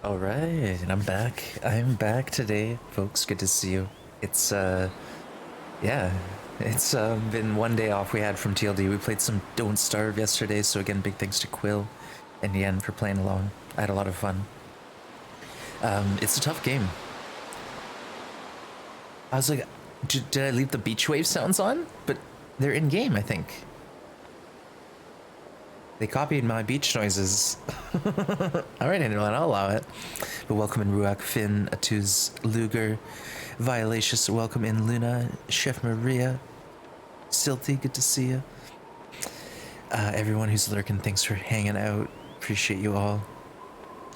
All right, I'm back. I'm back today, folks. Good to see you. It's yeah, it's been one day off we had from TLD. We played some Don't Starve yesterday, so again, big thanks to Quill and Yen for playing along. I had a lot of fun. It's a tough game. I was like, did I leave the beach wave sounds on? But they're in game, I think. They copied my beach noises. All right, anyone, I'll allow it. But welcome in Ruach, Finn, Atuz, Luger, Violacious, welcome in Luna, Chef Maria, Silty, good to see you. Everyone who's lurking, thanks for hanging out. Appreciate you all.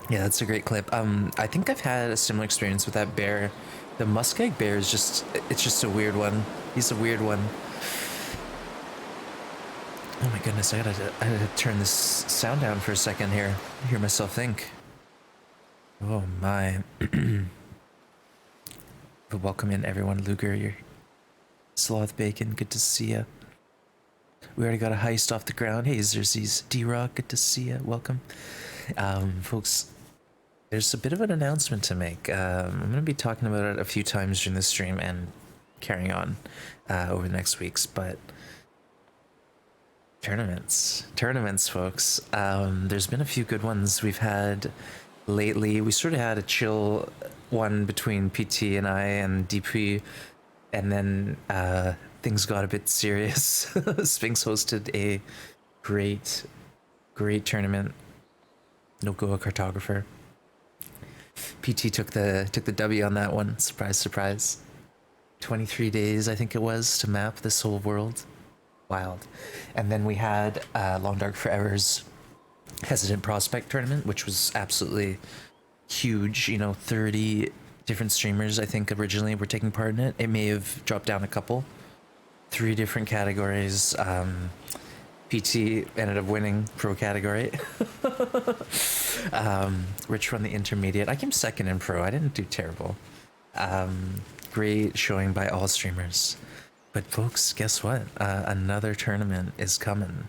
Yeah, that's a great clip. I think I've had a similar experience with that bear. The muskeg bear is it's just a weird one. He's a weird one. Oh my goodness, I gotta turn this sound down for a second here. Hear myself think. Oh my. But welcome in everyone. Luger, your Sloth Bacon, good to see ya. We already got a heist off the ground. Hey, Xerxes, D-Rock, good to see ya. Welcome. Folks, there's a bit of an announcement to make. I'm going to be talking about it a few times during the stream and carrying on over the next weeks, but tournaments, folks. There's been a few good ones we've had lately. We sort of had a chill one between PT and I and DP, and then things got a bit serious. Sphinx hosted a great tournament. No Goa cartographer. PT took the W on that one. Surprise, surprise. 23 days, I think it was, to map this whole world. Wild. And then we had Long Dark Forever's Hesitant Prospect tournament, which was absolutely huge. 30 different streamers, I think, originally were taking part in it. It may have dropped down a couple. 3 different categories. PT ended up winning pro category. Rich won the intermediate. I came second in pro. I didn't do terrible. Great showing by all streamers. But folks, guess what? Another tournament is coming.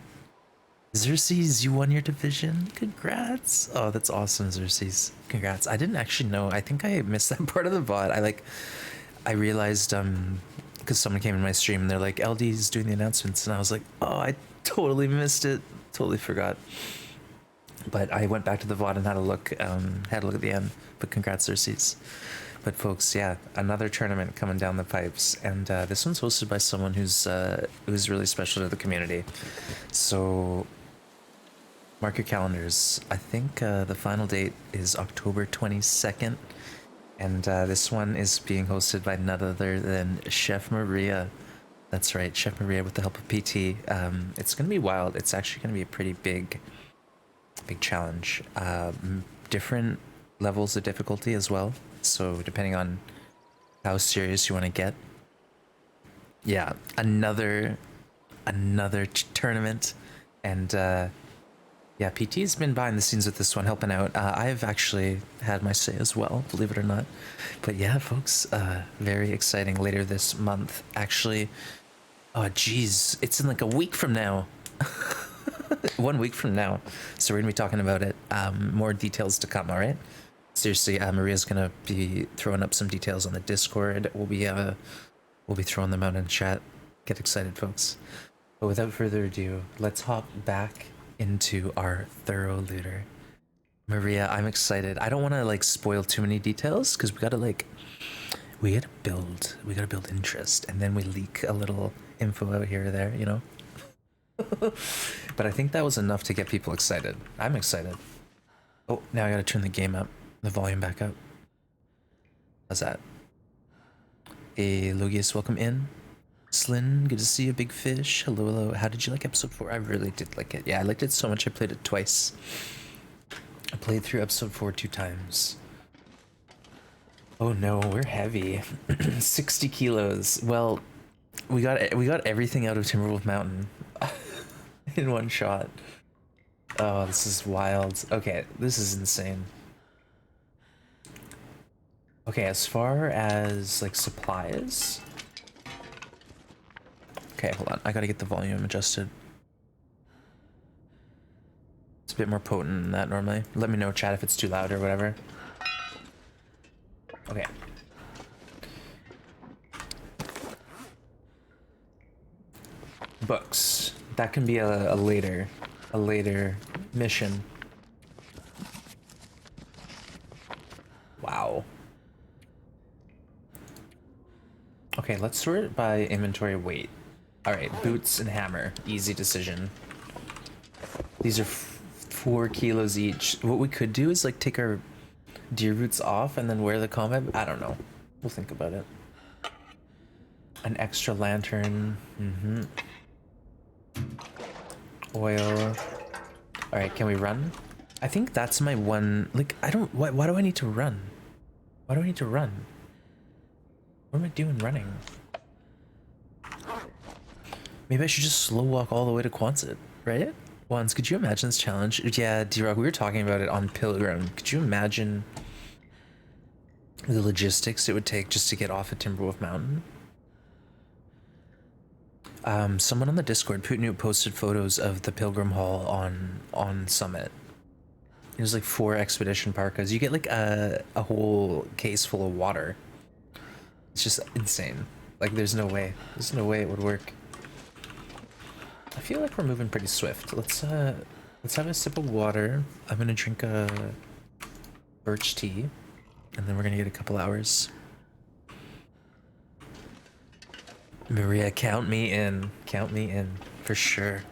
Xerxes, you won your division. Congrats. Oh, that's awesome, Xerxes. Congrats. I didn't actually know. I think I missed that part of the VOD. I realized, because someone came in my stream and they're like, LD's doing the announcements. And I was like, oh, I totally missed it. Totally forgot. But I went back to the VOD and had a look at the end. But congrats, Xerxes. But folks, yeah, another tournament coming down the pipes, and this one's hosted by someone who's really special to the community. So mark your calendars. I think the final date is October 22nd, and this one is being hosted by none other than Chef Maria. That's right, Chef Maria with the help of PT. It's gonna be wild. It's actually gonna be a pretty big challenge. Different levels of difficulty as well. So depending on how serious you want to get. Yeah, another tournament. And yeah, PT's been behind the scenes with this one, helping out. I've actually had my say as well, believe it or not. But yeah, folks, very exciting later this month. Actually, oh geez, it's in like a week from now. 1 week from now. So we're gonna be talking about it. More details to come, all right? Seriously, Maria's gonna be throwing up some details on the Discord. We'll be throwing them out in chat. Get excited, folks. But without further ado, let's hop back into our thorough looter. Maria, I'm excited. I don't want to like spoil too many details because we gotta build interest, and then we leak a little info out here or there, you know. But I think that was enough to get people excited. I'm excited. Oh, now I gotta turn the game up. The volume back up. How's that? Hey, Logius, welcome in. Slyn, good to see you, Big Fish. Hello, hello. How did you like episode 4? I really did like it. Yeah, I liked it so much I played it twice. I played through episode 4 2 times. Oh no, we're heavy. 60 kilos. Well, we got everything out of Timberwolf Mountain in one shot. Oh, this is wild. Okay, this is insane. Okay, as far as like supplies. Okay, hold on. I gotta get the volume adjusted. It's a bit more potent than that normally. Let me know, chat, if it's too loud or whatever. Okay. Books. That can be a later mission. Wow. Okay, let's sort it by inventory weight. All right, boots and hammer, easy decision. These are 4 kilos each. What we could do is like take our deer roots off and then wear the combat. I don't know. We'll think about it. An extra lantern. Oil. All right, can we run? I think that's my one. Like, I don't. Why do I need to run? Why do I need to run? What am I doing running? Maybe I should just slow walk all the way to Quonset, right? Once, could you imagine this challenge? Yeah, D-Rock, we were talking about it on Pilgrim. Could you imagine the logistics it would take just to get off of Timberwolf Mountain? Someone on the Discord, Putinute, posted photos of the Pilgrim Hall on Summit. There's like 4 expedition parkas. You get like a whole case full of water. It's just insane. Like there's no way it would work. I feel like we're moving pretty swift. Let's have a sip of water. I'm gonna drink a birch tea, and then we're gonna get a couple hours. Maria, count me in. Count me in for sure.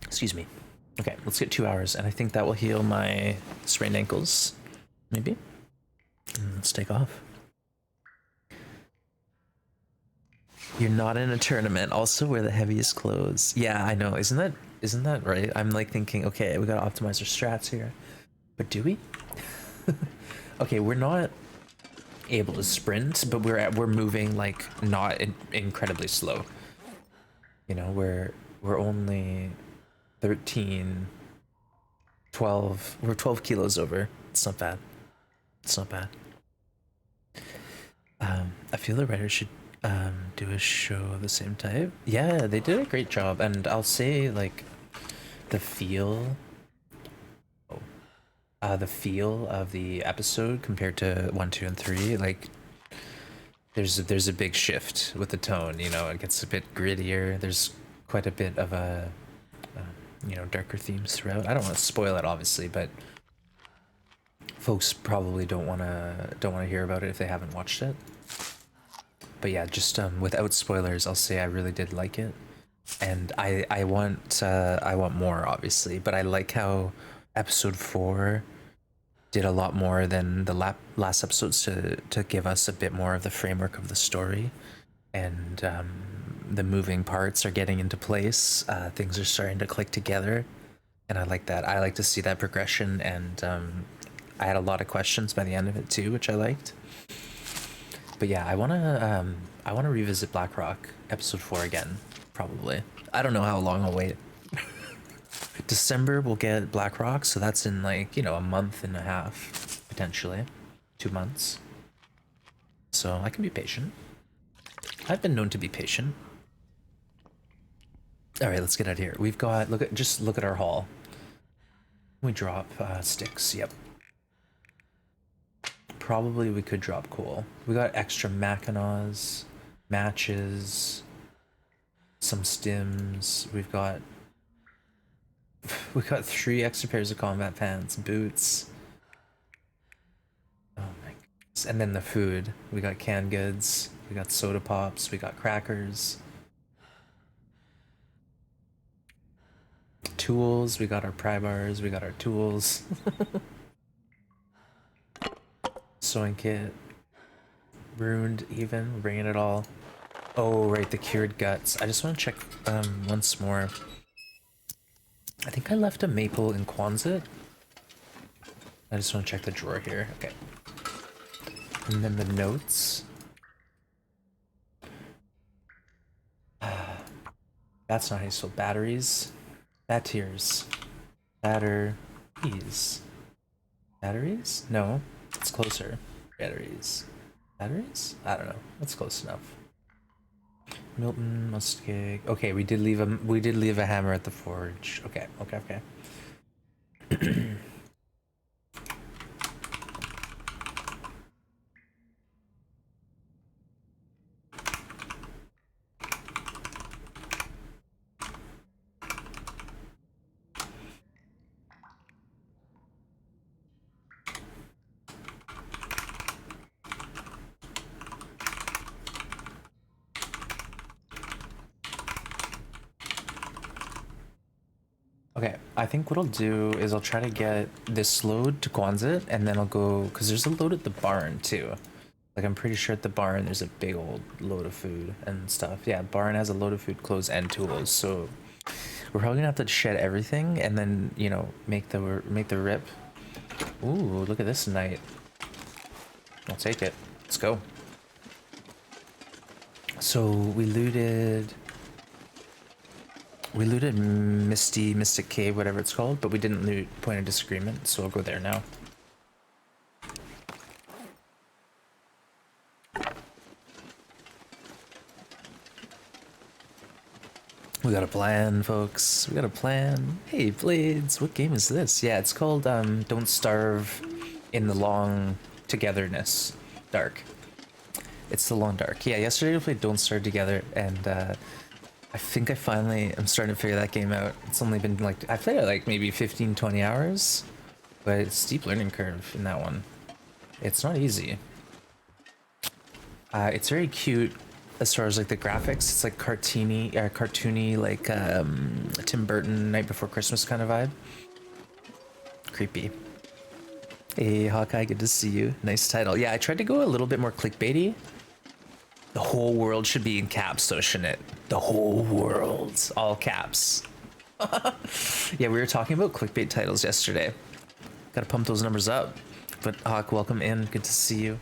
Excuse me. Okay, let's get 2 hours, and I think that will heal my sprained ankles. Maybe. And let's take off. You're not in a tournament. Also wear the heaviest clothes. Yeah, I know. Isn't that right? I'm like thinking, okay, we gotta optimize our strats here. But do we? Okay, we're not able to sprint, but we're moving like not incredibly slow. You know, we're only 13, 12. We're 12 kilos over. It's not bad. It's not bad. I feel the writer should do a show of the same type. Yeah, they did a great job, and I'll say like the feel of the episode compared to 1, 2, and 3, like there's a big shift with the tone. You know, it gets a bit grittier. There's quite a bit of a you know, darker themes throughout. I don't want to spoil it, obviously, but folks probably don't want to hear about it if they haven't watched it. But yeah, just without spoilers, I'll say I really did like it, and I want more, obviously. But I like how episode 4 did a lot more than the last episodes to give us a bit more of the framework of the story, and the moving parts are getting into place. Things are starting to click together, and I like that. I like to see that progression, and I had a lot of questions by the end of it too, which I liked. But yeah, I wanna revisit Blackrock episode 4 again, probably. I don't know how long I'll wait. December we'll get Blackrock, so that's in like, you know, a month and a half, potentially 2 months. So I can be patient. I've been known to be patient. All right, let's get out of here. We've got just look at our haul. We drop sticks. Yep. Probably we could drop coal. We got extra Mackinaws, matches, some stims. We got 3 extra pairs of combat pants, boots. Oh my goodness. And then the food. We got canned goods. We got soda pops. We got crackers. Tools. We got our pry bars. We got our tools. Sewing kit. Ruined even. We're bringing it all. Oh, right, the cured guts. I just want to check once more. I think I left a maple in Quonset. I just want to check the drawer here. Okay. And then the notes. That's not how you spell batteries. Batteries. Batteries. Batteries? No, it's closer. Batteries. Batteries? I don't know. That's close enough. Milton, Muskeg. Okay, we did leave a hammer at the forge. Okay. Okay, I think what I'll do is I'll try to get this load to Kwanzaa, and then I'll go, because there's a load at the barn too. Like, I'm pretty sure at the barn there's a big old load of food and stuff. Yeah, barn has a load of food, clothes, and tools, so we're probably gonna have to shed everything and then, you know, make the rip. Ooh, look at this night. I'll take it. Let's go. So we looted Mystic Cave, whatever it's called, but we didn't loot Point of Disagreement, so I'll go there now. We got a plan, folks. We got a plan. Hey, Blades, what game is this? Yeah, it's called Don't Starve in the Long Togetherness Dark. It's the Long Dark. Yeah, yesterday we played Don't Starve Together, and I think I'm starting to figure that game out. It's only been like, I played it like maybe 15-20 hours, but it's steep learning curve in that one. It's not easy. It's very cute as far as like the graphics. It's like cartoony, like Tim Burton Night Before Christmas kind of vibe. Creepy. Hey Hawkeye, good to see you. Nice title. Yeah, I tried to go a little bit more clickbaity. The whole world should be in caps, though, shouldn't it? The whole world, all caps. Yeah, we were talking about clickbait titles yesterday. Gotta pump those numbers up. But Hawk, welcome in. Good to see you.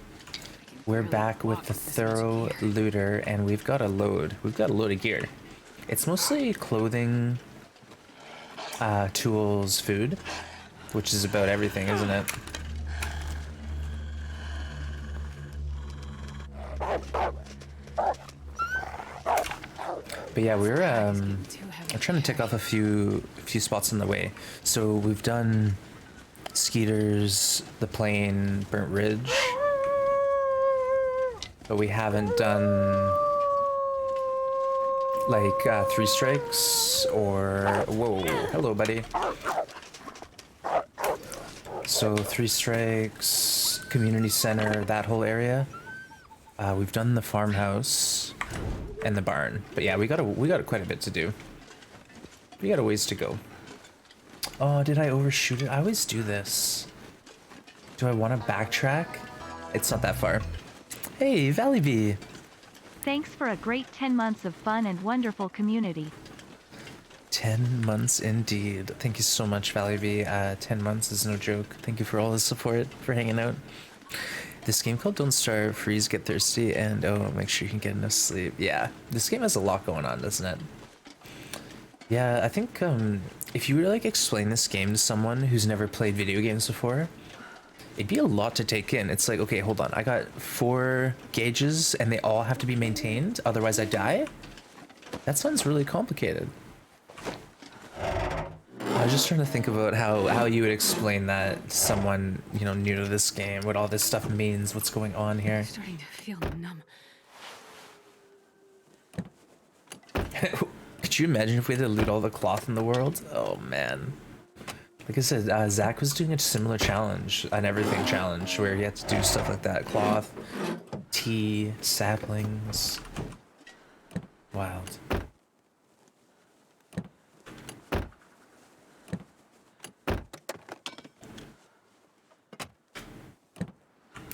We're back with the Thorough Looter, and we've got a load. We've got a load of gear. It's mostly clothing, tools, food, which is about everything, isn't it? But yeah, we're trying to tick off a few spots on the way. So we've done Skeeters, the Plain, Burnt Ridge, but we haven't done like Three Strikes or whoa, hello, buddy. So Three Strikes, Community Center, that whole area. We've done the farmhouse and the barn, but yeah, we got quite a bit to do. We got a ways to go. Oh, did I overshoot it? I always do this. Do I want to backtrack? It's not that far. Hey, Valley Bee. Thanks for a great 10 months of fun and wonderful community. 10 months indeed. Thank you so much, Valley Bee. 10 months is no joke. Thank you for all the support, for hanging out. This game called Don't Starve, Freeze, Get Thirsty, and oh, make sure you can get enough sleep. Yeah, this game has a lot going on, doesn't it? Yeah, I think if you were to like explain this game to someone who's never played video games before, it'd be a lot to take in. It's like, okay, hold on, I got 4 gauges and they all have to be maintained, otherwise I die? That sounds really complicated. I was just trying to think about how you would explain that to someone, you know, new to this game, what all this stuff means, what's going on here. I'm starting to feel numb. Could you imagine if we had to loot all the cloth in the world? Oh man. Like I said, Zach was doing a similar challenge, an everything challenge, where he had to do stuff like that. Cloth, tea, saplings. Wild.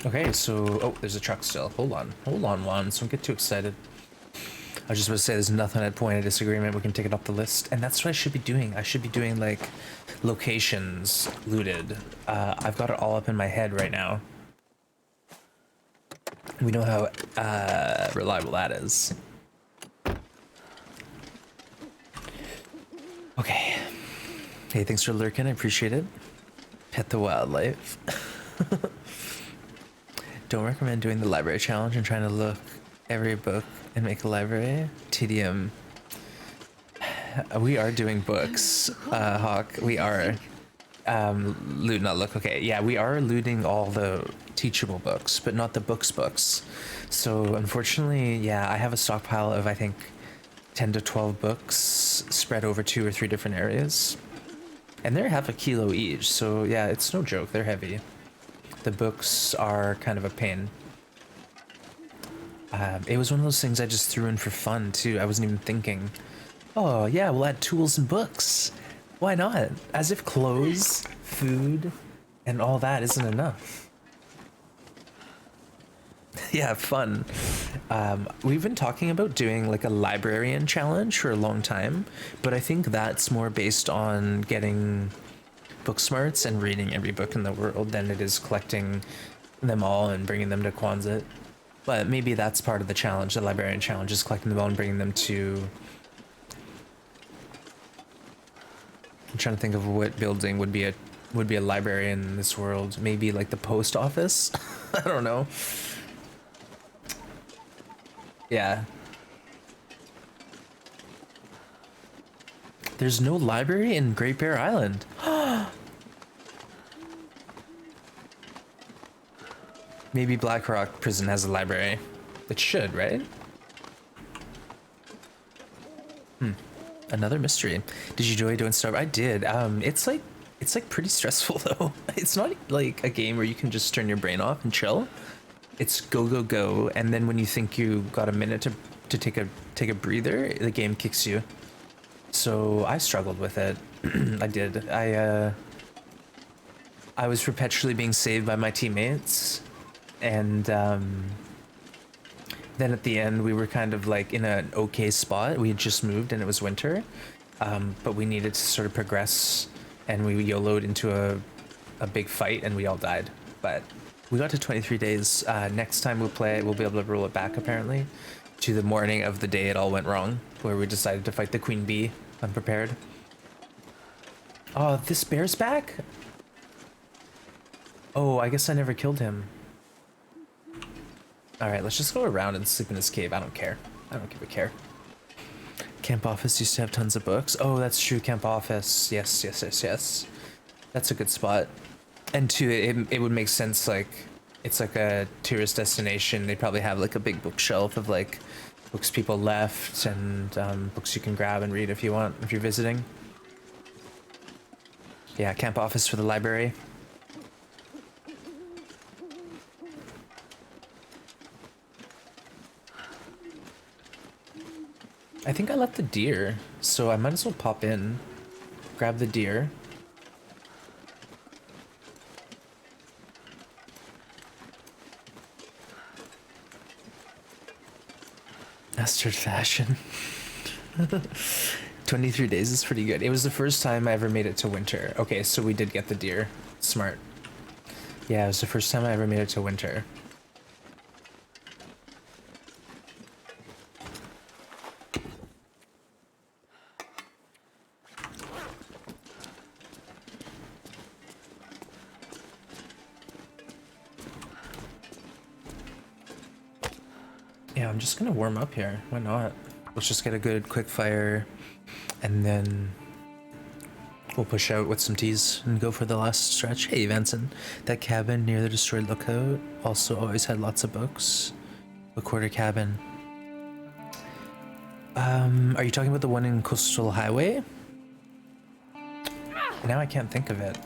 Okay, so, oh, there's a truck still. Hold on, Juan, so don't get too excited. I was just about to say there's nothing at Point of Disagreement, we can take it off the list. And that's what I should be doing. I should be doing, like, locations looted. I've got it all up in my head right now. We know how reliable that is. Okay. Hey, thanks for lurking, I appreciate it. Pet the wildlife. Don't recommend doing the library challenge and trying to look every book and make a library. TDM. We are doing books, Hawk. We are. Loot, not look. Okay, yeah, we are looting all the teachable books, but not the books. So unfortunately, yeah, I have a stockpile of, I think, 10 to 12 books spread over 2 or 3 different areas. And they're half a kilo each, so yeah, it's no joke, they're heavy. The books are kind of a pain. It was one of those things I just threw in for fun too. I wasn't even thinking, oh yeah, we'll add tools and books. Why not? As if clothes, food, and all that isn't enough. Yeah, fun. We've been talking about doing like a librarian challenge for a long time, but I think that's more based on getting book smarts and reading every book in the world than it is collecting them all and bringing them to Kwanzaa. But maybe that's part of the challenge. The librarian challenge is collecting them all and bringing them to... I'm trying to think of what building would be a library in this world. Maybe like the post office? I don't know. Yeah. There's no library in Great Bear Island. Maybe Black Rock Prison has a library. It should, right? Another mystery. Did you enjoy doing stuff? I did. It's like pretty stressful though. It's not like a game where you can just turn your brain off and chill. It's go go go, and then when you think you got a minute to take a breather, the game kicks you. So I struggled with it. I did. I was perpetually being saved by my teammates, and then at the end we were kind of like in an okay spot. We had just moved and it was winter, but we needed to sort of progress, and we YOLO'd into a big fight and we all died. But we got to 23 days. Next time we'll play, we'll be able to roll it back apparently to the morning of the day it all went wrong, where we decided to fight the queen bee unprepared. Oh, this bear's back? Oh, I guess I never killed him. Alright, let's just go around and sleep in this cave. I don't care. I don't give a care. Camp Office used to have tons of books. Oh, that's true, Camp Office. Yes, yes, yes, yes. That's a good spot. And two, it would make sense, like, it's like a tourist destination. They probably have like a big bookshelf of like books people left and books you can grab and read if you want, if you're visiting. Yeah, Camp Office for the library. I think I left the deer, so I might as well pop in, grab the deer. Mastered fashion. 23 days is pretty good. It was the first time I ever made it to winter. Okay, so we did get the deer. Smart. Yeah, it was the first time I ever made it to winter. Yeah, I'm just gonna warm up here. Why not? Let's just get a good quick fire, and then we'll push out with some teas and go for the last stretch. Hey, Vanson. That cabin near the destroyed lookout also always had lots of books. A quarter cabin. Are you talking about the one in Coastal Highway? Now I can't think of it.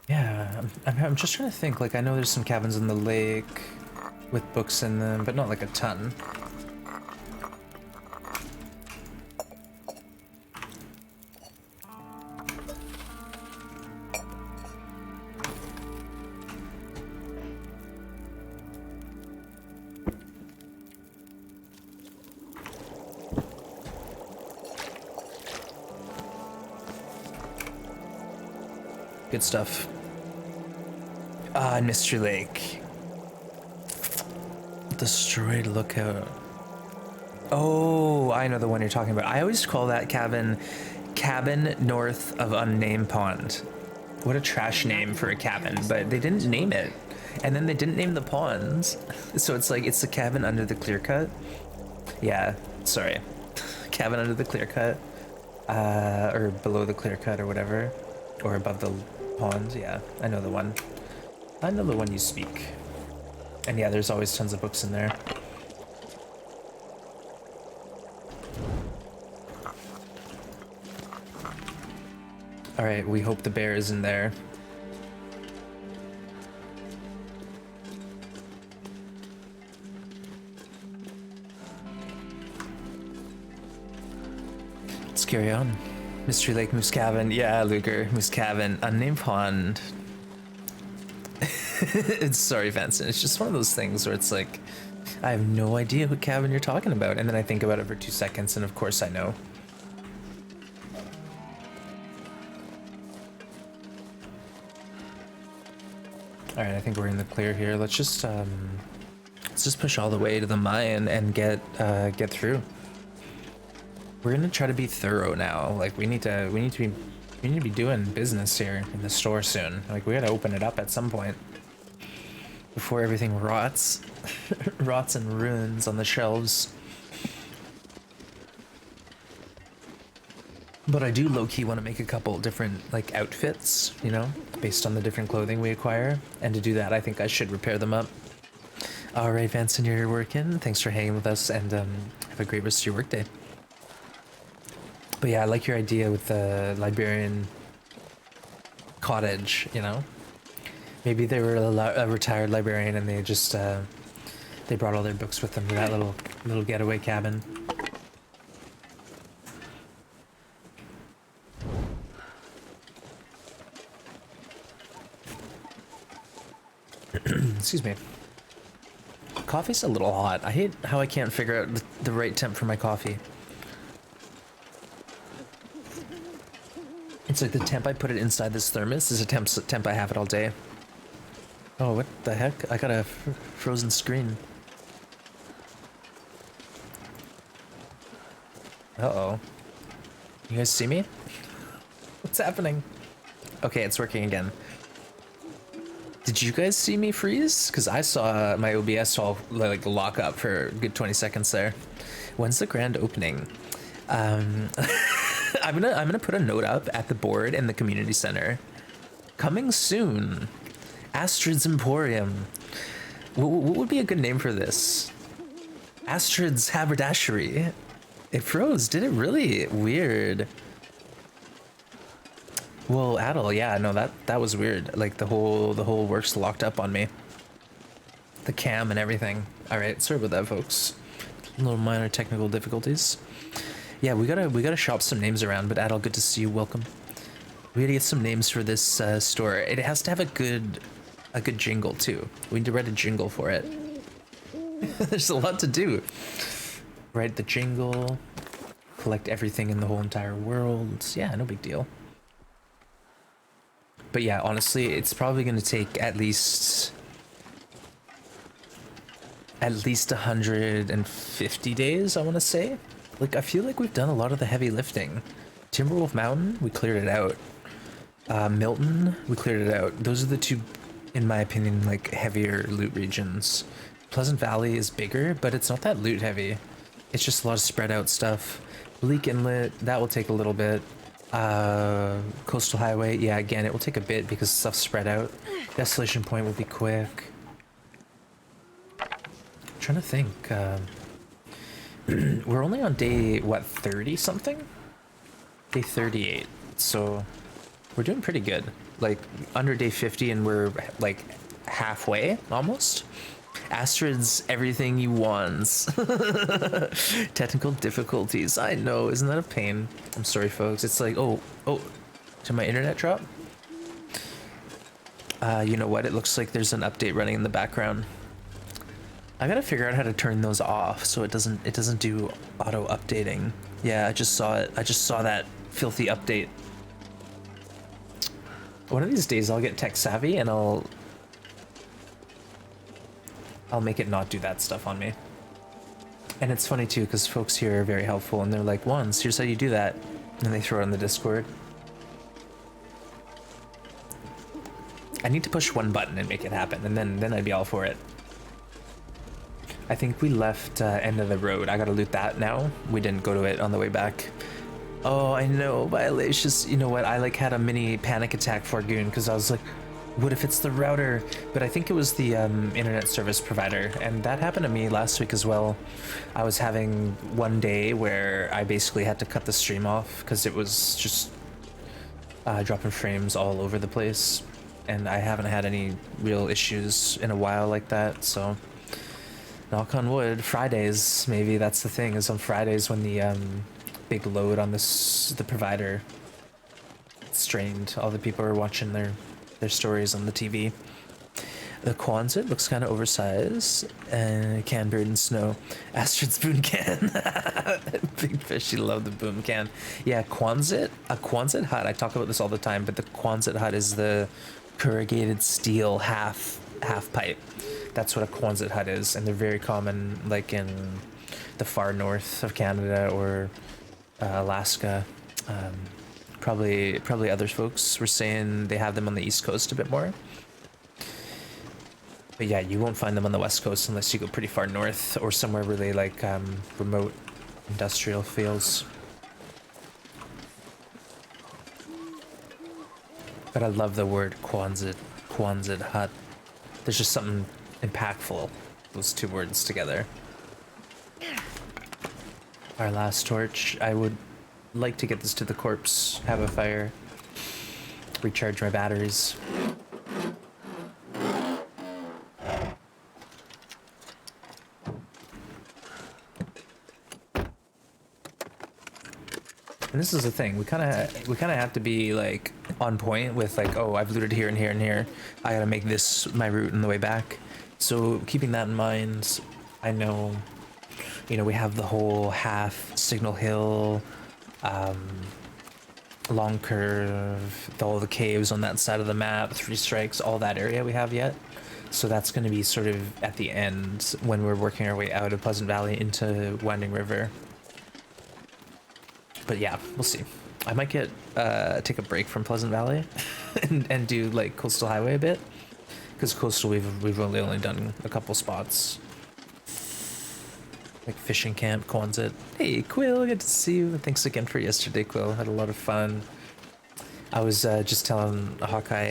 Yeah, I'm just trying to think. Like, I know there's some cabins in the lake with books in them, but not like a ton. Good stuff. Mystery Lake. Destroyed lookout. Oh, I know the one you're talking about. I always call that cabin north of Unnamed Pond. What a trash name for a cabin, but they didn't name it. And then they didn't name the ponds. So it's like, it's the cabin under the clear cut. Yeah, sorry. Cabin under the clear cut. Or below the clear cut or whatever. Or above the pond. Yeah, I know the one. I know the one you speak. And yeah, there's always tons of books in there. Alright, we hope the bear is in there. Let's carry on. Mystery Lake, Moose Cabin. Yeah, Luger, Moose Cabin. Unnamed Pond. It's sorry, Vincent. It's just one of those things where it's like, I have no idea what cabin you're talking about. And then I think about it for 2 seconds, and of course I know. All right, I think we're in the clear here. Let's just push all the way to the mine and get through. We're gonna try to be thorough now. Like we need to be doing business here in the store soon. Like we gotta open it up at some point before everything rots, rots and ruins on the shelves. But I do low-key want to make a couple different like outfits, you know, based on the different clothing we acquire. And to do that, I think I should repair them up. All right, Vanson, you're working. Thanks for hanging with us, and have a great rest of your workday. But yeah, I like your idea with the librarian cottage, you know? Maybe they were a retired librarian and they just, they brought all their books with them to that little getaway cabin. Excuse me. Coffee's a little hot. I hate how I can't figure out the right temp for my coffee. It's like the temp I put it inside this thermos is a temp I have it all day. Oh, what the heck? I got a frozen screen. Uh-oh. You guys see me? What's happening? Okay, it's working again. Did you guys see me freeze? Because I saw my OBS all like lock up for a good 20 seconds there. When's the grand opening? I'm gonna put a note up at the board in the community center. Coming soon. Astrid's Emporium. What would be a good name for this? Astrid's Haberdashery. It froze. Did it really? Weird. Well, Adel, yeah, no, that was weird. Like the whole works locked up on me. The cam and everything. All right, sorry about that, folks. Little minor technical difficulties. Yeah, we gotta shop some names around. But Adel, good to see you. Welcome. We gotta get some names for this store. It has to have a good jingle too. We need to write a jingle for it. There's a lot to do. Write the jingle. Collect everything in the whole entire world. Yeah, no big deal. But yeah, honestly, it's probably gonna take at least 150 days, I want to say. Like, I feel like we've done a lot of the heavy lifting. Timberwolf Mountain, we cleared it out. Milton, we cleared it out. Those are the two, in my opinion, like heavier loot regions. Pleasant Valley is bigger, but it's not that loot heavy. It's just a lot of spread out stuff. Bleak Inlet, that will take a little bit. Coastal Highway, yeah, again, it will take a bit because stuff's spread out. Desolation Point will be quick. I'm trying to think. We're only on day, what, 30 something? Day 38, so we're doing pretty good. Like, under day 50 and we're, like, halfway, almost. Astrid's everything you want. Technical difficulties, I know, isn't that a pain? I'm sorry, folks, it's like, oh, did my internet drop? You know what, it looks like there's an update running in the background. I gotta figure out how to turn those off so it doesn't do auto updating. Yeah, I just saw it. I just saw that filthy update. One of these days I'll get tech savvy and I'll make it not do that stuff on me. And it's funny too because folks here are very helpful and they're like, "Once, here's how you do that," and they throw it on the Discord. I need to push one button and make it happen, and then I'd be all for it. I think we left end of the road. I gotta loot that now. We didn't go to it on the way back. Oh, I know, Violacious. You know what? I like had a mini panic attack for Goon because I was like, what if it's the router? But I think it was the internet service provider, and that happened to me last week as well. I was having one day where I basically had to cut the stream off because it was just dropping frames all over the place, and I haven't had any real issues in a while like that, so knock on wood. Fridays, maybe that's the thing, is on Fridays when the big load on the provider. It's strained. All the people are watching their stories on the TV. The Quonset looks kind of oversized. Canberra and snow. Astrid's boom can. Big fish, you love the boom can. Yeah, a Quonset hut. I talk about this all the time, but the Quonset hut is the corrugated steel half pipe. That's what a Quonset hut is, and they're very common, like in the far north of Canada or Alaska. Probably other folks were saying they have them on the East Coast a bit more. But yeah, you won't find them on the West Coast unless you go pretty far north or somewhere really like remote industrial fields. But I love the word Quonset hut. There's just something impactful, those two words together. Our last torch. I would like to get this to the corpse, have a fire, recharge my batteries. And this is the thing, we kind of have to be like on point with like, oh, I've looted here and here and here. I gotta make this my route on the way back. So keeping that in mind, I know, you know, we have the whole half Signal Hill, Long Curve, all the caves on that side of the map, 3 Strikes, all that area we have yet. So that's going to be sort of at the end when we're working our way out of Pleasant Valley into Winding River. But yeah, we'll see. I might take a break from Pleasant Valley and do like Coastal Highway a bit, because Coastal we've only done a couple spots, like Fishing Camp, Quonset. Hey Quill, good to see you. Thanks again for yesterday, Quill. Had a lot of fun. I was just telling Hawkeye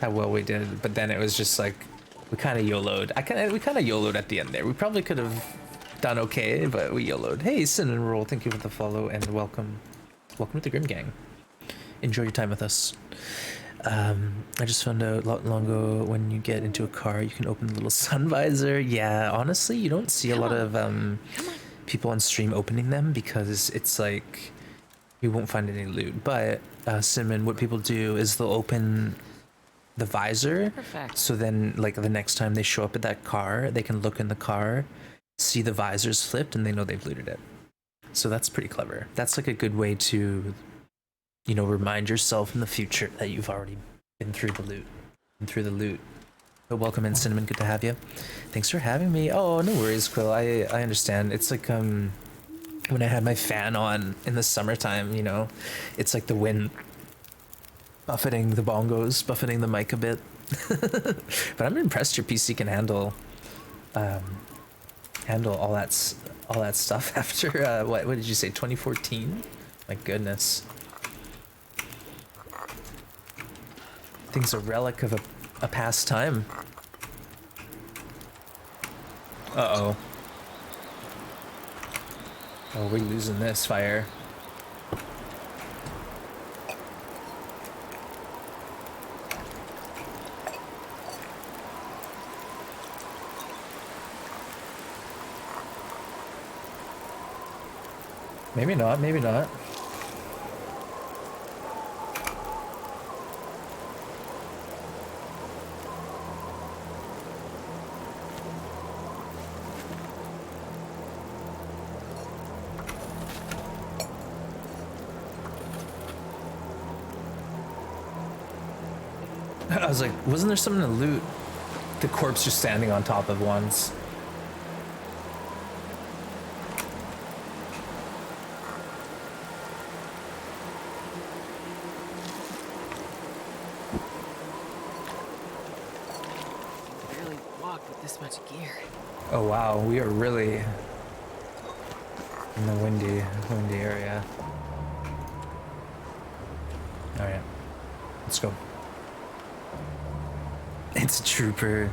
how well we did, but then it was just like we kind of YOLO'd. We kind of YOLO'd at the end there. We probably could have done okay, but we YOLO'd. Hey, Cinnamon Roll, thank you for the follow and welcome to the Grim Gang. Enjoy your time with us. I just found out not long ago when you get into a car, you can open the little sun visor. Yeah, honestly, you don't see a lot of people on stream opening them because it's like you won't find any loot. But Cinnamon, what people do is they'll open the visor. Perfect. So then, like the next time they show up at that car, they can look in the car, see the visors flipped, and they know they've looted it. So that's pretty clever. That's like a good way to, you know, remind yourself in the future that you've already been through the loot. But welcome in, Cinnamon. Good to have you. Thanks for having me. Oh, no worries, Quill. I understand. It's like when I had my fan on in the summertime, you know, it's like the wind buffeting the bongos, buffeting the mic a bit. But I'm impressed your PC can handle all that stuff after what did you say, 2014? My goodness. Thing's a relic of a past time. Uh-oh. Oh, we're losing this fire. Maybe not, maybe not. I was like, wasn't there something to loot? The corpse just standing on top of ones. Barely walked with this much gear. Oh wow, we are really in the windy area. Alright, let's go. It's a trooper.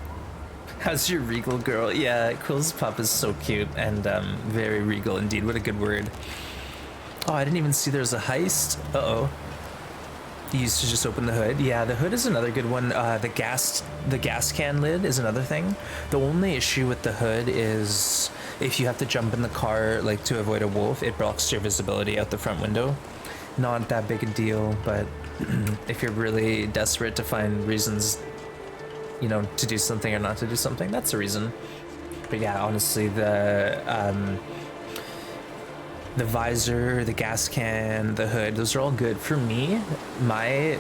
How's your regal girl? Yeah, Quill's pup is so cute and very regal indeed. What a good word. Oh, I didn't even see there's a heist. Uh-oh. You used to just open the hood. Yeah, the hood is another good one. The gas can lid is another thing. The only issue with the hood is if you have to jump in the car like to avoid a wolf, it blocks your visibility out the front window. Not that big a deal, but if you're really desperate to find reasons, you know, to do something or not to do something, that's a reason. But yeah, honestly, the visor, the gas can, the hood, those are all good. For me, my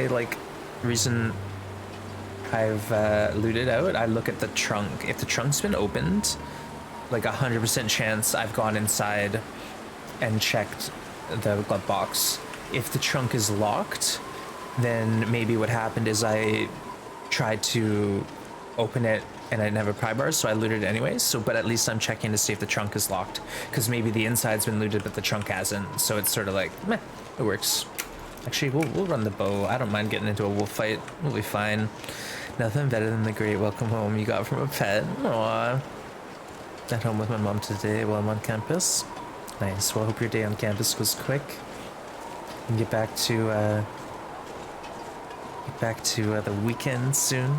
like reason I've looted out, I look at the trunk. If the trunk's been opened, like 100% chance I've gone inside and checked the glove box. If the trunk is locked, then maybe what happened is I tried to open it and I didn't have a pry bar, so I looted it anyways. So, but at least I'm checking to see if the trunk is locked, because maybe the inside's been looted but the trunk hasn't. So it's sort of like, meh, it works. Actually, we'll run the bow. I don't mind getting into a wolf fight. We'll be fine. Nothing better than the great welcome home you got from a pet. Aww. At home with my mom today while I'm on campus. Nice. Well, I hope your day on campus goes quick. And get back to the weekend soon.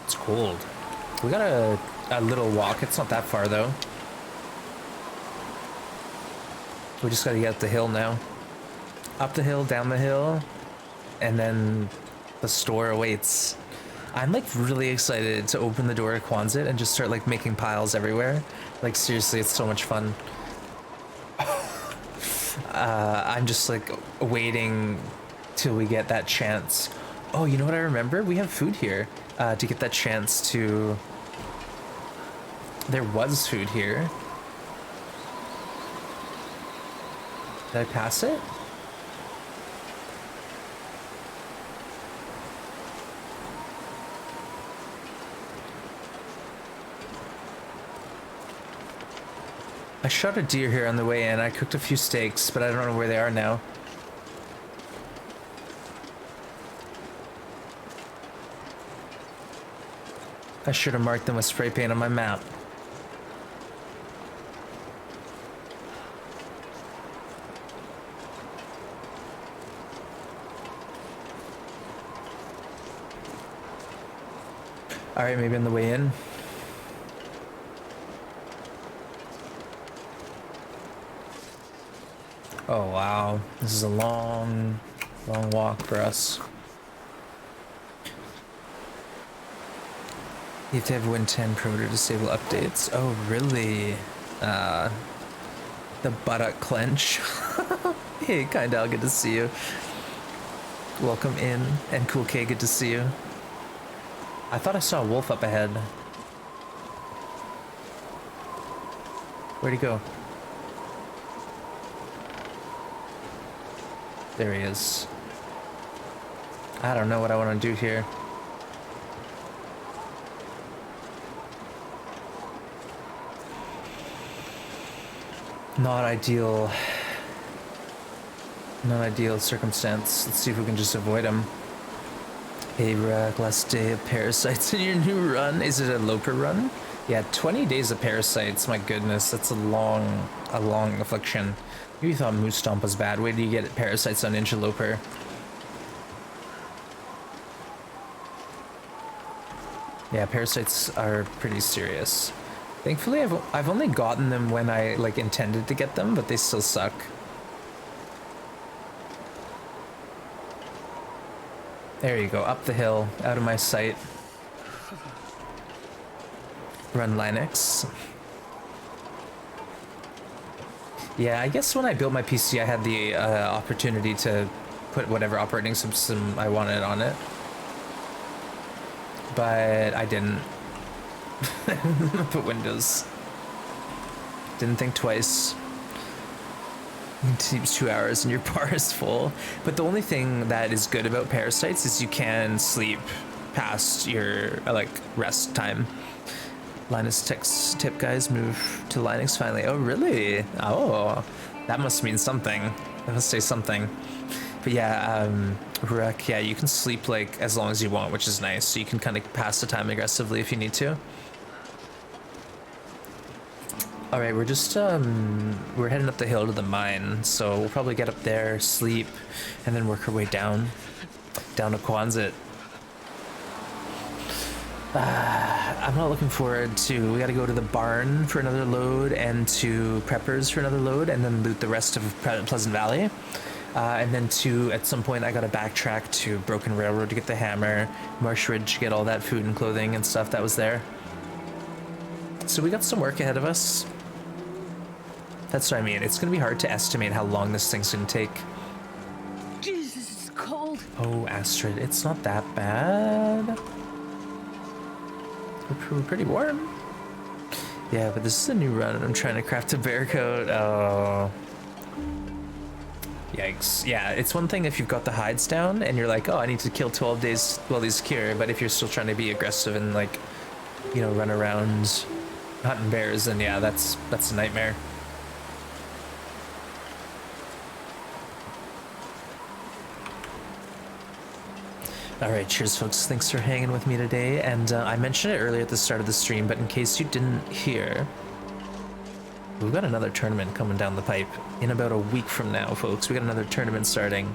It's cold. We got a little walk. It's not that far though. We just gotta get up the hill now. Up the hill, down the hill, and then the store awaits. I'm like really excited to open the door to Quonset and just start like making piles everywhere. Like seriously, it's so much fun. I'm just like waiting till we get that chance. Oh, you know what I remember? We have food here to get that chance to... There was food here. Did I pass it? I shot a deer here on the way in. I cooked a few steaks, but I don't know where they are now. I should have marked them with spray paint on my map. Alright, maybe on the way in. Oh wow, this is a long walk for us. You have to have Win 10 Pro to disable updates. Oh really? The buttock clench. Hey Kindle, good to see you. Welcome in, and Cool K, good to see you. I thought I saw a wolf up ahead. Where'd he go? There he is. I don't know what I want to do here. Not ideal. Not ideal circumstance. Let's see if we can just avoid him. Hey, last day of parasites in your new run. Is it a Loper run? Yeah, 20 days of parasites. My goodness, that's a long affliction. You thought Moose Stomp was bad. Wait till you get parasites on Interloper. Yeah, parasites are pretty serious. Thankfully, I've only gotten them when I like intended to get them, but they still suck. There you go, up the hill, out of my sight. Run Linux. Yeah, I guess when I built my PC, I had the opportunity to put whatever operating system I wanted on it. But I didn't. Put Windows. Didn't think twice. It takes 2 hours and your bar is full. But the only thing that is good about parasites is you can sleep past your like rest time. Linus tip guys move to Linux finally. Oh really? Oh, that must mean something. That must say something. But yeah, Rek, yeah, you can sleep like as long as you want, which is nice. So you can kind of pass the time aggressively if you need to. All right, we're just we're heading up the hill to the mine, so we'll probably get up there, sleep, and then work our way down. down to Quonset. I'm not looking forward to. We got to go to the barn for another load and to Preppers for another load, and then loot the rest of Pleasant Valley. And then at some point I got to backtrack to Broken Railroad to get the hammer, Marsh Ridge to get all that food and clothing and stuff that was there. So we got some work ahead of us. That's what I mean. It's gonna be hard to estimate how long this thing's gonna take. Jesus, it's cold. Oh, Astrid, it's not that bad. We're pretty warm. Yeah, but this is a new run and I'm trying to craft a bear coat. Oh. Yikes. Yeah, it's one thing if you've got the hides down and you're like, oh, I need to kill 12 days while these cure, but if you're still trying to be aggressive and like, you know, run around hunting bears, then yeah, that's a nightmare. Alright, cheers folks, thanks for hanging with me today, and I mentioned it earlier at the start of the stream, but in case you didn't hear, we've got another tournament coming down the pipe in about a week from now, folks. We got another tournament starting.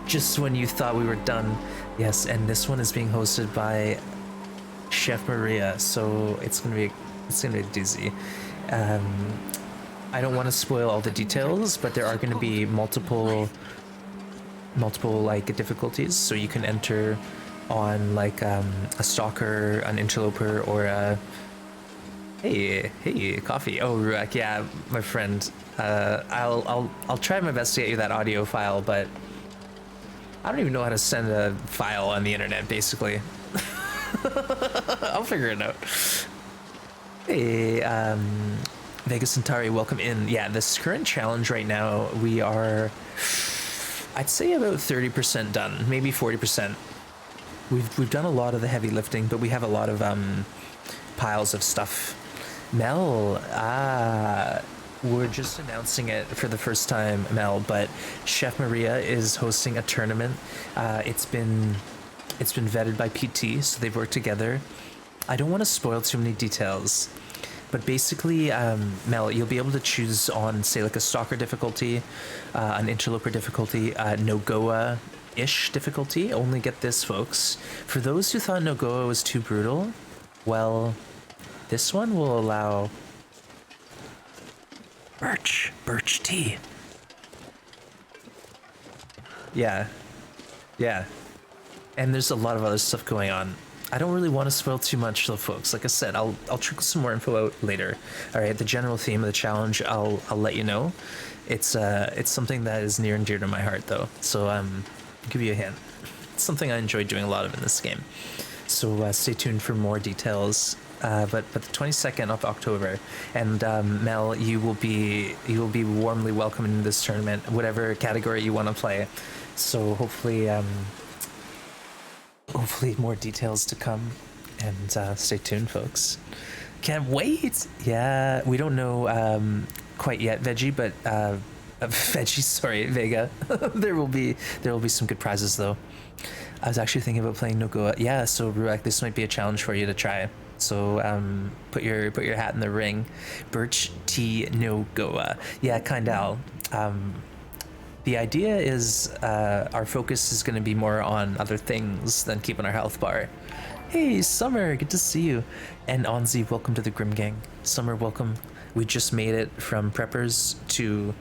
Just when you thought we were done. Yes, and this one is being hosted by Chef Maria, so it's gonna be a doozy. I don't want to spoil all the details, but there are going to be multiple like difficulties, so you can enter on like a stalker, an interloper, or a hey coffee. Oh, Ruak, yeah, my friend. I'll try my best to get you that audio file, but I don't even know how to send a file on the internet, basically. I'll figure it out. Hey, Vega Centauri, welcome in. Yeah, this current challenge right now, we are, I'd say about 30% done, maybe 40%. We've done a lot of the heavy lifting, but we have a lot of piles of stuff. Mel, we're just announcing it for the first time, Mel, but Chef Maria is hosting a tournament. It's been vetted by PT, so they've worked together. I don't want to spoil too many details, but basically, Mel, you'll be able to choose on, say, like a stalker difficulty, an interloper difficulty, Nogoa-ish difficulty. Only get this, folks. For those who thought Nogoa was too brutal, well, this one will allow birch tea. Yeah. And there's a lot of other stuff going on. I don't really want to spoil too much though, folks. Like I said, I'll trickle some more info out later. All right, the general theme of the challenge, I'll let you know. It's something that is near and dear to my heart though. So I'll give you a hint. It's something I enjoy doing a lot of in this game. So stay tuned for more details. But the 22nd of October, and Mel, you will be warmly welcomed in this tournament, whatever category you want to play. So hopefully more details to come, and stay tuned, folks. Can't wait. Yeah, we don't know quite yet, Veggie, but Vega. there will be some good prizes though. I was actually thinking about playing Nogoa. Yeah, so Ruak, this might be a challenge for you to try. So put your hat in the ring. Birch tea Nogoa. Yeah, Kindal. The idea is our focus is going to be more on other things than keeping our health bar. Hey, Summer, good to see you. And Onzi, welcome to the Grim Gang. Summer, welcome. We just made it from Preppers to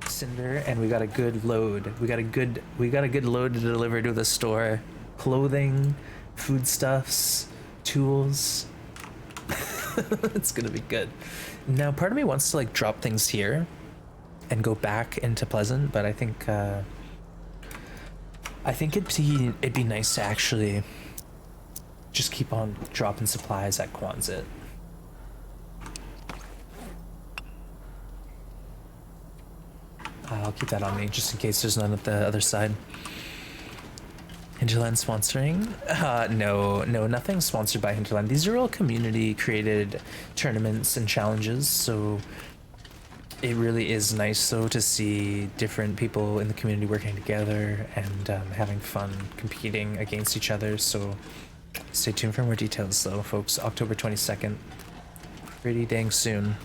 Cinder, and we got a good load. We got a good load to deliver to the store. Clothing, foodstuffs, tools. It's gonna be good. Now, part of me wants to like drop things here and go back into Pleasant, but I think it'd be nice to actually just keep on dropping supplies at Quonset. I'll keep that on me just in case there's none at the other side. Hinterland sponsoring? No, nothing sponsored by Hinterland. These are all community created tournaments and challenges, so it really is nice though to see different people in the community working together and having fun competing against each other. So stay tuned for more details though, folks. October 22nd. Pretty dang soon.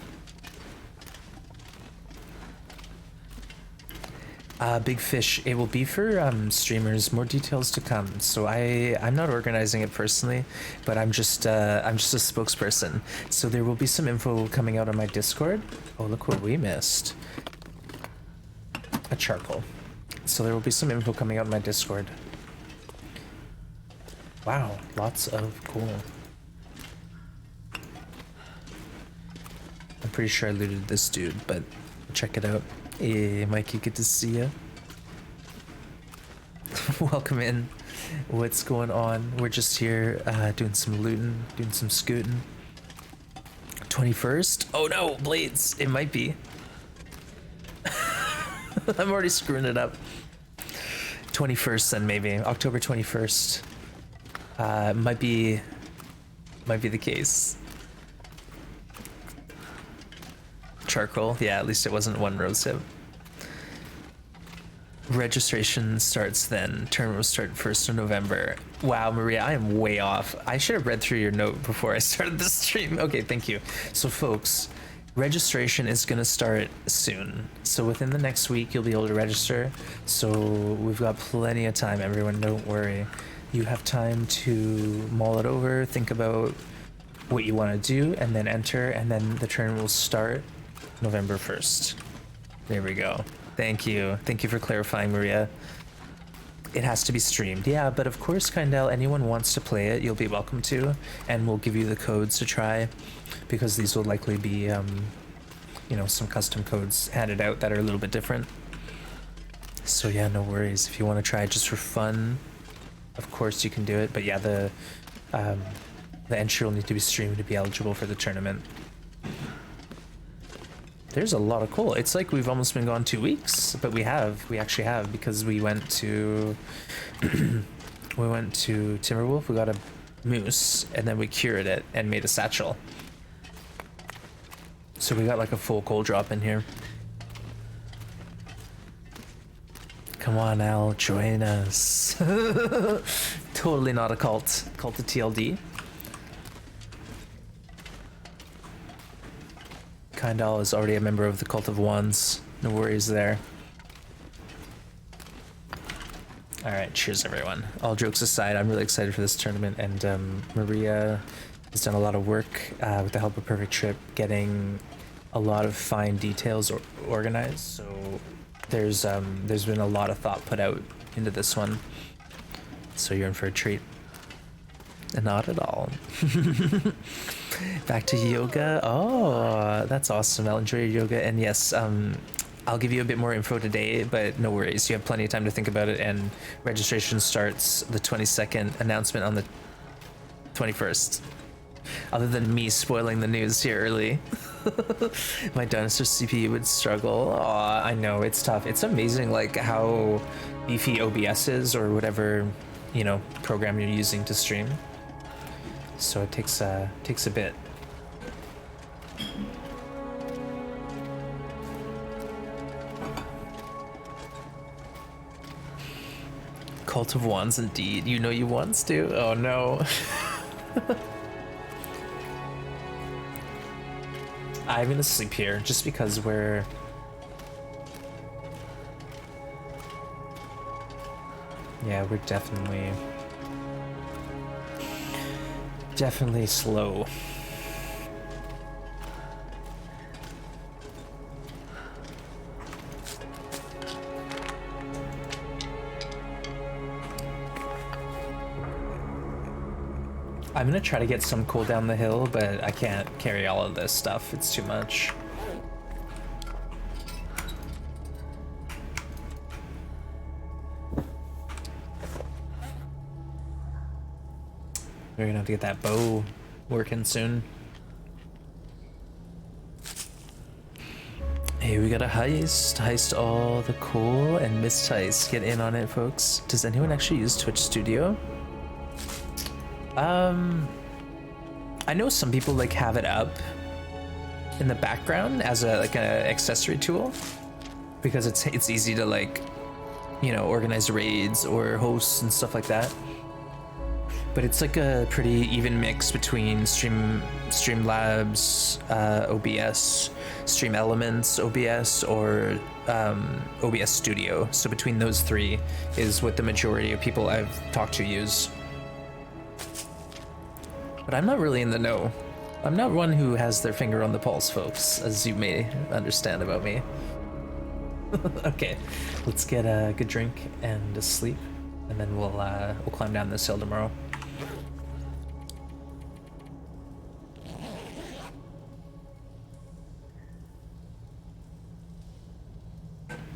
Big Fish. It will be for streamers. More details to come. So I'm not organizing it personally, but I'm just a spokesperson. So there will be some info coming out on my Discord. Oh, look what we missed. A charcoal. So there will be some info coming out on my Discord. Wow, lots of cool. I'm pretty sure I looted this dude, but check it out. Hey, Mikey, good to see ya. Welcome in. What's going on? We're just here doing some looting, doing some scooting. 21st? Oh no, Blades. It might be. I'm already screwing it up. 21st then maybe. October 21st. Might be the case. Charcoal, yeah, at least it wasn't one rose hip. Registration starts then. Tournament will start 1st of November. Wow, Maria, I am way off. I should have read through your note before I started the stream. Okay, thank you. So folks, registration is gonna start soon. So within the next week, you'll be able to register. So we've got plenty of time, everyone, don't worry. You have time to mull it over, think about what you want to do, and then enter, and then the tournament will start November 1st. There we go. Thank you. Thank you for clarifying, Maria. It has to be streamed. Yeah, but of course, Kindell, anyone wants to play it, you'll be welcome to, and we'll give you the codes to try, because these will likely be, you know, some custom codes handed out that are a little bit different. So yeah, no worries. If you want to try it just for fun, of course you can do it. But yeah, the entry will need to be streamed to be eligible for the tournament. There's a lot of coal. It's like we've almost been gone 2 weeks, but we actually have, because we went to Timberwolf, we got a moose, and then we cured it and made a satchel. So we got like a full coal drop in here. Come on, Al, join us. Totally not a cult. Cult of TLD. Kindall is already a member of the Cult of Wands. No worries there. Alright, cheers everyone. All jokes aside, I'm really excited for this tournament, and Maria has done a lot of work with the help of Perfect Trip, getting a lot of fine details organized, so there's been a lot of thought put out into this one. So you're in for a treat. Not at all. Back to yoga. Oh, that's awesome. I'll enjoy your yoga. And yes, I'll give you a bit more info today, but no worries. You have plenty of time to think about it, and registration starts the 22nd, announcement on the 21st. Other than me spoiling the news here early. My dinosaur CPU would struggle. Aw, I know, it's tough. It's amazing like how beefy OBS is, or whatever, you know, program you're using to stream. So it takes a bit. Cult of Wands indeed. You know you wants to? Oh no. I'm gonna sleep here just because we're... Yeah, we're definitely slow. I'm gonna try to get some coal down the hill, but I can't carry all of this stuff. It's too much. We're gonna have to get that bow working soon. Hey, we got a heist. Heist all the coal and missed heist. Get in on it, folks. Does anyone actually use Twitch Studio? I know some people like have it up in the background as a like an accessory tool, because it's easy to, like, you know, organize raids or hosts and stuff like that. but it's like a pretty even mix between Streamlabs, OBS, Stream Elements, OBS, or OBS Studio. So between those three is what the majority of people I've talked to use. But I'm not really in the know. I'm not one who has their finger on the pulse, folks, as you may understand about me. Okay, let's get a good drink and a sleep, and then we'll climb down this hill tomorrow.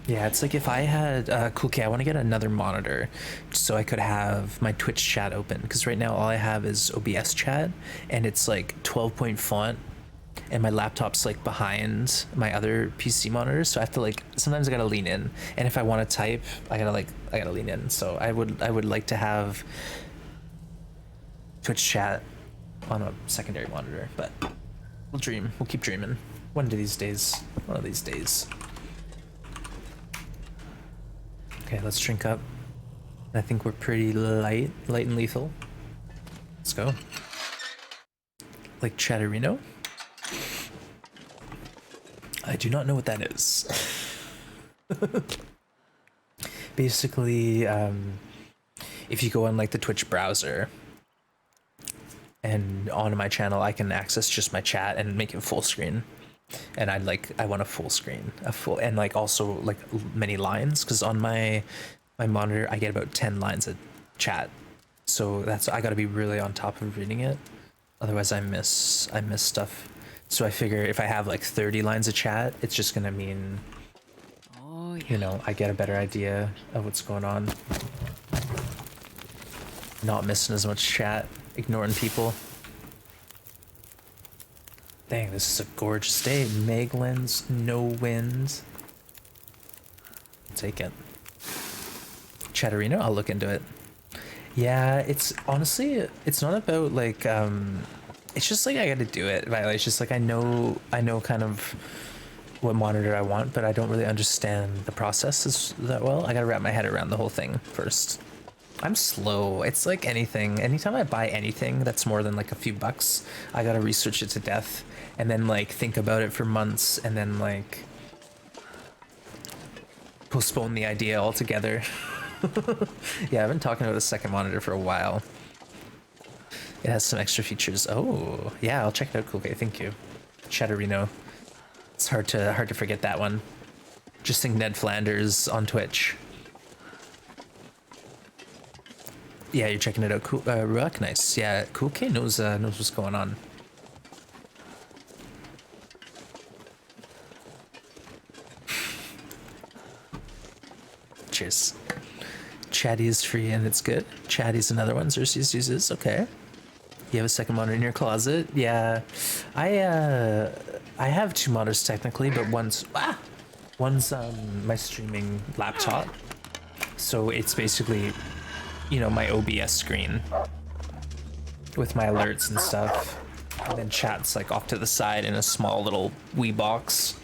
Yeah, it's like if I had cool. Okay, I want to get another monitor so I could have my Twitch chat open, because right now all I have is OBS chat, and it's like 12-point font, and my laptop's like behind my other PC monitor, so I have to like sometimes I gotta lean in, and if I want to type, I gotta lean in. So I would like to have Twitch chat on a secondary monitor, but we'll keep dreaming. One of these days. Okay, let's drink up. I think we're pretty light and lethal. Let's go. Like Chatterino? I do not know what that is. Basically, if you go on like the Twitch browser and onto my channel, I can access just my chat and make it full screen. And I want a full screen, and like also like many lines, because on my monitor I get about 10 lines of chat, so I got to be really on top of reading it, otherwise I miss stuff. So I figure if I have like 30 lines of chat, it's just gonna mean, you know, I get a better idea of what's going on, not missing as much chat, ignoring people. Dang, this is a gorgeous day. Meglands, no wind. Take it. Chatterino, I'll look into it. Yeah, it's honestly, it's not about like, it's just like I gotta do it, Violet. It's just like I know kind of what monitor I want, but I don't really understand the process that well. I gotta wrap my head around the whole thing first. I'm slow. It's like anything. Anytime I buy anything that's more than like a few bucks, I gotta research it to death, and then like think about it for months, and then like postpone the idea altogether. Yeah, I've been talking about a second monitor for a while. It has some extra features. Oh, yeah, I'll check it out. Cool. Okay, thank you. Chatterino. It's hard to forget that one. Just think Ned Flanders on Twitch. Yeah, you're checking it out. Cool, Ruak, nice. Yeah, Cool K knows what's going on. Cheers. Chatty is free and it's good. Chatty's another one. Xerxes uses. Okay. You have a second monitor in your closet? Yeah. I have two monitors technically, but one's my streaming laptop. So it's basically, you know, my OBS screen with my alerts and stuff, and then chat's like off to the side in a small little wee box.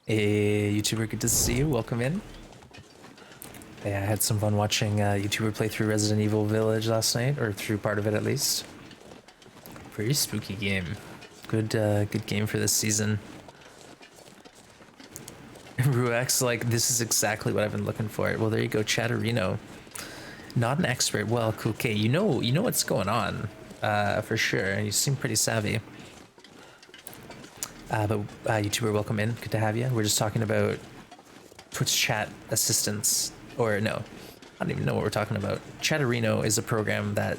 Hey, YouTuber, good to see you. Welcome in. Yeah, I had some fun watching YouTuber play through Resident Evil Village last night, or through part of it at least. Pretty spooky game. Good game for this season. Ruex, like, this is exactly what I've been looking for. Well, there you go, Chatterino. Not an expert. Well, cool. Okay, you know what's going on, for sure. You seem pretty savvy. But YouTuber, welcome in. Good to have you. We're just talking about Twitch chat assistance. Or no, I don't even know what we're talking about. Chatterino is a program that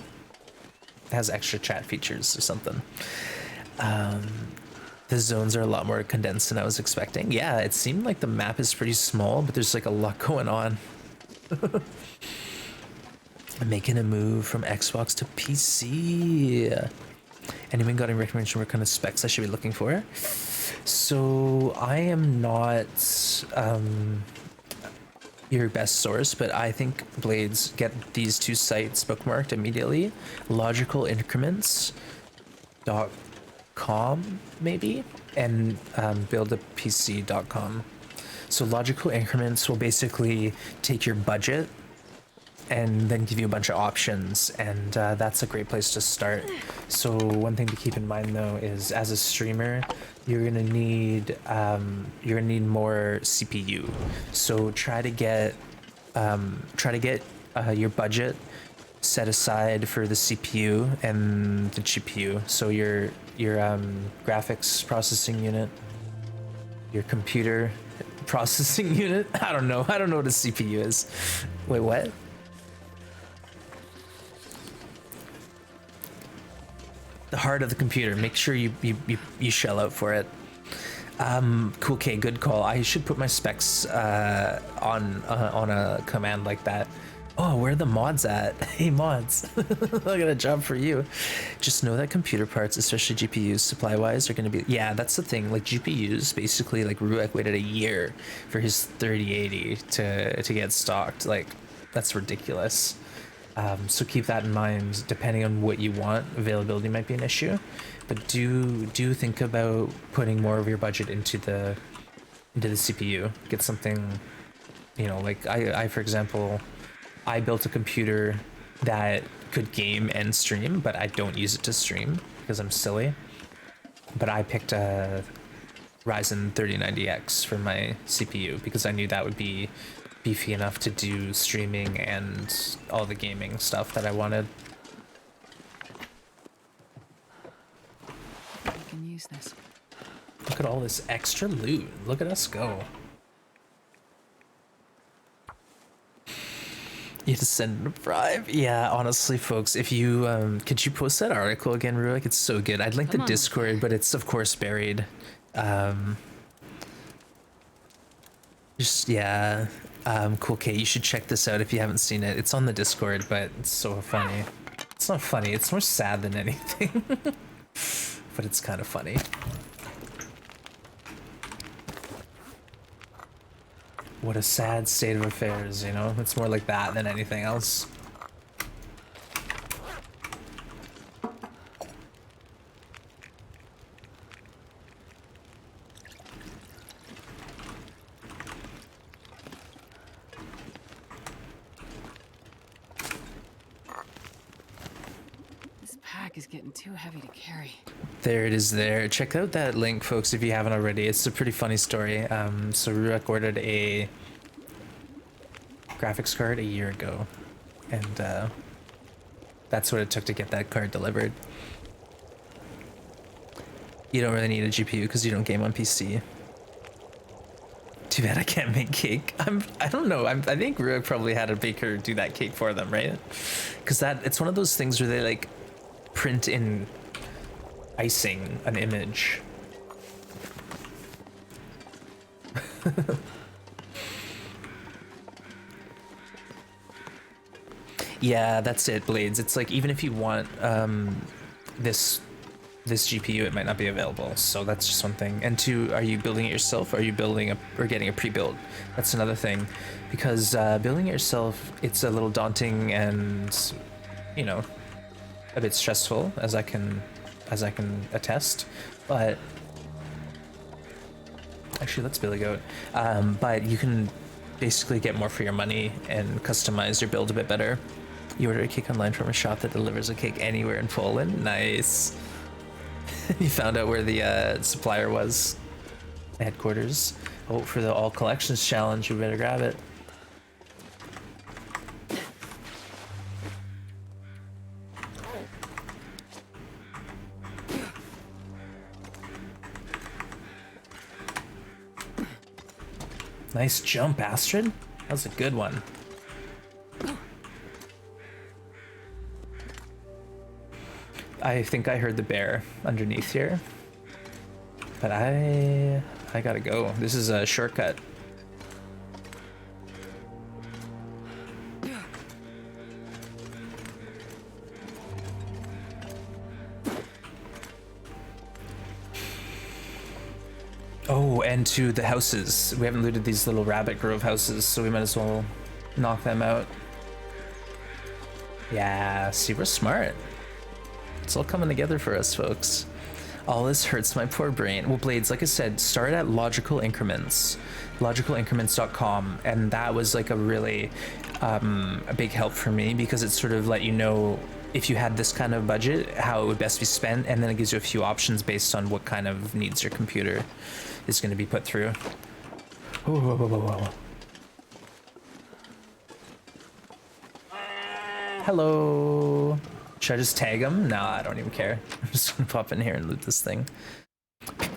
has extra chat features or something. The zones are a lot more condensed than I was expecting. Yeah, it seemed like the map is pretty small, but there's like a lot going on. I'm making a move from Xbox to PC. Anyone got any recommendation what kind of specs I should be looking for? So I am not your best source, but I think Blades, get these two sites bookmarked immediately. Logicalincrements.com maybe, and buildapc.com. So logical increments will basically take your budget and then give you a bunch of options, and that's a great place to start. So one thing to keep in mind though is, as a streamer, you're gonna need more CPU. So try to get your budget set aside for the CPU and the GPU. So your graphics processing unit, your computer processing unit. I don't know what a CPU is. Wait, what? The heart of the computer. Make sure you shell out for it. Cool. Okay, good call. I should put my specs on a command like that. Oh, where are the mods at? Hey mods, I got a job for you. Just know that computer parts, especially GPUs, supply-wise, are going to be, yeah, that's the thing. Like GPUs, basically, like Ruek waited a year for his 3080 to get stocked. Like, that's ridiculous. So keep that in mind. Depending on what you want, availability might be an issue, but do think about putting more of your budget into the CPU. Get something, you know, like I for example, I built a computer that could game and stream, but I don't use it to stream because I'm silly. But I picked a Ryzen 3090X for my CPU because I knew that would be beefy enough to do streaming and all the gaming stuff that I wanted. I can use this. Look at all this extra loot. Look at us go. You just send a bribe. Yeah, honestly, folks, if you could you post that article again, Ruik? It's so good. I'd link the Discord, but it's of course buried. Just yeah. Cool. Okay, you should check this out if you haven't seen it. It's on the Discord, but it's so funny. It's not funny. It's more sad than anything, but it's kind of funny. What a sad state of affairs, you know? It's more like that than anything else. This pack is getting too heavy to carry. There it is there. Check out that link, folks, if you haven't already. It's a pretty funny story. So Ruek ordered a graphics card a year ago, and that's what it took to get that card delivered. You don't really need a GPU because you don't game on PC. Too bad I can't make cake. I don't know. I think Ruek probably had a baker do that cake for them, right? Because it's one of those things where they like print in icing an image. Yeah, that's it, Blades. It's like, even if you want this GPU, it might not be available. So that's just one thing. And two, are you building it yourself, or are you building or getting a pre-build? That's another thing, because building it yourself, it's a little daunting and, you know, a bit stressful, as I can attest. But actually, let's build a goat. But you can basically get more for your money and customize your build a bit better. You order a cake online from a shop that delivers a cake anywhere in Poland. Nice. You found out where the supplier was. Headquarters. Oh, for the all collections challenge, you better grab it. Nice jump, Astrid. That was a good one. I think I heard the bear underneath here, but I gotta go. This is a shortcut. Oh, and to the houses. We haven't looted these little rabbit grove houses, so we might as well knock them out. Yeah, see, we're smart. It's all coming together for us, folks. All this hurts my poor brain. Well, Blades, like I said, start at logical increments, logicalincrements.com, and that was like a really a big help for me, because it sort of let you know if you had this kind of budget, how it would best be spent, and then it gives you a few options based on what kind of needs your computer is going to be put through. Whoa, whoa, whoa, whoa, whoa. Hello. Should I just tag him? Nah, I don't even care. I'm just gonna pop in here and loot this thing.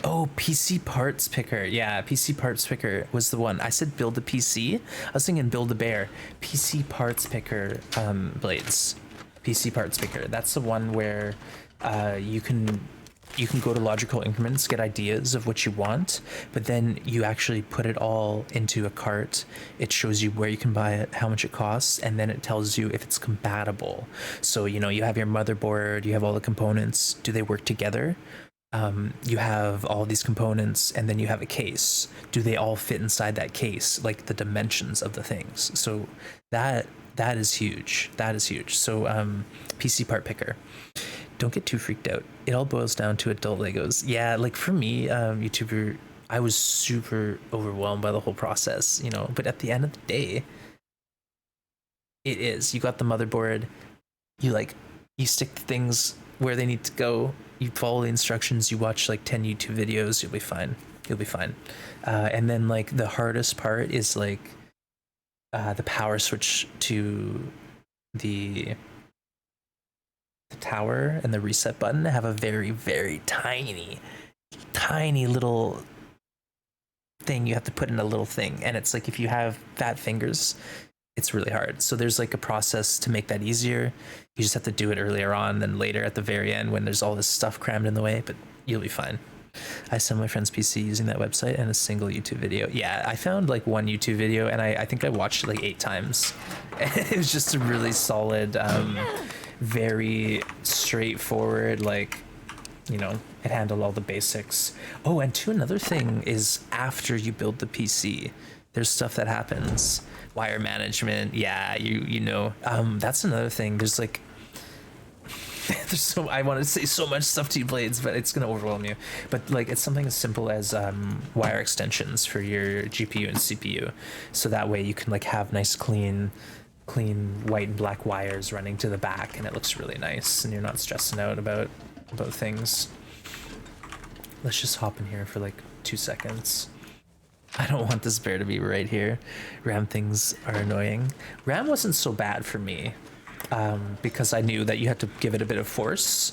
Oh, PC parts picker. Yeah, PC parts picker was the one. I said build a PC. I was thinking build a bear. PC parts picker, Blades. PC parts picker. That's the one where you can go to logical increments, get ideas of what you want, but then you actually put it all into a cart. It shows you where you can buy it, how much it costs, and then it tells you if it's compatible. So, you know, you have your motherboard, you have all the components. Do they work together? You have all these components, and then you have a case. Do they all fit inside that case, like the dimensions of the things? So that is huge. That is huge. So PC part picker. Don't get too freaked out. It all boils down to adult Legos. Yeah, like for me, YouTuber, I was super overwhelmed by the whole process, you know, but at the end of the day, it is. You got the motherboard, you stick the things where they need to go, you follow the instructions, you watch like 10 YouTube videos, you'll be fine. You'll be fine. And then like the hardest part is like the power switch to the tower and the reset button have a very, very tiny little thing you have to put in a little thing, and it's like if you have fat fingers, it's really hard. So there's like a process to make that easier. You just have to do it earlier on than later at the very end when there's all this stuff crammed in the way, but you'll be fine. I sent my friend's PC using that website and a single YouTube video. Yeah, I found like one YouTube video, and I think I watched it like 8 times. It was just a really solid very straightforward, like, you know, it handled all the basics. Oh, and another thing is after you build the PC, there's stuff that happens. Wire management, yeah, you know. That's another thing. There's like there's I want to say so much stuff to you, Blades, but it's gonna overwhelm you. But like it's something as simple as wire extensions for your GPU and CPU, so that way you can like have nice clean white and black wires running to the back, and it looks really nice, and you're not stressing out about things. Let's just hop in here for like 2 seconds. I don't want this bear to be right here. Ram things are annoying. Ram wasn't so bad for me, because I knew that you had to give it a bit of force.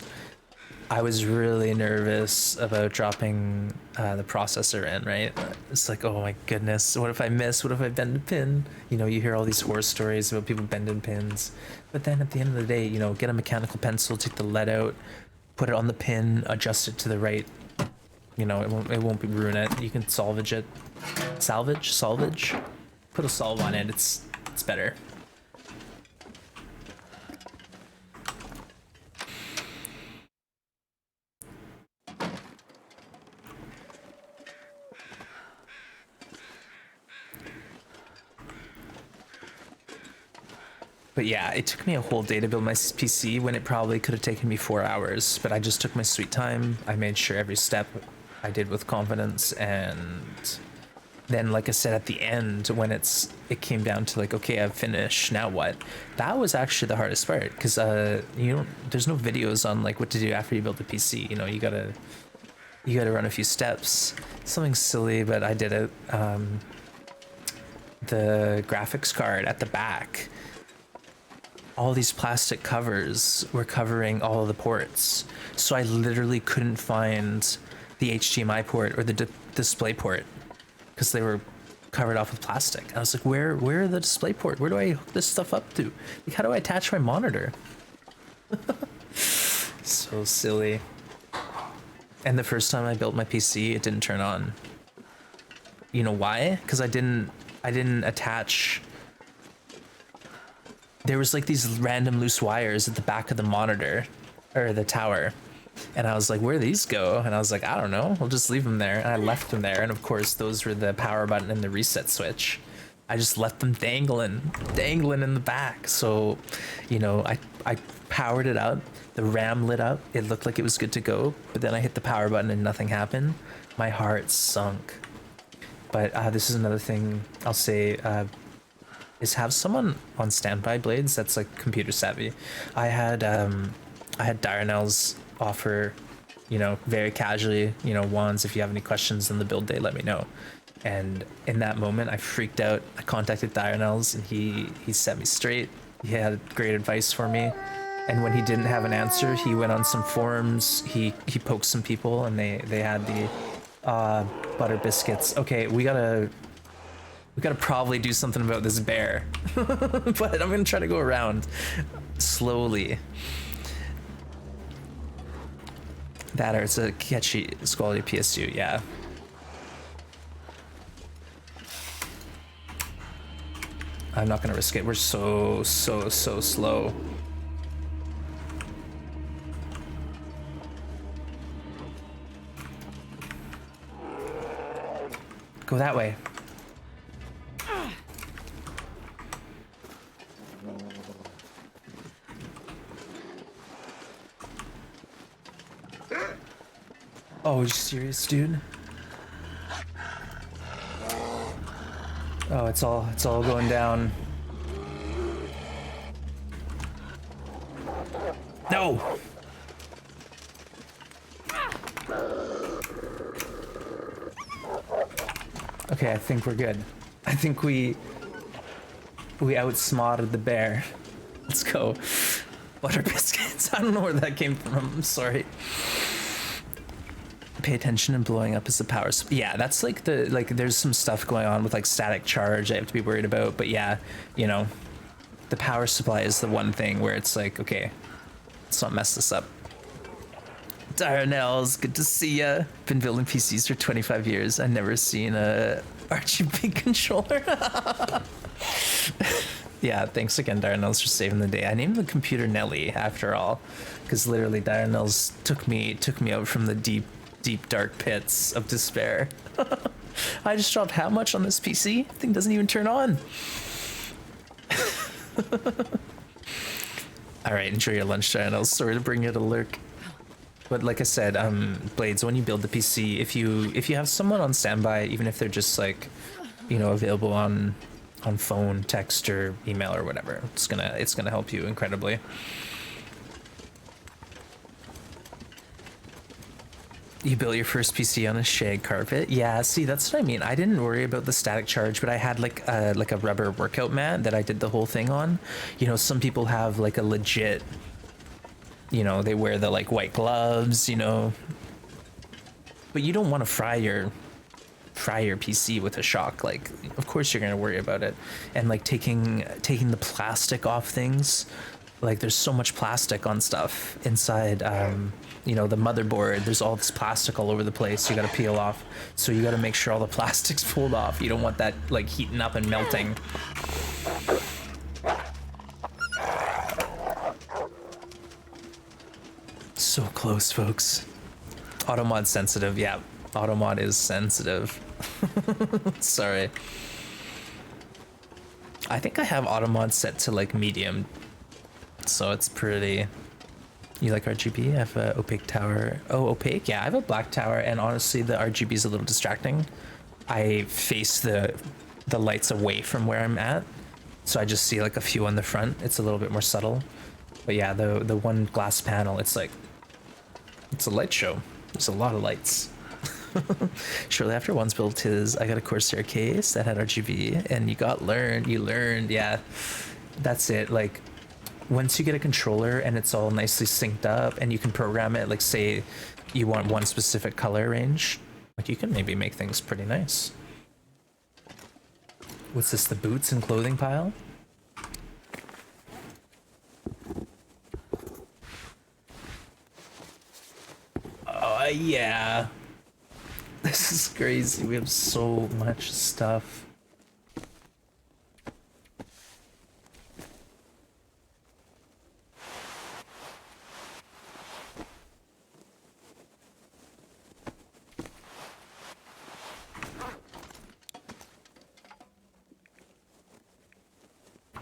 I was really nervous about dropping the processor in, right? It's like, oh my goodness, what if I miss? What if I bend a pin? You know, you hear all these horror stories about people bending pins. But then at the end of the day, you know, get a mechanical pencil, take the lead out, put it on the pin, adjust it to the right. You know, it won't ruin it. You can salvage it. Salvage? Put a solve on it, it's better. But yeah, it took me a whole day to build my PC when it probably could have taken me 4 hours, but I just took my sweet time. I made sure every step I did with confidence, and then like I said at the end when it came down to like, okay, I've finished, now what? That was actually the hardest part, because there's no videos on like what to do after you build the PC. You know, you gotta run a few steps. Something silly, but I did it. The graphics card at the back, all these plastic covers were covering all of the ports, so I literally couldn't find the HDMI port or the display port because they were covered off with plastic. I was like, where are the display port? Where do I hook this stuff up to? Like, how do I attach my monitor? So silly. And the first time I built my PC, it didn't turn on. You know why? Because I didn't attach. There was like these random loose wires at the back of the monitor, or the tower, And I was like, where do these go? And I was like, I don't know. We'll just leave them there. And I left them there. And of course, those were the power button and the reset switch. I just left them dangling in the back. So, you know, I powered it up. The RAM lit up. It looked like it was good to go. But then I hit the power button and nothing happened. My heart sunk. But this is another thing I'll say, is have someone on standby, Blades, that's like computer savvy. I had Darnell's offer, you know, very casually, you know, Wands, if you have any questions in the build day, let me know. And in that moment, I freaked out. I contacted Darnell's and he set me straight. He had great advice for me. And when he didn't have an answer, he went on some forums. He poked some people, and they had the butter biscuits. Okay, we gotta probably do something about this bear. But I'm gonna try to go around slowly. That or it's a catchy quality PSU, yeah. I'm not gonna risk it. We're so slow. Go that way. Oh, are you serious, dude? Oh, it's all going down. No. Okay, I think we're good. I think we outsmarted the bear. Let's go. Butter biscuits. I don't know where that came from. I'm sorry. Pay attention and blowing up is the power. Yeah, that's like there's some stuff going on with like static charge I have to be worried about. But yeah, you know, the power supply is the one thing where it's like, okay, let's not mess this up. Darnell's, good to see ya. Been building PCs for 25 years. I've never seen a RGB controller. Yeah, thanks again, Darnell's, for saving the day. I named the computer Nelly after all, because literally Darnell's took me out from the deep dark pits of despair. I just dropped how much on this PC? Thing doesn't even turn on. All right, enjoy your lunch, Darnell's. Sorry to bring you to lurk. But like I said, Blades, when you build the PC, if you have someone on standby, even if they're just like, you know, available on phone, text, or email or whatever, it's gonna help you incredibly. You built your first PC on a shag carpet? Yeah, see, that's what I mean. I didn't worry about the static charge, but I had like a rubber workout mat that I did the whole thing on. You know, some people have like a legit, you know, they wear the like white gloves, you know, but you don't want to fry your PC with a shock. Like, of course you're gonna worry about it. And like taking the plastic off things, like there's so much plastic on stuff inside, you know, the motherboard. There's all this plastic all over the place you gotta peel off, so you gotta make sure all the plastic's pulled off. You don't want that like heating up and melting. So close, folks. Automod sensitive, yeah. Automod is sensitive. Sorry. I think I have Automod set to like medium, so it's pretty. You like RGB? I have a opaque tower. Oh, opaque? Yeah, I have a black tower, and honestly, the RGB is a little distracting. I face the lights away from where I'm at, so I just see like a few on the front. It's a little bit more subtle. But yeah, the one glass panel, it's like, it's a light show. There's a lot of lights. Shortly after One's built his, I got a Corsair case that had RGB, and you learned, yeah. That's it. Like, once you get a controller and it's all nicely synced up and you can program it, like say you want one specific color range, like you can maybe make things pretty nice. What's this, the boots and clothing pile? Oh, yeah. This is crazy. We have so much stuff.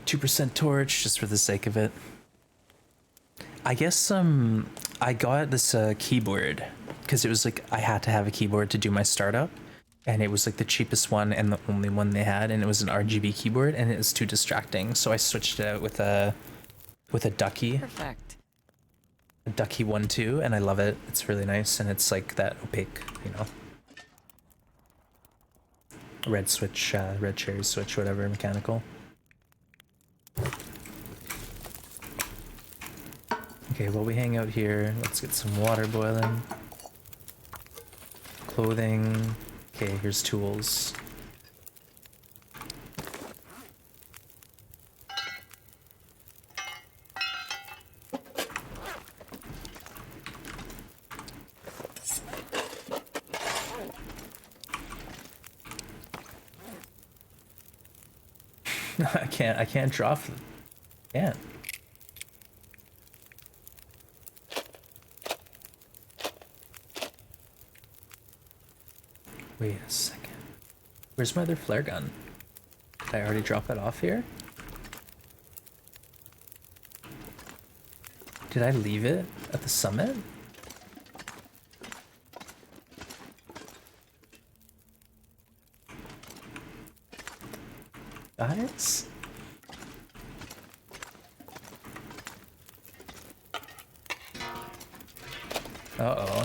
2% torch just for the sake of it. I guess I got this keyboard because it was like I had to have a keyboard to do my startup, and it was like the cheapest one and the only one they had, and it was an RGB keyboard, and it was too distracting, so I switched it out with a Ducky. Perfect. A Ducky 1.2, and I love it. It's really nice, and it's like that opaque, you know. Red switch, red cherry switch, whatever, mechanical. Okay, while we hang out here, let's get some water boiling. Clothing. Okay, here's tools. I can't drop them. Can't. Wait a second. Where's my other flare gun? Did I already drop it off here? Did I leave it at the summit? Guys? Uh-oh.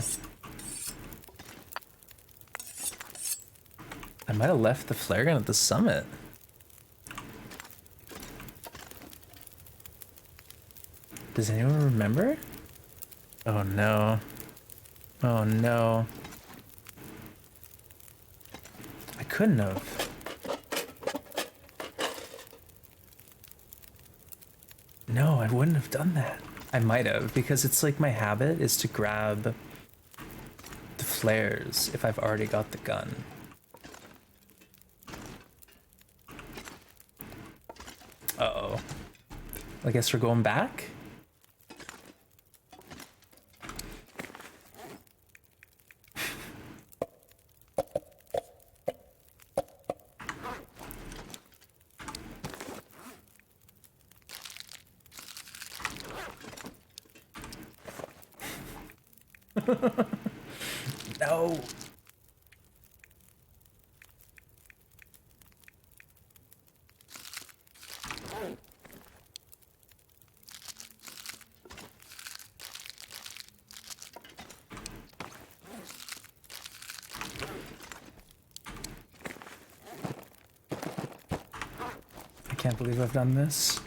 I might have left the flare gun at the summit. Does anyone remember? Oh no. Oh no. I couldn't have. No, I wouldn't have done that. I might have, because it's like my habit is to grab the flares if I've already got the gun. Uh-oh. I guess we're going back? No. I can't believe I've done this.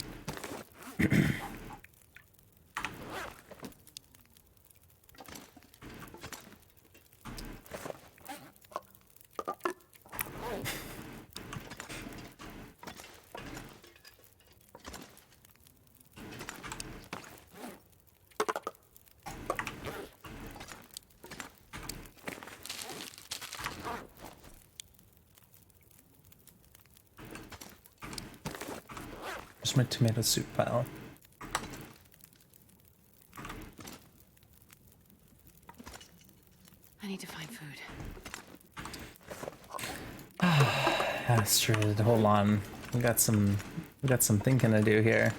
Where's my tomato soup pile? I need to find food. That's true. Hold on. We got some thinking to do here.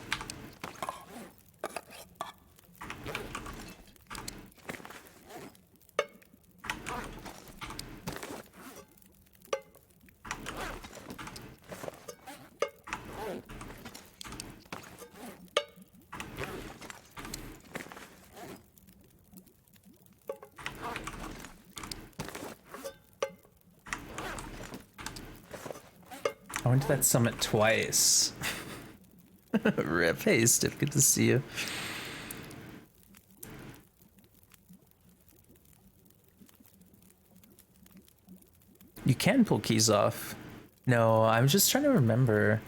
I went to that summit twice. Rip. Hey, Stiff, good to see you. You can pull keys off. No, I'm just trying to remember.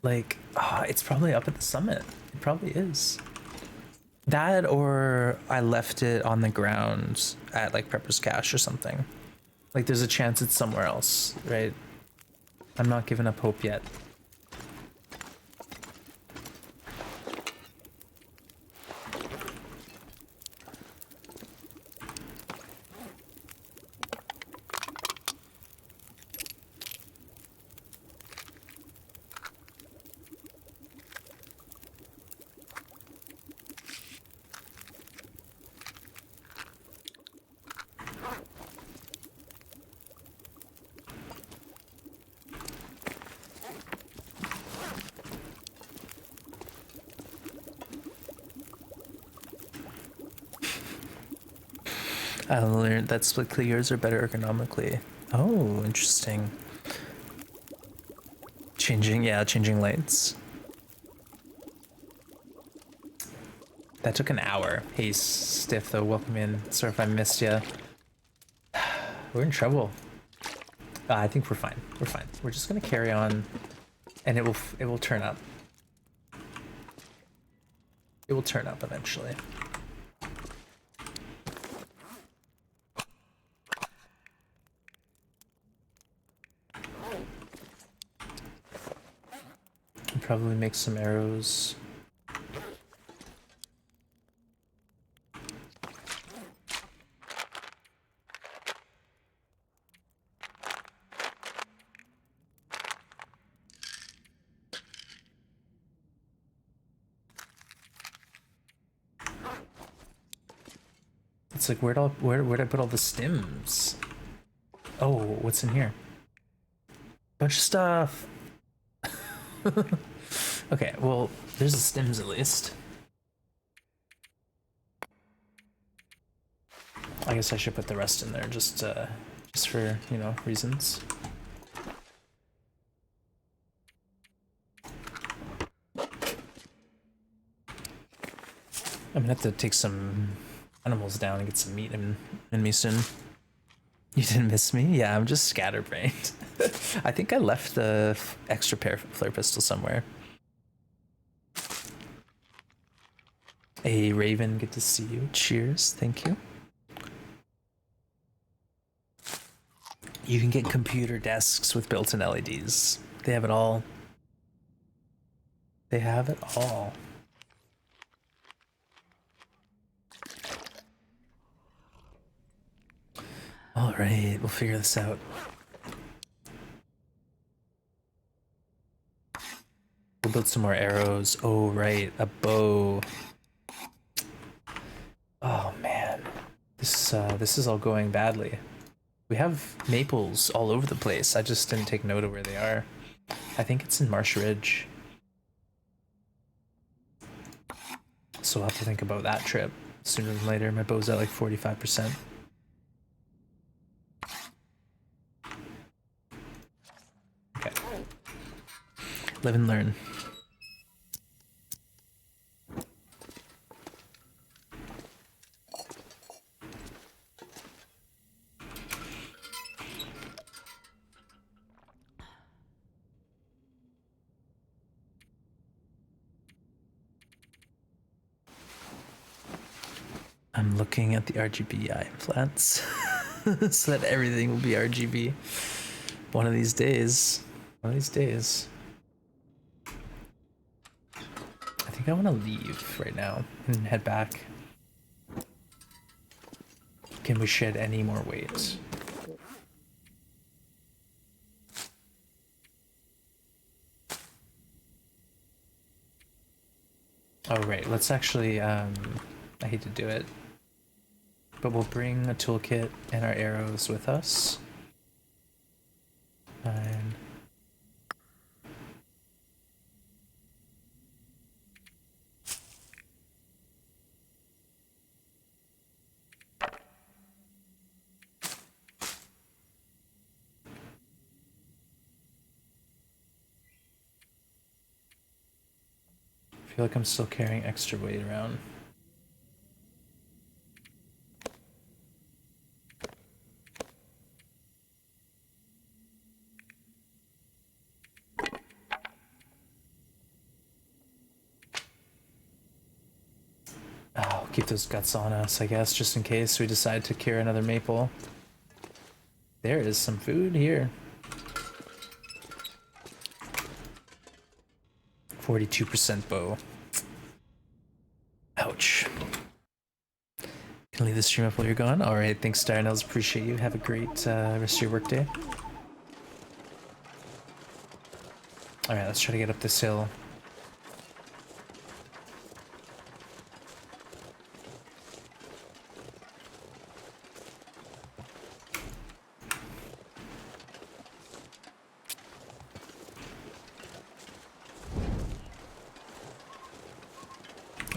Like, it's probably up at the summit. It probably is. That, or I left it on the ground at like Prepper's Cache or something. Like, there's a chance it's somewhere else, right? I'm not giving up hope yet. I learned that split clears are better ergonomically. Oh, interesting. Changing lights. That took an hour. Hey, Stiff, though, welcome in. Sorry if I missed you. We're in trouble. I think we're fine. We're fine. We're just gonna carry on, and it will turn up. It will turn up eventually. I'll probably make some arrows. It's like where'd I put all the stems? Oh, what's in here? Bunch of stuff. Okay, well, there's the stems at least. I guess I should put the rest in there just for, you know, reasons. I'm gonna have to take some animals down and get some meat in me soon. You didn't miss me? Yeah, I'm just scatterbrained. I think I left the extra flare pistol somewhere. Hey, Raven, good to see you. Cheers, thank you. You can get computer desks with built-in LEDs. They have it all. They have it all. All right, we'll figure this out. We'll build some more arrows. Oh, right, a bow. Oh man, this is all going badly. We have maples all over the place. I just didn't take note of where they are. I think it's in Marsh Ridge. So I'll have to think about that trip sooner than later. My bow's at like 45%. Okay. Live and learn. I'm looking at the RGB implants so that everything will be RGB. One of these days. One of these days. I think I want to leave right now and head back. Can we shed any more weight? Oh, right. Let's actually, I hate to do it, but we'll bring a toolkit and our arrows with us. And I feel like I'm still carrying extra weight around. Oh, keep those guts on us, I guess, just in case we decide to cure another maple. There is some food here. 42% bow. Ouch. Can leave the stream up while you're gone? Alright, thanks, Darnells. Appreciate you. Have a great rest of your workday. Alright, let's try to get up this hill.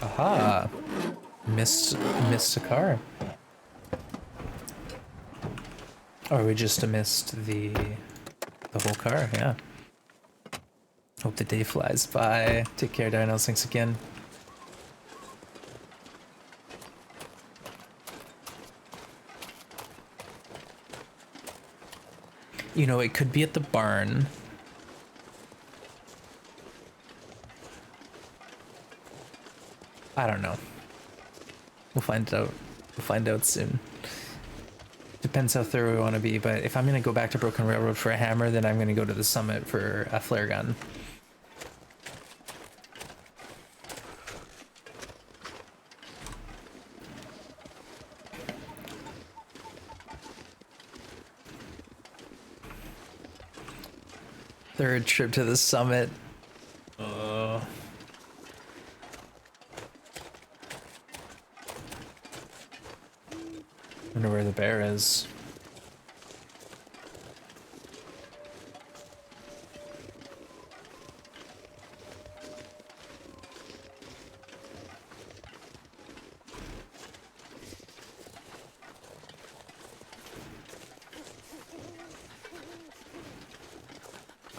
Aha! Missed a car. Or we just missed the whole car, yeah. Hope the day flies by. Take care, Dinos. Thanks again. You know, it could be at the barn. I don't know. We'll find out. We'll find out soon. Depends how thorough we want to be, but if I'm going to go back to Broken Railroad for a hammer, then I'm going to go to the summit for a flare gun. Third trip to the summit. Wonder where the bear is.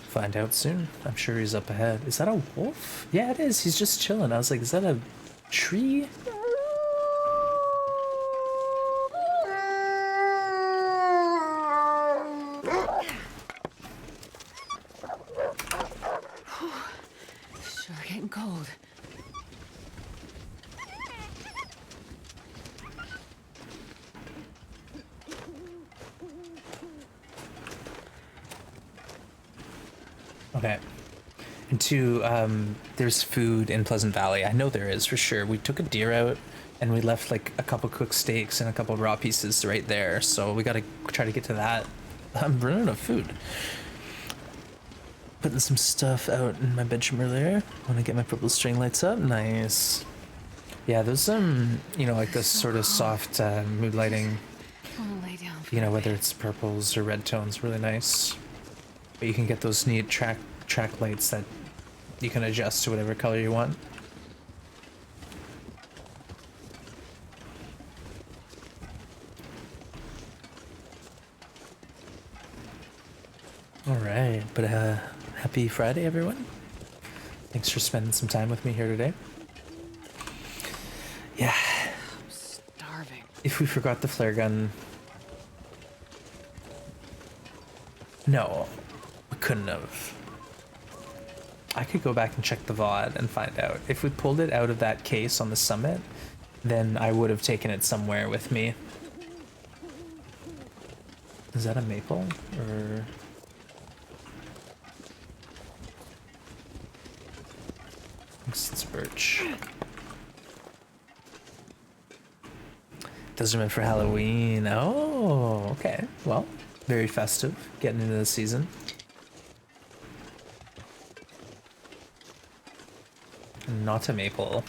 Find out soon. I'm sure he's up ahead. Is that a wolf? Yeah, it is. He's just chilling. I was like, is that a tree? Sure getting cold. Okay. And two, there's food in Pleasant Valley. I know there is for sure. We took a deer out and we left like a couple cooked steaks and a couple raw pieces right there. So we gotta try to get to that. I'm running out of food. Putting some stuff out in my bedroom earlier. Want to get my purple string lights up. Nice. Yeah, those you know, like this sort of soft mood lighting. Wanna lay down for You know, a whether bit. it's purples or red tones, really nice. But you can get those neat track lights that you can adjust to whatever color you want. All right, but happy Friday, everyone. Thanks for spending some time with me here today. Yeah, I'm starving. if we forgot the flare gun, no, we couldn't have. I could go back and check the VOD and find out. If we pulled it out of that case on the summit, then I would have taken it somewhere with me. Is that a maple? Or... I guess it's birch. Those are meant for Halloween. Oh, okay. Well, very festive. Getting into the season. Not a maple.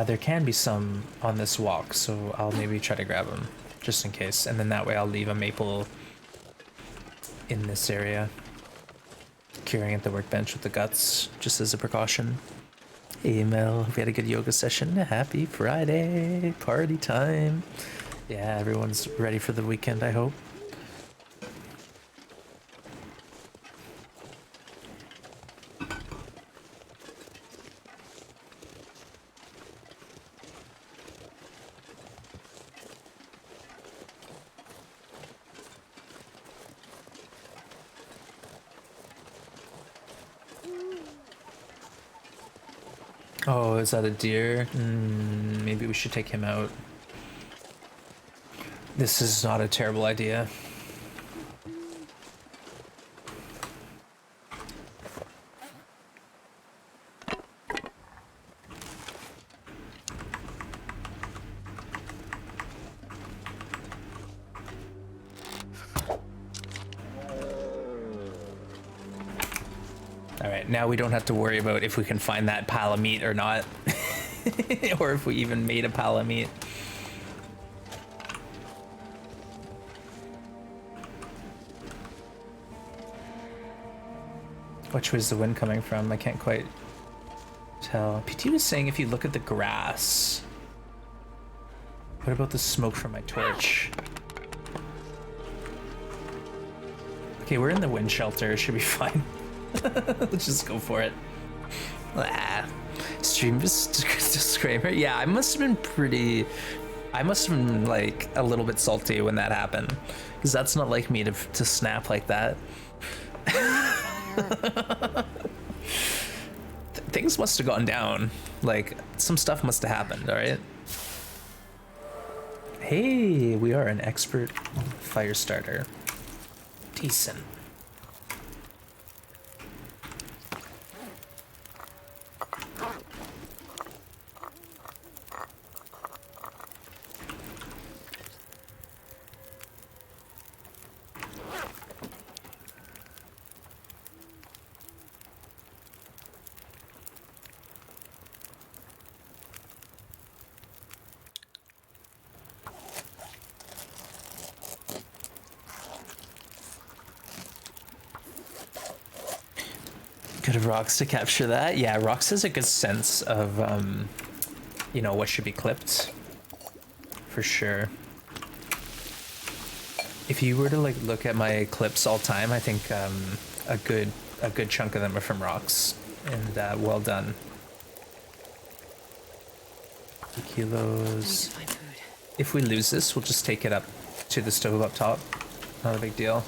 There can be some on this walk, so I'll maybe try to grab them just in case, and then that way I'll leave a maple in this area, curing at the workbench with the guts, just as a precaution. Hey Mel, we had a good yoga session. Happy Friday, party time. Yeah, everyone's ready for the weekend, I hope. Oh, is that a deer? Maybe we should take him out. This is not a terrible idea. Alright, now we don't have to worry about if we can find that pile of meat or not. Or if we even made a pile of meat. Which way is the wind coming from? I can't quite tell. PT was saying if you look at the grass. What about the smoke from my torch? Okay, we're in the wind shelter. Should be fine. Let's just go for it. Ah. Stream disclaimer. Yeah, I must have been like a little bit salty when that happened, because that's not like me to snap like that. Things must have gone down. Like some stuff must have happened. All right. Hey, we are an expert fire starter. Decent. Good of Rox to capture that. Yeah, Rox has a good sense of, you know, what should be clipped. For sure. If you were to like look at my clips all time, I think a good chunk of them are from Rox. And well done. 2 kilos. Find food. If we lose this, we'll just take it up to the stove up top. Not a big deal.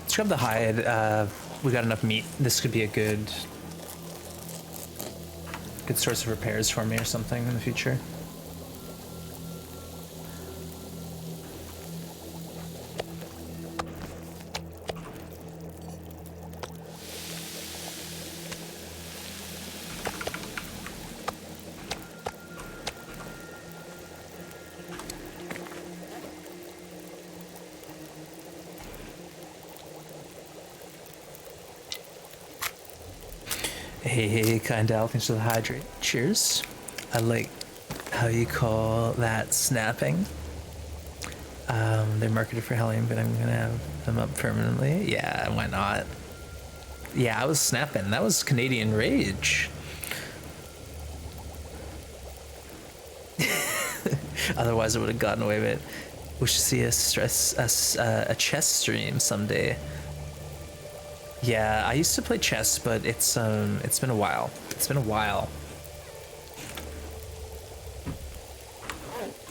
Let's grab the hide. We got enough meat. This could be a good source of repairs for me or something in the future. Hey, Kindal, thanks for the hydrate. Cheers. I like how you call that snapping. They're marketed for Hellium, but I'm gonna have them up permanently. Yeah, why not? Yeah, I was snapping. That was Canadian Rage. Otherwise, I would have gotten away with it. We should see a chess stream someday. Yeah, I used to play chess, but it's been a while. It's been a while.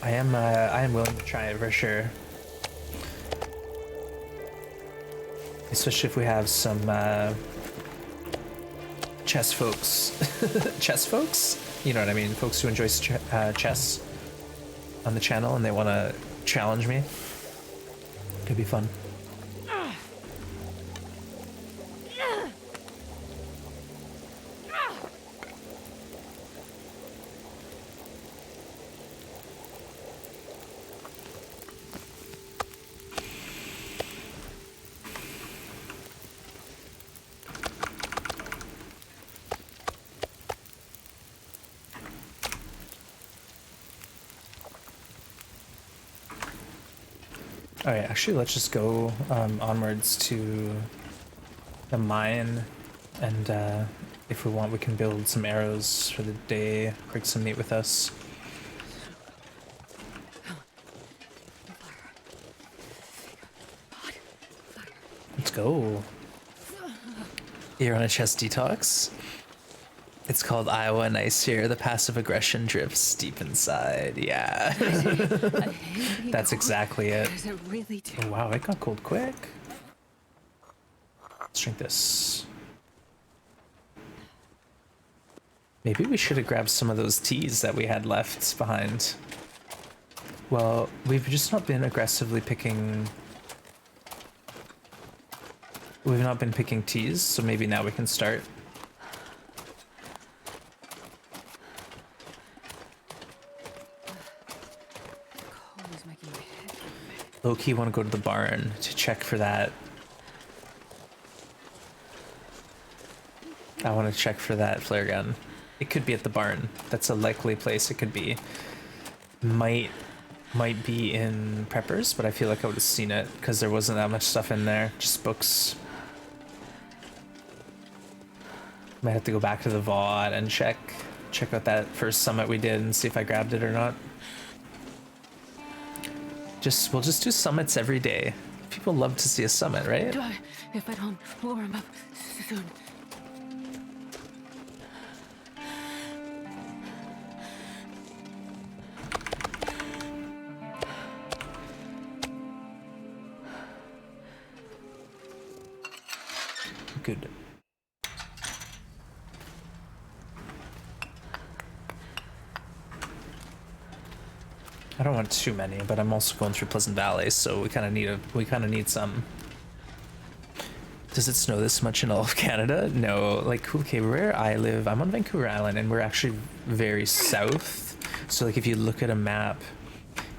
I am willing to try it for sure. Especially if we have some chess folks. Chess folks? You know what I mean? Folks who enjoy chess on the channel and they want to challenge me. Could be fun. Alright, actually let's just go onwards to the mine, and if we want we can build some arrows for the day, bring some meat with us. Let's go. You're on a chess detox? It's called Iowa Nice here. The passive aggression drifts deep inside. Yeah. I hate being That's cold. exactly it. Does it really do? Oh, wow, it got cold quick. Let's drink this. Maybe we should have grabbed some of those teas that we had left behind. Well, we've just not been aggressively picking... We've not been picking teas, so maybe now we can start. Cold is making my head hurt. Low-key want to go to the barn to check for that. I want to check for that flare gun. It could be at the barn. That's a likely place it could be. Might be in Preppers, but I feel like I would have seen it because there wasn't that much stuff in there. Just books. Might have to go back to the VOD and check out that first summit we did and see if I grabbed it or not. We'll just do summits every day. People love to see a summit, right? If I don't warm up soon. Good. I don't want too many, but I'm also going through Pleasant Valley, so we kind of need some. Does it snow this much in all of Canada? No, like, okay, where I live, I'm on Vancouver Island, and we're actually very south. So, like, if you look at a map,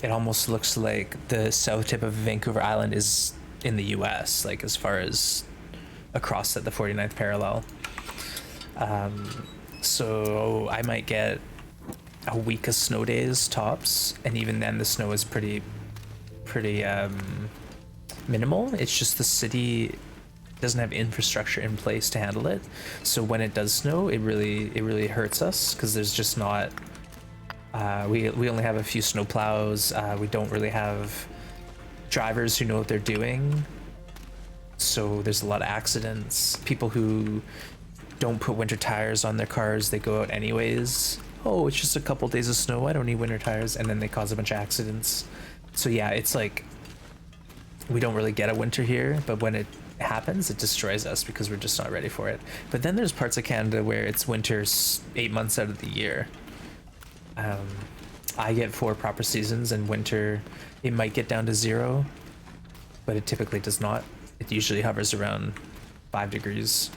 it almost looks like the south tip of Vancouver Island is in the US, like, as far as across at the 49th parallel. So I might get a week of snow days tops, and even then the snow is pretty minimal. It's just the city doesn't have infrastructure in place to handle it, so when it does snow, it really hurts us because there's just not we only have a few snow plows. We don't really have drivers who know what they're doing, so there's a lot of accidents. People who don't put winter tires on their cars, they go out anyways. Oh, it's just a couple days of snow, I don't need winter tires, and then they cause a bunch of accidents. So yeah, it's like we don't really get a winter here, but when it happens, it destroys us because we're just not ready for it. But then there's parts of Canada where it's winter 8 months out of the year. I get 4 proper seasons, and winter it might get down to 0, but it typically does not. It usually hovers around 5 degrees.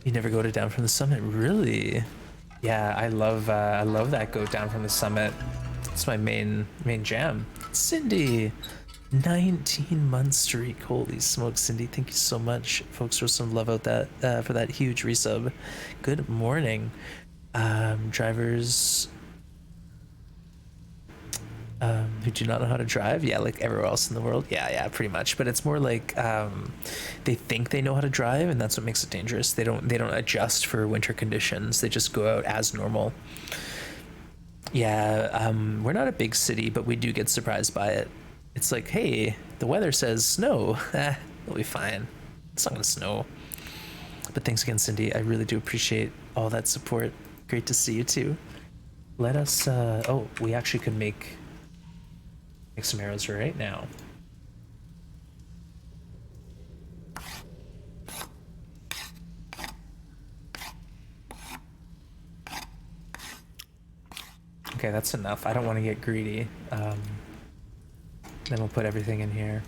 You never go to Down from the Summit, really? Yeah, I love that go Down from the Summit. It's my main jam. Cindy, 19-month streak. Holy smokes, Cindy! Thank you so much, folks. Throw some love out that for that huge resub. Good morning, drivers. Who do not know how to drive. Yeah, like everywhere else in the world. Yeah, pretty much. But it's more like they think they know how to drive, and that's what makes it dangerous. They don't adjust for winter conditions. They just go out as normal. Yeah, we're not a big city, but we do get surprised by it. It's like, hey, the weather says snow. It'll be fine. It's not gonna snow. But thanks again, Cindy. I really do appreciate all that support. Great to see you too. Let us oh, we actually could make some arrows right now. Okay, that's enough. I don't want to get greedy. Then we'll put everything in here.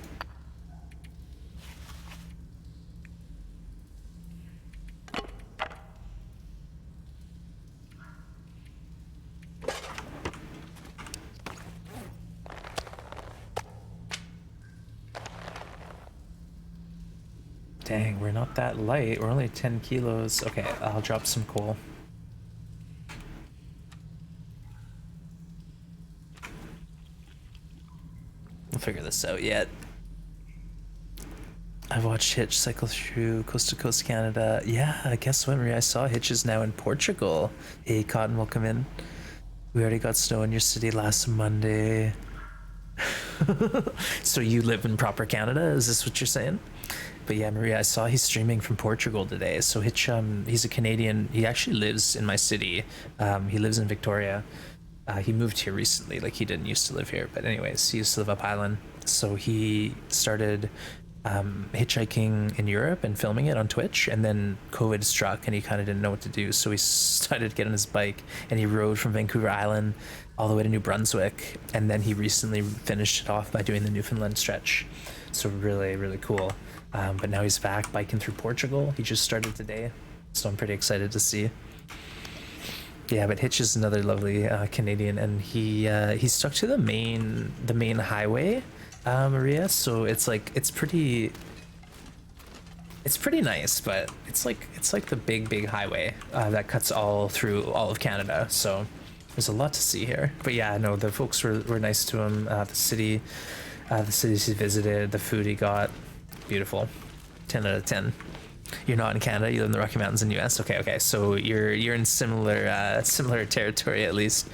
Dang, we're not that light. We're only 10 kilos. Okay, I'll drop some coal. We'll figure this out yet. I've watched Hitch cycle through coast to coast Canada. Yeah, guess what, Maria? I saw Hitch is now in Portugal. Hey, Cotton, welcome in. We already got snow in your city last Monday. So you live in proper Canada? Is this what you're saying? But yeah, Maria, I saw he's streaming from Portugal today. So Hitch, he's a Canadian. He actually lives in my city. He lives in Victoria. He moved here recently. Like he didn't used to live here, but anyways, he used to live up island. So he started hitchhiking in Europe and filming it on Twitch, and then COVID struck and he kind of didn't know what to do, so he started getting his bike and he rode from Vancouver Island all the way to New Brunswick, and then he recently finished it off by doing the Newfoundland stretch. So really, really cool. But now he's back biking through Portugal. He just started today, so I'm pretty excited to see. Yeah, but Hitch is another lovely Canadian, and he stuck to the main highway, Maria. So it's like it's pretty nice, but it's like the big highway that cuts all through all of Canada. So there's a lot to see here. But yeah, no, the folks were nice to him. The cities he visited, the food he got, beautiful, 10 out of 10. You're not in Canada. You live in the Rocky Mountains in US. Okay. So you're in similar territory at least.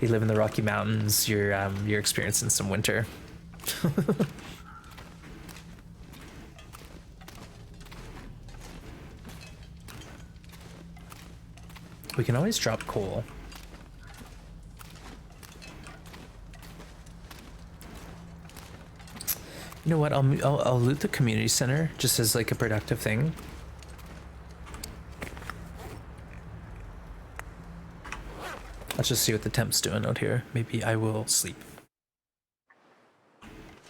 You live in the Rocky Mountains. You're experiencing some winter. We can always drop coal. You know what? I'll loot the community center just as like a productive thing. Let's just see what the temp's doing out here. Maybe I will sleep.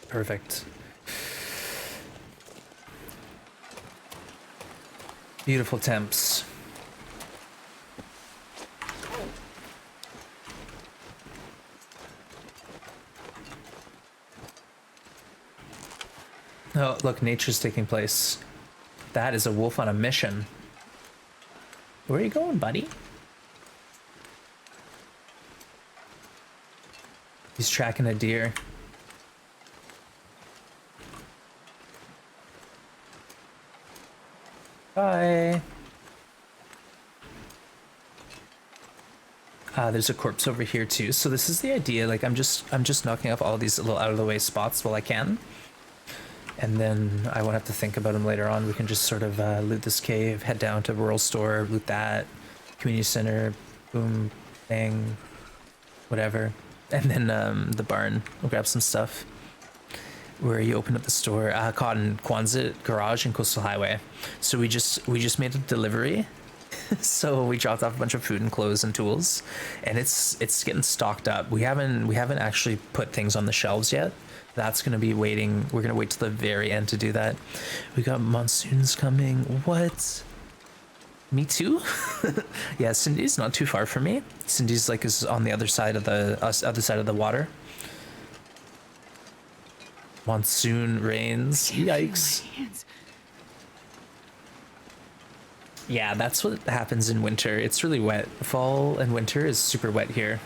Perfect. Beautiful temps. Oh, look, nature's taking place. That is a wolf on a mission. Where are you going, buddy? He's tracking a deer. Bye. There's a corpse over here too. So this is the idea. Like I'm just knocking off all these little out of the way spots while I can. And then I won't have to think about them later on. We can just sort of loot this cave, head down to rural store, loot that, community center, boom, bang, whatever. And then the barn, we'll grab some stuff. Where you open up the store, Cotton Quonset Garage and Coastal Highway. So we just made a delivery. So we dropped off a bunch of food and clothes and tools, and it's getting stocked up. We haven't actually put things on the shelves yet. That's gonna be waiting. We're gonna wait till the very end to do that. We got monsoons coming. What? Me too. Yeah, Cindy's not too far from me. Cindy's like is on the other side of the water. Monsoon rains. Yikes. Yeah, that's what happens in winter. It's really wet. Fall and winter is super wet here.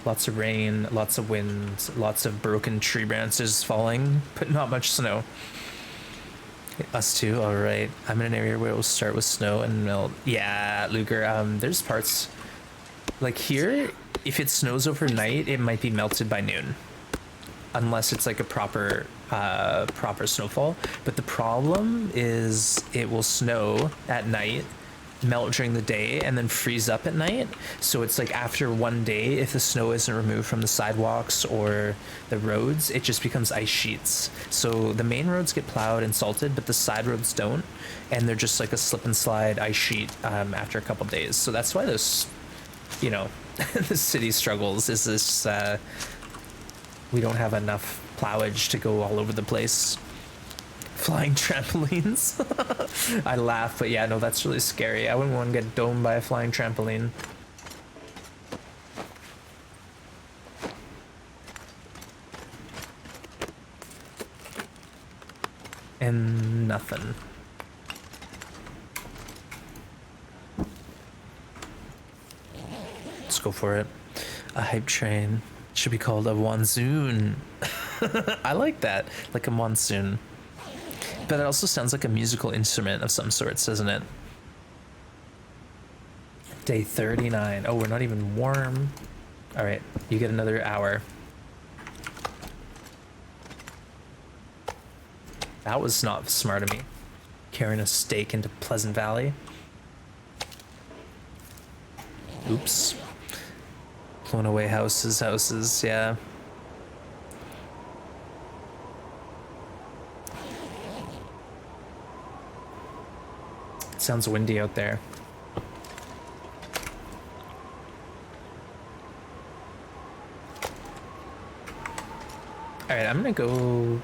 Lots of rain, lots of wind, lots of broken tree branches falling, but not much snow. Us too, all right. I'm in an area where it will start with snow and melt. Yeah, Luger, there's parts like here, if it snows overnight, it might be melted by noon. Unless it's like a proper snowfall. But the problem is it will snow at night, melt during the day, and then freeze up at night. So it's like after one day, if the snow isn't removed from the sidewalks or the roads, it just becomes ice sheets. So the main roads get plowed and salted, but the side roads don't, and they're just like a slip and slide ice sheet after a couple days. So that's why this, you know, the city struggles is this we don't have enough plowage to go all over the place. Flying trampolines. I laugh, but yeah, no, that's really scary. I wouldn't want to get domed by a flying trampoline. And nothing. Let's go for it. A hype train. Should be called a monsoon. I like that, like a monsoon. But it also sounds like a musical instrument of some sorts, doesn't it? Day 39. Oh, we're not even warm. All right, you get another hour. That was not smart of me. carrying a stake into Pleasant Valley. Oops. Blown away houses, yeah. It sounds windy out there. Alright, I'm gonna go...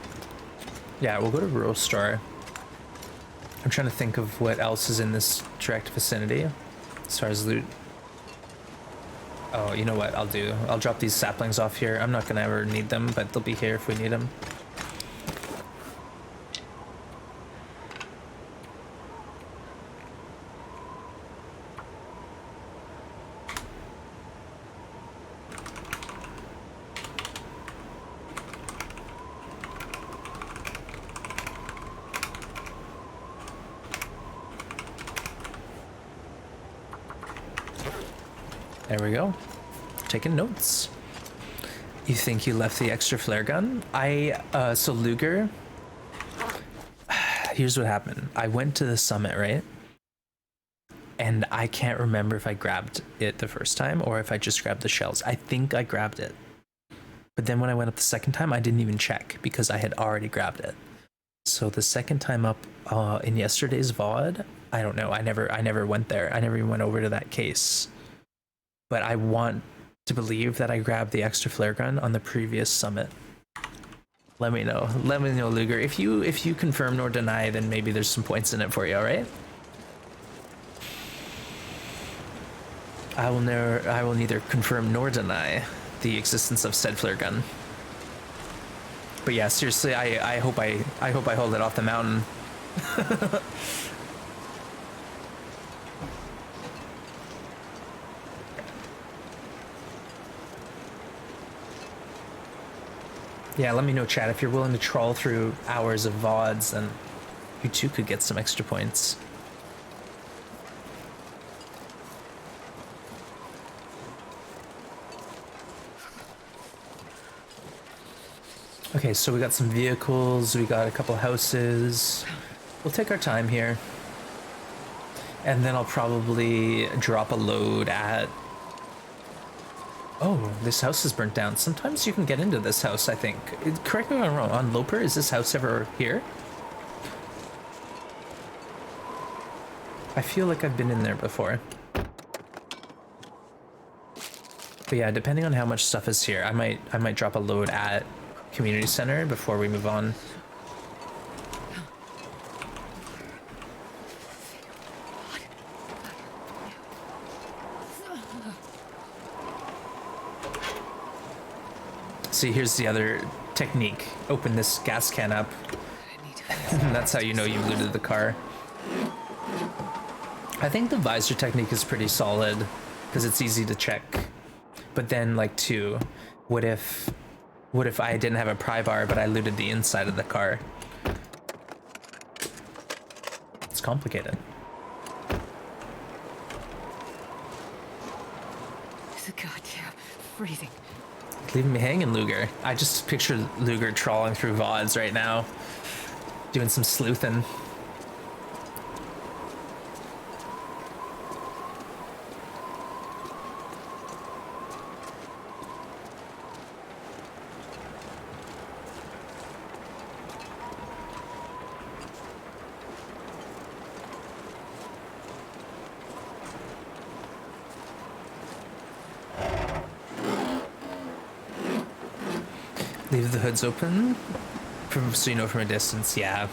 Yeah, we'll go to Rural Store. I'm trying to think of what else is in this direct vicinity as far as loot. Oh, you know what I'll drop these saplings off here. I'm not gonna ever need them, but they'll be here if we need them. There we go. Taking notes. You think you left the extra flare gun? So Luger, here's what happened. I went to the summit, right? And I can't remember if I grabbed it the first time or if I just grabbed the shells. I think I grabbed it. But then when I went up the second time, I didn't even check because I had already grabbed it. So the second time up in yesterday's VOD, I don't know. I never went there. I never even went over to that case. But I want to believe that I grabbed the extra flare gun on the previous summit. Let me know. Let me know, Luger. If you confirm nor deny, then maybe there's some points in it for you, alright? I will neither confirm nor deny the existence of said flare gun. But yeah, seriously, I hope I hold it off the mountain. Yeah, let me know, chat, if you're willing to trawl through hours of VODs, then you too could get some extra points. Okay, so we got some vehicles, we got a couple houses. We'll take our time here. And then I'll probably drop a load at... Oh, this house is burnt down. Sometimes you can get into this house, I think. Correct me if I'm wrong. On Loper, is this house ever here? I feel like I've been in there before. But yeah, depending on how much stuff is here, I might drop a load at Community Center before we move on. See, here's the other technique. Open this gas can up. That's how you know you've looted the car. I think the visor technique is pretty solid because it's easy to check. But then, like, too, what if I didn't have a pry bar but I looted the inside of the car? It's complicated. It's a goddamn freezing. Leaving me hanging, Luger. I just picture Luger trawling through VODs right now, doing some sleuthing. Leave the hoods open so you know from a distance. Yeah,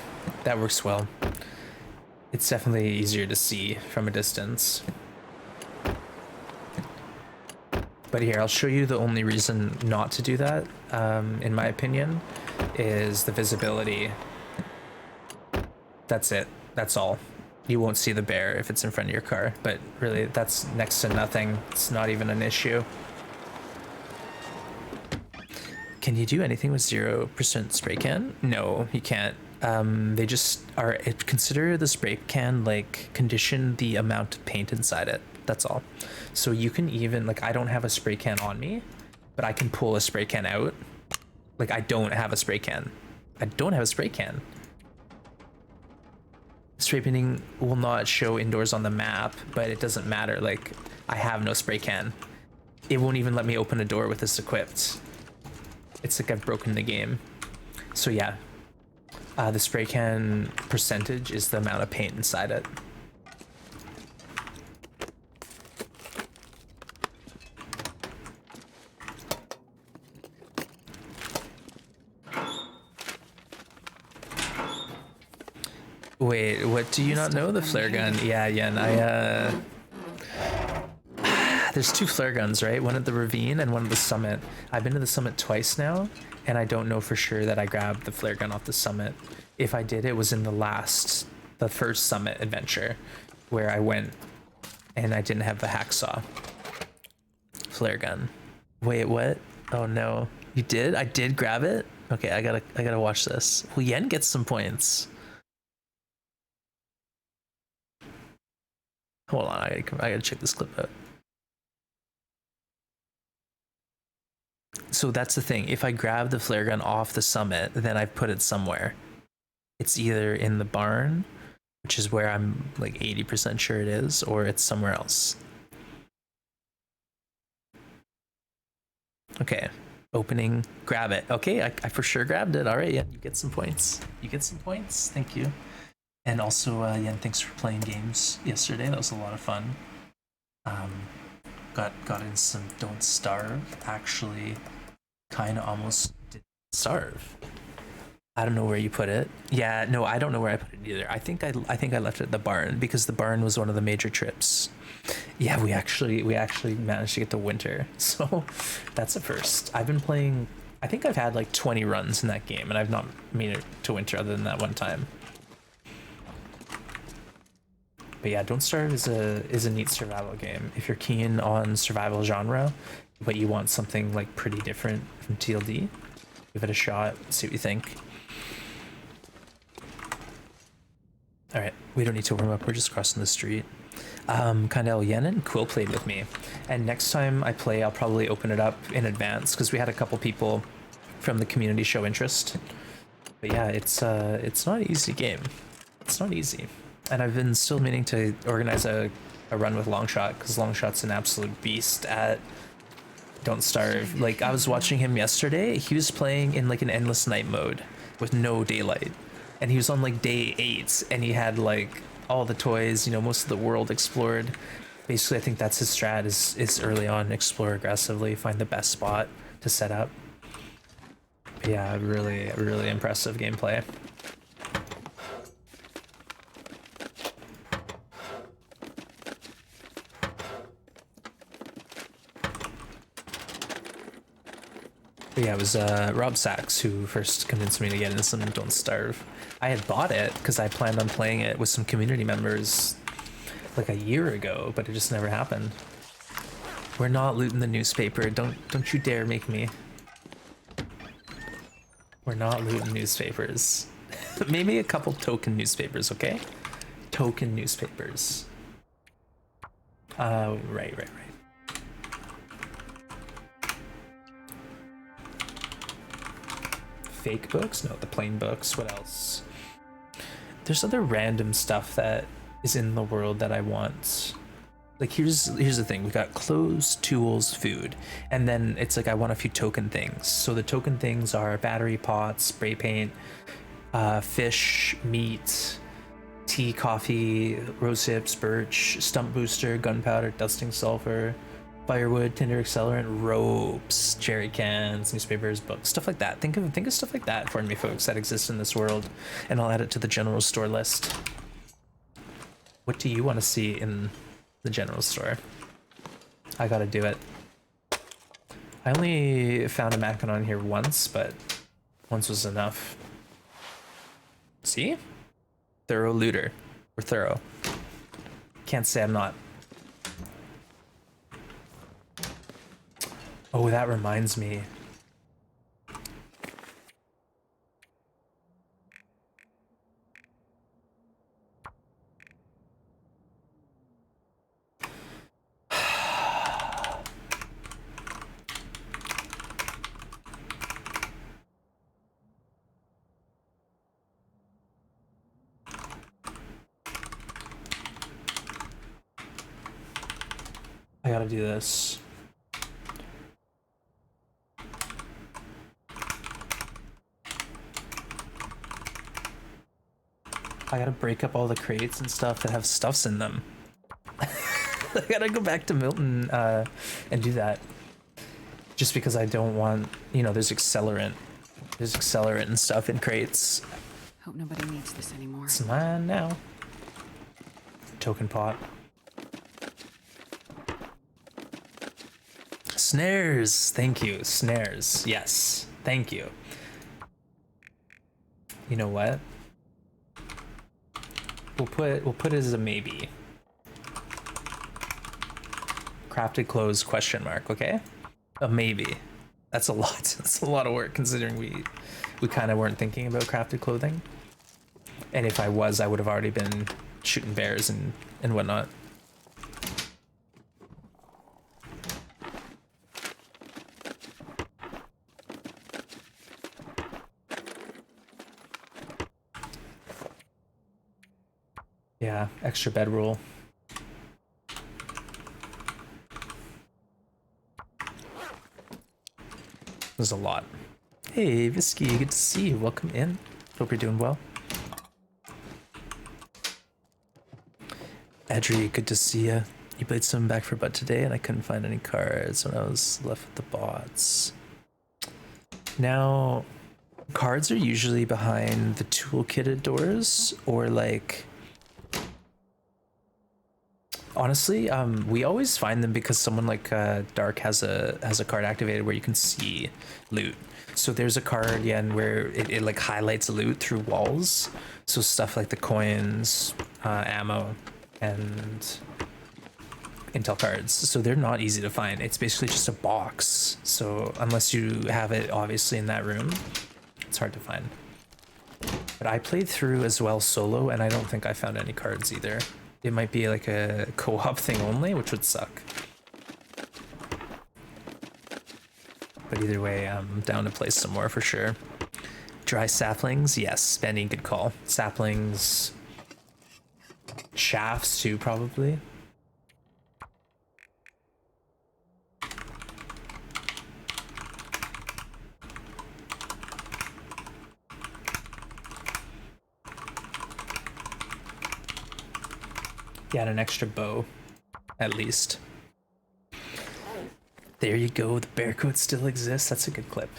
that works well. It's definitely easier to see from a distance. But here, I'll show you the only reason not to do that, in my opinion, is the visibility. That's it. That's all. You won't see the bear if it's in front of your car, but really, that's next to nothing. It's not even an issue. Can you do anything with 0% spray can? No, you can't. They just are, consider the spray can like condition the amount of paint inside it. That's all. So you can even, like, I don't have a spray can on me, but I can pull a spray can out. Like, I don't have a spray can. I don't have a spray can. Spray painting will not show indoors on the map, but it doesn't matter. Like, I have no spray can. It won't even let me open a door with this equipped. It's like I've broken the game. So yeah, the spray can percentage is the amount of paint inside it. Wait, what, do you not know the flare gun? Yeah, Yen, there's two flare guns, right? One at the ravine and one at the summit. I've been to the summit twice now, and I don't know for sure that I grabbed the flare gun off the summit. If I did, it was in the first summit adventure, where I went and I didn't have the hacksaw flare gun. Wait, what? Oh no, you did? I did grab it? Okay, I gotta watch this. Well, Yen gets some points. Hold on, I gotta check this clip out. So that's the thing. If I grab the flare gun off the summit, then I put it somewhere. It's either in the barn, which is where I'm like 80% sure it is, or it's somewhere else. Okay, opening, grab it. Okay, I for sure grabbed it. All right, yeah, you get some points. You get some points. Thank you. And also, Yen, thanks for playing games yesterday. That was a lot of fun. Got in some Don't Starve. Actually, kind of almost didn't starve. I don't know where you put it. Yeah, no, I don't know where I put it either. I think I left it at the barn because the barn was one of the major trips. Yeah, we actually managed to get to winter, so that's a first. I've been playing. I think I've had like 20 runs in that game, and I've not made it to winter other than that one time. But yeah, Don't Starve is a neat survival game. If you're keen on survival genre, but you want something like pretty different from TLD, give it a shot, see what you think. All right, we don't need to warm up, we're just crossing the street. Kandel, Yen and Quill played with me, and next time I play, I'll probably open it up in advance because we had a couple people from the community show interest. But yeah, it's not an easy game. It's not easy. And I've been still meaning to organize a run with Longshot, because Longshot's an absolute beast at Don't Starve. Like, I was watching him yesterday, he was playing in like an endless night mode with no daylight. And he was on like day 8, and he had like all the toys, you know, most of the world explored. Basically, I think that's his strat, is early on, explore aggressively, find the best spot to set up. But yeah, really impressive gameplay. But yeah, it was Rob Sachs who first convinced me to get into some Don't Starve. I had bought it because I planned on playing it with some community members like a year ago, but it just never happened. We're not looting the newspaper. Don't you dare make me. We're not looting newspapers. Maybe a couple token newspapers, okay? Token newspapers. Right. Fake books? No, the plain books. What else? There's other random stuff that is in the world that I want. Like, here's the thing. We got clothes, tools, food, and then it's like I want a few token things. So the token things are battery pots, spray paint, fish, meat, tea, coffee, rose hips, birch, stump booster, gunpowder, dusting sulfur, firewood, tinder accelerant, ropes, jerry cans, newspapers, books, stuff like that. Think of stuff like that for me, folks, that exist in this world, and I'll add it to the general store list. What do you want to see in the general store? I gotta do it. I only found a Mackinac here once, but once was enough. See? Thorough looter. We're thorough. Can't say I'm not. Oh, that reminds me. gotta do this. I gotta break up all the crates and stuff that have stuffs in them. I gotta go back to Milton and do that. Just because I don't want, you know, there's accelerant. There's accelerant and stuff in crates. Hope nobody needs this anymore. It's mine now. Token pot. Snares! Thank you. Snares. Yes. Thank you. You know what? We'll put it as a maybe. Crafted clothes question mark, okay? A maybe. That's a lot. That's a lot of work considering we kind of weren't thinking about crafted clothing. And if I was, I would have already been shooting bears and whatnot. Yeah, extra bedroll. There's a lot. Hey, Visky, good to see you. Welcome in. Hope you're doing well. Adri, good to see you. You played some Back for Butt today, and I couldn't find any cards when I was left with the bots. Now, cards are usually behind the toolkitted doors, or like... Honestly, we always find them because someone like Dark has a card activated where you can see loot. So there's a card again where it like highlights loot through walls. So stuff like the coins, ammo, and intel cards. So they're not easy to find. It's basically just a box. So unless you have it obviously in that room, it's hard to find. But I played through as well solo, and I don't think I found any cards either. It might be like a co-op thing only, which would suck. But either way, I'm down to play some more for sure. Dry saplings, yes. Benny, good call. Saplings, shafts too, probably. Get an extra bow, at least. There you go, the bear coat still exists. That's a good clip.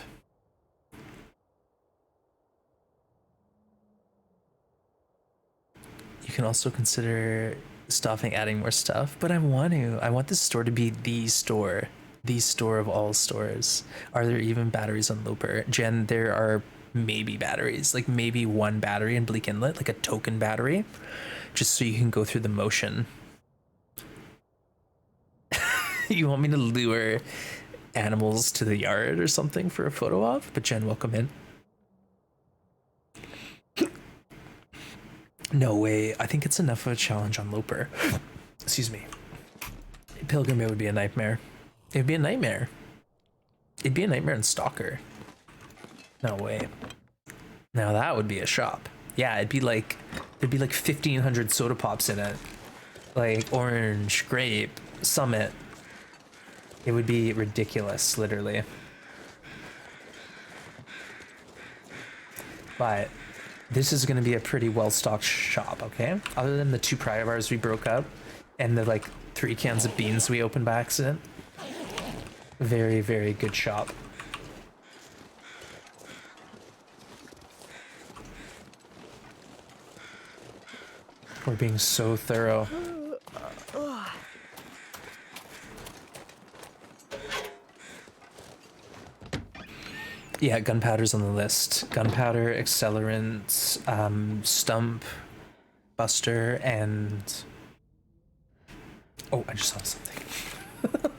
You can also consider stopping adding more stuff, but I want to. I want this store to be the store of all stores. Are there even batteries on Loper? Jen, there are maybe batteries, like maybe one battery in Bleak Inlet, like a token battery. Just so you can go through the motion. You want me to lure animals to the yard or something for a photo op? But Jen, welcome in. No way. I think it's enough of a challenge on Loper. Excuse me. Pilgrim, it would be a nightmare. It would be a nightmare. It'd be a nightmare in Stalker. No way. Now that would be a shop. Yeah, it'd be like, there'd be like 1,500 soda pops in it. Like orange, grape, summit. It would be ridiculous, literally. But this is going to be a pretty well-stocked shop, okay? Other than the 2 pry bars we broke up and the like 3 cans of beans we opened by accident. Very, very good shop. We're being so thorough. Yeah, gunpowder's on the list. Gunpowder, accelerants, stump, buster, and... Oh, I just saw something.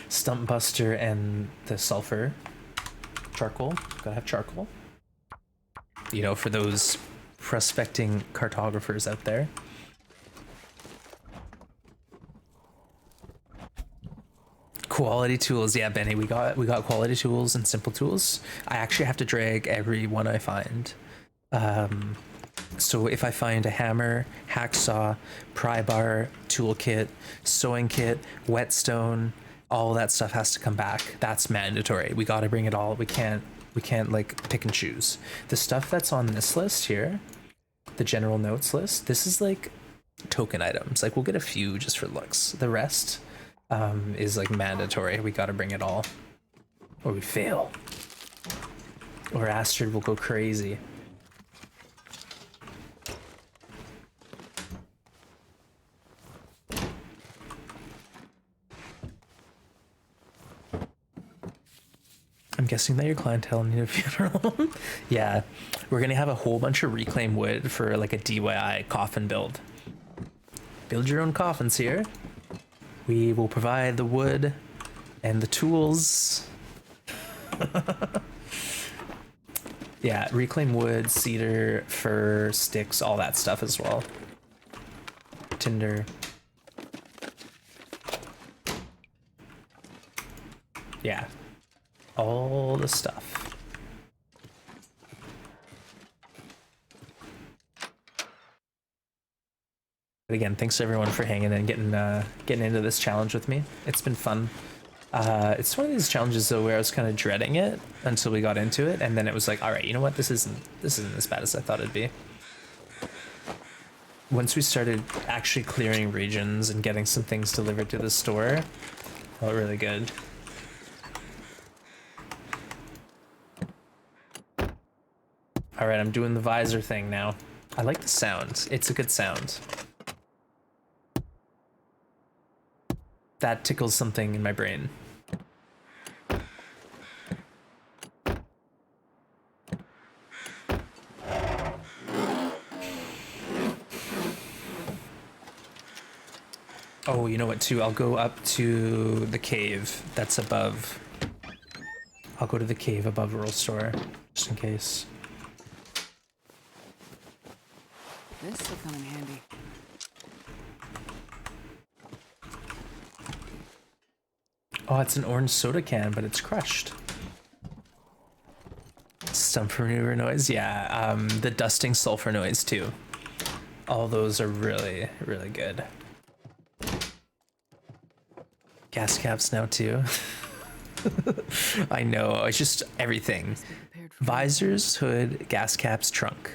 Stump buster and the sulfur. Charcoal. Gotta have charcoal. You know, for those prospecting cartographers out there. Quality tools, yeah, Benny, we got quality tools and simple tools. I actually have to drag every one I find So if I find a hammer, hacksaw, pry bar, toolkit, sewing kit, whetstone, all that stuff has to come back. That's mandatory. We got to bring it all. We can't like pick and choose. The stuff that's on this list here, the general notes list, this is like token items. Like we'll get a few just for looks. The rest is like mandatory. We got to bring it all or we fail. Or Astrid will go crazy. I'm guessing that your clientele need a funeral. Yeah, we're gonna have a whole bunch of reclaimed wood for like a DIY coffin build. Build your own coffins here. We will provide the wood and the tools. Yeah, reclaim wood, cedar, fir, sticks, all that stuff as well. Tinder. Yeah. All the stuff. But again, thanks everyone for hanging and getting into this challenge with me. It's been fun. It's one of these challenges though where I was kind of dreading it until we got into it, and then it was like, all right, you know what? This isn't as bad as I thought it'd be. Once we started actually clearing regions and getting some things delivered to the store, it felt really good. All right, I'm doing the visor thing now. I like the sound. It's a good sound. That tickles something in my brain. Oh, you know what, too? I'll go up to the cave that's above. I'll go to the cave above Rural Store, just in case. This will come in handy. Oh, it's an orange soda can, but it's crushed. Stump maneuver noise, yeah. The dusting sulfur noise too. All those are really, really good. Gas caps now too. I know, it's just everything. Visors, hood, gas caps, trunk.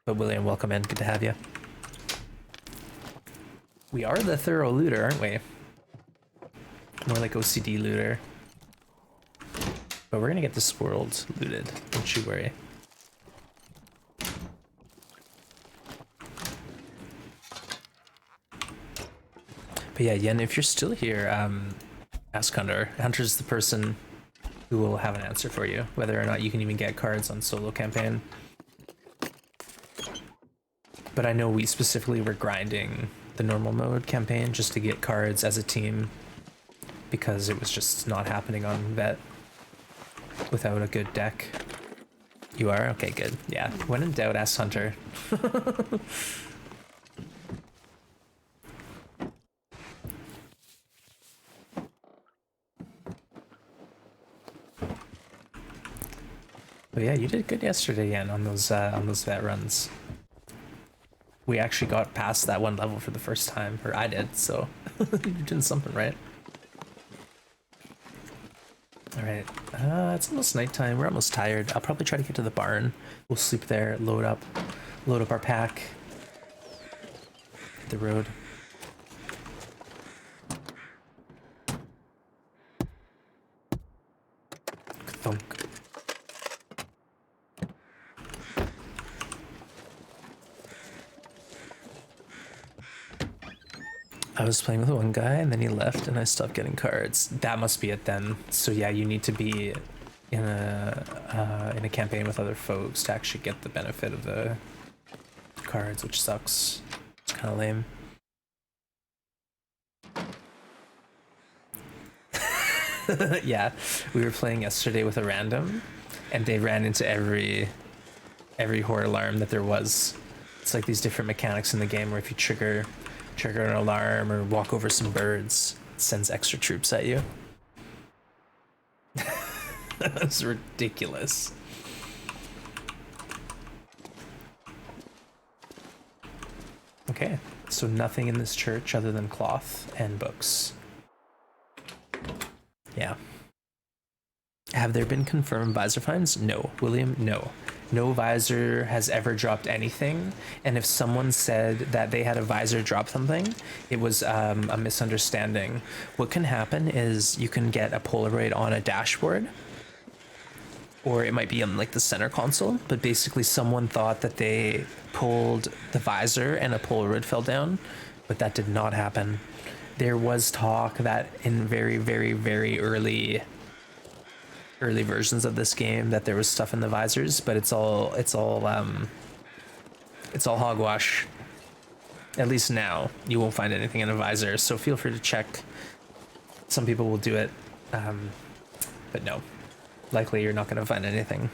But William, welcome in. Good to have you. We are the thorough looter, aren't we? More like OCD looter. But we're gonna get this world looted, don't you worry. But yeah, Yen, if you're still here, ask Hunter. Hunter's the person who will have an answer for you, whether or not you can even get cards on solo campaign. But I know we specifically were grinding the normal mode campaign just to get cards as a team because it was just not happening on Vet without a good deck. You are? Okay, good. Yeah. When in doubt, ask Hunter. But yeah, you did good yesterday, Yen, on those Vet runs. We actually got past that one level for the first time, or I did, so you're doing something right. Alright, it's almost nighttime, we're almost tired. I'll probably try to get to the barn. We'll sleep there, load up our pack. Hit the road. Thunk. I was playing with one guy and then he left and I stopped getting cards. That must be it then. So yeah, you need to be in a campaign with other folks to actually get the benefit of the cards, which sucks. It's kind of lame. Yeah, we were playing yesterday with a random and they ran into every horror alarm that there was. It's like these different mechanics in the game where if you trigger an alarm or walk over some birds, it sends extra troops at you. That's ridiculous. Okay, so nothing in this church other than cloth and books. Yeah. Have there been confirmed visor finds? No. William, no. No visor has ever dropped anything. And if someone said that they had a visor drop something, it was a misunderstanding. What can happen is you can get a Polaroid on a dashboard, or it might be on like the center console, but basically someone thought that they pulled the visor and a Polaroid fell down, but that did not happen. There was talk that in very, very, very early versions of this game that there was stuff in the visors, but it's all hogwash. At least now you won't find anything in a visor, so feel free to check. Some people will do it, but no, likely you're not going to find anything.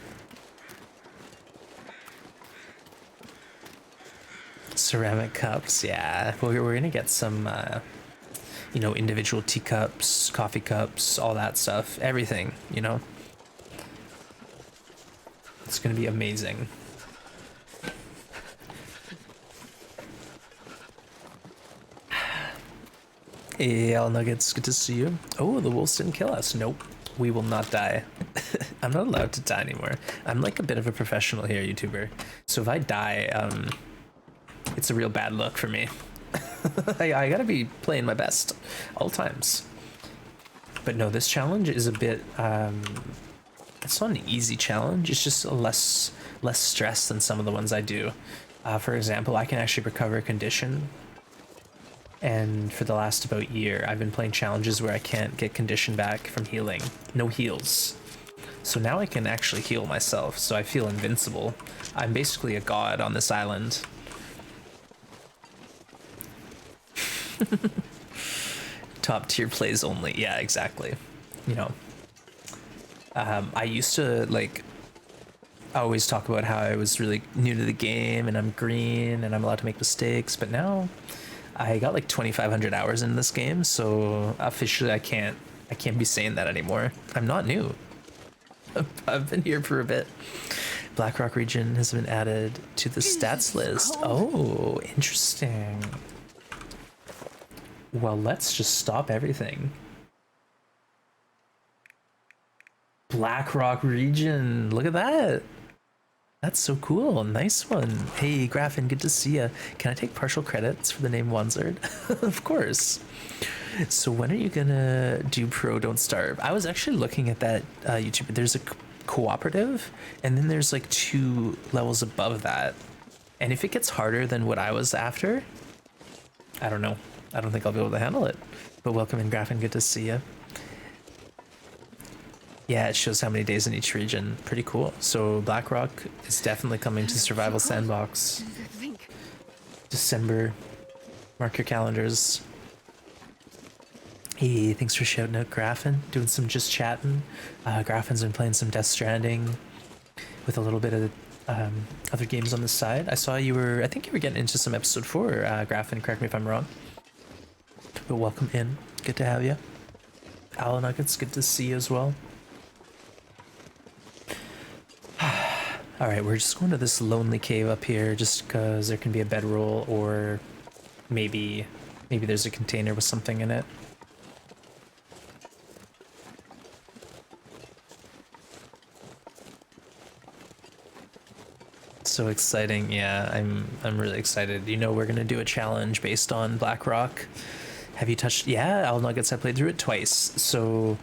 Ceramic cups, yeah, we're gonna get some you know, individual teacups, coffee cups, all that stuff, everything, you know. It's gonna be amazing. Hey, All Nuggets, good to see you. Oh, the wolves didn't kill us. Nope, we will not die. I'm not allowed to die anymore. I'm like a bit of a professional here, YouTuber. So if I die, it's a real bad look for me. I gotta be playing my best all times. But no, this challenge is a bit it's not an easy challenge, it's just less stress than some of the ones I do. For example, I can actually recover condition, and for the last about year I've been playing challenges where I can't get condition back from healing. No heals. So now I can actually heal myself, so I feel invincible. I'm basically a god on this island. Top tier plays only. Yeah, exactly. You know, I used to like always talk about how I was really new to the game and I'm green and I'm allowed to make mistakes, but now I got like 2,500 hours in this game, so officially I can't be saying that anymore. I'm not new. I've been here for a bit. Blackrock region has been added to the stats list. Oh, interesting. Well, let's just stop everything. Blackrock region, look at that. That's so cool. Nice one. Hey, Graffin, good to see ya. Can I take partial credits for the name Wanzard? Of course. So when are you gonna do Pro Don't Starve? I was actually looking at that YouTube. There's a cooperative, and then there's like 2 levels above that. And if it gets harder than what I was after, I don't know. I don't think I'll be able to handle it. But welcome in, Graffin. Good to see you. Yeah, it shows how many days in each region. Pretty cool. So Blackrock is definitely coming to Survival Sandbox. December. Mark your calendars. Hey, thanks for shouting out Graffin. Doing some just chatting. Graffin's been playing some Death Stranding with a little bit of other games on the side. I saw you were, I think you were getting into some episode 4, Graffin. Correct me if I'm wrong. But welcome in. Good to have you. Owl Nuggets, good to see you as well. Alright, we're just going to this lonely cave up here just because there can be a bedroll, or maybe there's a container with something in it. So exciting. Yeah, I'm really excited. You know, we're gonna do a challenge based on Blackrock. Have you touched? Yeah, Owl Nuggets, I played through it twice, so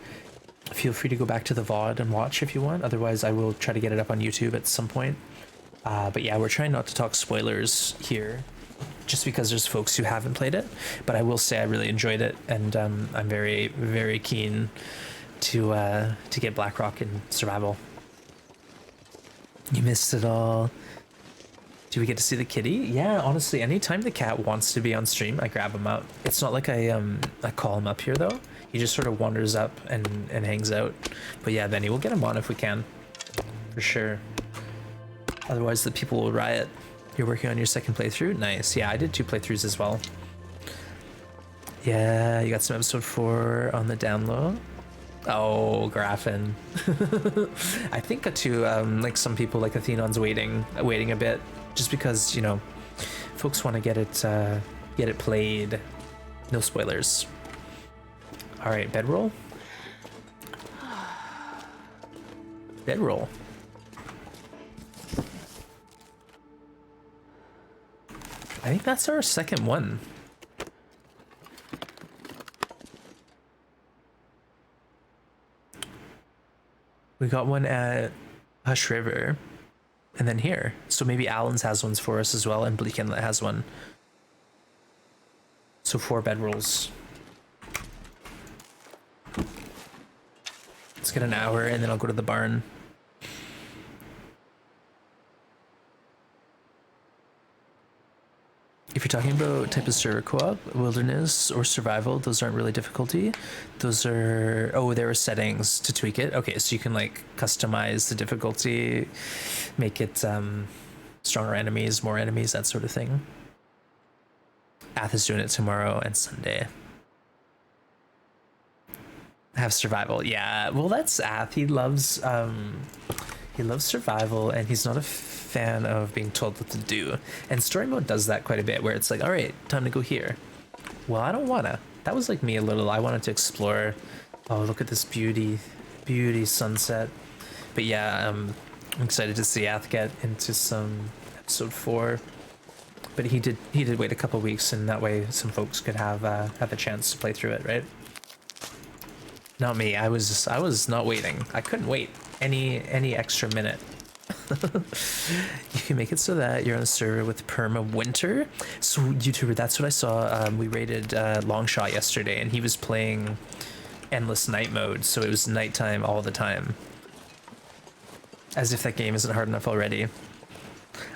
feel free to go back to the VOD and watch if you want. Otherwise, I will try to get it up on YouTube at some point. But yeah, we're trying not to talk spoilers here, just because there's folks who haven't played it. But I will say I really enjoyed it, and I'm very, very keen to get Blackrock in survival. You missed it all. Do we get to see the kitty? Yeah, honestly, anytime the cat wants to be on stream, I grab him up. It's not like I call him up here though. He just sort of wanders up and hangs out. But yeah, Benny, we'll get him on if we can, for sure. Otherwise, the people will riot. You're working on your second playthrough? Nice. Yeah, I did 2 playthroughs as well. Yeah, you got some episode 4 on the down low. Oh, Graffin. I think too, like some people like Athenon's waiting a bit, just because, you know, folks want to get it played. No spoilers. All right, bedroll. Bedroll. I think that's our second one. We got one at Hush River, and then here. So maybe Allen's has ones for us as well, and Bleak Inlet has one. So 4 bedrolls. Let's get an hour, and then I'll go to the barn. If you're talking about type of server co-op, wilderness or survival, those aren't really difficulty. Those are, oh, there are settings to tweak it. Okay, so you can like customize the difficulty, make it stronger enemies, more enemies, that sort of thing. Ath is doing it tomorrow and Sunday. Have survival, yeah. Well, that's Ath. He loves survival, and he's not a fan of being told what to do. And story mode does that quite a bit, where it's like, all right, time to go here. Well, I don't wanna. That was like me a little. I wanted to explore. Oh, look at this beauty sunset. But yeah, I'm excited to see Ath get into some episode 4. But he did wait a couple weeks, and that way some folks could have a chance to play through it, right? Not me. I was not waiting. I couldn't wait any extra minute. You can make it so that you're on a server with perma winter. So YouTuber, that's what I saw. We raided Longshot yesterday, and he was playing endless night mode, so it was nighttime all the time. As if that game isn't hard enough already.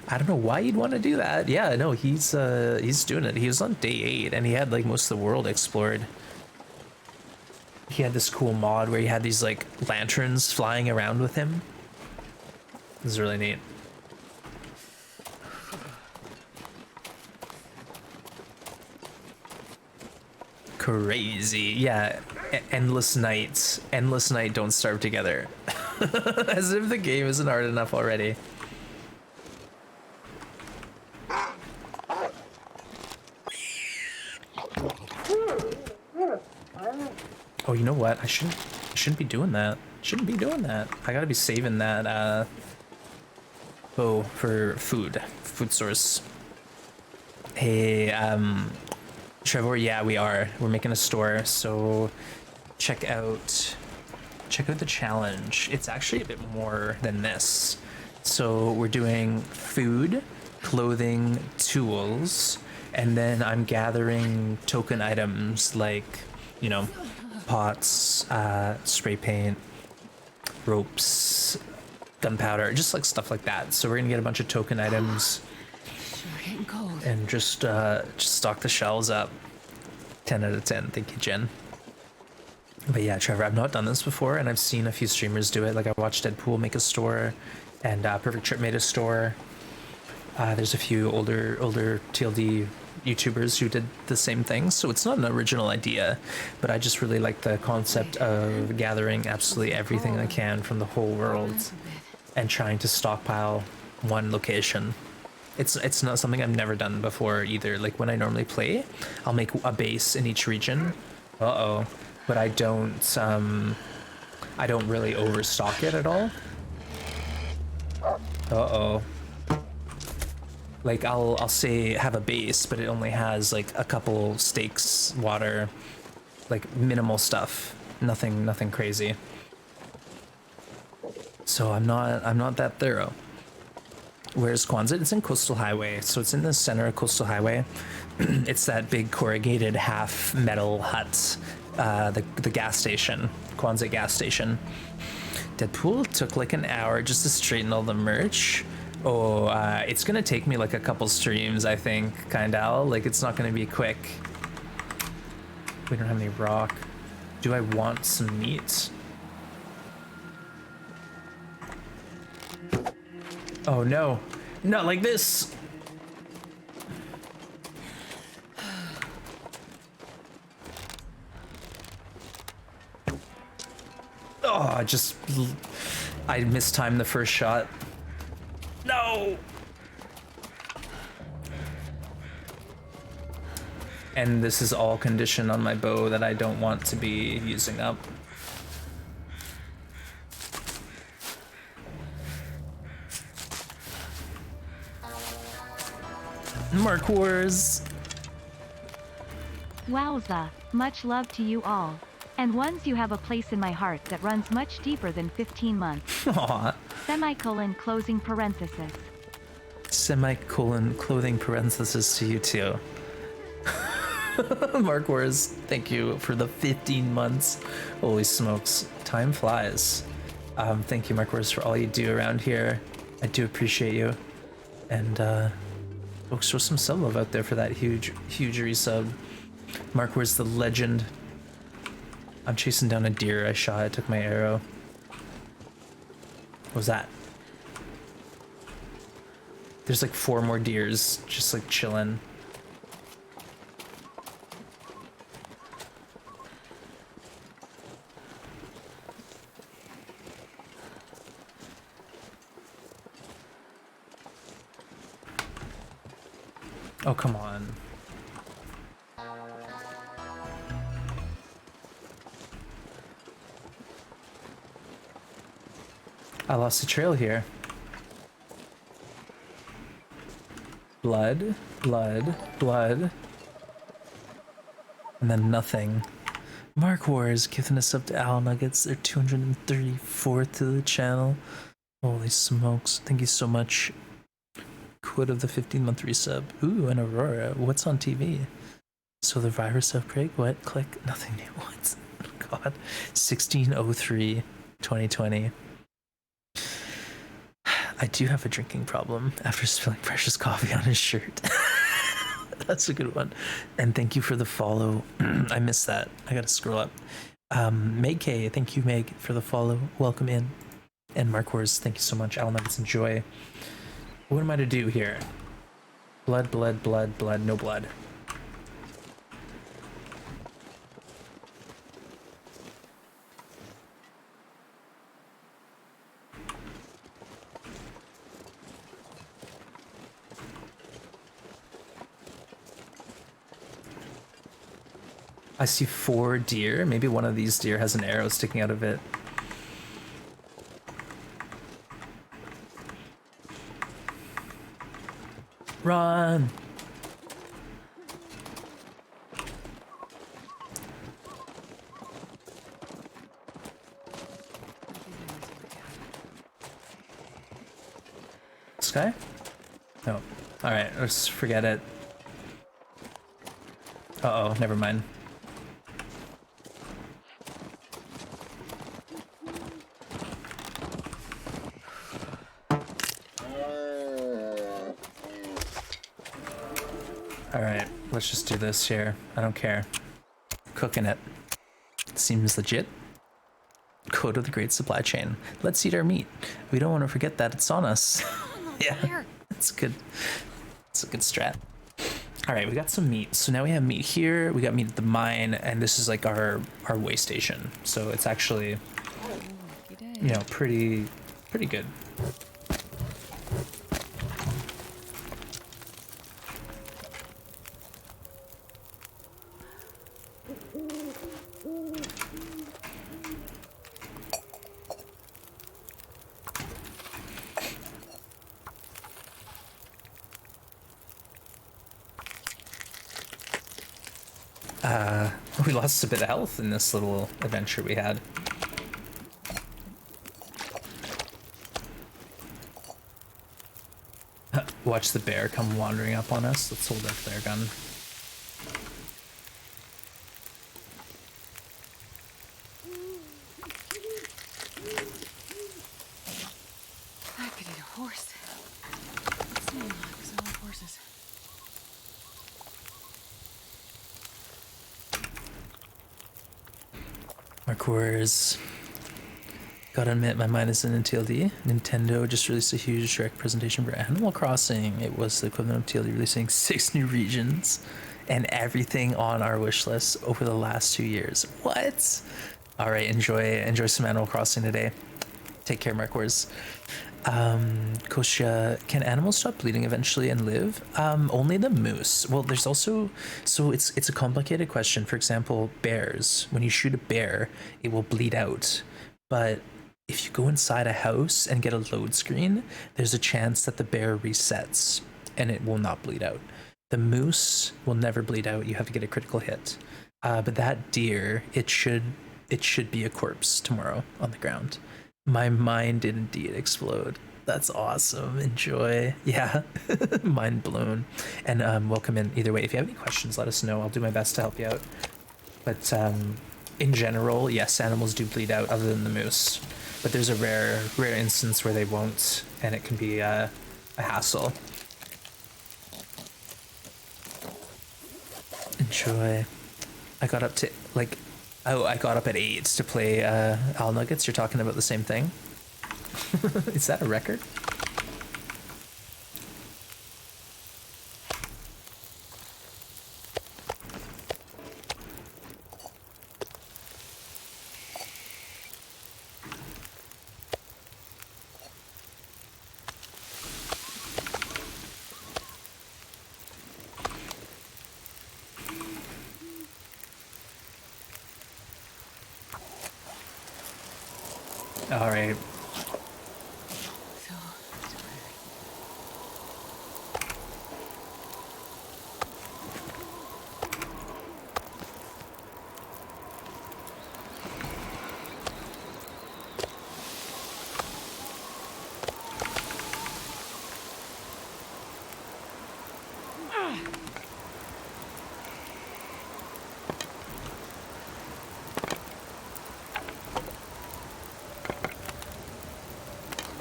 I don't know why you'd want to do that. Yeah, no, he's doing it. He was on day 8, and he had like most of the world explored. He had this cool mod where he had these like lanterns flying around with him. This is really neat. Crazy. Yeah, endless nights. Endless night, don't starve together. As if the game isn't hard enough already. Oh, you know what? I shouldn't be doing that. Shouldn't be doing that. I gotta be saving that bow for food source. Hey, Trevor, yeah, we're making a store, so check out the challenge. It's actually a bit more than this. So we're doing food, clothing, tools, and then I'm gathering token items like, you know, pots, spray paint, ropes, gunpowder, just like stuff like that. So we're gonna get a bunch of token items. Sure getting cold. And just stock the shelves up. 10 out of 10. Thank you, Jen. But yeah, Trevor, I've not done this before, and I've seen a few streamers do it. Like I watched Deadpool make a store, and Perfect Trip made a store. There's a few older TLD YouTubers who did the same thing, so it's not an original idea, but I just really like the concept of gathering absolutely everything I can from the whole world and trying to stockpile one location. It's not something I've never done before either. Like when I normally play, I'll make a base in each region. But I don't really overstock it at all. Like I'll say have a base, but it only has like a couple steaks, water, like minimal stuff, nothing crazy. So I'm not that thorough. Where's Quonset? It's in Coastal Highway, so it's in the center of Coastal Highway. It's that big corrugated half metal hut, the gas station, Quonset gas station. Deadpool took like an hour just to straighten all the merch. Oh, it's gonna take me like a couple streams, I think, kinda. Like it's not gonna be quick. We don't have any rock. Do I want some meat? Oh no, not like this. Oh, I mistimed the first shot. No. And this is all conditioned on my bow that I don't want to be using up. Mark Wars. Wowza, much love to you all. And ones you have a place in my heart that runs much deeper than 15 months. Aw. Semicolon closing parenthesis. Semicolon clothing parenthesis to you too. Mark Wars, thank you for the 15 months. Holy smokes, time flies. Thank you, Mark Wars, for all you do around here. I do appreciate you. And folks, show some sub love out there for that huge resub. Mark Wars, the legend. I'm chasing down a deer I shot. I took my arrow. What was that? There's like 4 more deers just like chilling. Oh, come on. I lost the trail here. Blood, blood, blood. And then nothing. Mark Wars giving us up to Owl Nuggets. They're 234th to the channel. Holy smokes. Thank you so much. Quote of the 15-month resub. Ooh, and Aurora. What's on TV? So the virus outbreak? What? Click. Nothing new. What? God. 1603 2020. I do have a drinking problem after spilling precious coffee on his shirt. That's a good one. And thank you for the follow. I missed that. I gotta scroll up. Meg K, thank you, Meg, for the follow. Welcome in. And Mark Wars, thank you so much. Owl Nuggets, enjoy. What am I to do here? Blood, blood, blood, blood, no blood. I see 4 deer. Maybe one of these deer has an arrow sticking out of it. Run! This guy? No. Alright, let's forget it. Uh-oh, never mind. Alright, let's just do this here. I don't care. Cooking it. Seems legit. Code of the Great Supply Chain. Let's eat our meat. We don't want to forget that it's on us. Yeah, it's good. It's a good strat. Alright, we got some meat. So now we have meat here, we got meat at the mine, and this is like our way station. So it's actually, you know, pretty good. We lost a bit of health in this little adventure we had. Watch the bear come wandering up on us. Let's hold our flare gun. I could eat a horse. It's not because I love horses. Mark Wars. Gotta admit, my mind is in TLD. Nintendo just released a huge direct presentation for Animal Crossing. It was the equivalent of TLD releasing 6 new regions and everything on our wish list over the last 2 years. What? All right, enjoy some Animal Crossing today. Take care, Mark Wars. Kosha, can animals stop bleeding eventually and live? Only the moose. Well, there's also, so it's a complicated question. For example, bears. When you shoot a bear, it will bleed out. But if you go inside a house and get a load screen, there's a chance that the bear resets and it will not bleed out. The moose will never bleed out. You have to get a critical hit. But that deer, it should be a corpse tomorrow on the ground. My mind did indeed explode. That's awesome. Enjoy. Yeah. Mind blown. And welcome in either way. If you have any questions, let us know. I'll do my best to help you out. But in general, yes, animals do bleed out other than the moose. But there's a rare instance where they won't, and it can be a hassle. Enjoy. I got up to, like, I got up at 8 to play Owl Nuggets. You're talking about the same thing? Is that a record? All right. So tired.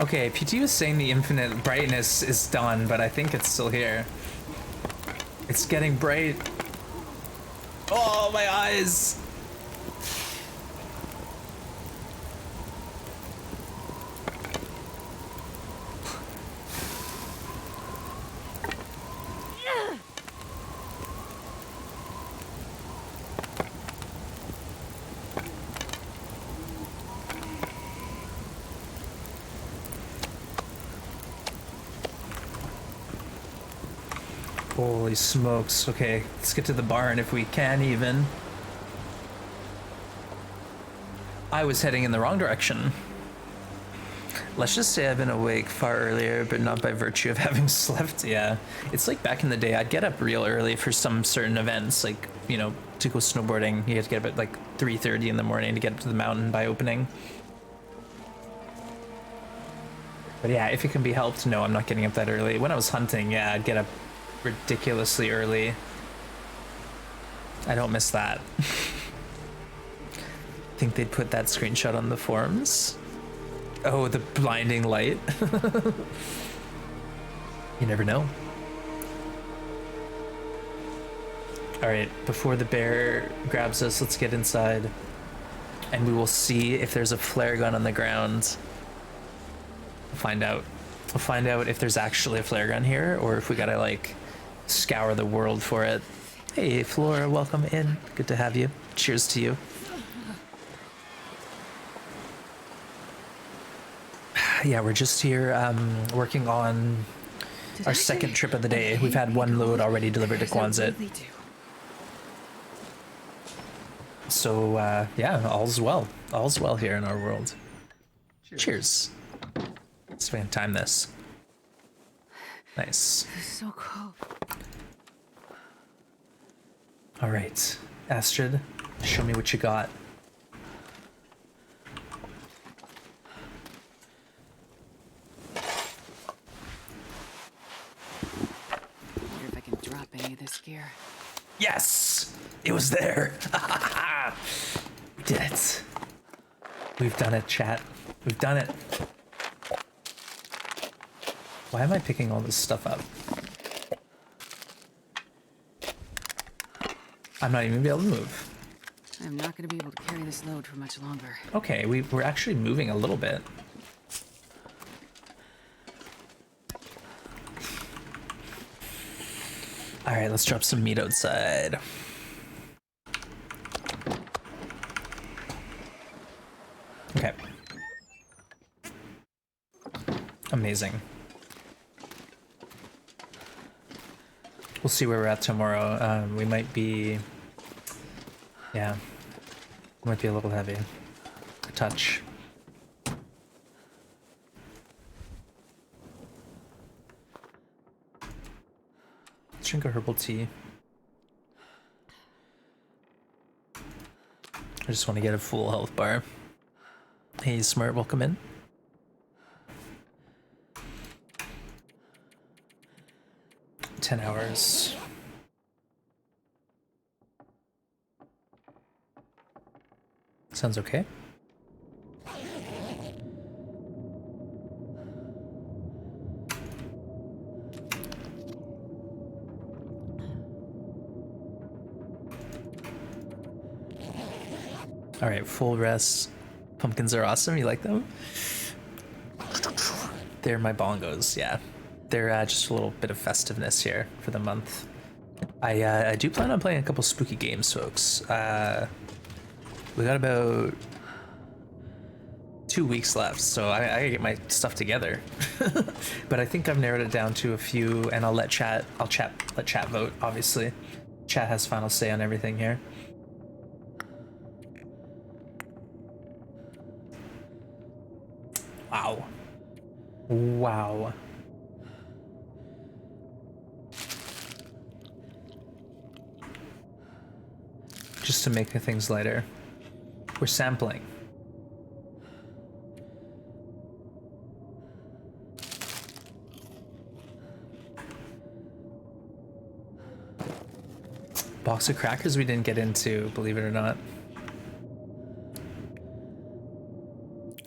Okay, PT was saying the infinite brightness is done, but I think it's still here. It's getting bright. Oh, my eyes! Holy smokes. Okay, let's get to the barn if we can even. I was heading in the wrong direction. Let's just say I've been awake far earlier, but not by virtue of having slept. Yeah, it's like back in the day, I'd get up real early for some certain events, like, you know, to go snowboarding. You had to get up at like 3:30 in the morning to get up to the mountain by opening. But yeah, if it can be helped, no, I'm not getting up that early. When I was hunting, yeah, I'd get up ridiculously early. I don't miss that. Think they'd put that screenshot on the forums? Oh, the blinding light. You never know. All right, before the bear grabs us, let's get inside and we will see if there's a flare gun on the ground. We'll find out. We'll find out if there's actually a flare gun here or if we gotta like scour the world for it. Hey, Flora, welcome in. Good to have you. Cheers to you. Yeah, we're just here working on our second trip of the day. We've had one load already delivered to Quonset. So, yeah, all's well. All's well here in our world. Cheers. Let's see if we can time this. Nice. It's so cold. All right, Astrid, show me what you got. Wonder if I can drop any of this gear. Yes, it was there. We did it. We've done it, chat. We've done it. Why am I picking all this stuff up? I'm not even gonna be able to move. I'm not going to be able to carry this load for much longer. Okay, we're actually moving a little bit. All right, let's drop some meat outside. Okay. Amazing. We'll see where we're at tomorrow. We might be... Yeah. Might be a little heavy. A touch. Let's drink a herbal tea. I just want to get a full health bar. Hey, Smart, welcome in. $10 hours. Sounds okay. All right, full rest. Pumpkins are awesome. You like them? They're my bongos. Yeah, they're just a little bit of festiveness here for the month. I do plan on playing a couple spooky games, folks. We got about 2 weeks left, so I gotta get my stuff together. But I think I've narrowed it down to a few, and I'll let chat. Let chat vote. Obviously, chat has final say on everything here. Wow. Wow. Just to make the things lighter. We're sampling. Box of crackers we didn't get into, believe it or not.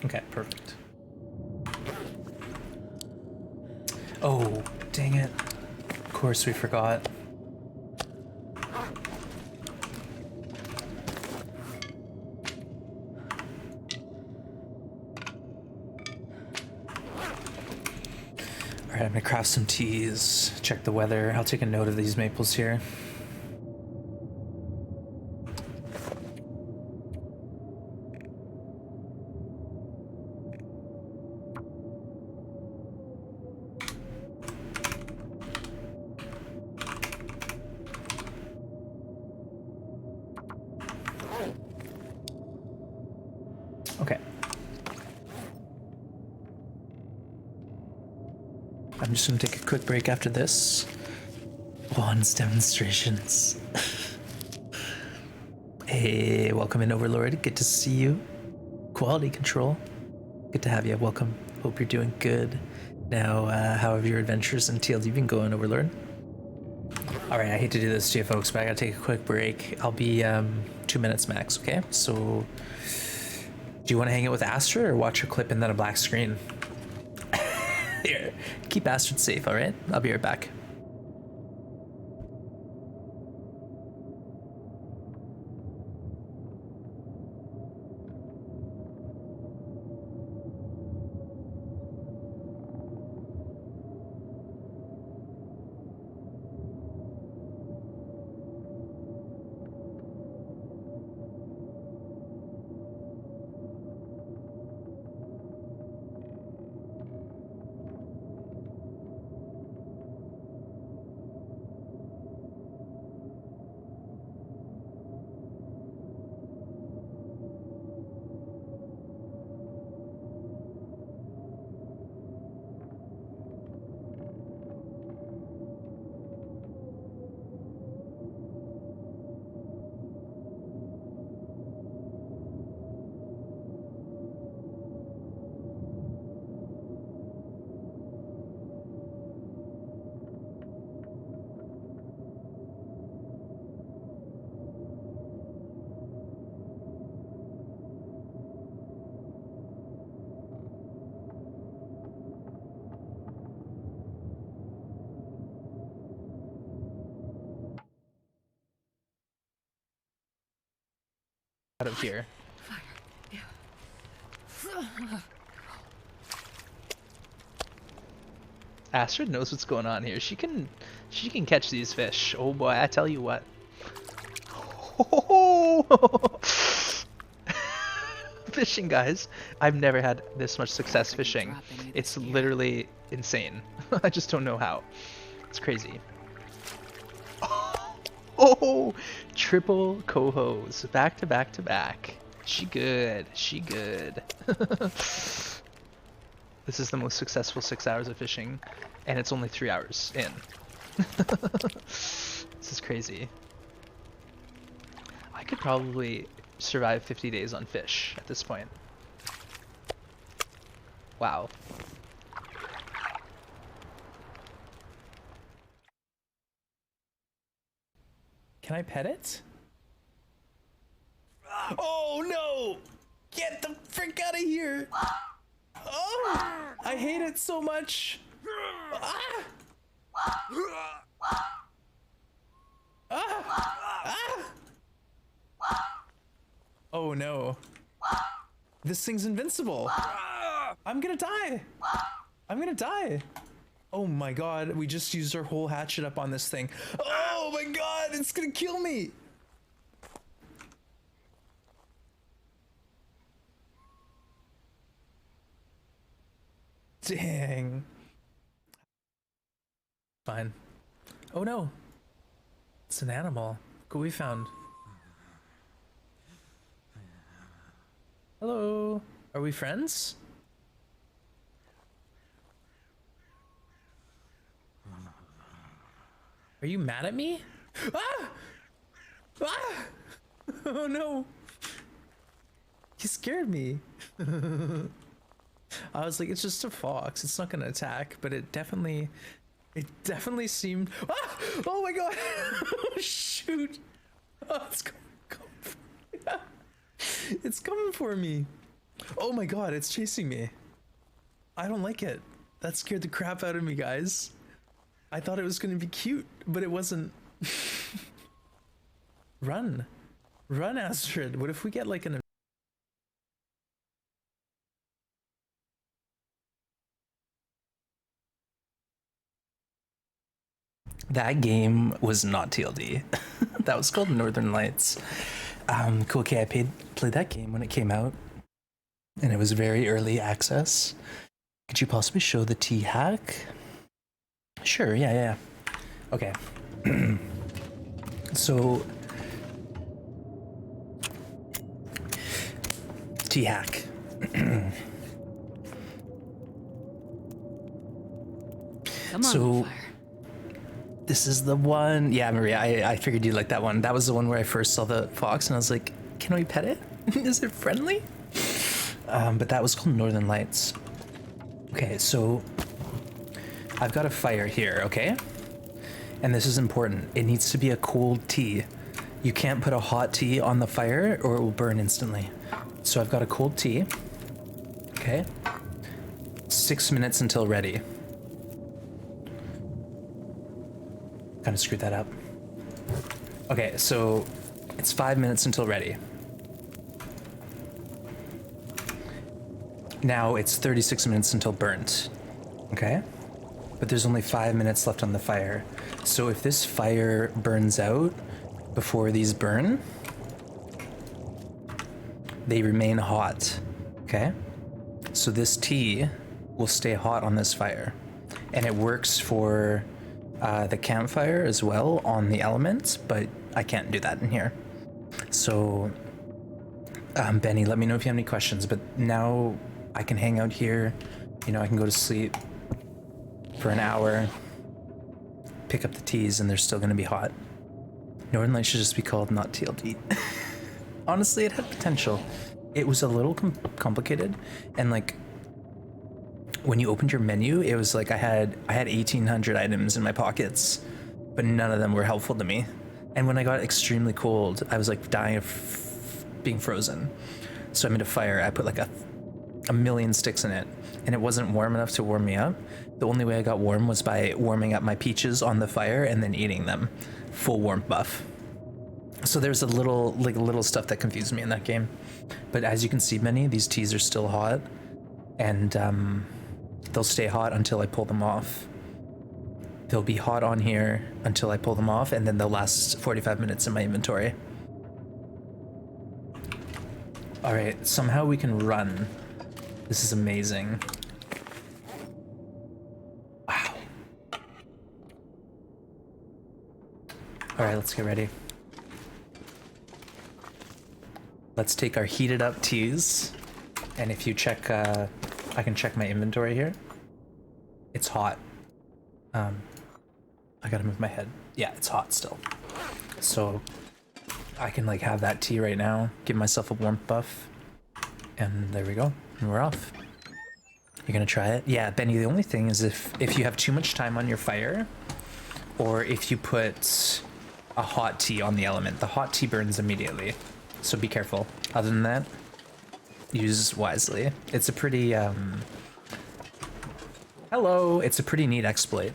Okay, perfect. Oh, dang it. Of course we forgot. Alright, I'm gonna craft some teas, check the weather. I'll take a note of these maples here. Okay. I'm just gonna take a quick break after this. Wands demonstrations. Hey, welcome in, Overlord. Good to see you. Quality control. Good to have you. Welcome. Hope you're doing good. Now, how have your adventures in TLD been going, Overlord? Alright, I hate to do this to you folks, but I gotta take a quick break. I'll be 2 minutes max, okay? So, do you want to hang out with Astrid or watch a clip and then a black screen? Here, keep Astrid safe, alright? I'll be right back. Out of here. Astrid knows what's going on here. She can catch these fish. Oh boy, I tell you what. fishing, guys. I've never had this much success fishing. Dropping you It's this year. literally insane. I just don't know how. It's crazy. Oh, triple cohos, back to back to back. She good. She good. This is the most successful 6 hours of fishing, and it's only 3 hours in. This is crazy. I could probably survive 50 days on fish at this point. Wow. Can I pet it? Oh no! Get the frick out of here! Oh! I hate it so much! Ah! Ah! Ah! Oh no. This thing's invincible. I'm gonna die. I'm gonna die. Oh my god, we just used our whole hatchet up on this thing. Oh my god, it's gonna kill me. Dang. Fine. Oh no. It's an animal. Look what we found. Hello. Are we friends? Are you mad at me? Ah! Ah! Oh no. You scared me. I was like, it's just a fox. It's not gonna attack, but it definitely seemed. Ah! Oh my god! Shoot! Oh, it's it's coming for me. Oh my god, it's chasing me. I don't like it. That scared the crap out of me, guys. I thought it was gonna be cute, but it wasn't. Run. Run, Astrid. What if we get like an... That game was not TLD. That was called Northern Lights. Cool. Okay, I played that game when it came out, and it was very early access. Could you possibly show the T-hack? Sure, yeah. Okay. So, T-hack. Come on, So- fire. This is the one. Yeah, Maria, I figured you'd like that one. That was the one where I first saw the fox, and I was like, can we pet it? Is it friendly? But that was called Northern Lights. Okay, so I've got a fire here, okay? And this is important. It needs to be a cold tea. You can't put a hot tea on the fire or it will burn instantly. So I've got a cold tea. Okay. 6 minutes until ready. Kind of screwed that up. Okay, so it's 5 minutes until ready. Now it's 36 minutes until burnt. Okay? But there's only 5 minutes left on the fire. So if this fire burns out before these burn, they remain hot. Okay? So this tea will stay hot on this fire. And it works for the campfire as well on the elements, but I can't do that in here. So, Benny, let me know if you have any questions, but now I can hang out here, you know, I can go to sleep for an hour, pick up the teas, and they're still gonna be hot. Northern Lights should just be called not TLD. Honestly, it had potential. It was a little complicated, and like, when you opened your menu, it was like I had 1,800 items in my pockets, but none of them were helpful to me. And when I got extremely cold, I was like dying of being frozen. So I made a fire. I put like a million sticks in it, and it wasn't warm enough to warm me up. The only way I got warm was by warming up my peaches on the fire and then eating them. Full warmth buff. So there's a little stuff that confused me in that game. But as you can see, many these teas are still hot, and they'll stay hot until I pull them off. They'll be hot on here until I pull them off, and then they'll last 45 minutes in my inventory. All right, somehow we can run. This is amazing. Wow. All right, let's get ready. Let's take our heated up teas. And if you check, I can check my inventory here. It's hot. I gotta move my head. Yeah, it's hot still. So I can like have that tea right now, give myself a warmth buff. And there we go. And we're off. You're gonna try it? Yeah, Benny, the only thing is if you have too much time on your fire, or if you put a hot tea on the element, the hot tea burns immediately. So be careful. Other than that, use wisely. It's a pretty, hello! It's a pretty neat exploit.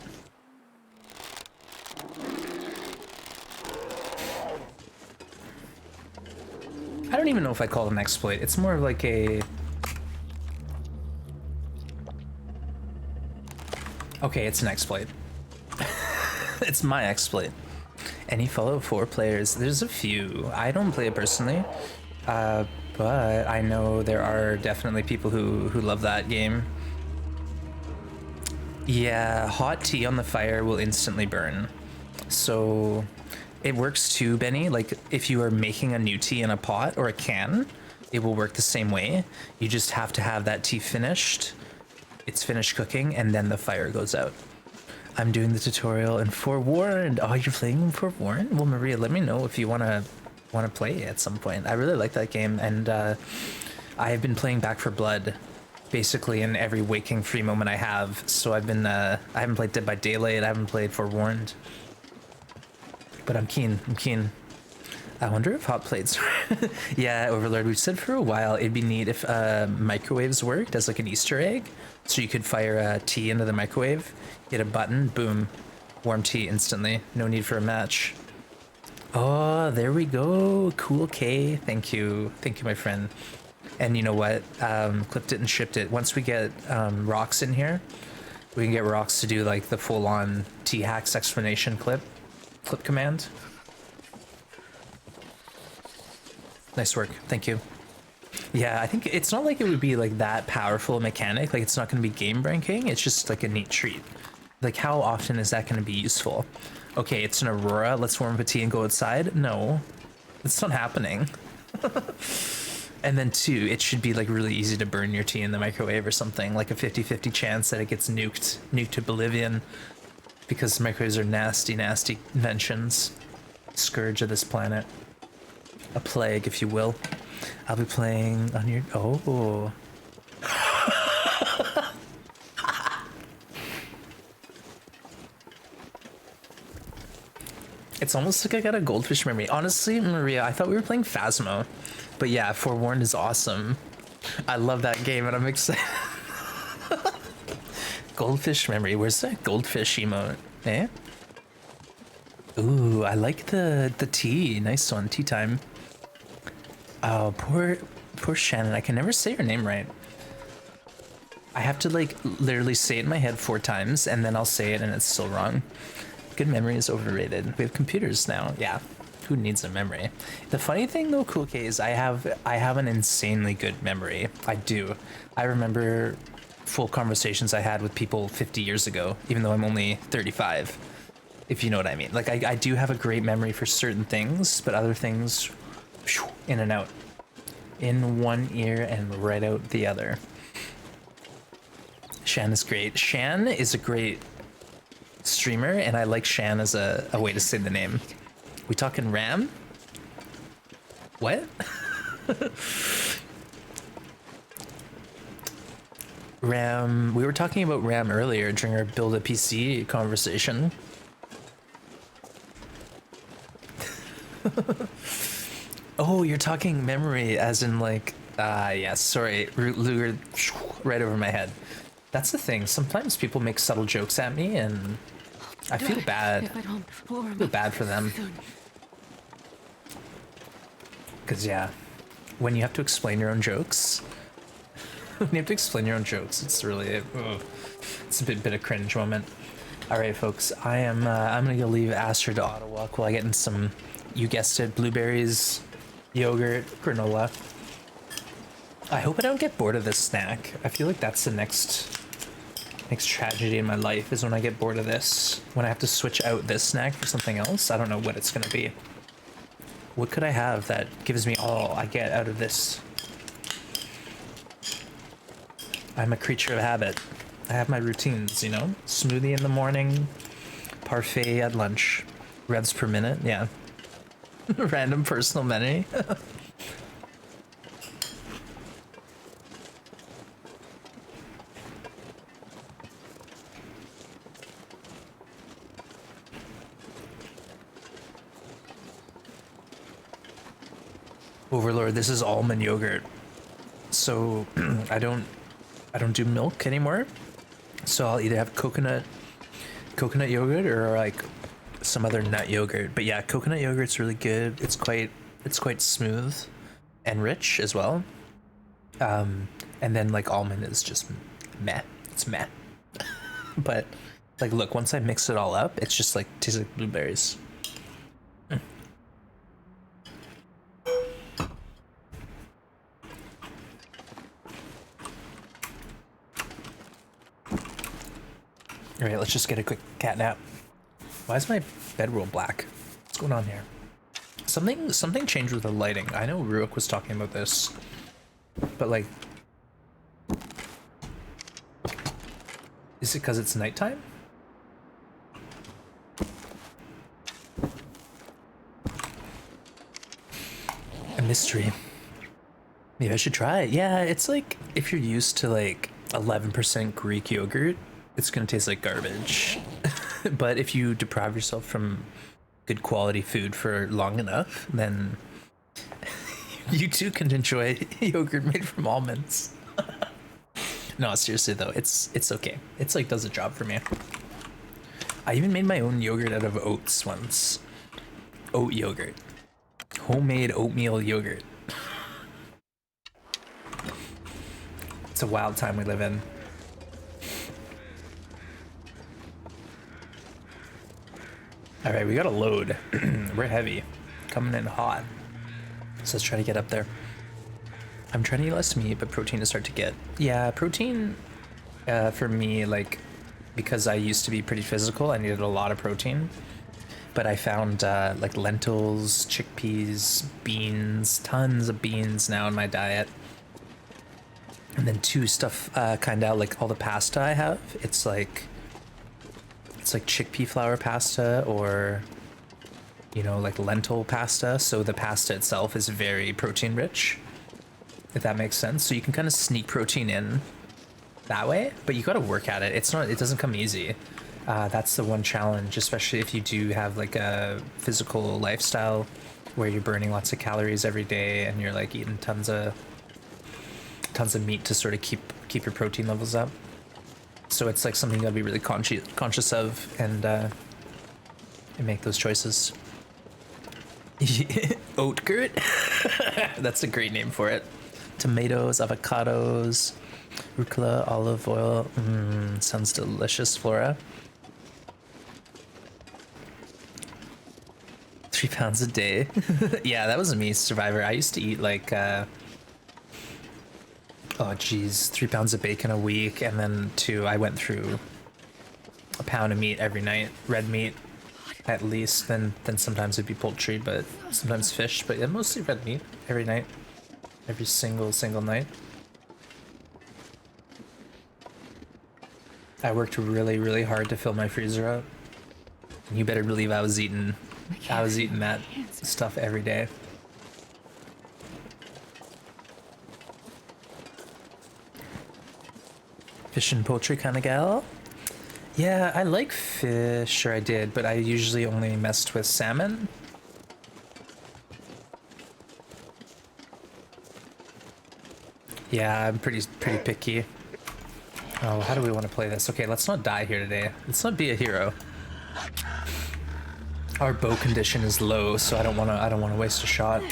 I don't even know if I call it an exploit. It's more of like a... Okay, it's an exploit. It's my exploit. Any Fallout 4 players? There's a few. I don't play it personally, but I know there are definitely people who love that game. Yeah, hot tea on the fire will instantly burn. So it works too, Benny. Like if you are making a new tea in a pot or a can, it will work the same way. You just have to have that tea finished. It's finished cooking and then the fire goes out. I'm doing the tutorial in Forewarned. Oh, you're playing Forewarned? Well, Maria, let me know if you wanna play at some point. I really like that game, and I have been playing Back 4 Blood basically in every waking free moment I have. So I've been I haven't played Dead by Daylight. I haven't played Forewarned, but I'm keen. I wonder if hot plates. Yeah, Overlord. We've said for a while it'd be neat if microwaves worked as like an Easter egg, so you could fire a tea into the microwave, hit a button, boom, warm tea instantly. No need for a match. Oh, there we go. Cool K. Thank you, my friend. And you know what? Clipped it and shipped it. Once we get rocks in here, we can get rocks to do like the full-on T-hacks explanation clip command. Nice work. Thank you. Yeah, I think it's not like it would be like that powerful mechanic. Like it's not going to be game breaking. It's just like a neat treat. Like how often is that going to be useful? Okay, it's an Aurora. Let's warm up a tea and go outside. No, it's not happening. And then two, it should be like really easy to burn your tea in the microwave or something. Like a 50-50 chance that it gets nuked to oblivion, because microwaves are nasty inventions. Scourge of this planet. A plague, if you will. I'll be playing on your... Oh. It's almost like I got a goldfish memory. Honestly, Maria, I thought we were playing Phasmo. But yeah, Forewarned is awesome. I love that game and I'm excited. Goldfish memory. Where's that goldfish emote? Eh? Ooh, I like the tea. Nice one. Tea time. Oh, poor Shannon. I can never say her name right. I have to like literally say it in my head 4 times and then I'll say it and it's still wrong. Good memory is overrated. We have computers now. Yeah. Who needs a memory? The funny thing though, Cool K, is I have an insanely good memory. I do. I remember full conversations I had with people 50 years ago, even though I'm only 35. If you know what I mean. Like I do have a great memory for certain things, but other things, in and out. In one ear and right out the other. Shan is great. Shan is a great streamer, and I like Shan as a way to say the name. We talking Ram? What? Ram, we were talking about Ram earlier during our build a PC conversation. Oh, you're talking memory as in like, yeah, sorry, Luger, right over my head. That's the thing, sometimes people make subtle jokes at me and I feel bad. I feel bad for them. Because yeah, when you have to explain your own jokes, it's really, it's a bit of cringe moment. All right, folks, I'm gonna go leave Aster to auto walk while I get in some, you guessed it, blueberries, yogurt, granola. I hope I don't get bored of this snack. I feel like that's the next tragedy in my life is when I get bored of this. When I have to switch out this snack for something else. I don't know what it's gonna be. What could I have that gives me all I get out of this? I'm a creature of habit. I have my routines, you know? Smoothie in the morning, parfait at lunch, revs per minute, yeah. Random personal menu. Overlord, this is almond yogurt. So I don't do milk anymore. So I'll either have coconut yogurt or like some other nut yogurt. But yeah, coconut yogurt's really good. It's quite smooth and rich as well. And then like almond is just meh. It's meh. But like look, once I mix it all up, it's just like tastes like blueberries. All right, let's just get a quick cat nap. Why is my bedroll black? What's going on here? Something changed with the lighting. I know Ruik was talking about this, but like, is it because it's nighttime? A mystery. Maybe I should try it. Yeah, it's like if you're used to like 11% Greek yogurt, it's gonna taste like garbage. But if you deprive yourself from good quality food for long enough, then you too can enjoy yogurt made from almonds. No, seriously though, it's okay. It's like does a job for me. I even made my own yogurt out of oats once. Oat yogurt. Homemade oatmeal yogurt. It's a wild time we live in. All right, we got a load. We're heavy, coming in hot. So let's try to get up there. I'm trying to eat less meat, but protein is hard to get. Yeah, protein for me, like, because I used to be pretty physical, I needed a lot of protein. But I found like lentils, chickpeas, beans, tons of beans now in my diet. And then too, stuff kind of like all the pasta I have, it's like chickpea flour pasta or, you know, like lentil pasta. So the pasta itself is very protein rich, if that makes sense. So you can kind of sneak protein in that way, but you got to work at it. It doesn't come easy. That's the one challenge, especially if you do have like a physical lifestyle where you're burning lots of calories every day and you're like eating tons of meat to sort of keep your protein levels up. So it's like something you gotta be really conscious of and make those choices. Oatgurt? That's a great name for it. Tomatoes, avocados, rucola, olive oil. Sounds delicious, Flora. 3 pounds a day. Yeah, that was me, Survivor. I used to eat like oh geez, 3 pounds of bacon a week, and then I went through a pound of meat every night, red meat at least. Then sometimes it'd be poultry, but sometimes fish. But yeah, mostly red meat every night, every single night. I worked really hard to fill my freezer up. You better believe I was eating that stuff every day. Fish and poultry kind of gal? Yeah, I like fish, or I did, but I usually only messed with salmon. Yeah, I'm pretty picky. Oh, how do we want to play this? Okay, let's not die here today. Let's not be a hero. Our bow condition is low, so I don't want to waste a shot.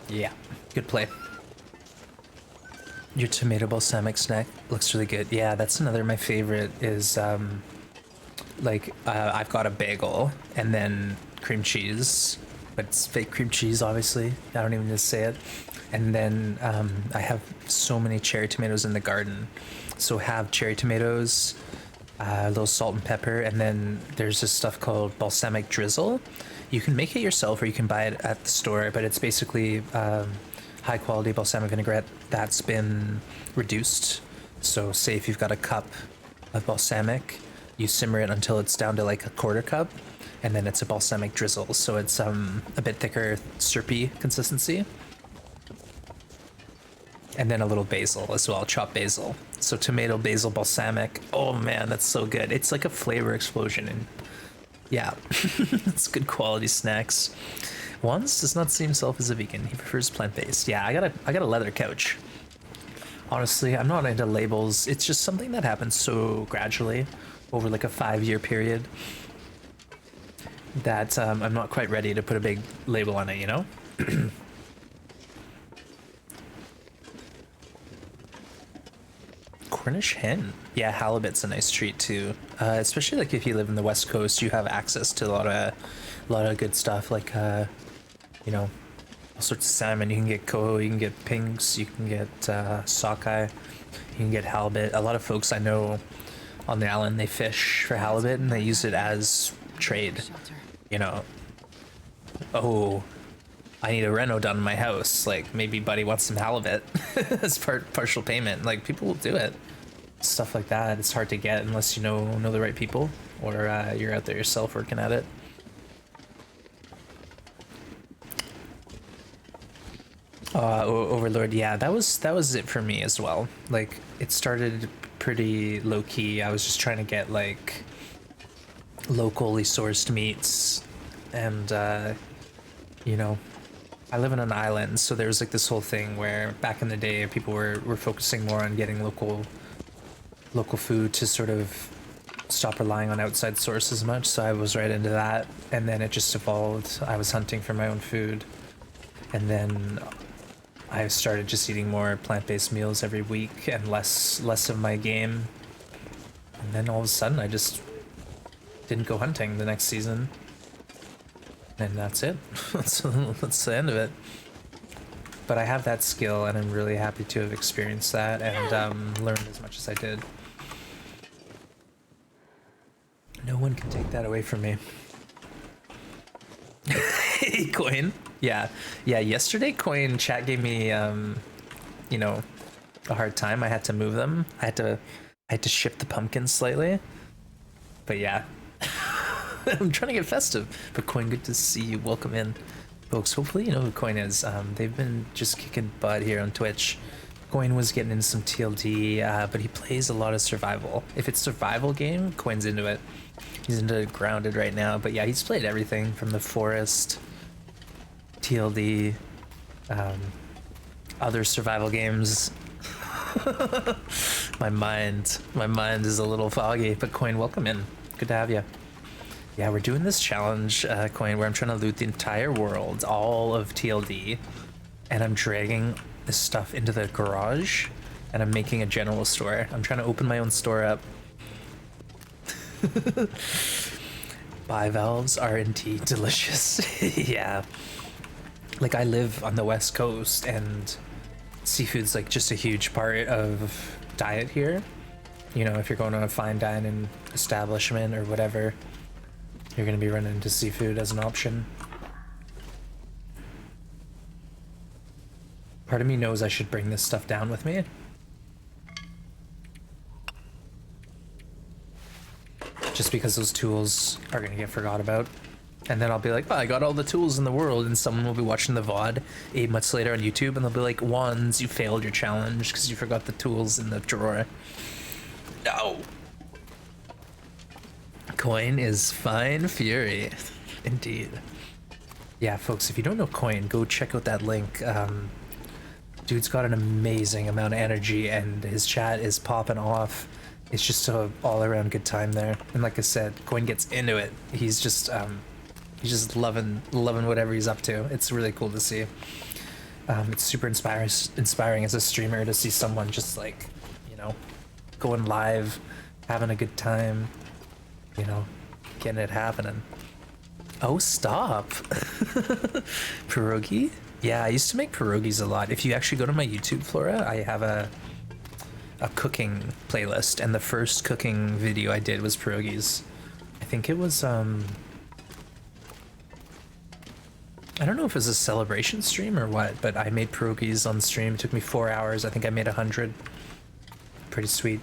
Yeah, good play. Your tomato balsamic snack looks really good. Yeah, that's another my favorite is I've got a bagel and then cream cheese, but it's fake cream cheese, obviously. I don't even need to say it. And then I have so many cherry tomatoes in the garden. So have cherry tomatoes, a little salt and pepper, and then there's this stuff called Balsamic Drizzle. You can make it yourself or you can buy it at the store, but it's basically high quality balsamic vinaigrette that's been reduced. So say if you've got a cup of balsamic, you simmer it until it's down to like a quarter cup, and then it's a balsamic drizzle. So it's a bit thicker, syrupy consistency. And then a little basil as well, chopped basil. So tomato, basil, balsamic. Oh man, that's so good. It's like a flavor explosion, and yeah, it's good quality snacks. Wands does not see himself as a vegan. He prefers plant-based. Yeah, I got a leather couch. Honestly, I'm not into labels. It's just something that happens so gradually over like a 5-year period that I'm not quite ready to put a big label on it, you know? Cornish hen. Yeah, halibut's a nice treat too. Especially like if you live in the West Coast, you have access to a lot of good stuff like you know, all sorts of salmon. You can get coho, you can get pinks, you can get sockeye, you can get halibut. A lot of folks I know on the island, they fish for halibut and they use it as trade. Shelter. You know, oh, I need a reno done in my house. Like maybe Buddy wants some halibut as partial payment. Like people will do it. Stuff like that. It's hard to get unless you know the right people or you're out there yourself working at it. Overlord, yeah, that was it for me as well. Like it started pretty low key. I was just trying to get like locally sourced meats, and you know, I live in an island, so there was like this whole thing where back in the day people were focusing more on getting local food to sort of stop relying on outside sources much. So I was right into that, and then it just evolved. I was hunting for my own food, and then I started just eating more plant-based meals every week and less of my game. And then all of a sudden I just didn't go hunting the next season. And that's it. that's the end of it. But I have that skill and I'm really happy to have experienced that and learned as much as I did. No one can take that away from me. Hey, Coin. Yeah, yesterday Coin chat gave me you know, a hard time. I had to move them. I had to shift the pumpkins slightly. But yeah. I'm trying to get festive. But Coin, good to see you. Welcome in. Folks, hopefully you know who Coin is. They've been just kicking butt here on Twitch. Coin was getting into some TLD, but he plays a lot of survival. If it's survival game, Coin's into it. He's into Grounded right now. But yeah, he's played everything from the forest, TLD, other survival games. my mind is a little foggy, but Coin, welcome in. Good to have you. Yeah, we're doing this challenge, Coin, where I'm trying to loot the entire world, all of TLD, and I'm dragging this stuff into the garage, and I'm making a general store. I'm trying to open my own store up. Bivalves are indeed delicious. Yeah. Like, I live on the West Coast, and seafood's like just a huge part of diet here. You know, if you're going to a fine dining establishment or whatever, you're going to be running into seafood as an option. Part of me knows I should bring this stuff down with me. Just because those tools are going to get forgot about. And then I'll be like, oh, I got all the tools in the world, and someone will be watching the VOD 8 months later on YouTube, and they'll be like, Wands, you failed your challenge because you forgot the tools in the drawer. No! Coin is fine fury. Indeed. Yeah, folks, if you don't know Coin, go check out that link. Dude's got an amazing amount of energy, and his chat is popping off. It's just a all-around good time there. And like I said, Coin gets into it. He's just loving whatever he's up to. It's really cool to see. It's super inspiring as a streamer to see someone just like, you know, going live, having a good time, you know, getting it happening. Oh, stop. Pierogi? Yeah, I used to make pierogies a lot. If you actually go to my YouTube, Flora, I have a cooking playlist, and the first cooking video I did was pierogies. I think it was I don't know if it was a celebration stream or what, but I made pierogies on stream. It took me 4 hours. I think I made 100. Pretty sweet.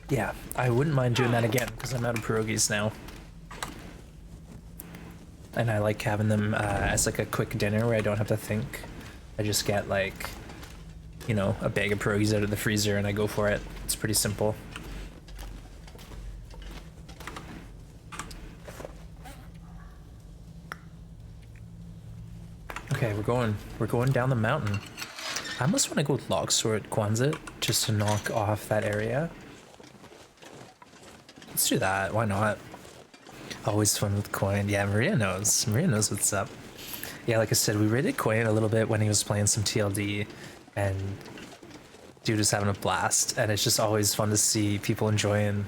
Yeah, I wouldn't mind doing that again because I'm out of pierogies now. And I like having them as like a quick dinner where I don't have to think. I just get like, you know, a bag of pierogies out of the freezer and I go for it. It's pretty simple. Okay, we're going down the mountain. I almost want to go with Logsword Quonset just to knock off that area. Let's do that, why not? Always fun with Coin. Yeah, Maria knows what's up. Yeah, like I said, we raided Coin a little bit when he was playing some TLD, and dude was having a blast, and it's just always fun to see people enjoying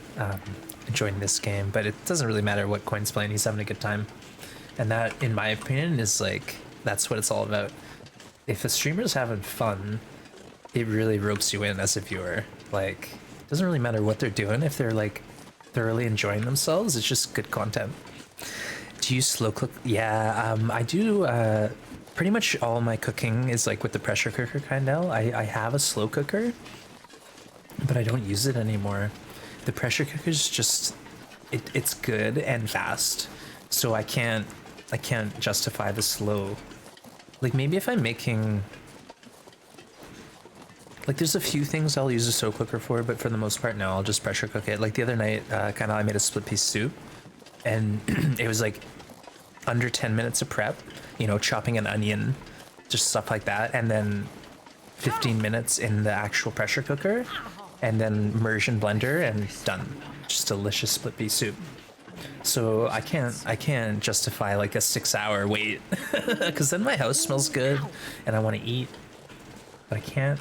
this game. But it doesn't really matter what Coin's playing, he's having a good time. And that, in my opinion, is like, that's what it's all about. If a streamer's having fun, it really ropes you in as a viewer. Like, it doesn't really matter what they're doing. If they're like thoroughly enjoying themselves, it's just good content. Do you slow cook? Yeah, I do. Pretty much all my cooking is like with the pressure cooker kind of. I have a slow cooker, but I don't use it anymore. The pressure cooker is just, it's good and fast, so I can't justify the slow. Like maybe if I'm making, like there's a few things I'll use a slow cooker for, but for the most part, no, I'll just pressure cook it. Like the other night, I made a split piece soup, and it was like under 10 minutes of prep, you know, chopping an onion, just stuff like that, and then 15 minutes in the actual pressure cooker, and then immersion blender, and done. Just delicious split pea soup. So I can't justify like a 6-hour wait, because then my house smells good, and I want to eat, but I can't.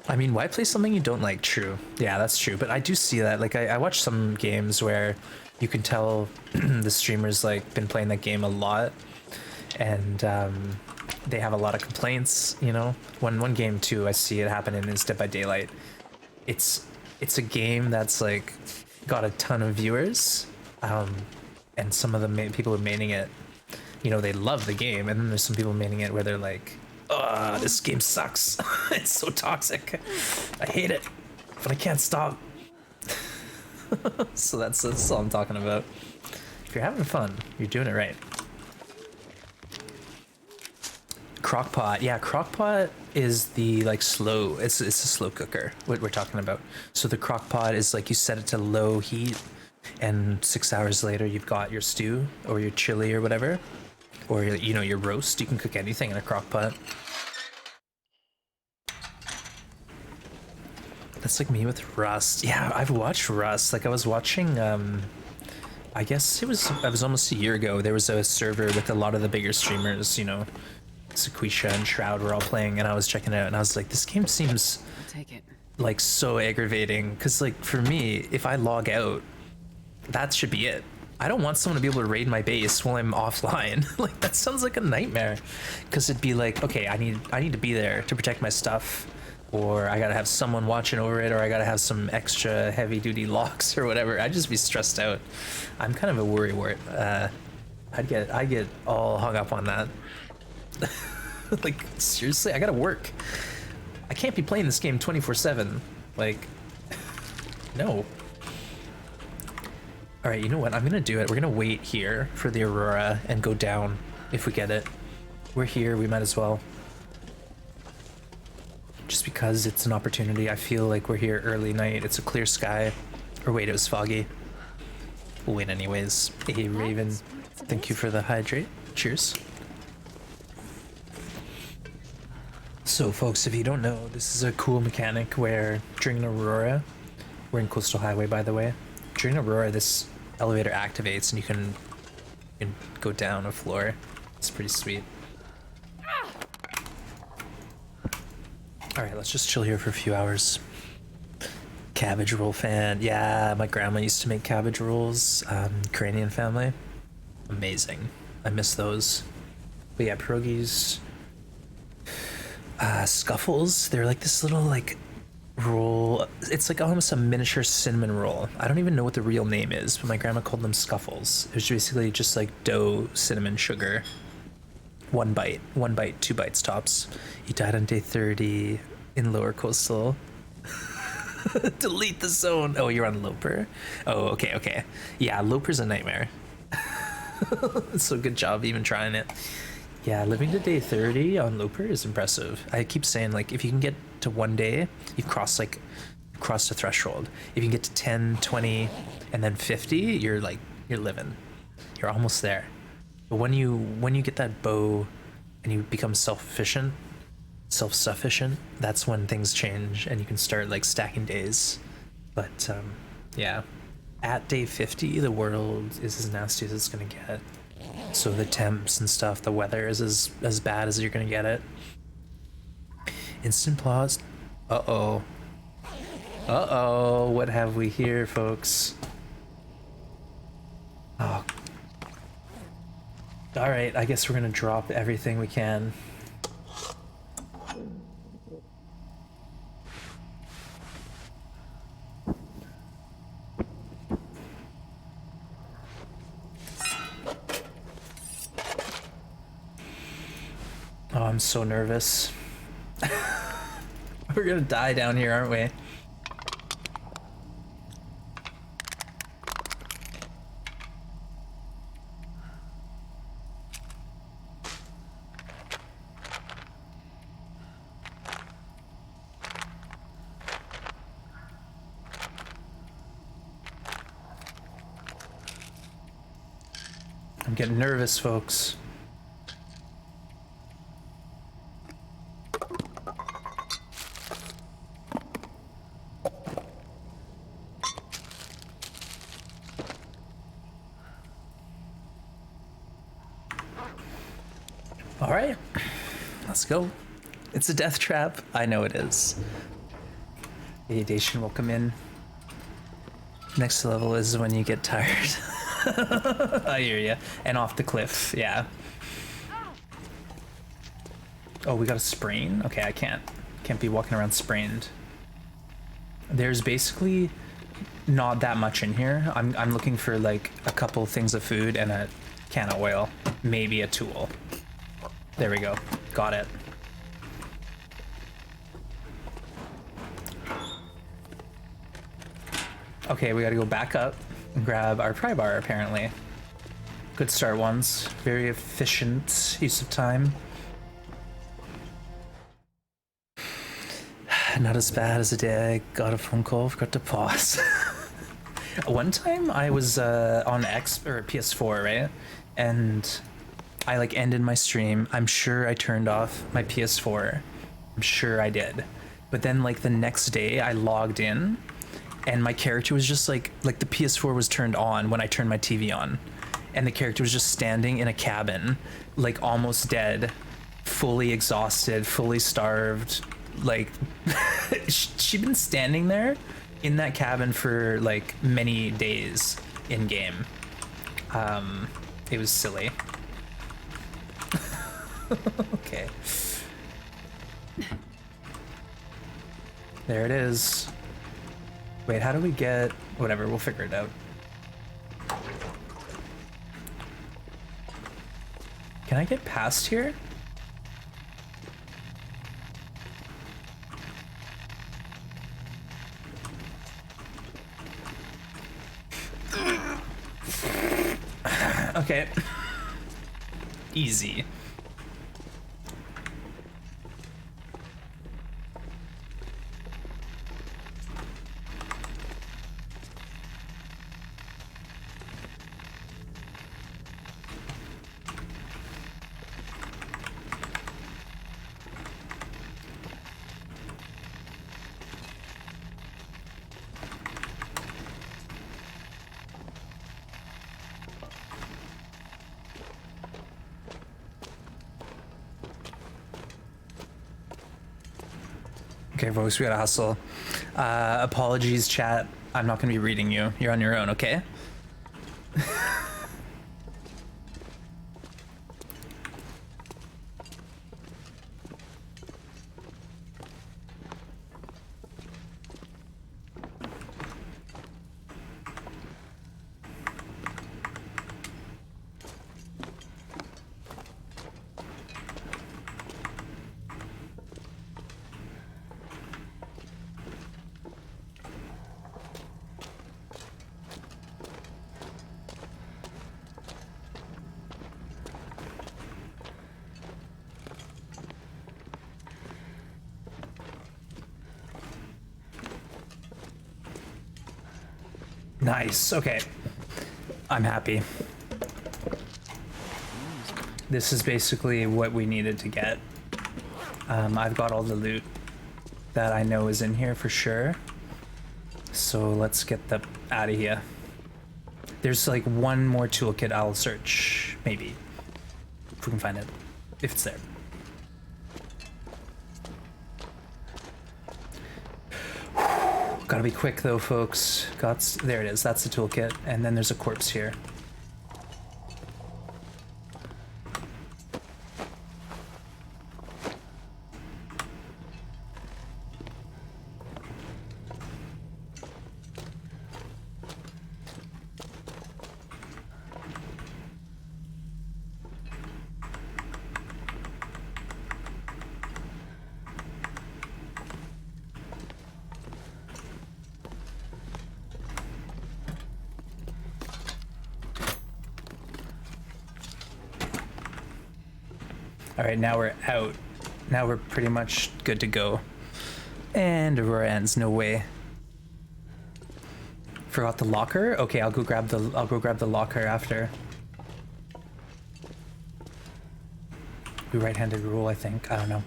I mean, why play something you don't like? True. Yeah, that's true. But I do see that. Like, I watch some games where you can tell the streamer's like been playing that game a lot, and they have a lot of complaints. You know, one game too, I see it happening is Dead by Daylight. It's a game that's like got a ton of viewers, and some of the people who are maining it, you know, they love the game, and then there's some people maining it where they're like, this game sucks. It's so toxic. I hate it, but I can't stop. So that's all I'm talking about. If you're having fun, you're doing it right. Crockpot, yeah, crockpot is the like slow. It's a slow cooker. What we're talking about. So the crockpot is like you set it to low heat, and 6 hours later you've got your stew or your chili or whatever, or you know, your roast. You can cook anything in a crockpot. That's like me with Rust. Yeah, I've watched Rust. Like I was watching, I guess it was almost a year ago. There was a server with a lot of the bigger streamers, you know, Sequisha and Shroud were all playing, and I was checking it out, and I was like, this game seems like so aggravating. Cause like for me, if I log out, that should be it. I don't want someone to be able to raid my base while I'm offline. Like that sounds like a nightmare. Cause it'd be like, okay, I need to be there to protect my stuff, or I gotta have someone watching over it, or I gotta have some extra heavy duty locks or whatever. I'd just be stressed out. I'm kind of a worrywart. I get all hung up on that. Like seriously, I gotta work. I can't be playing this game 24/7. Like, no. All right, you know what? I'm gonna do it. We're gonna wait here for the Aurora and go down if we get it. We're here, we might as well. Just because it's an opportunity. I feel like we're here early night. It's a clear sky. Or wait, it was foggy. We'll wait anyways. Hey, Raven. Thank you for the hydrate. Cheers. So, folks, if you don't know, this is a cool mechanic where during an Aurora, we're in Coastal Highway, by the way. During Aurora, this elevator activates and you can go down a floor. It's pretty sweet. Alright, let's just chill here for a few hours. Cabbage roll fan. Yeah, my grandma used to make cabbage rolls. Ukrainian family. Amazing. I miss those. But yeah, pierogies. Scuffles. They're like this little like roll. It's like almost a miniature cinnamon roll. I don't even know what the real name is, but my grandma called them scuffles. It was basically just like dough, cinnamon, sugar. One bite, 2 bites tops. You died on day 30 in Lower Coastal. Delete the zone. Oh, you're on Loper? Oh, okay. Yeah, Loper's a nightmare. So good job even trying it. Yeah, living to day 30 on Loper is impressive. I keep saying, like, if you can get to 1 day, you've crossed a threshold. If you can get to 10, 20, and then 50, you're living. You're almost there. But when you get that bow and you become self-sufficient, that's when things change and you can start like stacking days. But yeah, at day 50, the world is as nasty as it's gonna get. So the temps and stuff, the weather is as bad as you're gonna get it. Instant pause. Uh-oh, what have we here, folks? Oh, all right, I guess we're gonna drop everything we can. Oh, I'm so nervous. We're gonna die down here, aren't we? I'm getting nervous, folks. All right, let's go. It's a death trap. I know it is. Radiation will come in. Next level is when you get tired. I hear ya. And off the cliff, yeah. Oh, we got a sprain? Okay, I can't be walking around sprained. There's basically not that much in here. I'm looking for like a couple things of food and a can of oil, maybe a tool. There we go. Got it. Okay, we gotta go back up and grab our pry bar, apparently. Good start ones. Very efficient use of time. Not as bad as the day I got a phone call, forgot to pause. One time I was on X or PS4, right? And I like ended my stream. I'm sure I turned off my PS4. I'm sure I did. But then like the next day I logged in and my character was just like the PS4 was turned on when I turned my TV on. And the character was just standing in a cabin, like almost dead, fully exhausted, fully starved. Like she'd been standing there in that cabin for like many days in game. It was silly. Okay. There it is. Wait, how do we get... Whatever, we'll figure it out. Can I get past here? Okay. Easy. Okay, folks, we gotta hustle. Apologies, chat. I'm not gonna be reading you. You're on your own, okay? Nice. Okay. I'm happy. This is basically what we needed to get. I've got all the loot that I know is in here for sure. So let's get the out of here. There's like one more toolkit I'll search, maybe. If we can find it. If it's there. Gotta be quick though, folks. There it is. That's the toolkit. And then there's a corpse here. All right, now we're out. Now we're pretty much good to go. And Aurora ends. No way. Forgot the locker. Okay, I'll go grab the locker after. We right-handed rule, I think. I don't know.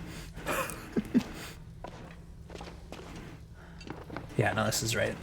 Yeah, no, this is right.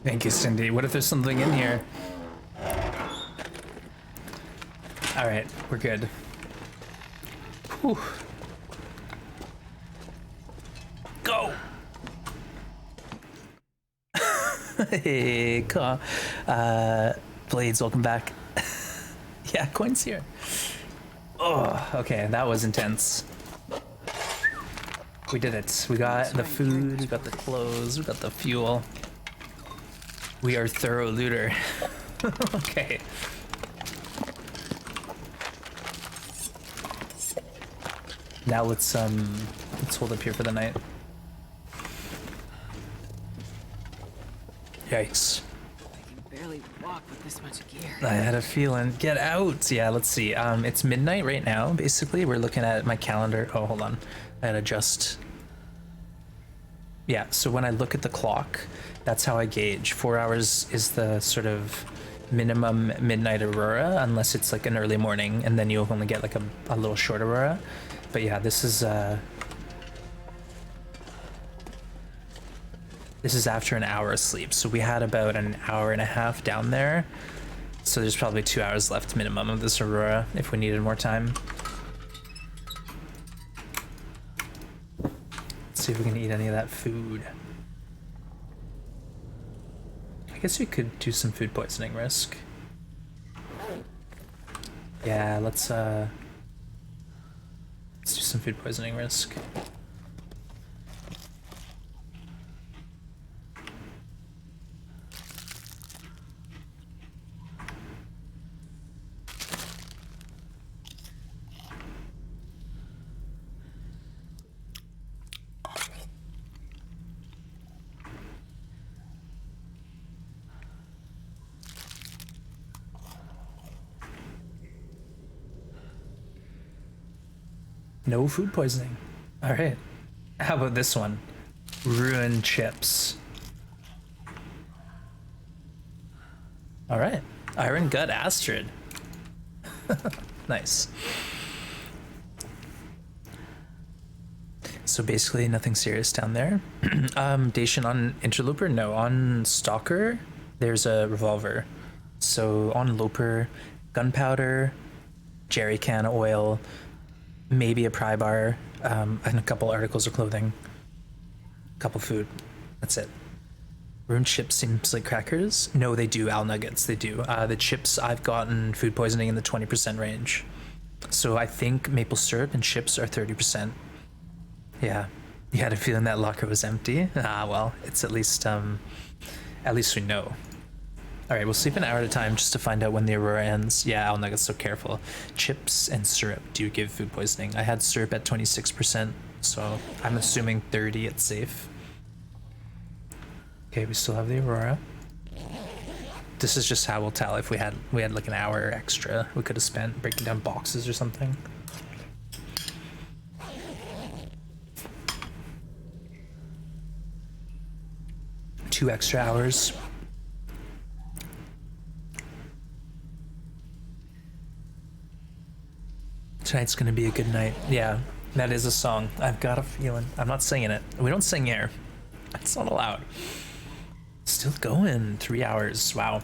Thank you, Cindy. What if there's something in here? All right, we're good. Whew. Go! Hey, Blades, welcome back. Yeah, coin's here. Oh, okay, that was intense. We did it. We got the food, we got the clothes, we got the fuel. We are thorough looter. Okay. Now let's hold up here for the night. Yikes. I can barely walk with this much gear. I had a feeling. Get out! Yeah, let's see. It's midnight right now, basically. We're looking at my calendar. Oh, hold on. I gotta adjust. Yeah, so when I look at the clock, that's how I gauge. 4 hours is the sort of minimum midnight aurora, unless it's like an early morning, and then you'll only get like a little short aurora. But yeah, this is after an hour of sleep. So we had about an hour and a half down there. So there's probably 2 hours left minimum of this aurora if we needed more time. See if we can eat any of that food. I guess we could do some food poisoning risk. Yeah, let's do some food poisoning risk. No food poisoning. All right. How about this one? Ruined chips. All right. Iron Gut Astrid. Nice. So basically nothing serious down there. Dacian on Interloper? No, on Stalker, there's a revolver. So on Loper, gunpowder, jerry can oil, maybe a pry bar, and a couple articles of clothing, a couple food. That's it. Ruined chips seems like crackers. No, they do. Owl nuggets, they do. The chips, I've gotten food poisoning in the 20% range. So I think maple syrup and chips are 30%. Yeah, you had a feeling that locker was empty. Ah, well, it's at least we know. All right, we'll sleep an hour at a time just to find out when the aurora ends. Yeah, owl nuggets, so careful. Chips and syrup do give food poisoning. I had syrup at 26%, so I'm assuming 30 it's safe. Okay, we still have the aurora. This is just how we'll tell if we had like an hour extra we could have spent breaking down boxes or something. 2 extra hours. Tonight's gonna be a good night. Yeah, that is a song. I've got a feeling. I'm not singing it. We don't sing here. It's not allowed. Still going. 3 hours. Wow.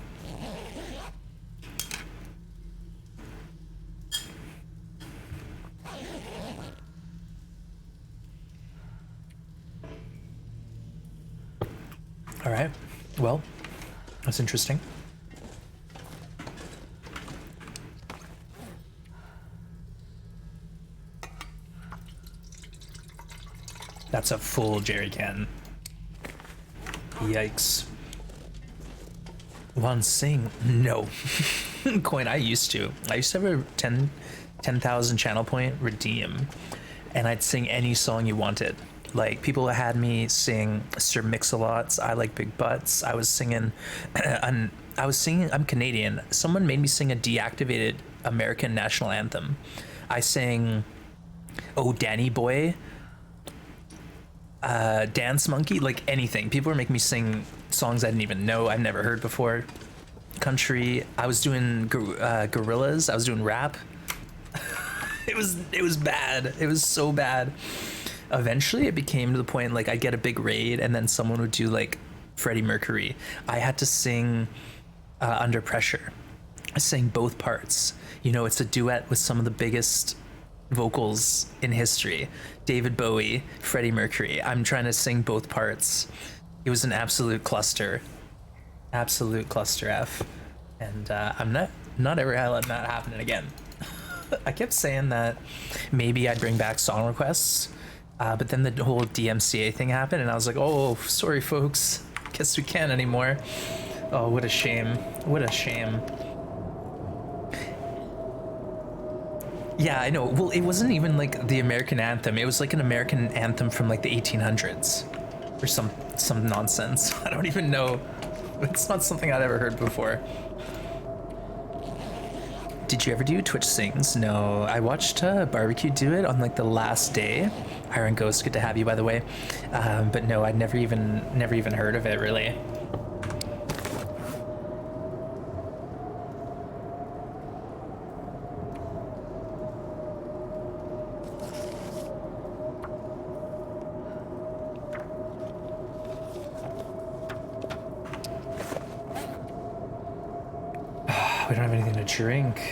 All right. Well, that's interesting. That's a full jerry can. Yikes. One sing? No. Coin, I used to have a 10,000 channel point redeem, and I'd sing any song you wanted. Like, people had me sing Sir Mix-a-Lots, I Like Big Butts. I was singing, I'm Canadian. Someone made me sing a deactivated American national anthem. I sang, Oh Danny Boy, Dance Monkey, like anything. People were making me sing songs I didn't even know, I've never heard before. Country, I was doing gorillas, I was doing rap. It was bad. It was so bad. Eventually it became to the point like I'd get a big raid and then someone would do like Freddie Mercury. I had to sing Under Pressure. I sang both parts. You know, it's a duet with some of the biggest vocals in history. David Bowie, Freddie Mercury. I'm trying to sing both parts. It was an absolute cluster. Absolute cluster F. And I'm not ever gonna let that happen again. I kept saying that maybe I'd bring back song requests. But then the whole DMCA thing happened and I was like, oh, sorry folks, guess we can't anymore. Oh, what a shame. What a shame. Yeah, I know. Well, it wasn't even like the American anthem. It was like an American anthem from like the 1800s or some nonsense. I don't even know. It's not something I'd ever heard before. Did you ever do Twitch Sings? No, I watched Barbecue do it on like the last day. Iron Ghost, good to have you, by the way. But no, I'd never even heard of it, really. We don't have anything to drink.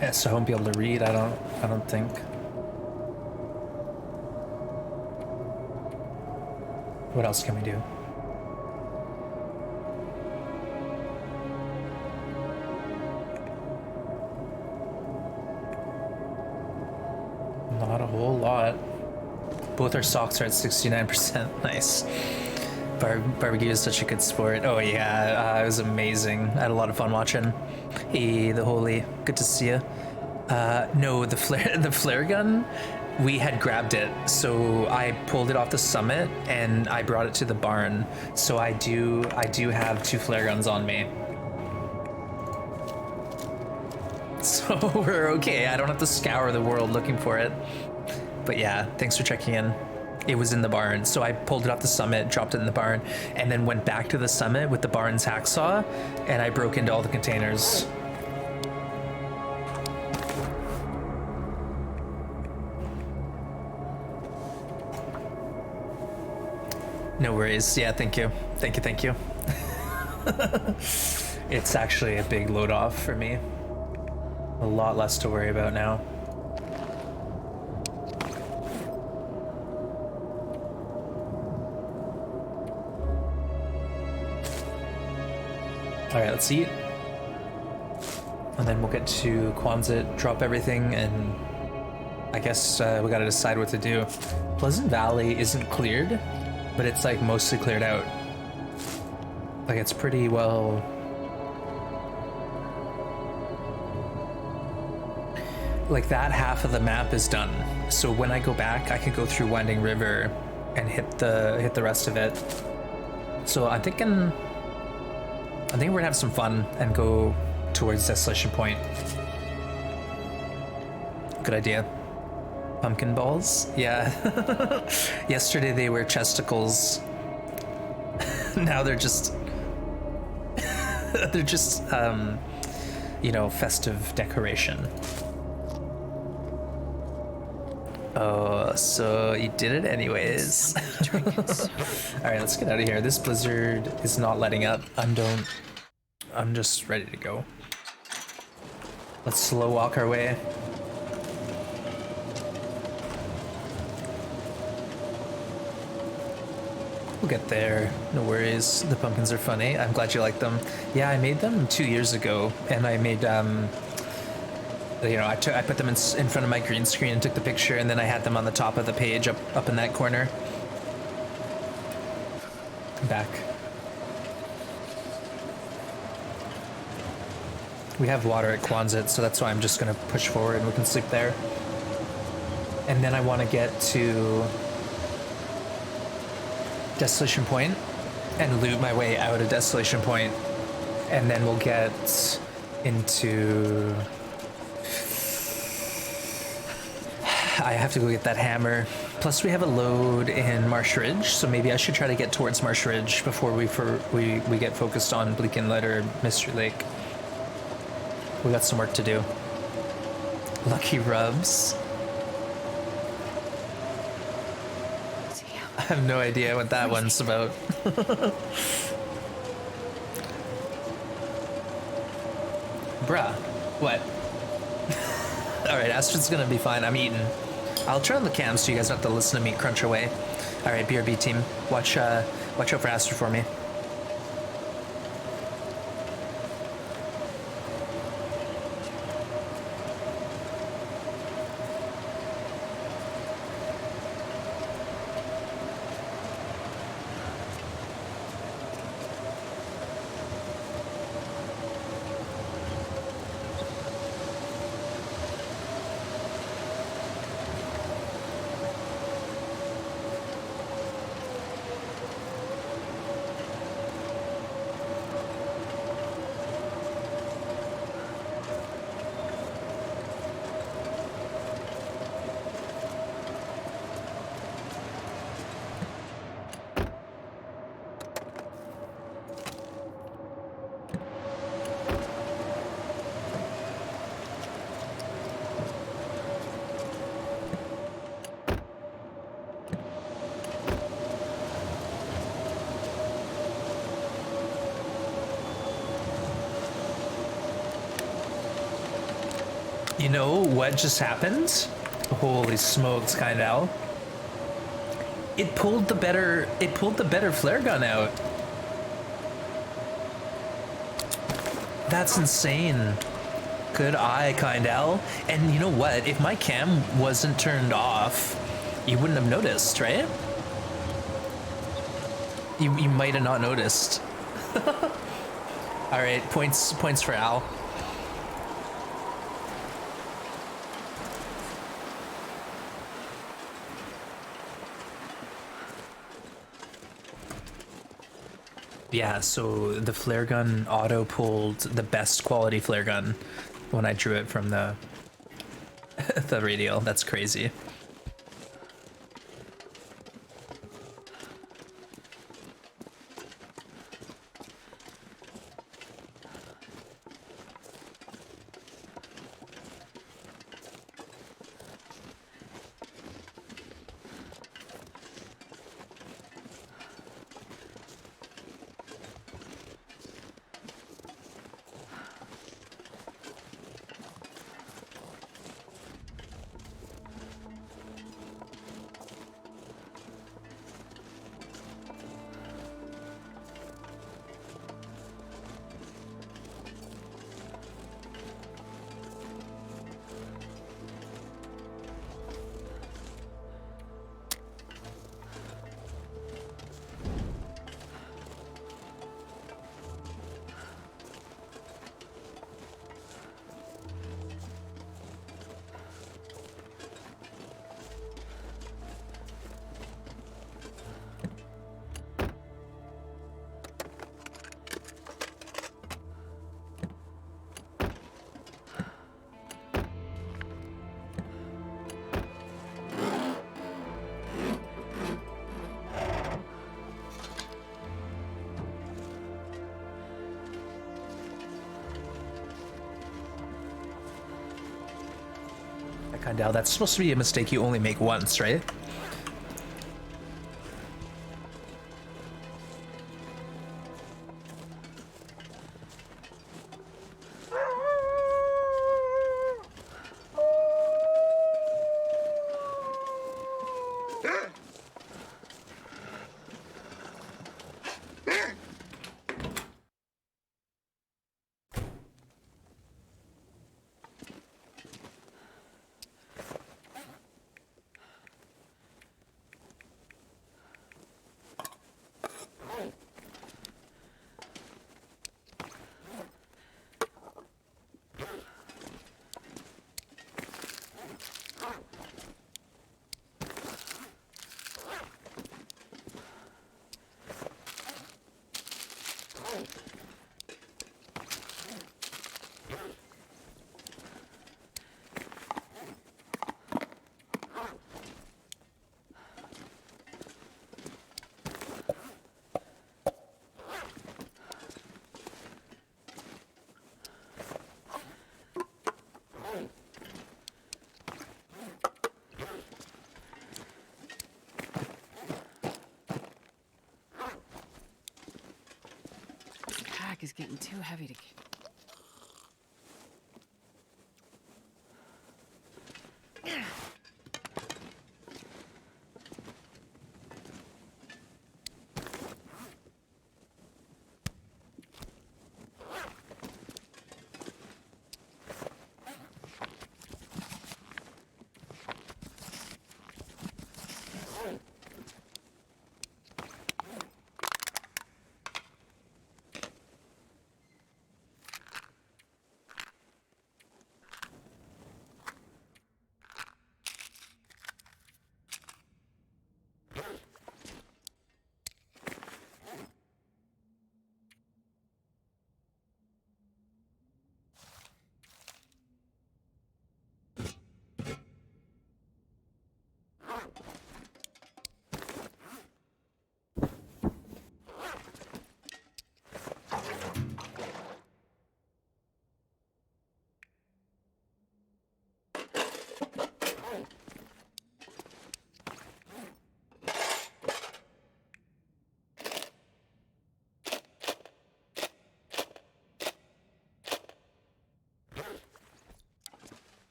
Yeah, so I won't be able to read, I don't think. What else can we do? Not a whole lot. Both our socks are at 69%. Nice. Barbecue is such a good sport. Oh yeah, it was amazing. I had a lot of fun watching. Hey, the holy, good to see you. No, the flare gun, we had grabbed it, so I pulled it off the summit and I brought it to the barn. So I do have 2 flare guns on me. So we're okay. I don't have to scour the world looking for it. But yeah, thanks for checking in. It was in the barn. So I pulled it off the summit, dropped it in the barn, and then went back to the summit with the barn's hacksaw, and I broke into all the containers. No worries. Yeah, thank you. Thank you, thank you. It's actually a big load off for me. A lot less to worry about now. All right, let's eat. And then we'll get to Quonset, drop everything, and I guess we gotta decide what to do. Pleasant Valley isn't cleared, but it's like mostly cleared out. Like it's pretty well... Like that half of the map is done. So when I go back, I can go through Winding River and hit the rest of it. So I'm thinking we're gonna have some fun and go towards Desolation Point. Good idea. Pumpkin balls? Yeah. Yesterday they were chesticles. Now they're just you know, festive decoration. Oh, so you did it anyways. All right, let's get out of here. This blizzard is not letting up. I'm just ready to go. Let's slow walk our way. We'll get there. No worries. The pumpkins are funny. I'm glad you like them. Yeah, I made them 2 years ago, and I made you know, I put them in front of my green screen and took the picture, and then I had them on the top of the page up in that corner. Back. We have water at Quonset, so that's why I'm just gonna push forward and we can sleep there. And then I want to get to Desolation Point and loot my way out of Desolation Point, and then we'll get into... I have to go get that hammer. Plus we have a load in Marsh Ridge, so maybe I should try to get towards Marsh Ridge before we get focused on Bleak Inlet or Mystery Lake. We got some work to do. Lucky Rubs. I have no idea what that one's about. Bruh, what? Alright, Astrid's gonna be fine. I'm eating. I'll turn on the cam so you guys don't have to listen to me crunch away. Alright, BRB team, watch out for Astrid for me. You know what just happened? Holy smokes, Kindal. It pulled the better flare gun out. That's insane. Good eye, Kindal. And you know what? If my cam wasn't turned off, you wouldn't have noticed, right? You might have not noticed. All right, points for Al. Yeah, so the flare gun auto pulled the best quality flare gun. when I drew it from the the radial. That's crazy. Kindle, that's supposed to be a mistake you only make once, right? Is getting too heavy to.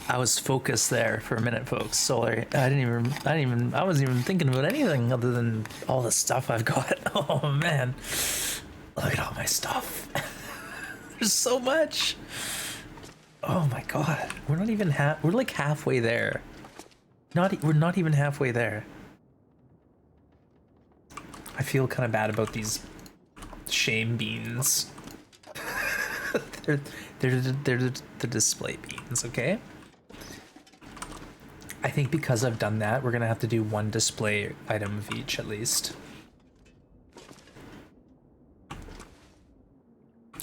I was focused there for a minute, folks. Sorry, I wasn't even thinking about anything other than all the stuff I've got. Oh man, look at all my stuff. There's so much. Oh my god, we're not even we're like halfway there. We're not even halfway there. I feel kind of bad about these shame beans. they're the display beans, okay? I think because I've done that, we're gonna have to do one display item of each at least.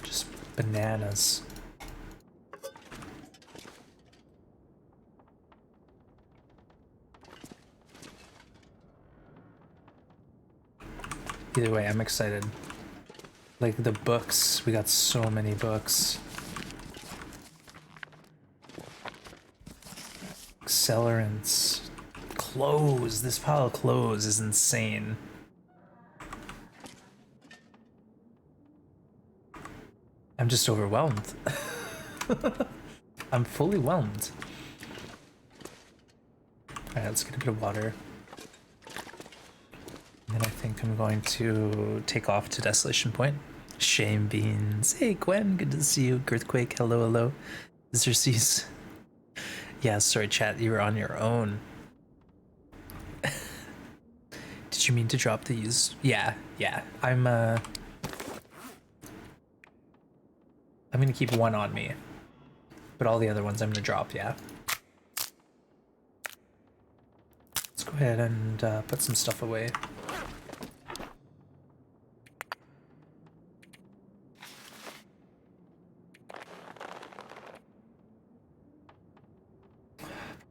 Just bananas. Either way, I'm excited. Like the books, we got so many books. Accelerants. Clothes. This pile of clothes is insane. I'm just overwhelmed. I'm fully whelmed. Alright, let's get a bit of water. And then I think I'm going to take off to Desolation Point. Shame beans. Hey Gwen, good to see you. Girthquake, hello, hello. Xerxes. Yeah, sorry chat, you were on your own. Did you mean to drop the use? Yeah. I'm gonna keep one on me. But all the other ones I'm gonna drop, yeah. Let's go ahead and put some stuff away.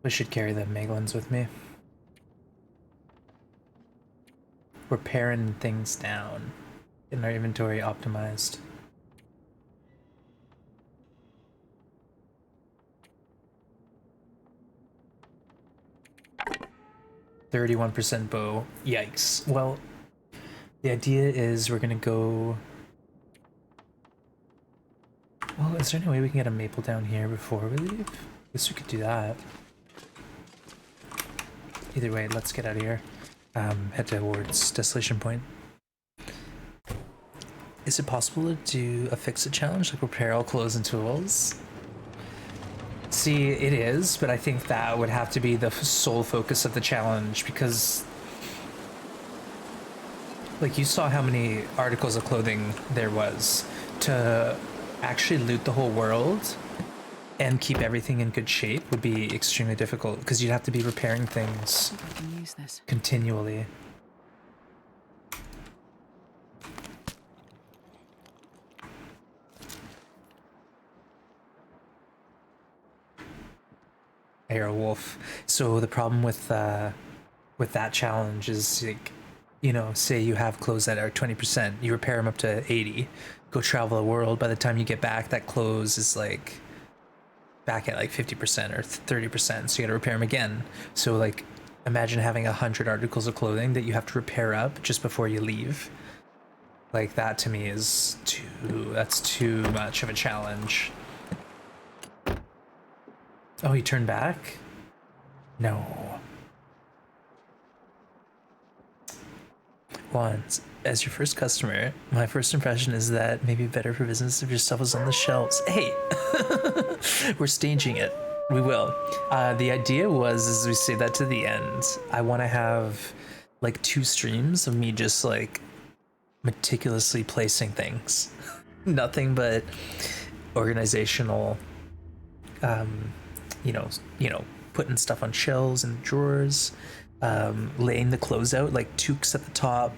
I should carry the Megalons with me. We're paring things down. Getting our inventory optimized. %31 bow. Yikes. Well, the idea is we're gonna go... Well, is there any way we can get a maple down here before we leave? I guess we could do that. Either way, let's get out of here. Head towards Desolation Point. Is it possible to do a fix-it challenge, like repair all clothes and tools? See, it is, but I think that would have to be the sole focus of the challenge, because like you saw how many articles of clothing there was. To actually loot the whole world and keep everything in good shape would be extremely difficult, because you'd have to be repairing things I can use this. continually. I hear a wolf. So the problem with that challenge is, like, you know, say you have clothes that are 20%, you repair them up to 80, go travel the world. By the time you get back, that clothes is like back at like 50% or 30%, so you gotta repair them again. So like, imagine having 100 articles of clothing that you have to repair up just before you leave. Like, that to me is that's too much of a challenge. Oh, he turned back? No. Once, as your first customer, my first impression is that maybe better for business if your stuff was on the shelves. Hey, we're staging it. We will. The idea was, as we say that to the end, I want to have like 2 streams of me just like meticulously placing things. Nothing but organizational, you know, putting stuff on shelves and drawers, laying the clothes out, like toques at the top,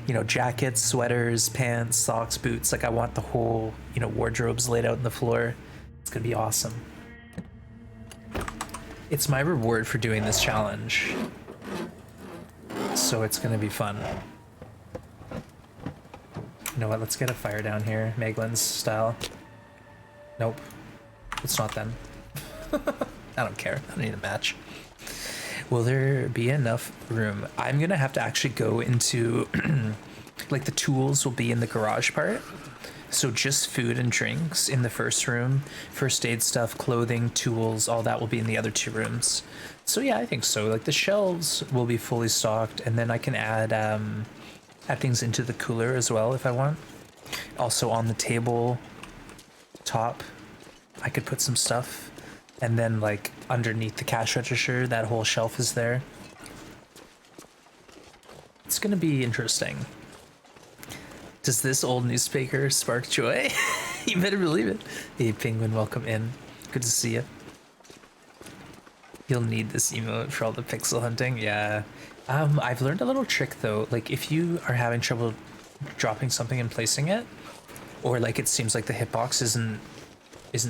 you know, jackets, sweaters, pants, socks, boots. Like, I want the whole, you know, wardrobes laid out on the floor. It's gonna be awesome. It's my reward for doing this challenge, so it's gonna be fun. You know what, let's get a fire down here, Meglin's style. Nope, it's not them. I don't care, I don't need a match. Will there be enough room? I'm gonna have to actually go into like, the tools will be in the garage part, So just food and drinks in the first room, first aid stuff, clothing, tools, all that will be in the other 2 rooms. So yeah, I think so. Like the shelves will be fully stocked, and then I can add things into the cooler as well if I want. Also on the table top, I could put some stuff, and then like underneath the cash register, that whole shelf is there. It's gonna be interesting. Does this old newspaper spark joy? You better believe it. Hey, Penguin, welcome in. Good to see you. You'll need this emote for all the pixel hunting. Yeah. I've learned a little trick though. Like if you are having trouble dropping something and placing it, or like it seems like the hitbox isn't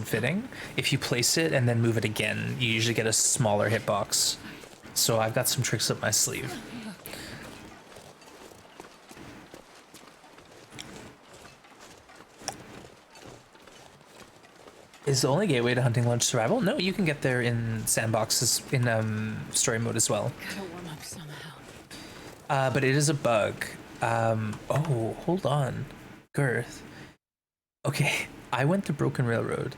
fitting, if you place it and then move it again, you usually get a smaller hitbox. So I've got some tricks up my sleeve. Is the only gateway to Hunting Lodge survival? No, you can get there in sandboxes in story mode as well. Gotta warm up somehow. But it is a bug. Oh, hold on, Girth. Okay, I went to Broken Railroad,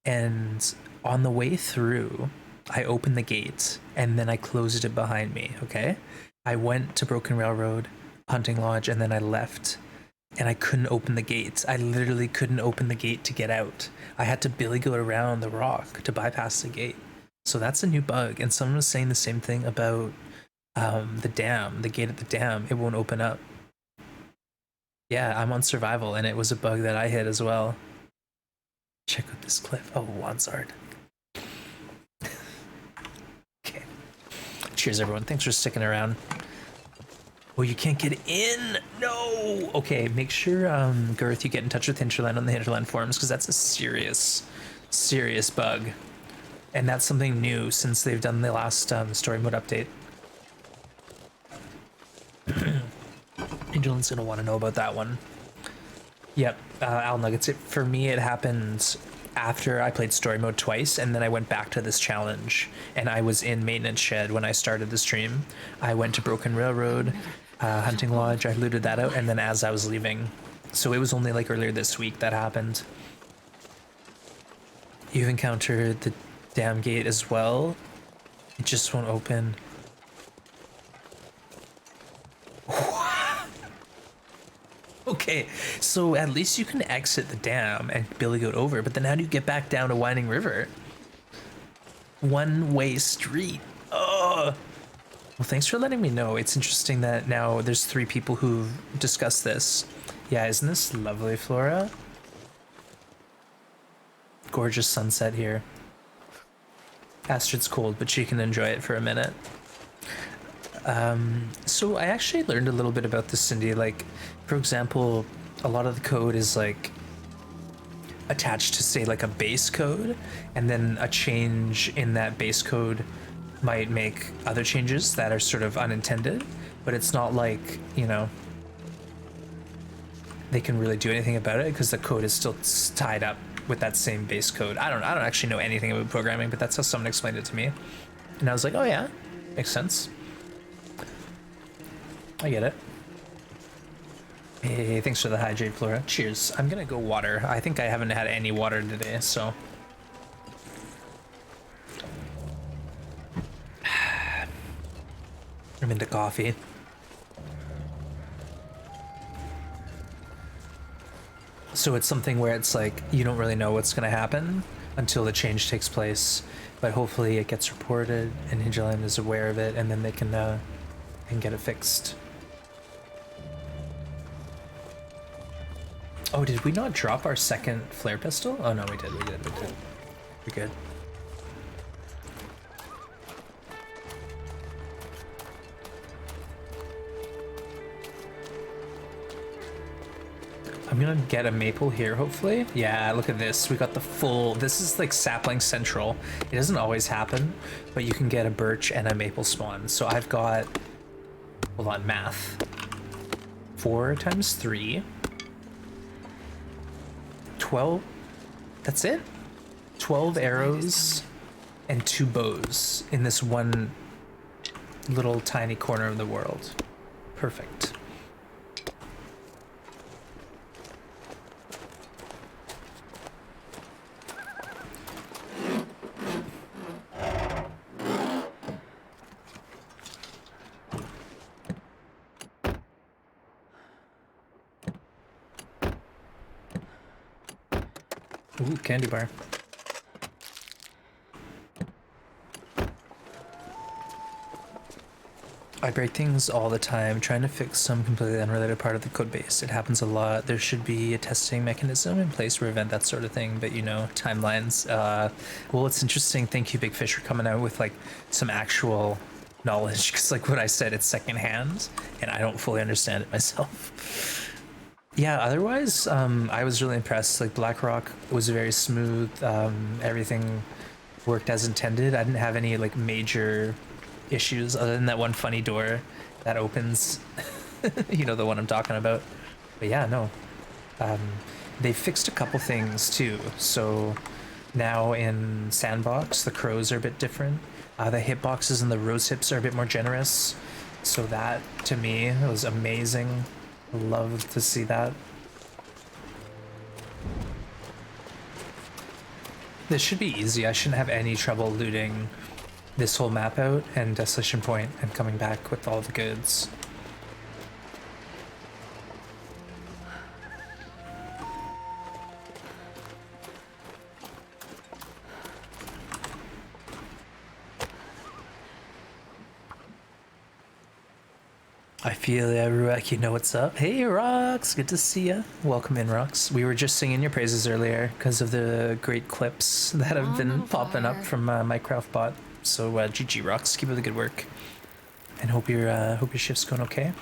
and on the way through, I opened the gate and then I closed it behind me. Okay, I went to Broken Railroad, Hunting Lodge, and then I left. And I couldn't open the gate. I literally couldn't open the gate to get out. I had to billy goat around the rock to bypass the gate. So that's a new bug. And someone was saying the same thing about the dam, the gate at the dam. It won't open up. Yeah, I'm on survival, and it was a bug that I hit as well. Check out this clip. Oh, Wansard. Okay. Cheers, everyone. Thanks for sticking around. Oh, you can't get in. No. Okay, make sure, Girth, you get in touch with Hinterland on the Hinterland forums, because that's a serious bug. And that's something new since they've done the last story mode update. Hinterland's going to want to know about that one. Yep, Al Nuggets. For me, it happened after I played story mode twice, and then I went back to this challenge, and I was in Maintenance Shed when I started the stream. I went to Broken Railroad, Hunting Lodge, I looted that out, and then as I was leaving. So it was only like earlier this week that happened. You've encountered the dam gate as well. It just won't open. Okay, so at least you can exit the dam and billy goat over, but then how do you get back down to Winding River? One-way street. Oh. Well, thanks for letting me know. It's interesting that now there's 3 people who've discussed this. Yeah, isn't this lovely, Flora? Gorgeous sunset here. Astrid's cold, but she can enjoy it for a minute. So I actually learned a little bit about this, Cindy. Like, for example, a lot of the code is like attached to, say, like a base code, and then a change in that base code might make other changes that are sort of unintended, but it's not like, you know, they can really do anything about it because the code is still tied up with that same base code. I don't actually know anything about programming, but that's how someone explained it to me. And I was like, oh yeah, makes sense. I get it. Hey, thanks for the hydrate, Flora. Cheers. I'm gonna go water. I think I haven't had any water today, so. I'm into coffee. So it's something where it's like, you don't really know what's gonna happen until the change takes place, but hopefully it gets reported and Hinterland is aware of it, and then they can get it fixed. Oh, did we not drop our second flare pistol? Oh no, we did. We're good. I'm gonna get a maple here, hopefully. Yeah, look at this. We got the full, this is like sapling central. It doesn't always happen, but you can get a birch and a maple spawn. So I've got, hold on, math. 4 times 3. 12, that's it? 12 arrows and 2 bows in this one little tiny corner of the world. Perfect. Ooh, candy bar. I break things all the time, trying to fix some completely unrelated part of the code base. It happens a lot. There should be a testing mechanism in place to prevent that sort of thing, but you know, timelines. Well, it's interesting. Thank you, Big Fish, for coming out with like some actual knowledge, because like what I said, it's secondhand, and I don't fully understand it myself. Yeah, otherwise, I was really impressed. Like BlackRock was very smooth. Everything worked as intended. I didn't have any like major issues other than that one funny door that opens. You know, the one I'm talking about. But yeah, no. They fixed a couple things too. So now in Sandbox, the crows are a bit different. The hitboxes and the rose hips are a bit more generous. So that, to me, was amazing. Love to see that. This should be easy. I shouldn't have any trouble looting this whole map out and Desolation Point and coming back with all the goods. I feel ya, Ruak, you know what's up. Hey, Rox, good to see ya. Welcome in, Rox. We were just singing your praises earlier because of the great clips that have been popping up from Minecraft bot. So GG, Rox, keep up the good work, and hope your shift's going okay.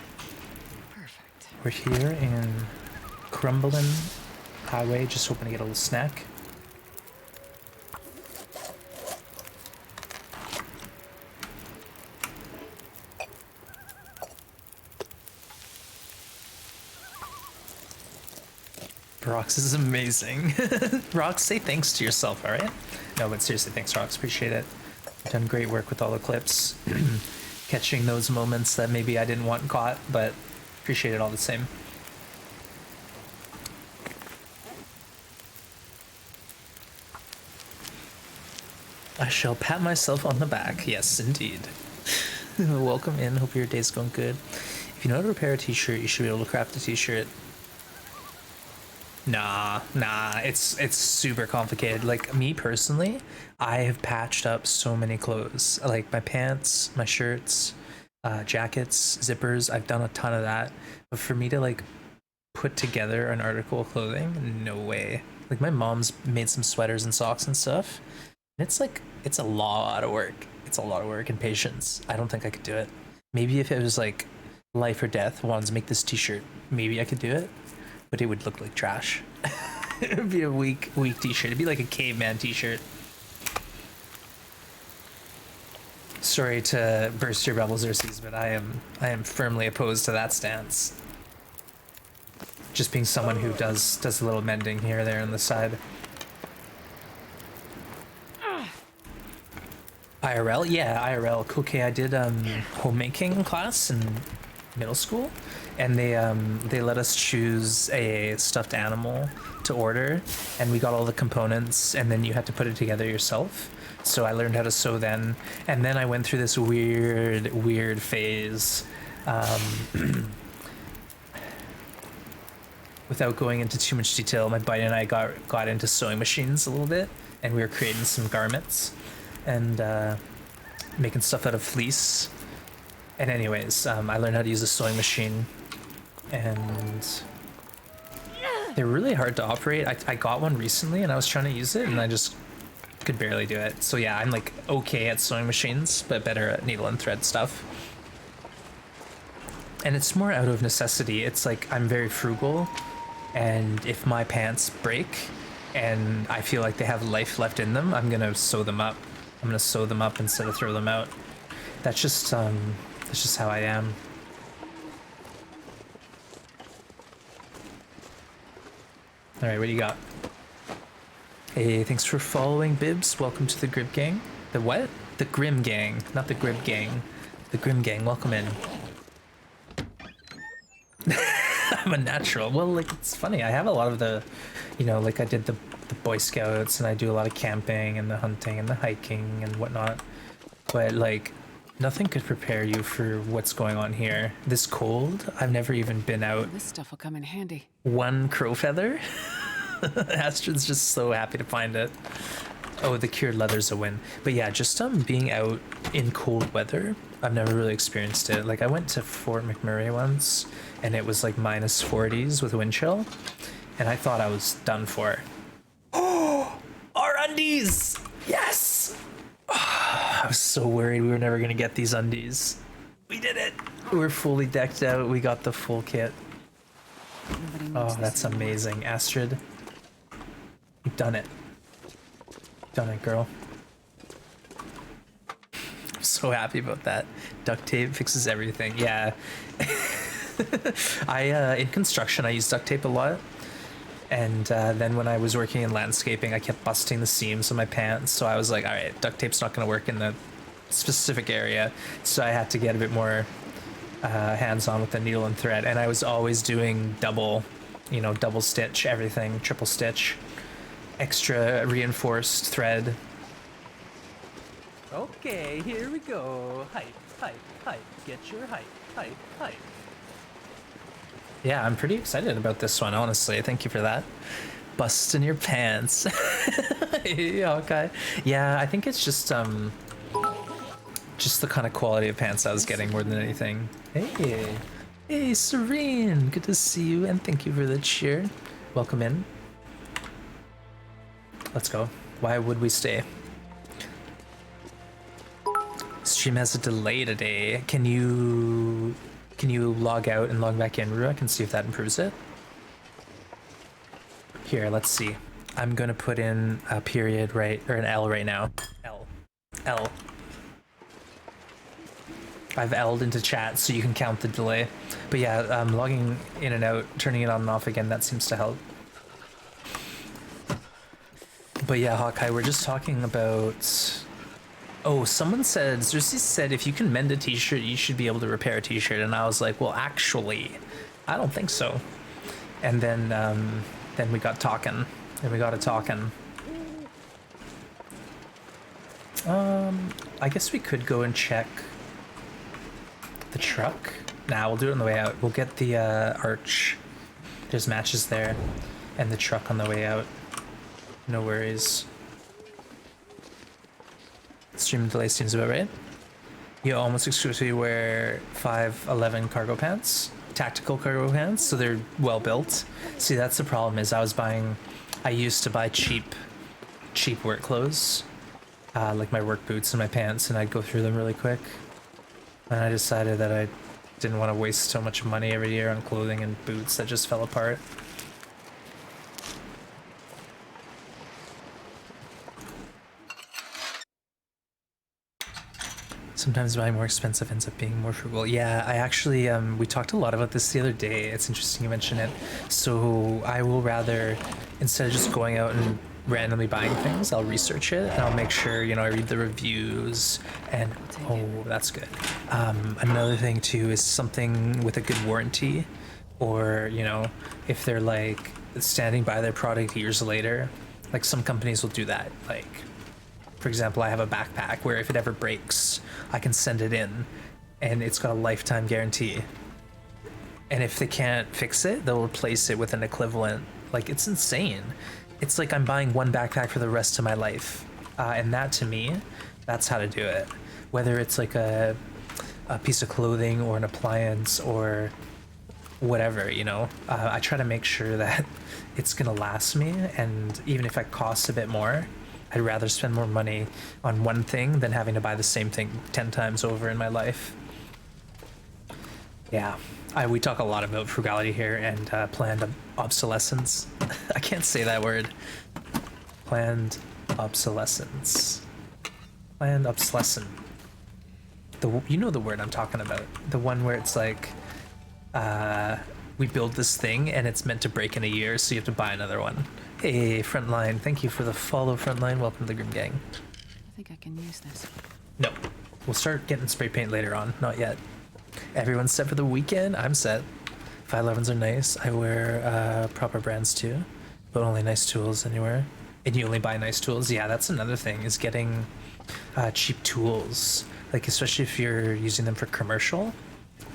Perfect. We're here in Crumbling Highway, just hoping to get a little snack. Rox is amazing. Rox, say thanks to yourself, alright? No, but seriously, thanks, Rox. Appreciate it. You've done great work with all the clips. Catching those moments that maybe I didn't want caught, but appreciate it all the same. I shall pat myself on the back. Yes, indeed. Welcome in. Hope your day's going good. If you know how to repair a t-shirt, you should be able to craft a t-shirt. Nah, it's super complicated. Like, me personally, I have patched up so many clothes. Like, my pants, my shirts, jackets, zippers, I've done a ton of that. But for me to, like, put together an article of clothing, no way. Like, my mom's made some sweaters and socks and stuff. And it's like, it's a lot of work. It's a lot of work and patience. I don't think I could do it. Maybe if it was, like, life or death, wanted to make this t-shirt, maybe I could do it. But it would look like trash. It would be a weak t-shirt. It'd be like a caveman t-shirt. Sorry to burst your bubbles, Xerxes, but I am firmly opposed to that stance. Just being someone who does a little mending here or there on the side. IRL? Yeah, IRL. Okay, I did homemaking class in middle school, and they let us choose a stuffed animal to order, and we got all the components, and then you had to put it together yourself. So I learned how to sew then, and then I went through this weird phase. Without going into too much detail, my buddy and I got into sewing machines a little bit, and we were creating some garments and making stuff out of fleece. And anyways, I learned how to use a sewing machine, and they're really hard to operate. I got one recently, and I was trying to use it, and I just could barely do it. So yeah, I'm like okay at sewing machines, but better at needle and thread stuff. And it's more out of necessity. It's like I'm very frugal, and if my pants break and I feel like they have life left in them, I'm gonna sew them up. I'm gonna sew them up instead of throw them out. That's just how I am. All right, what do you got? Hey, thanks for following, Bibs. Welcome to the Grib Gang. The what? The Grim Gang, not the Grib Gang. The Grim Gang, welcome in. I'm a natural. Well, like, it's funny. I have a lot of the, you know, like I did the Boy Scouts, and I do a lot of camping and the hunting and the hiking and whatnot. But like, nothing could prepare you for what's going on here. This cold, I've never even been out This stuff will come in handy. one crow feather. Astrid's just so happy to find it. Oh, the cured leather's a win. But yeah, just being out in cold weather, I've never really experienced it. Like I went to Fort McMurray once and it was like minus 40s with wind chill and I thought I was done for. Oh, our undies! Yes! I was so worried we were never gonna get these undies. We did it! We're fully decked out. We got the full kit. Nobody needs Oh, this that's anymore. amazing. Astrid, you've done it. Done it, girl. I'm so happy about that. Duct tape fixes everything. Yeah. In construction, I use duct tape a lot. And then when I was working in landscaping, I kept busting the seams of my pants. So I was like, all right, duct tape's not going to work in the specific area. So I had to get a bit more hands-on with the needle and thread. And I was always doing double stitch everything, triple stitch, extra reinforced thread. Okay, here we go. Hype, get your hype. Yeah, I'm pretty excited about this one, honestly. Thank you for that. Busting your pants. Yeah, okay. Yeah, I think it's just the kind of quality of pants I was getting more than anything. Hey, Serene, good to see you, and thank you for the cheer. Welcome in. Let's go. Why would we stay? Stream has a delay today. Can you log out and log back in, Ruak, and see if that improves it? Here, let's see. I'm gonna put in a period right, or an L right now. L. I've L'd into chat so you can count the delay. But yeah, logging in and out, turning it on and off again, that seems to help. But yeah, Hawkeye, we're just talking about... Oh, someone said, Xerxes said if you can mend a t-shirt, you should be able to repair a t-shirt. And I was like, well, actually, I don't think so. And then we got talking. And we got it talking. I guess we could go and check the truck. Nah, we'll do it on the way out. We'll get the arch. There's matches there. And the truck on the way out. No worries. Stream delay seems about right. You almost exclusively wear 511 cargo pants, tactical cargo pants, so they're well built. See, that's the problem. Is I used to buy cheap work clothes, like my work boots and my pants, and I'd go through them really quick. And I decided that I didn't want to waste so much money every year on clothing and boots that just fell apart. Sometimes buying more expensive ends up being more frugal. Yeah, I actually, we talked a lot about this the other day. It's interesting you mention it. So I will rather, instead of just going out and randomly buying things, I'll research it and I'll make sure, I read the reviews and, oh, that's good. Another thing too is something with a good warranty, or, if they're like standing by their product years later, like some companies will do that. Like, for example, I have a backpack where if it ever breaks, I can send it in and it's got a lifetime guarantee. And if they can't fix it, they'll replace it with an equivalent. Like, it's insane. It's like I'm buying one backpack for the rest of my life. And that, to me, that's how to do it. Whether it's like a piece of clothing or an appliance or whatever, I try to make sure that it's gonna last me, and even if it costs a bit more, I'd rather spend more money on one thing than having to buy the same thing 10 times over in my life. Yeah, we talk a lot about frugality here and planned obsolescence. I can't say that word. Planned obsolescence. Planned obsolescence. You know the word I'm talking about. The one where it's like, we build this thing and it's meant to break in a year, so you have to buy another one. Hey, Frontline, thank you for the follow, Frontline. Welcome to the Grim Gang. I think I can use this. No, we'll start getting spray paint later on. Not yet. Everyone's set for the weekend. I'm set. 511s are nice. I wear proper brands too, but only nice tools anywhere. And you only buy nice tools. Yeah, that's another thing, is getting cheap tools. Like, especially if you're using them for commercial,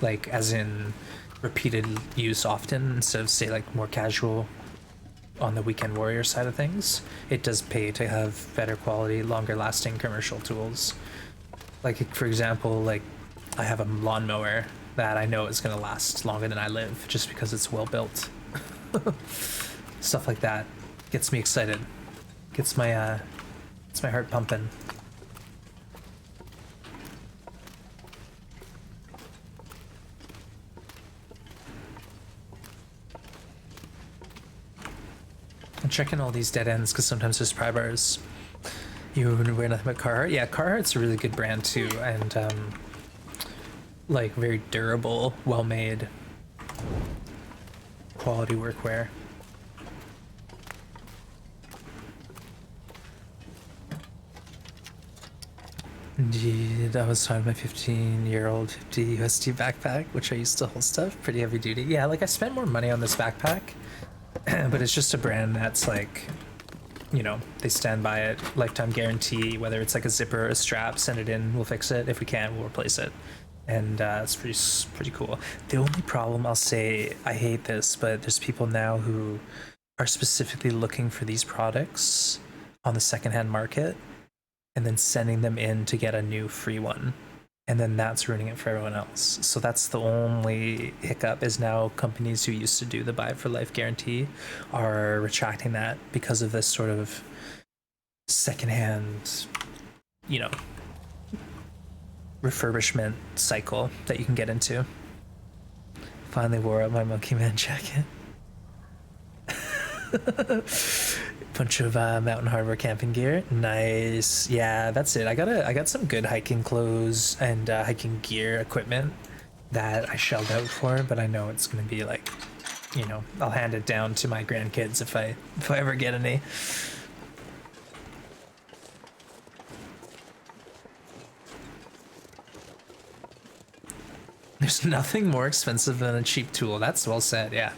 like as in repeated use often instead of, say, like more casual on the weekend warrior side of things, it does pay to have better quality, longer lasting commercial tools. Like, for example, like I have a lawnmower that I know is going to last longer than I live just because it's well built. Stuff like that gets me excited. Gets my heart pumping. I'm checking all these dead ends because sometimes there's pry bars. You wear nothing but Carhartt? Yeah, Carhartt's a really good brand too, and like very durable, well made, quality workwear. Indeed, I was talking my 15-year-old 50 USD backpack, which I used to hold stuff, pretty heavy duty. Yeah, like I spent more money on this backpack, but it's just a brand that's like, you know, they stand by it, lifetime guarantee, whether it's like a zipper or a strap, send it in, we'll fix it. If we can't, we'll replace it. And it's pretty cool. The only problem I'll say, I hate this, but there's people now who are specifically looking for these products on the secondhand market and then sending them in to get a new free one. And then that's ruining it for everyone else. So that's the only hiccup, is now companies who used to do the buy for life guarantee are retracting that because of this sort of secondhand, you know, refurbishment cycle that you can get into. Finally wore out my Monkey Man jacket. Bunch of mountain hardware camping gear. Nice. Yeah, that's it. I got some good hiking clothes and hiking gear equipment that I shelled out for, but I know it's gonna be like, you know, I'll hand it down to my grandkids if I ever get any. There's nothing more expensive than a cheap tool. That's well said. Yeah,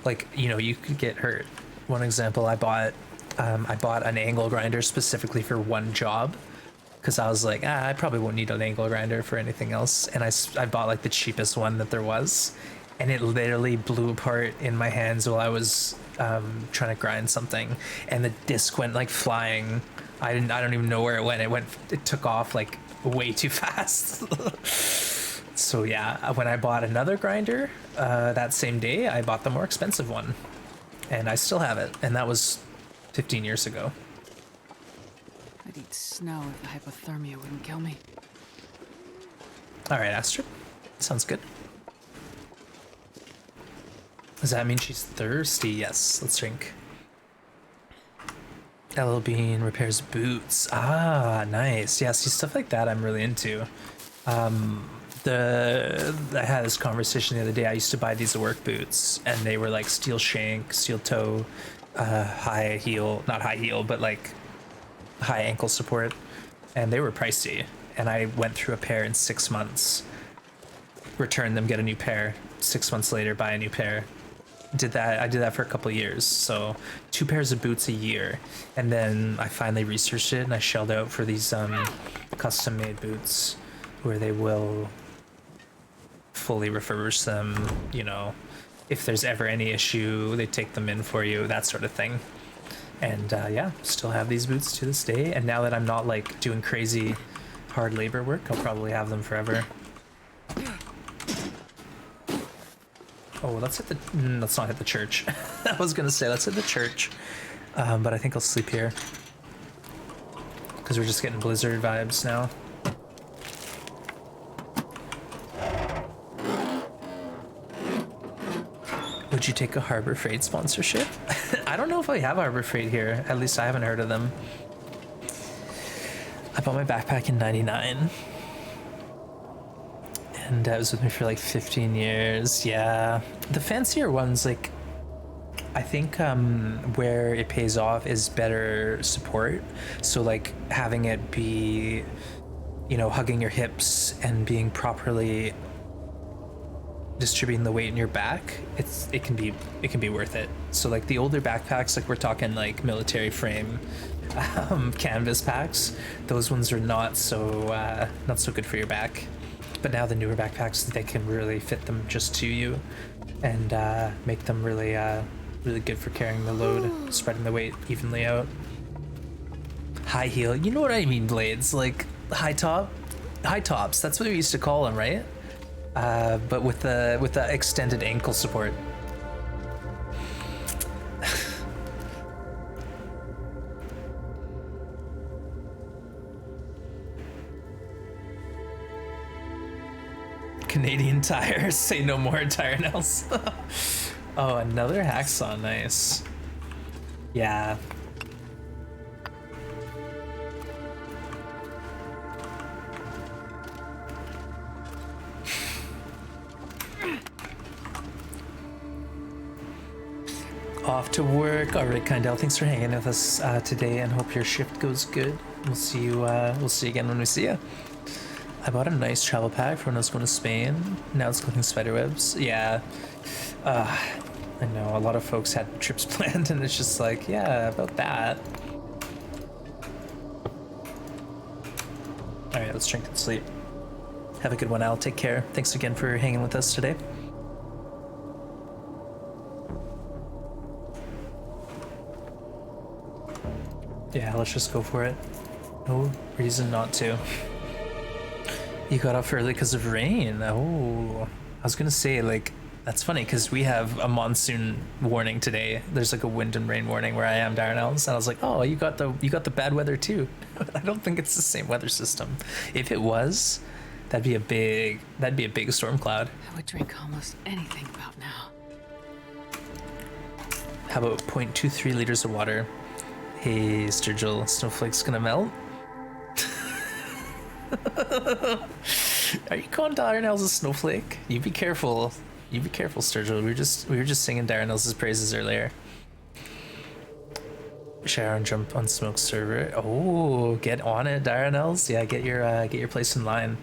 like, you know, you could get hurt. One example, I bought an angle grinder specifically for one job because I was like, I probably won't need an angle grinder for anything else, and I bought like the cheapest one that there was, and it literally blew apart in my hands while I was trying to grind something, and the disc went like flying. I don't even know where it went. It took off like way too fast. So yeah, when I bought another grinder that same day, I bought the more expensive one, and I still have it, and that was 15 years ago. I'd eat snow if the hypothermia wouldn't kill me. All right, Astrid, sounds good. Does that mean she's thirsty? Yes, let's drink. LL Bean repairs boots. Ah, nice. Yeah, see, stuff like that I'm really into. I had this conversation the other day. I used to buy these work boots, and they were like steel shank, steel toe, high heel, not high heel, but like high ankle support, and they were pricey. And I went through a pair in 6 months, returned them, get a new pair. 6 months later, buy a new pair. I did that for a couple of years, so 2 pairs of boots a year. And then I finally researched it, and I shelled out for these custom made boots where they will fully refurbish them, you know, if there's ever any issue, they take them in for you, that sort of thing. And yeah, still have these boots to this day, and now that I'm not like doing crazy hard labor work, I'll probably have them forever. Oh, let's not hit the church. I was gonna say let's hit the church, but I think I'll sleep here because we're just getting blizzard vibes now. Would you take a Harbor Freight sponsorship? I don't know if I have Harbor Freight here. At least I haven't heard of them. I bought my backpack in '99. And it was with me for like 15 years. Yeah. The fancier ones, like, I think where it pays off is better support. So like having it be, you know, hugging your hips and being properly distributing the weight in your back, it can be worth it. So like the older backpacks, like we're talking like military frame canvas packs, those ones are not so good for your back. But now the newer backpacks, they can really fit them just to you and make them really Really good for carrying the load, spreading the weight evenly out. High heel, you know what I mean, Blades? Like high tops. That's what we used to call them, right? But with the extended ankle support. Canadian tires, say no more tire nails. Oh, another hacksaw, nice. Yeah. Off to work. All right, Kindell, thanks for hanging with us today, and hope your shift goes good. We'll see you. We'll see you again when we see you. I bought a nice travel pack for when I was going to Spain. Now it's collecting spiderwebs. Yeah. I know a lot of folks had trips planned, and it's just like, yeah, about that. All right, let's drink and sleep. Have a good one, Al. Take care. Thanks again for hanging with us today. Yeah, let's just go for it. No reason not to. You got off early because of rain. Oh, I was gonna say, like, that's funny because we have a monsoon warning today. There's like a wind and rain warning where I am, Darnell's, and I was like, oh, you got the bad weather too. I don't think it's the same weather system. If it was, that'd be a big storm cloud. I would drink almost anything about now. How about 0.23 liters of water? Hey, Sturgill, snowflake's gonna melt. Are you calling Darnell's a snowflake? You be careful. You be careful, Sturgill. We were just singing Darnell's praises earlier. Shower and jump on Smoke server. Oh, get on it, Darnell's. Yeah, get your place in line.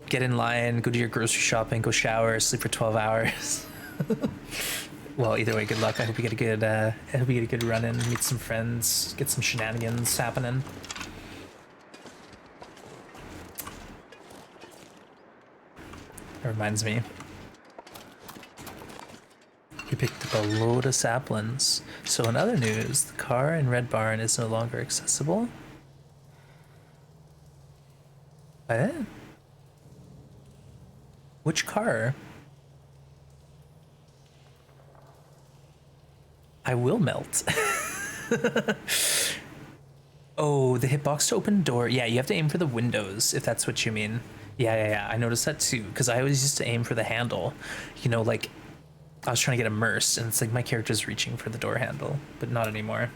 Get in line. Go do your grocery shopping. Go shower. Sleep for 12 hours. Well, either way, good luck. I hope you get a good run in. Meet some friends. Get some shenanigans happening. That reminds me. We picked up a load of saplings. So in other news, the car in Red Barn is no longer accessible. What? Which car? I will melt. Oh, the hitbox to open door. Yeah, you have to aim for the windows, if that's what you mean. Yeah. I noticed that too, because I always used to aim for the handle. You know, like, I was trying to get immersed, and it's like my character's reaching for the door handle, but not anymore.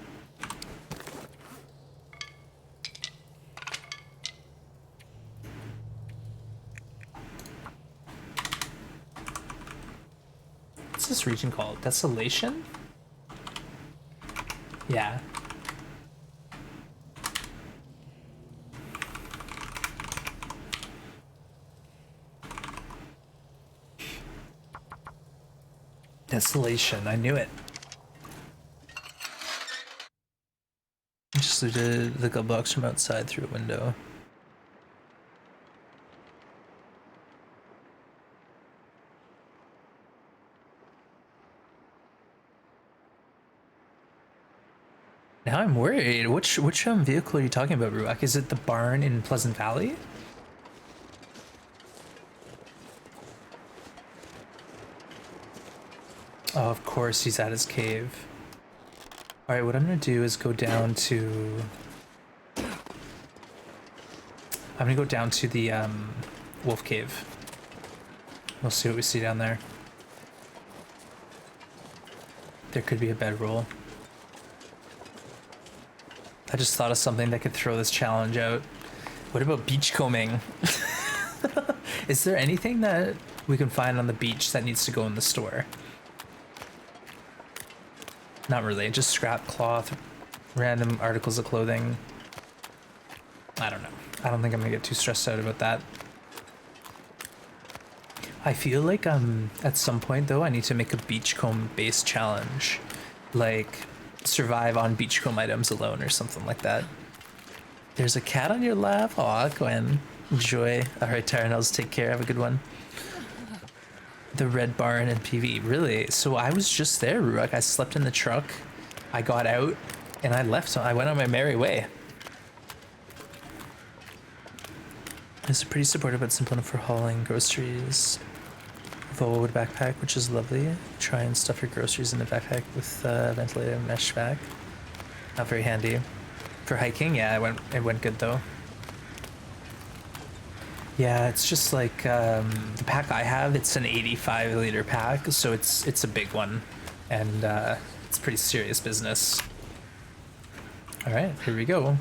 What's this region called? Desolation? Yeah. Desolation, I knew it. Just looted the glove box from outside through a window. Now I'm worried. Which vehicle are you talking about, Ruak? Is it the barn in Pleasant Valley? Oh, of course he's at his cave. Alright, what I'm gonna do is go down to... I'm gonna go down to the wolf cave. We'll see what we see down there. There could be a bedroll. I just thought of something that could throw this challenge out. What about beachcombing? Is there anything that we can find on the beach that needs to go in the store? Not really, just scrap cloth, random articles of clothing. I don't know. I don't think I'm gonna get too stressed out about that. I feel like at some point though I need to make a beachcomb based challenge. Like survive on beachcomb items alone or something like that. There's a cat on your lap? Aw, Gwen. Enjoy. Alright, Tyrannels, take care. Have a good one. The Red Barn and PV. Really? So I was just there, Ruak. I slept in the truck. I got out and I left. So I went on my merry way. It's pretty supportive but simple enough for hauling groceries. With a wood backpack, which is lovely. Try and stuff your groceries in the backpack with a ventilated mesh bag. Not very handy. For hiking, yeah, it went good though. Yeah, it's just like the pack I have. It's an 85-liter pack, so it's a big one, and it's pretty serious business. All right, here we go.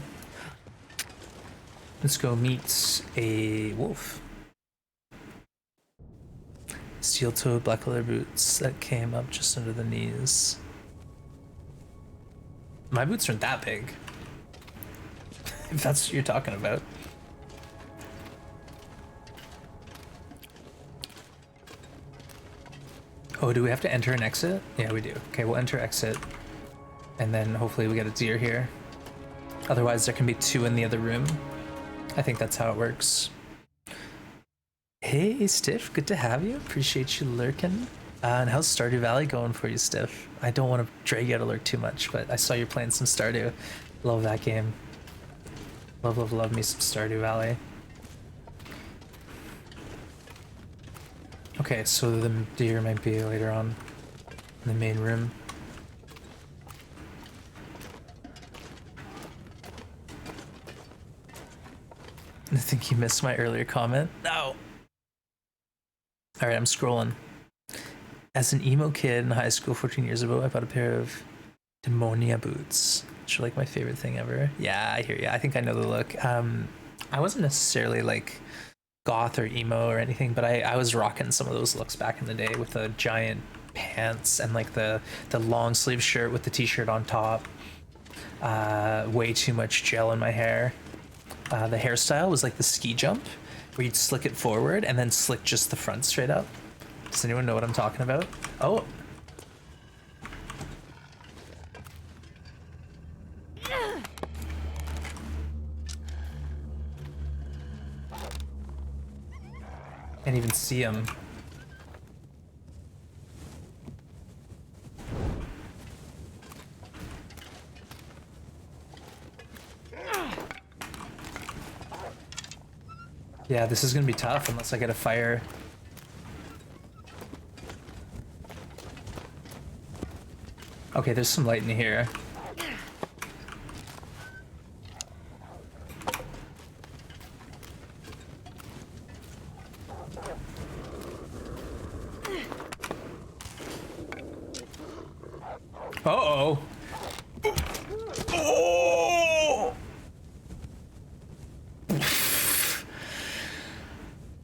Let's go meet a wolf. Steel-toed black leather boots that came up just under the knees. My boots aren't that big. If that's what you're talking about. Oh, do we have to enter and exit? Yeah, we do. Okay, we'll enter, exit. And then hopefully we get a deer here. Otherwise, there can be 2 in the other room. I think that's how it works. Hey, Stiff, good to have you. Appreciate you lurking. And how's Stardew Valley going for you, Stiff? I don't want to drag you out of lurk too much, but I saw you're playing some Stardew. Love that game. Love, love, love me some Stardew Valley. Okay, so the deer might be later on in the main room. I think you missed my earlier comment. No! Alright, I'm scrolling. As an emo kid in high school 14 years ago, I bought a pair of Demonia boots, which are like my favorite thing ever. Yeah, I hear you. I think I know the look. I wasn't necessarily like goth or emo or anything, but I was rocking some of those looks back in the day with the giant pants and like the long sleeve shirt with the t-shirt on top. Way too much gel in my hair. The hairstyle was like the ski jump, where you'd slick it forward and then slick just the front straight up. Does anyone know what I'm talking about? Oh. Can't even see him. Yeah, this is gonna be tough unless I get a fire. Okay, there's some light in here. Uh-oh. Oh!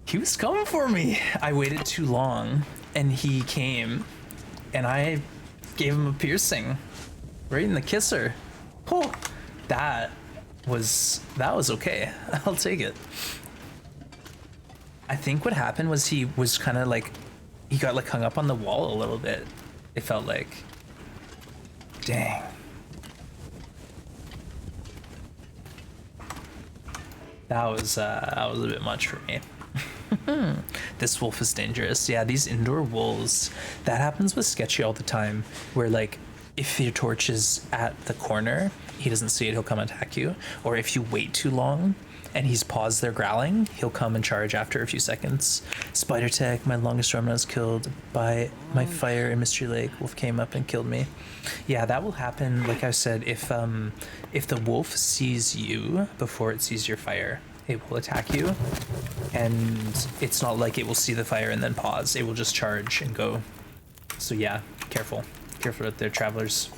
He was coming for me. I waited too long and he came and I gave him a piercing right in the kisser. Oh, that was okay. I'll take it. I think what happened was he was kind of like, he got like hung up on the wall a little bit. It felt like, dang. That was a bit much for me. This wolf is dangerous. Yeah, these indoor wolves, that happens with Sketchy all the time, where like if your torch is at the corner, he doesn't see it, he'll come attack you. Or if you wait too long and he's paused their growling, he'll come and charge after a few seconds. Spider tech, my longest run was killed by my fire in Mystery Lake. Wolf came up and killed me. Yeah, that will happen, like I said, if the wolf sees you before it sees your fire. It will attack you, and it's not like it will see the fire and then pause. It will just charge and go. So yeah, careful. Careful out there, travelers.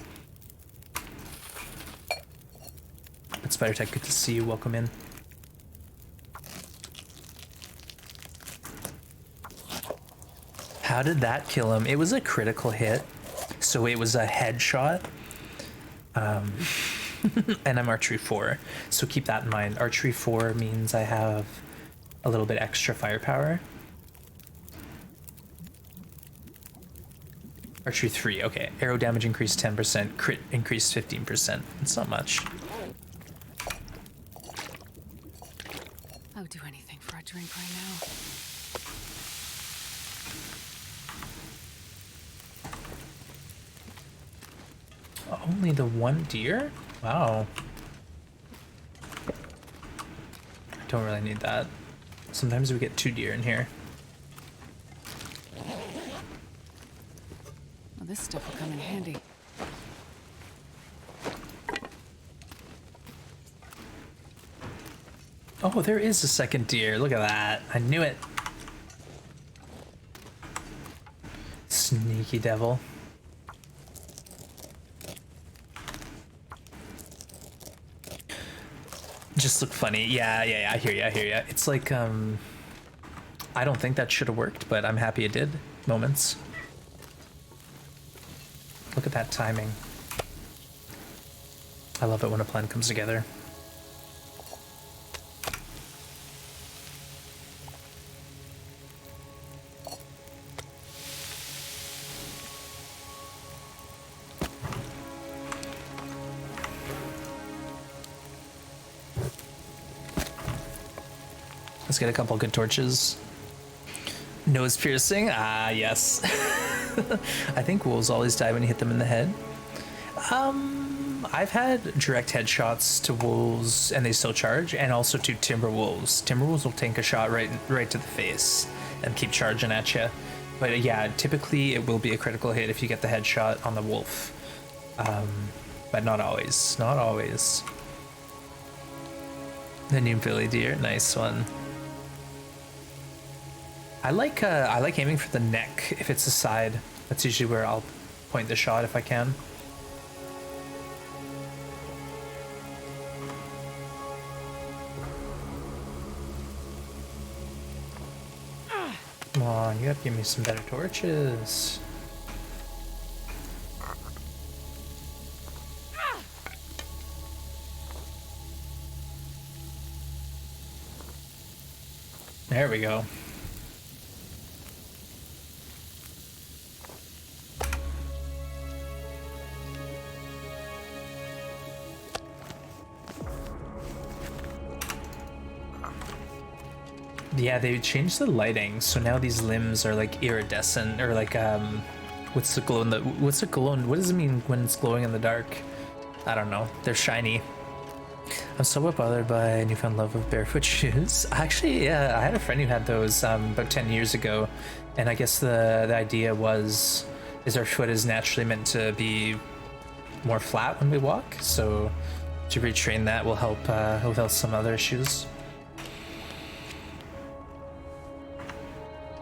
But Spider Tech, good to see you. Welcome in. How did that kill him? It was a critical hit, so it was a headshot. And I'm archery 4, so keep that in mind. Archery 4 means I have a little bit extra firepower. Archery 3, okay. Arrow damage increased 10%, crit increased 15%. It's not much. I would do anything for a drink right now. Only the one deer? Wow. I don't really need that. Sometimes we get 2 deer in here. Well, this stuff will come in handy. Oh, there is a second deer. Look at that. I knew it. Sneaky devil. Just look funny. Yeah, I hear ya. It's like, I don't think that should have worked, but I'm happy it did. Moments. Look at that timing. I love it when a plan comes together. Let's get a couple good torches. Nose piercing? Ah, yes. I think wolves always die when you hit them in the head. I've had direct headshots to wolves and they still charge, and also to timber wolves. Timber wolves will tank a shot right to the face and keep charging at you. But yeah, typically it will be a critical hit if you get the headshot on the wolf. But not always. Not always. The new Billy deer, nice one. I like aiming for the neck if it's the side. That's usually where I'll point the shot if I can. Come on, you gotta give me some better torches. There we go. Yeah, they changed the lighting, so now these limbs are like iridescent, or like what's the glow in the what does it mean when it's glowing in the dark? I don't know. They're shiny. I'm somewhat bothered by a newfound love of barefoot shoes. Actually, yeah, I had a friend who had those about 10 years ago, and I guess the idea was our foot is naturally meant to be more flat when we walk, so to retrain that will help with some other issues.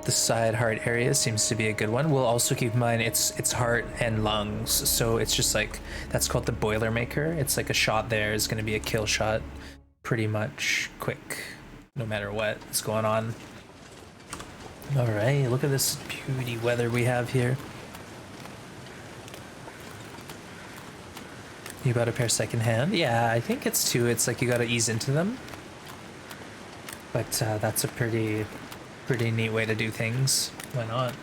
The side heart area seems to be a good one. We'll also keep in mind it's heart and lungs, so it's just like, that's called the Boilermaker. It's like a shot there is going to be a kill shot pretty much quick, no matter what is going on. All right, look at this beauty weather we have here. You bought a pair secondhand? Yeah, I think it's 2. It's like you got to ease into them, but that's a pretty neat way to do things. Why not?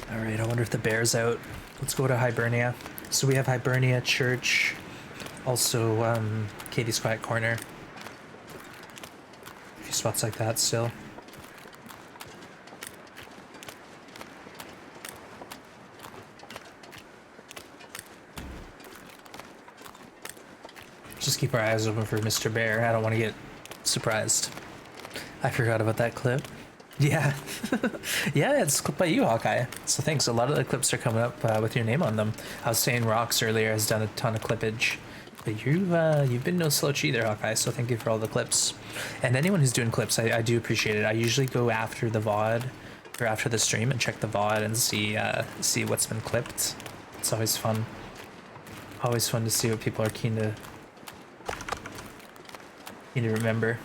All right, I wonder if the bear's out. Let's go to Hibernia. So we have Hibernia Church, also Katie's Quiet Corner. A few spots like that still. Just keep our eyes open for Mr. Bear. I don't want to get surprised. I forgot about that clip. Yeah. Yeah, it's clipped by you, Hawkeye. So thanks. A lot of the clips are coming up with your name on them. I was saying Rox earlier has done a ton of clippage. But you've been no slouch either, Hawkeye, so thank you for all the clips. And anyone who's doing clips, I do appreciate it. I usually go after the VOD or after the stream and check the VOD and see what's been clipped. It's always fun. Always fun to see what people are keen to remember.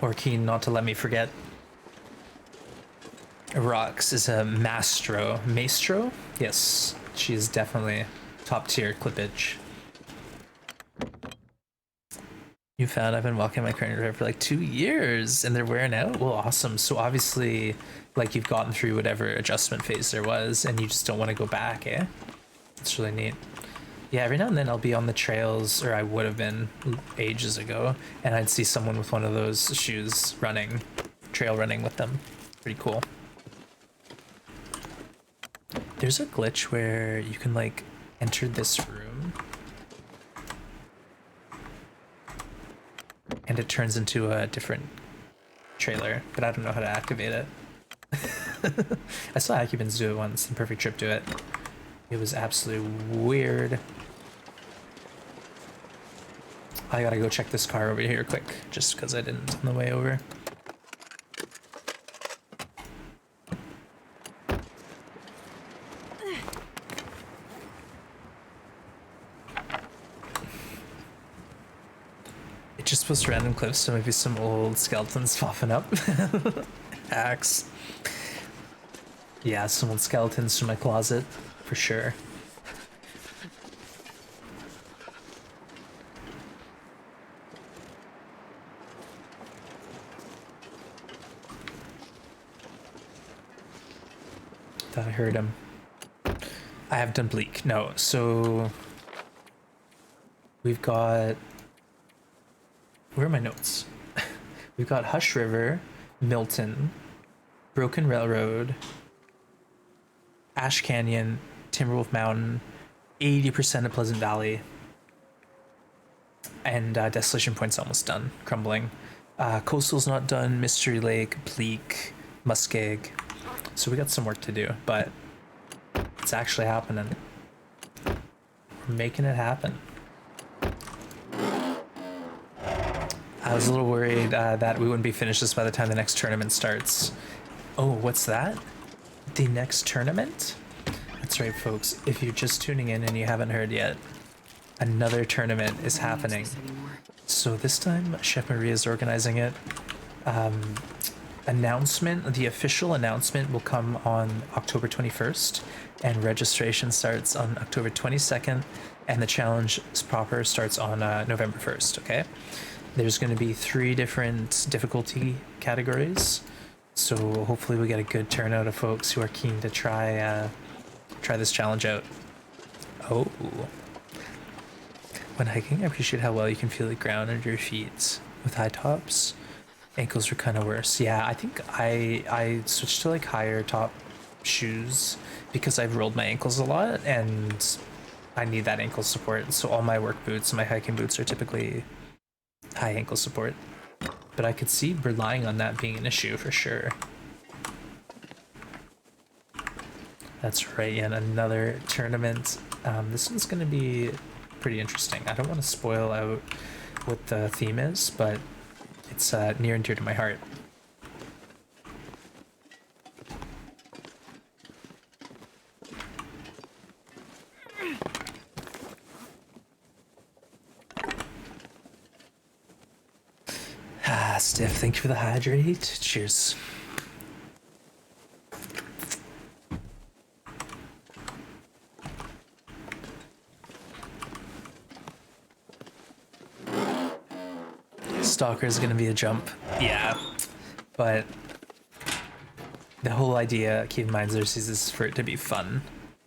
Or keen not to let me forget. Rox is a maestro? Yes, she is definitely top tier clippage. You found I've been walking my current drive for like 2 years and they're wearing out? Well, awesome. So obviously, like, you've gotten through whatever adjustment phase there was and you just don't want to go back, eh? It's really neat. Yeah, every now and then I'll be on the trails, or I would have been ages ago, and I'd see someone with one of those shoes running, trail running with them. Pretty cool. There's a glitch where you can like enter this room and it turns into a different trailer, but I don't know how to activate it. I saw Acubans do it once and Perfect Trip do it. It was absolutely weird. I gotta go check this car over here quick, just because I didn't on the way over. It just posts random clips, so maybe some old skeletons popping up. Axe. Yeah, some old skeletons from my closet, for sure. Thought I heard him. I have done Bleak. No, so we've got. Where are my notes? We've got Hush River, Milton, Broken Railroad, Ash Canyon, Timberwolf Mountain, 80% of Pleasant Valley, and Desolation Point's almost done, Crumbling. Coastal's not done, Mystery Lake, Bleak, Muskeg. So we got some work to do, but it's actually happening. We're making it happen. I was a little worried that we wouldn't be finished this by the time the next tournament starts. Oh, what's that? The next tournament? That's right, folks. If you're just tuning in and you haven't heard yet, another tournament is happening. So this time, Chef Maria is organizing it. The official announcement will come on October 21st, and registration starts on October 22nd, and the challenge proper starts on November 1st, okay? There's going to be 3 different difficulty categories, so hopefully we get a good turnout of folks who are keen to try this challenge out. Oh. When hiking, I appreciate how well you can feel the ground under your feet. With high tops, ankles are kind of worse. Yeah, I think I switched to like higher top shoes because I've rolled my ankles a lot and I need that ankle support. So all my work boots, my hiking boots are typically high ankle support. But I could see relying on that being an issue for sure. That's right, and another tournament. This one's going to be pretty interesting. I don't want to spoil out what the theme is, but it's near and dear to my heart. Steph, thank you for the hydrate. Cheers. Stalker is gonna be a jump. Yeah, but the whole idea, keep in mind, Xerxes, is for it to be fun.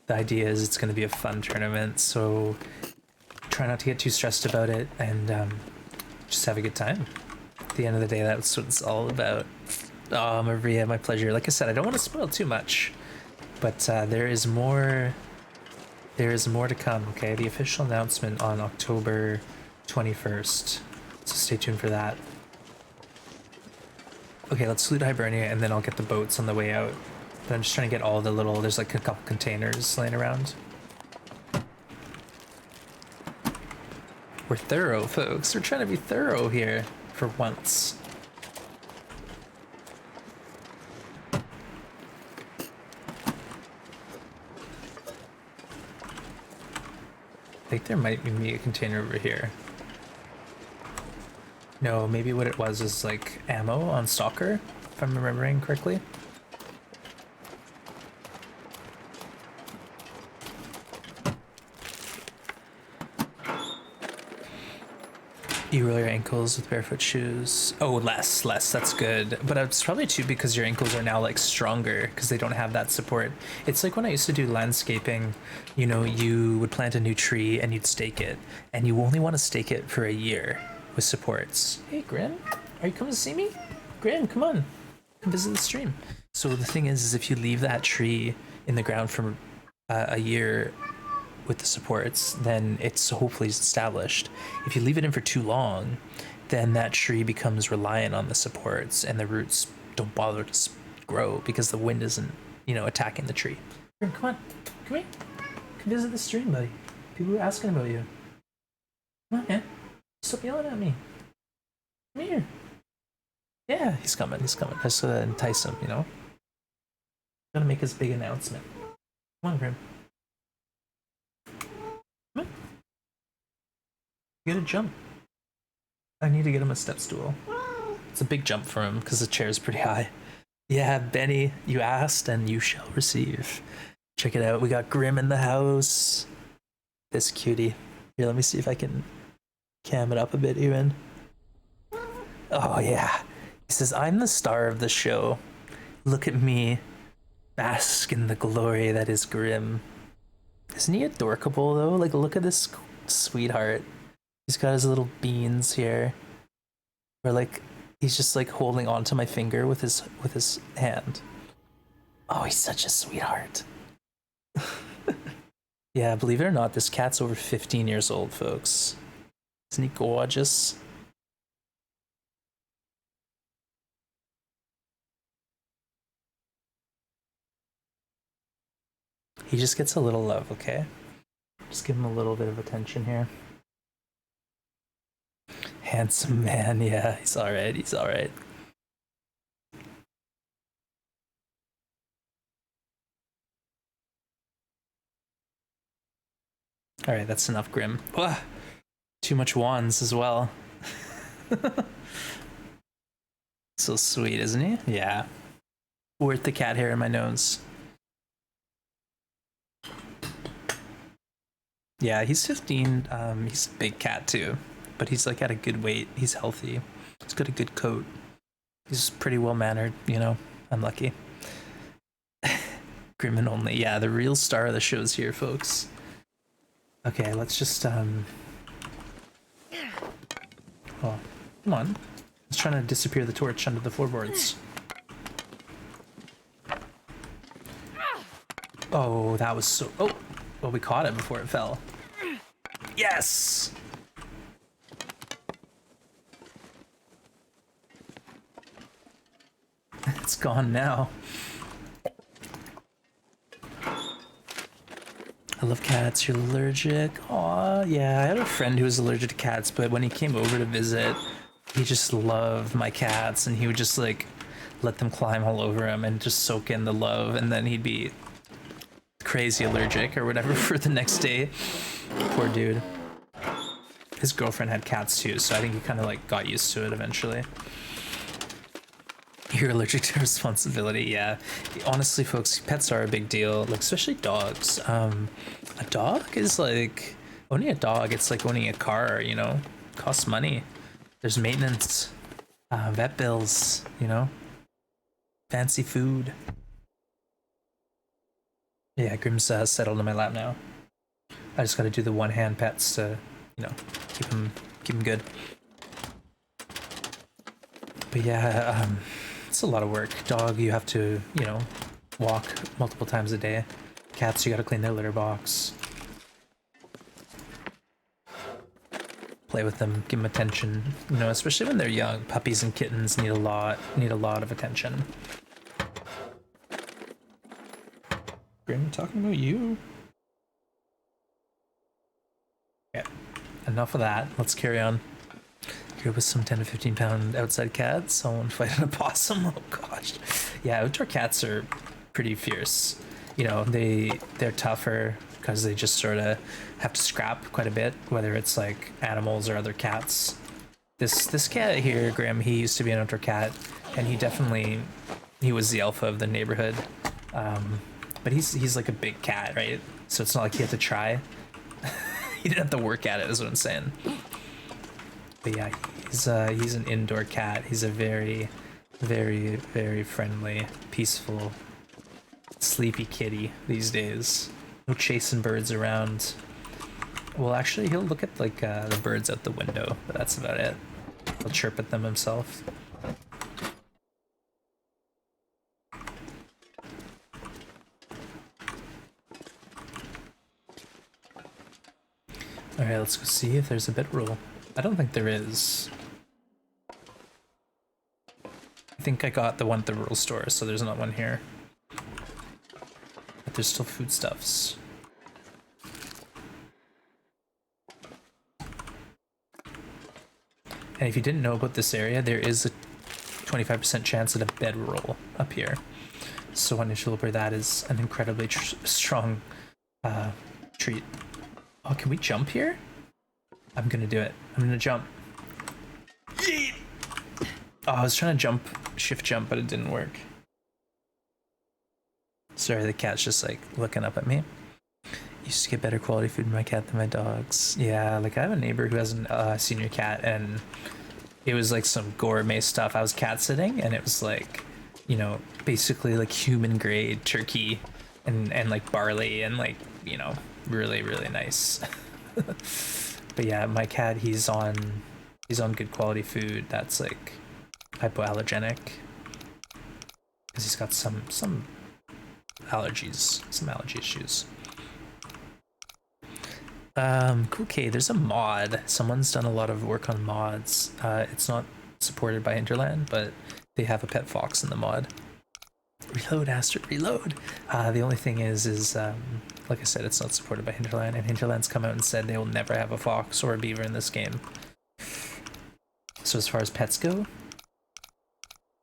The idea is it's gonna be a fun tournament, so try not to get too stressed about it and just have a good time. At the end of the day, that's what it's all about. Oh, Maria, my pleasure. Like I said, I don't want to spoil too much, but there is more. There is more to come. Okay, the official announcement on October 21st. So stay tuned for that. Okay, let's loot Hibernia, and then I'll get the boats on the way out. But I'm just trying to get all the little. There's like a couple containers laying around. We're thorough, folks. We're trying to be thorough here. For once. I think there might be a container over here. No, maybe what it was is like ammo on Stalker, if I'm remembering correctly. You roll your ankles with barefoot shoes. Oh, less. That's good. But it's probably too because your ankles are now like stronger because they don't have that support. It's like when I used to do landscaping, you know, you would plant a new tree and you'd stake it, and you only want to stake it for a year with supports. Hey, Grim, are you coming to see me? Grim, come on, come visit the stream. So the thing is if you leave that tree in the ground for a year with the supports, then it's hopefully established. If you leave it in for too long, then that tree becomes reliant on the supports and the roots don't bother to grow because the wind isn't, you know, attacking the tree. Come on, come here. Come visit the stream, buddy. People are asking about you. Come on, man. Stop yelling at me. Come here. Yeah, he's coming. I just gotta entice him, you know? Gonna make his big announcement. Come on, Grim. You gotta jump. I need to get him a step stool. It's a big jump for him because the chair is pretty high. Yeah, Benny, you asked and you shall receive. Check it out. We got Grim in the house. This cutie. Here, let me see if I can cam it up a bit even. Oh, yeah. He says, I'm the star of the show. Look at me. Bask in the glory that is Grim. Isn't he adorable, though? Like, look at this sweetheart. He's got his little beans here. Or like he's just like holding onto my finger with his hand. Oh, he's such a sweetheart. Yeah, believe it or not, this cat's over 15 years old, folks. Isn't he gorgeous? He just gets a little love, okay? Just give him a little bit of attention here. Handsome man, yeah, he's alright, he's alright. Alright, that's enough, Grim. Ugh, too much wands as well. So sweet, isn't he? Yeah. Worth the cat hair in my nose. Yeah, he's 15. He's a big cat too. But he's like at a good weight. He's healthy. He's got a good coat. He's pretty well mannered, you know. I'm lucky. Grim and only. Yeah, the real star of the show's here, folks. Okay, let's just oh, come on. He's trying to disappear the torch under the floorboards. Oh, that was so. Oh, well, we caught it before it fell. Yes. It's gone now. I love cats. You're allergic? Aw, yeah. I had a friend who was allergic to cats, but when he came over to visit, he just loved my cats, and he would just like let them climb all over him and just soak in the love, and then he'd be crazy allergic or whatever for the next day. Poor dude. His girlfriend had cats too, so I think he kind of like got used to it eventually. You're allergic to responsibility, yeah. Honestly, folks, pets are a big deal, like especially dogs. A dog is like owning a dog. It's like owning a car, you know. It costs money. There's maintenance, vet bills, you know, fancy food. Yeah, Grim's settled in my lap now. I just got to do the one-hand pets to, you know, keep him good. But yeah, it's a lot of work. Dog, you have to, you know, walk multiple times a day. Cats, you got to clean their litter box. Play with them, give them attention. You know, especially when they're young. Puppies and kittens need a lot of attention. Grim, talking about you. Yeah, enough of that. Let's carry on. Here with some 10 to 15 pound outside cats. Someone fighting a possum. Oh gosh. Yeah, outdoor cats are pretty fierce. You know, they're tougher because they just sort of have to scrap quite a bit, whether it's like animals or other cats. This cat here, Grim, he used to be an outdoor cat, and he was the alpha of the neighborhood. But he's like a big cat, right? So it's not like he had to try. He didn't have to work at it, is what I'm saying. But yeah, he's an indoor cat. He's a very, very, very friendly, peaceful, sleepy kitty these days. No chasing birds around. Well, actually, he'll look at like the birds out the window, but that's about it. He'll chirp at them himself. Alright, let's go see if there's a bedroll. I don't think there is. I think I got the one at the rural store, so there's not one here. But there's still foodstuffs. And if you didn't know about this area, there is a 25% chance at a bedroll up here. So one interloper, that is an incredibly strong treat. Oh, can we jump here? I'm gonna do it. I'm gonna jump. Yeet! Oh, I was trying to jump, shift jump, but it didn't work. Sorry, the cat's just like looking up at me. Used to get better quality food in my cat than my dogs. Yeah, like I have a neighbor who has a senior cat, and it was like some gourmet stuff. I was cat sitting, and it was like, you know, basically like human grade turkey and like barley and like, you know, really, really nice. But yeah, my cat, he's on good quality food that's like hypoallergenic because he's got some allergies, some allergy issues. Cool. Okay, there's a mod. Someone's done a lot of work on mods. It's not supported by Hinterland, but they have a pet fox in the mod. Reload, Aster, reload. The only thing is like I said, it's not supported by Hinterland, and Hinterland's come out and said they will never have a fox or a beaver in this game. So as far as pets go,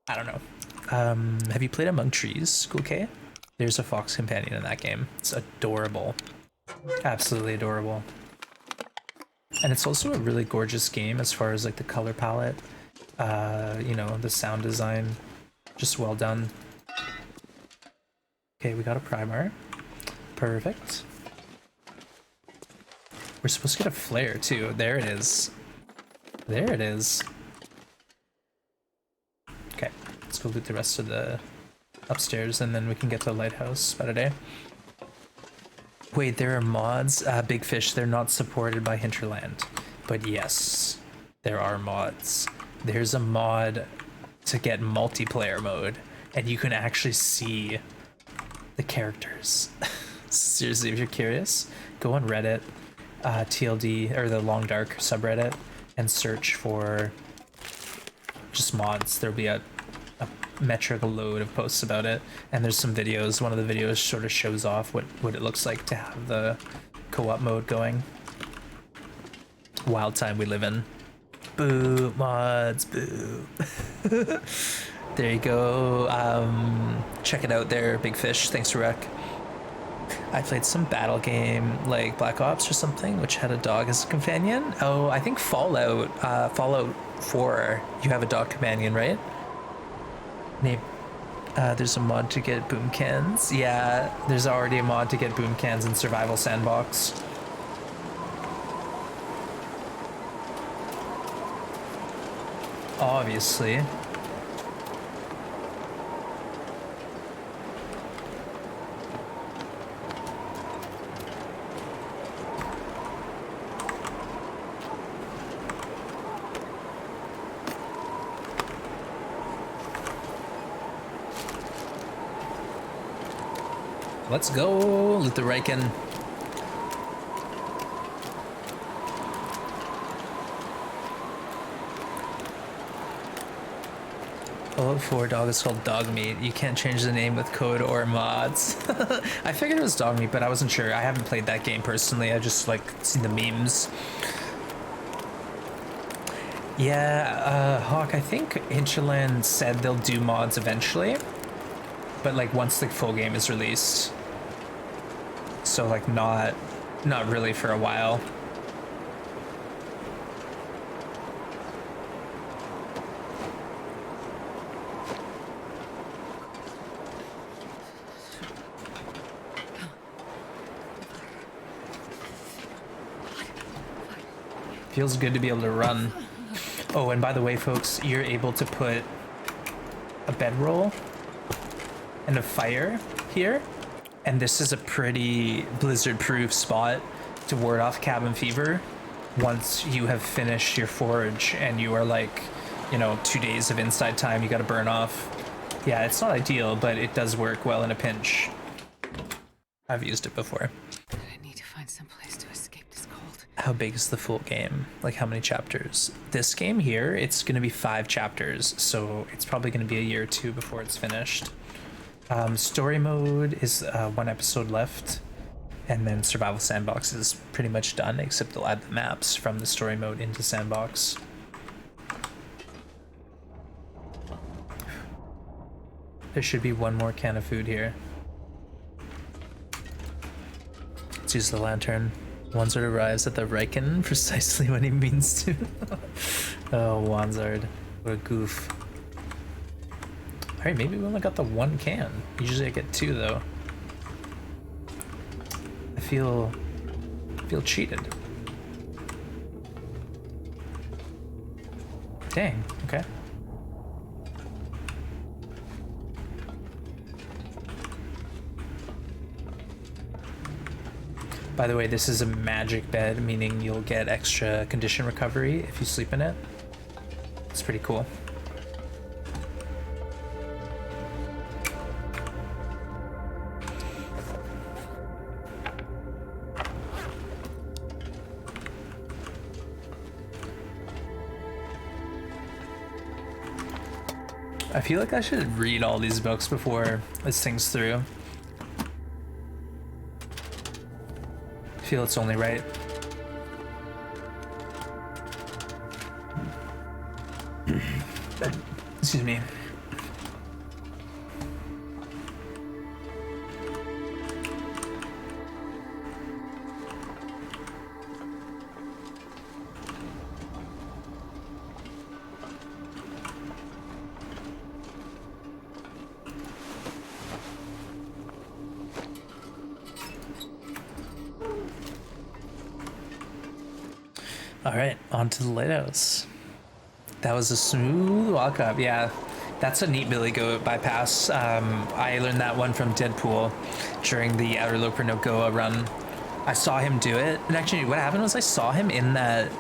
I don't know. Have you played Among Trees, Cool K? There's a fox companion in that game. It's adorable. Absolutely adorable. And it's also a really gorgeous game as far as like the color palette, you know, the sound design, just well done. Okay, we got a primer. Perfect. We're supposed to get a flare too. There it is. There it is. Okay, let's go loot the rest of the upstairs and then we can get to the lighthouse by today. Wait, there are mods? Big Fish, they're not supported by Hinterland. But yes, there are mods. There's a mod to get multiplayer mode, and you can actually see the characters. Seriously, if you're curious, go on Reddit, TLD, or the Long Dark subreddit, and search for just mods. There'll be a metric load of posts about it, and there's some videos. One of the videos sort of shows off what it looks like to have the co-op mode going. Wild time we live in. Boo, mods, boo. There you go. Check it out there, Big Fish. Thanks for rec. I played some battle game like Black Ops or something, which had a dog as a companion. Oh, I think Fallout 4, you have a dog companion, right? There's a mod to get boom cans. Yeah, there's already a mod to get boom cans in Survival Sandbox. Obviously. Let's go, loot the Riken. Fallout 4 dog is called Dog Meat. You can't change the name with code or mods. I figured it was Dog Meat, but I wasn't sure. I haven't played that game personally. I just like seen the memes. Yeah, Hawk, I think Hinterland said they'll do mods eventually, but like once the full game is released. So like not really for a while. Feels good to be able to run. Oh, and by the way, folks, you're able to put a bedroll and a fire here. And this is a pretty blizzard-proof spot to ward off cabin fever once you have finished your forage and you are like, you know, 2 days of inside time you gotta burn off. Yeah, it's not ideal, but it does work well in a pinch. I've used it before. I need to find some place to escape this cold. How big is the full game? Like how many chapters? This game here, it's gonna be 5 chapters, so it's probably gonna be a year or 2 before it's finished. Story mode is 1 episode left, and then survival sandbox is pretty much done, except they'll add the maps from the story mode into sandbox. There should be 1 more can of food here. Let's use the lantern. Wanzard arrives at the Riken precisely when he means to. Oh, Wanzard. What a goof. Alright, maybe we only got the 1 can. Usually I get 2 though. I feel cheated. Dang, okay. By the way, this is a magic bed, meaning you'll get extra condition recovery if you sleep in it. It's pretty cool. I feel like I should read all these books before this thing's through. I feel it's only right. Excuse me. All right, on to the lighthouse. That was a smooth walk up. Yeah, that's a neat Billy Goat bypass. I learned that one from Deadpool during the Outer Loper no Goa run. I saw him do it, and actually, what happened was I saw him in that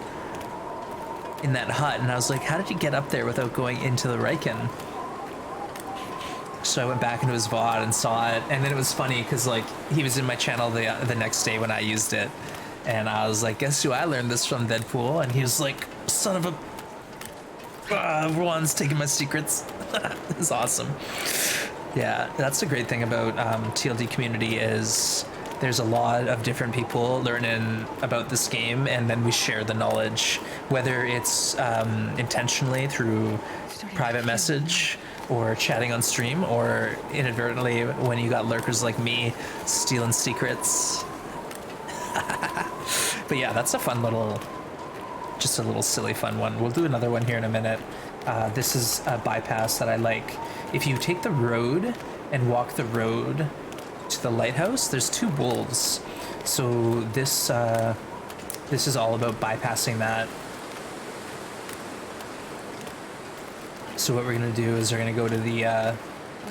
hut, and I was like, "How did you get up there without going into the Riken?" So I went back into his VOD and saw it, and then it was funny because like he was in my channel the next day when I used it. And I was like, guess who I learned this from, Deadpool? And he was like, son of a... everyone's taking my secrets. It's awesome. Yeah, that's the great thing about TLD community is there's a lot of different people learning about this game, and then we share the knowledge, whether it's intentionally through private message or chatting on stream, or inadvertently when you got lurkers like me stealing secrets. But yeah, that's a fun little, just a little silly fun one. We'll do another one here in a minute. This is a bypass that I like. If you take the road and walk the road to the lighthouse, there's 2 wolves. So this is all about bypassing that. So what we're gonna do is we're gonna go to the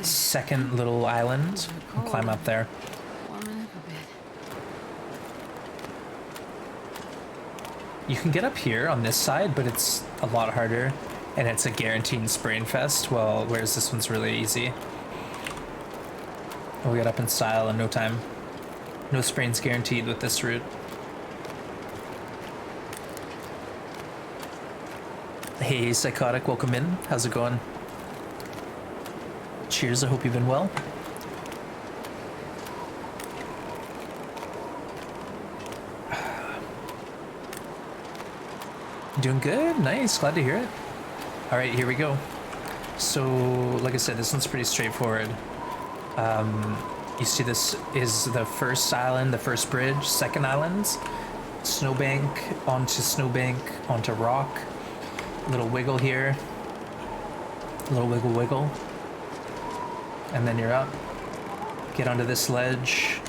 second little island and climb up there. You can get up here on this side, but it's a lot harder, and it's a guaranteed sprain fest, well, whereas this one's really easy. And we got up in style in no time. No sprains guaranteed with this route. Hey, Psychotic, welcome in. How's it going? Cheers, I hope you've been well. Doing good, nice, glad to hear it. All right, here we go. So, like I said, this one's pretty straightforward. You see this is the first island, the first bridge, second island, snowbank, onto rock, little wiggle here, little wiggle wiggle, and then you're up. Get onto this ledge,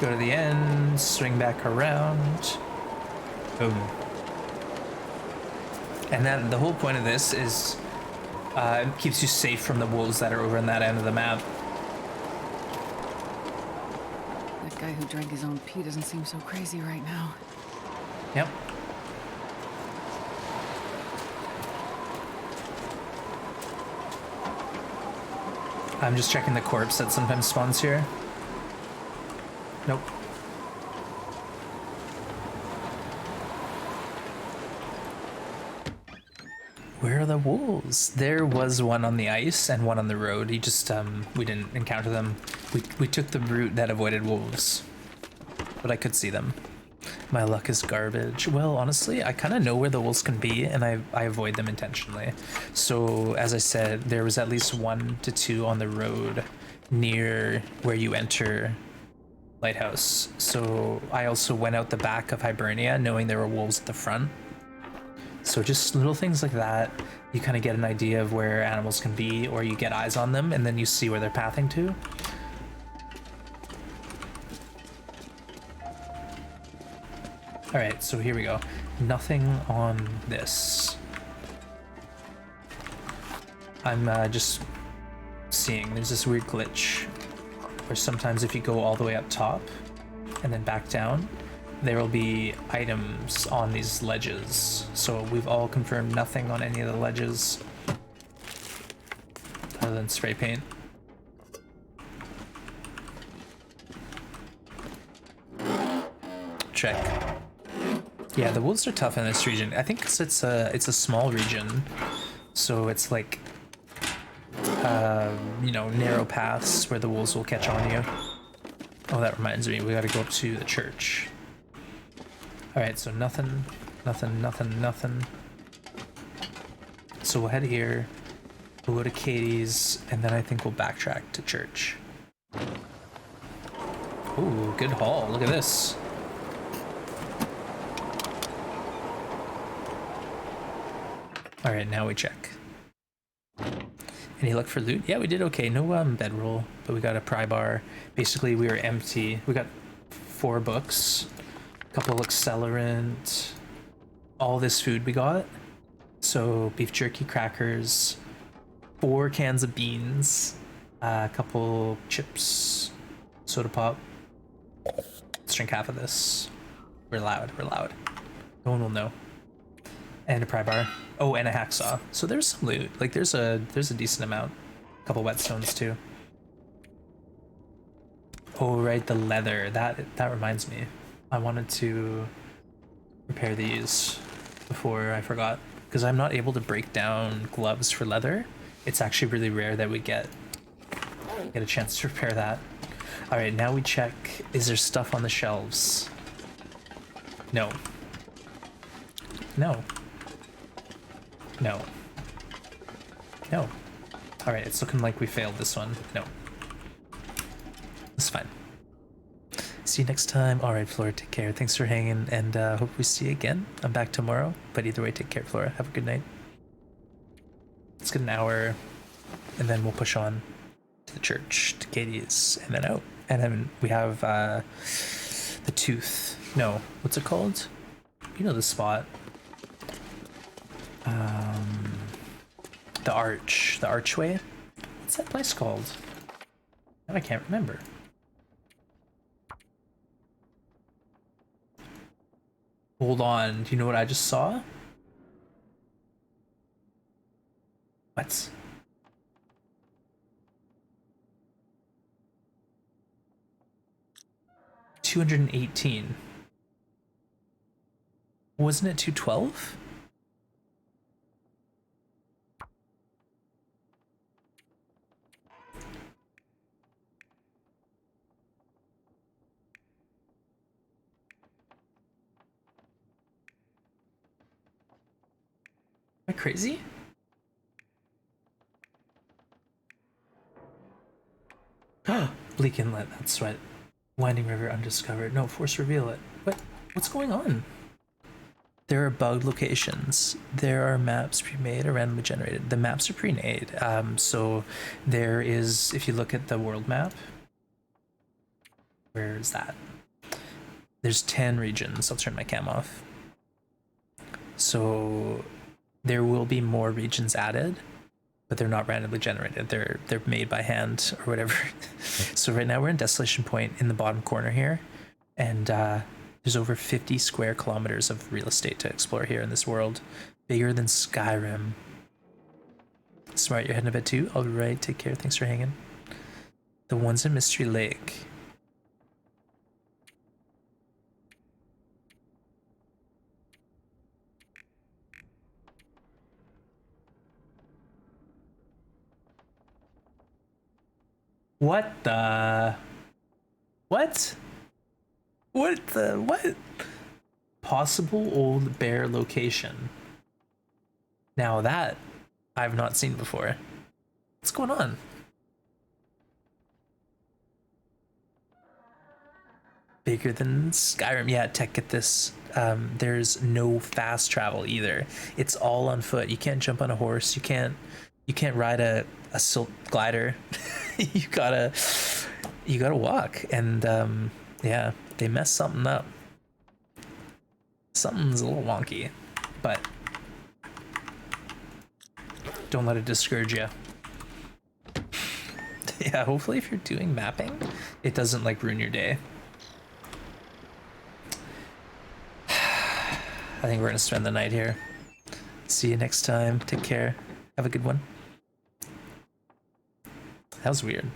go to the end, swing back around, boom. And then the whole point of this is it keeps you safe from the wolves that are over on that end of the map. That guy who drank his own pee doesn't seem so crazy right now. Yep. I'm just checking the corpse that sometimes spawns here. Nope. Where are the wolves? There was one on the ice and one on the road. He just, we didn't encounter them. We took the route that avoided wolves, but I could see them. My luck is garbage. Well, honestly, I kind of know where the wolves can be, and I avoid them intentionally. So, as I said, there was at least 1 to 2 on the road near where you enter Lighthouse. So I also went out the back of Hibernia knowing there were wolves at the front. So just little things like that, you kind of get an idea of where animals can be, or you get eyes on them and then you see where they're pathing to. All right, so here we go. Nothing on this. I'm just seeing there's this weird glitch where sometimes if you go all the way up top and then back down, there will be items on these ledges. So we've all confirmed nothing on any of the ledges other than spray paint. Check. Yeah, the wolves are tough in this region. I think 'cause it's a small region, so it's like you know, narrow paths where the wolves will catch on you. Oh, that reminds me, we gotta go up to the church. Alright, so nothing. So we'll head here, we'll go to Katie's, and then I think we'll backtrack to church. Ooh, good haul, look at this. Alright, now we check. Any luck for loot? Yeah, we did okay. No bedroll, but we got a pry bar. Basically, we were empty. We got 4 books, a couple of accelerant, all this food we got. So beef jerky, crackers, 4 cans of beans, a couple chips, soda pop. Let's drink half of this. We're loud. No one will know. And a pry bar. Oh, and a hacksaw. So there's some loot. Like there's a decent amount. A couple whetstones too. Oh right, the leather. That reminds me. I wanted to repair these before I forgot, because I'm not able to break down gloves for leather. It's actually really rare that we get a chance to repair that. All right, now we check. Is there stuff on the shelves? No. No. No. No. Alright, it's looking like we failed this one. No. It's fine. See you next time. Alright, Flora, take care. Thanks for hanging, and hope we see you again. I'm back tomorrow, but either way, take care, Flora. Have a good night. Let's get an hour, and then we'll push on to the church, to Katie's, and then out. And then we have the tooth. No, what's it called? You know the spot. The archway. What's that place called? Now I can't remember. Hold on, do you know what I just saw? What? $218. Wasn't it 212? Am I crazy? Bleak Inlet, that's right. Winding River undiscovered. No, force reveal it. What's going on? There are bugged locations. There are maps pre-made or randomly generated. The maps are pre-made. So there is, if you look at the world map, where is that? There's 10 regions. I'll turn my cam off. So there will be more regions added, but they're not randomly generated. They're made by hand or whatever. So right now we're in Desolation Point in the bottom corner here, and there's over 50 square kilometers of real estate to explore here in this world, bigger than Skyrim. Smart, you're heading a bit too. All right, take care. Thanks for hanging. The ones in Mystery Lake. What the? What? What the? What? Possible old bear location. Now that I've not seen before. What's going on? Bigger than Skyrim. Yeah, tech, get this. There's no fast travel either. It's all on foot. You can't jump on a horse. You can't ride a silk glider. you gotta walk. And yeah, they messed something up. Something's a little wonky, but don't let it discourage you. Yeah, hopefully if you're doing mapping, it doesn't like ruin your day. I think we're gonna spend the night here. See you next time. Take care. Have a good one. That was weird.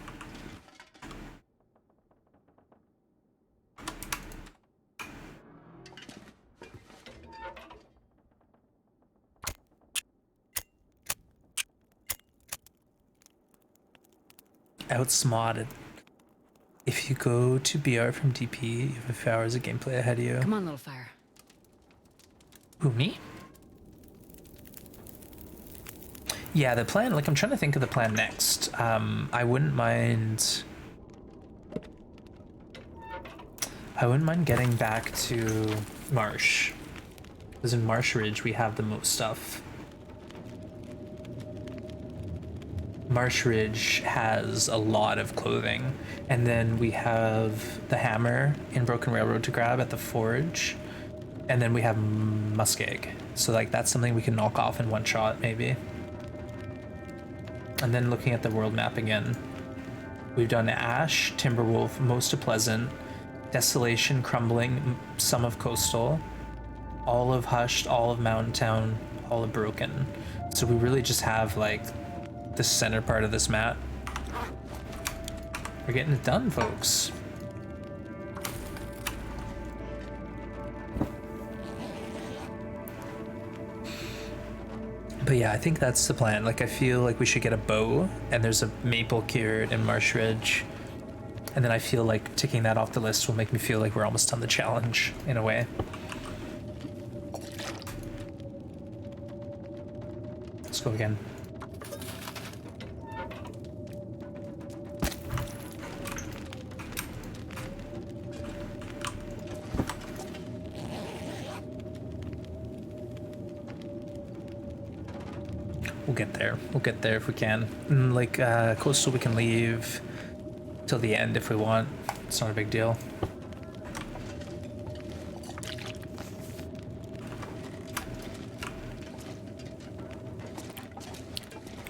Outsmodded. If you go to BR from DP, you have a few hours of gameplay ahead of you. Come on, little fire. Who, me? Yeah, the plan, like I'm trying to think of the plan next. I wouldn't mind getting back to Marsh. Because in Marsh Ridge we have the most stuff. Marsh Ridge has a lot of clothing, and then we have the hammer in Broken Railroad to grab at the forge, and then we have muskeg. So like that's something we can knock off in one shot maybe. And then looking at the world map again, we've done Ash, Timberwolf, most of Pleasant, Desolation, Crumbling, some of Coastal, all of Hushed, all of Mountain Town, all of Broken. So we really just have like the center part of this map. We're getting it done, folks. But yeah, I think that's the plan. Like I feel like we should get a bow, and there's a maple cured in Marsh Ridge. And then I feel like ticking that off the list will make me feel like we're almost done the challenge in a way. Let's go again. We'll get there. We'll get there if we can. And like Coastal, we can leave till the end if we want. It's not a big deal.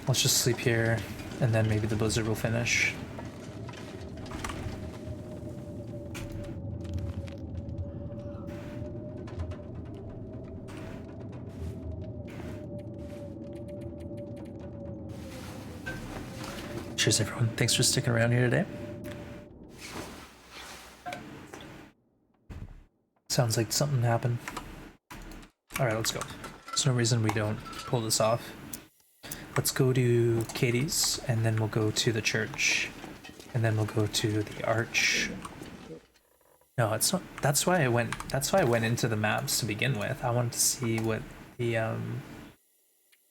Let's just sleep here, and then maybe the blizzard will finish. Cheers, everyone. Thanks for sticking around here today. Sounds like something happened. Alright, let's go. There's no reason we don't pull this off. Let's go to Katie's, and then we'll go to the church, and then we'll go to the arch. No, it's not. That's why I went into the maps to begin with. I wanted to see what the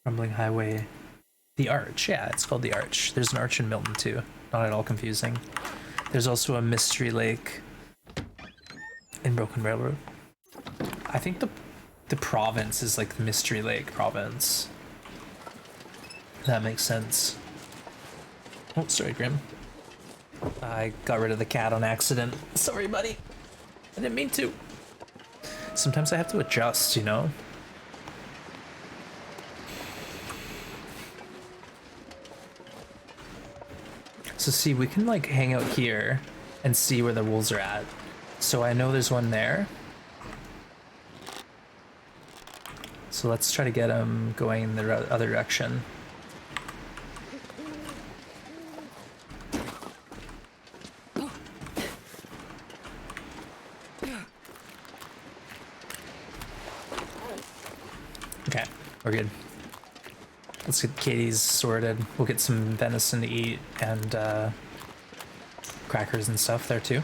Rumbling Highway, the arch. Yeah, it's called the arch. There's an arch in Milton too. Not at all confusing. There's also a Mystery Lake in Broken Railroad. I think the province is like the Mystery Lake province. That makes sense. Oh, sorry, Grim. I got rid of the cat on accident. Sorry, buddy. I didn't mean to. Sometimes I have to adjust, you know? So see, we can like hang out here and see where the wolves are at. So I know there's one there. So let's try to get them going in the other direction. Okay, we're good. Let's get Katie's sorted. We'll get some venison to eat and crackers and stuff there too.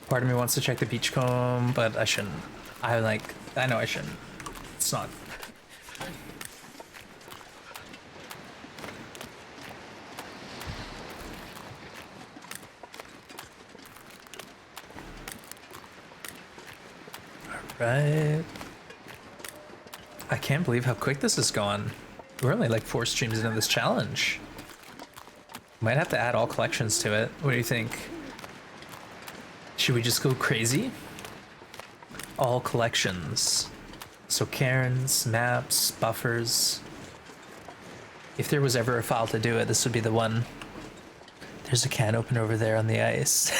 Part of me wants to check the beachcomb, but I shouldn't. I know I shouldn't. It's not. Right. I can't believe how quick this has gone. We're only like 4 streams into this challenge. Might have to add all collections to it. What do you think? Should we just go crazy? All collections. So cairns, maps, buffers. If there was ever a file to do it, this would be the one. There's a can opener over there on the ice.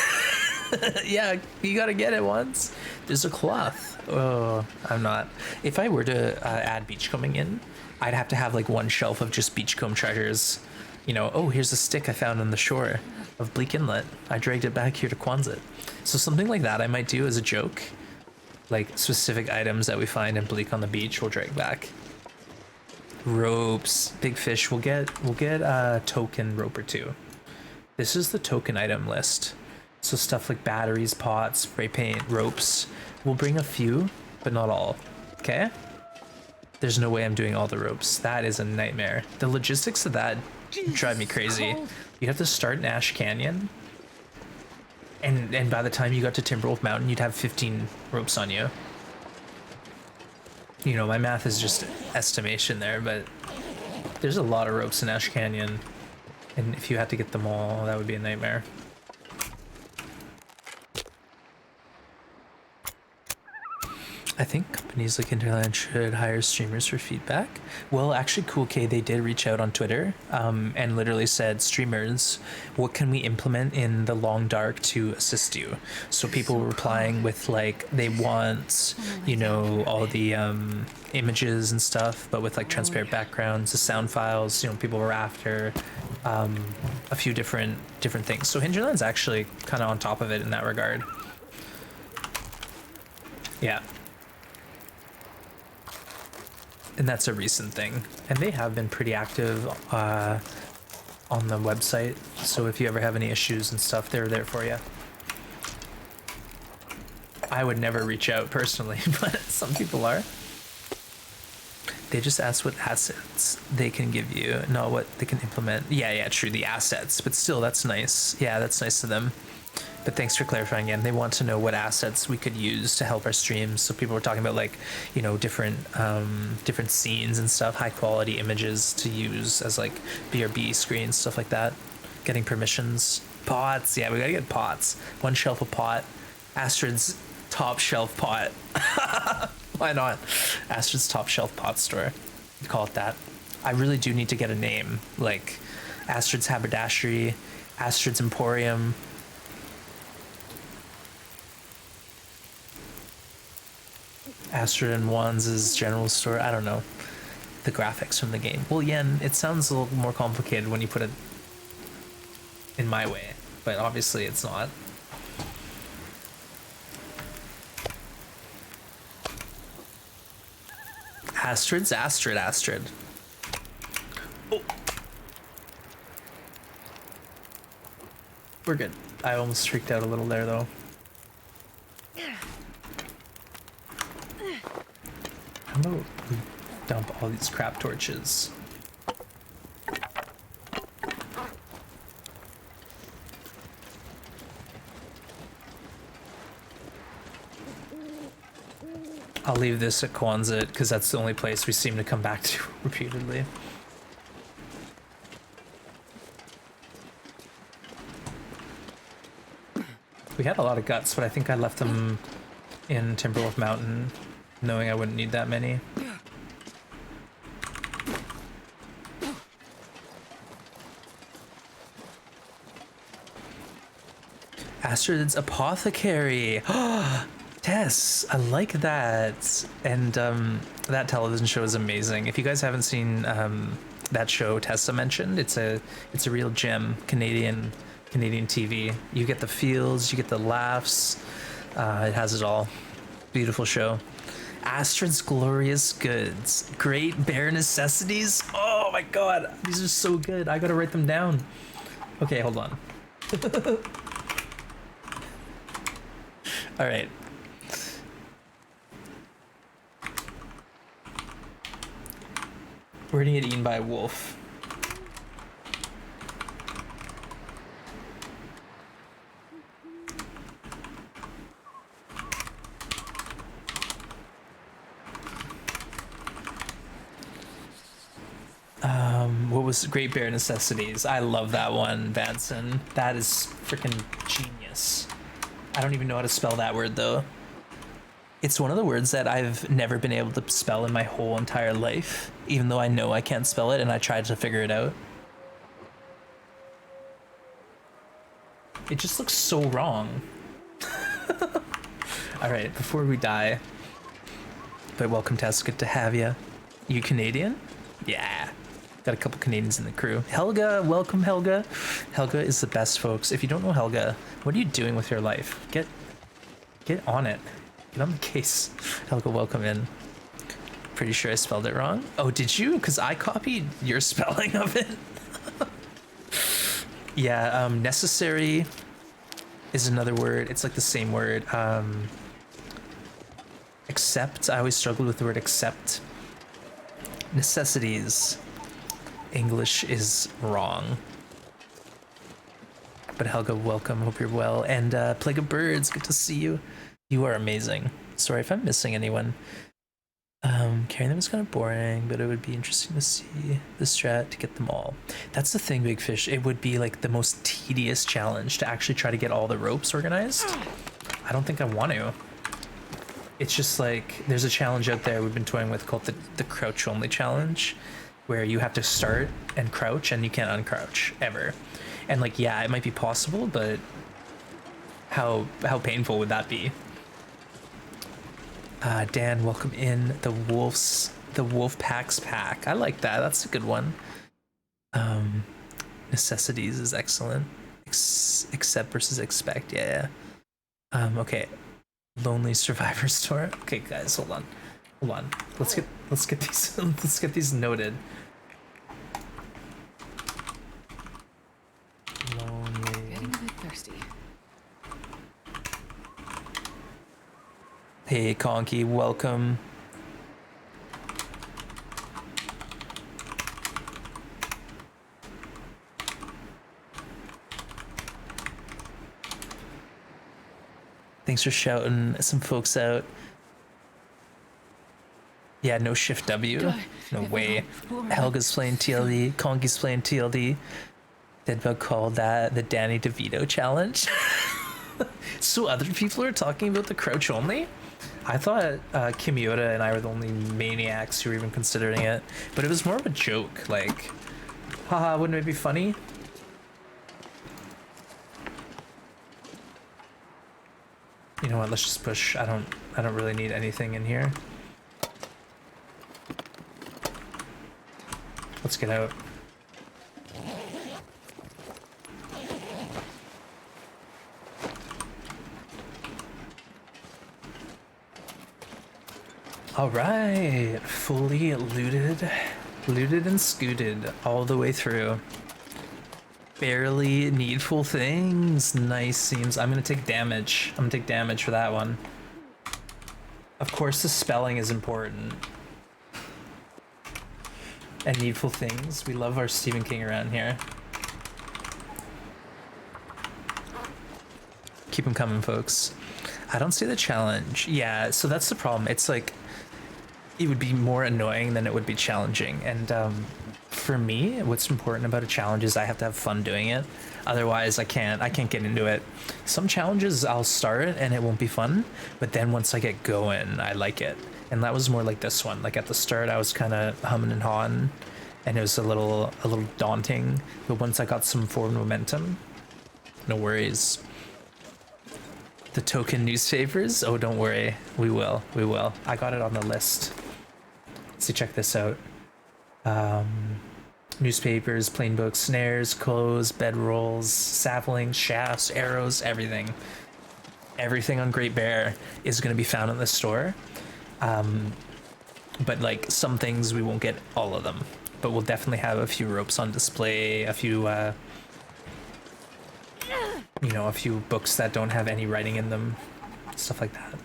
Yeah, you gotta get it once. There's a cloth. Oh, I'm not. If I were to add beachcombing in, I'd have to have like one shelf of just beachcomb treasures. You know, oh, here's a stick I found on the shore of Bleak Inlet. I dragged it back here to Quonset. So something like that I might do as a joke. Like specific items that we find in Bleak on the beach, we'll drag back. Ropes, big fish. We'll get a token rope or 2. This is the token item list. So stuff like batteries, pots, spray paint, ropes. We'll bring a few, but not all. Okay? There's no way I'm doing all the ropes. That is a nightmare. The logistics of that drive me crazy. You'd have to start in Ash Canyon, and by the time you got to Timberwolf Mountain, you'd have 15 ropes on you. You know, my math is just estimation there, but there's a lot of ropes in Ash Canyon, and if you had to get them all, that would be a nightmare. I think companies like Interland should hire streamers for feedback. Well, actually, Cool K, they did reach out on Twitter and literally said, streamers, what can we implement in the long dark to assist you? So people were replying with like, they want, you know, all the images and stuff, but with like transparent backgrounds, the sound files, you know, people were after a few different things. So Hinterland's actually kind of on top of it in that regard. Yeah. And that's a recent thing. And they have been pretty active on the website. So if you ever have any issues and stuff, they're there for you. I would never reach out personally, but some people are. They just ask what assets they can give you, not what they can implement. Yeah, true, the assets. But still, that's nice. Yeah, that's nice of them. But thanks for clarifying again. They want to know what assets we could use to help our streams. So people were talking about like, you know, different scenes and stuff, high quality images to use as like BRB screens, stuff like that. Getting permissions. Pots, yeah, we gotta get pots. One shelf of pot. Astrid's top shelf pot. Why not? Astrid's top shelf pot store. You call it that. I really do need to get a name, like Astrid's Haberdashery, Astrid's Emporium. Astrid and Wands' general store. I don't know. The graphics from the game. Well, Yen, it sounds a little more complicated when you put it in my way, but obviously it's not. Astrid. Oh. We're good. I almost freaked out a little there, though. How about we dump all these crap torches? I'll leave this at Quonset because that's the only place we seem to come back to repeatedly. We had a lot of guts, but I think I left them in Timberwolf Mountain, knowing I wouldn't need that many. Astrid's Apothecary. Tess, I like that. And that television show is amazing. If you guys haven't seen that show Tessa mentioned, it's a real gem. Canadian TV. You get the feels, you get the laughs. It has it all. Beautiful show. Astrid's Glorious Goods. Great Bare Necessities. Oh my god, these are so good. I gotta write them down. Okay, hold on. All right. We're gonna get eaten by a wolf. What was Great Bare Necessities? I love that one, Vanson. That is freaking genius. I don't even know how to spell that word though. It's one of the words that I've never been able to spell in my whole entire life, even though I know I can't spell it and I tried to figure it out. It just looks so wrong. All right, before we die, but welcome Tess, good to have you. You Canadian? Yeah. Got a couple Canadians in the crew. Helga, welcome Helga. Helga is the best, folks. If you don't know Helga, what are you doing with your life? Get on it. Get on the case. Helga, welcome in. Pretty sure I spelled it wrong. Oh, did you? Because I copied your spelling of it. Yeah, necessary is another word. It's like the same word. Accept. I always struggled with the word accept. Necessities. English is wrong. But Helga, welcome. Hope you're well. And Plague of Birds, good to see you. You are amazing. Sorry if I'm missing anyone. Carrying them is kind of boring, but it would be interesting to see the strat to get them all. That's the thing, Big Fish. It would be like the most tedious challenge to actually try to get all the ropes organized. I don't think I want to. It's just like, there's a challenge out there we've been toying with called the crouch only challenge, where you have to start and crouch and you can't uncrouch ever. And like, yeah, it might be possible, but how painful would that be? Dan, welcome in. The Wolf Packs pack. I like that. That's a good one. Necessities is excellent. Accept versus expect. Yeah. Okay. Lonely Survivor Store. Okay, guys, hold on. Let's get these let's get these noted. Lonely. Getting a bit thirsty. Hey, Conky, welcome. Thanks for shouting some folks out. Yeah, no shift W. No way. Helga's playing TLD. Conky's playing TLD. Deadbug called that the Danny DeVito challenge. So other people are talking about the crouch only? I thought Kim Yoda and I were the only maniacs who were even considering it. But it was more of a joke. Like, haha, wouldn't it be funny? You know what, let's just push. I don't really need anything in here. Let's get out. All right, fully looted and scooted all the way through. Barely needful things. Nice seems. I'm gonna take damage. I'm gonna take damage for that one. Of course, the spelling is important. And needful things. We love our Stephen King around here. Keep them coming, folks. I don't see the challenge. Yeah, so that's the problem. It's like, it would be more annoying than it would be challenging. And for me, what's important about a challenge is I have to have fun doing it. Otherwise, I can't get into it. Some challenges I'll start and it won't be fun, but then once I get going, I like it. And that was more like this one. Like at the start, I was kind of humming and hawing, and it was a little daunting. But once I got some forward momentum, no worries. The token newspapers? Oh, don't worry. We will. I got it on the list. So check this out. Newspapers, plain books, snares, clothes, bedrolls, saplings, shafts, arrows, everything. Everything on Great Bear is going to be found in the store. But like some things we won't get all of them. But we'll definitely have a few ropes on display, a few you know, a few books that don't have any writing in them, stuff like that.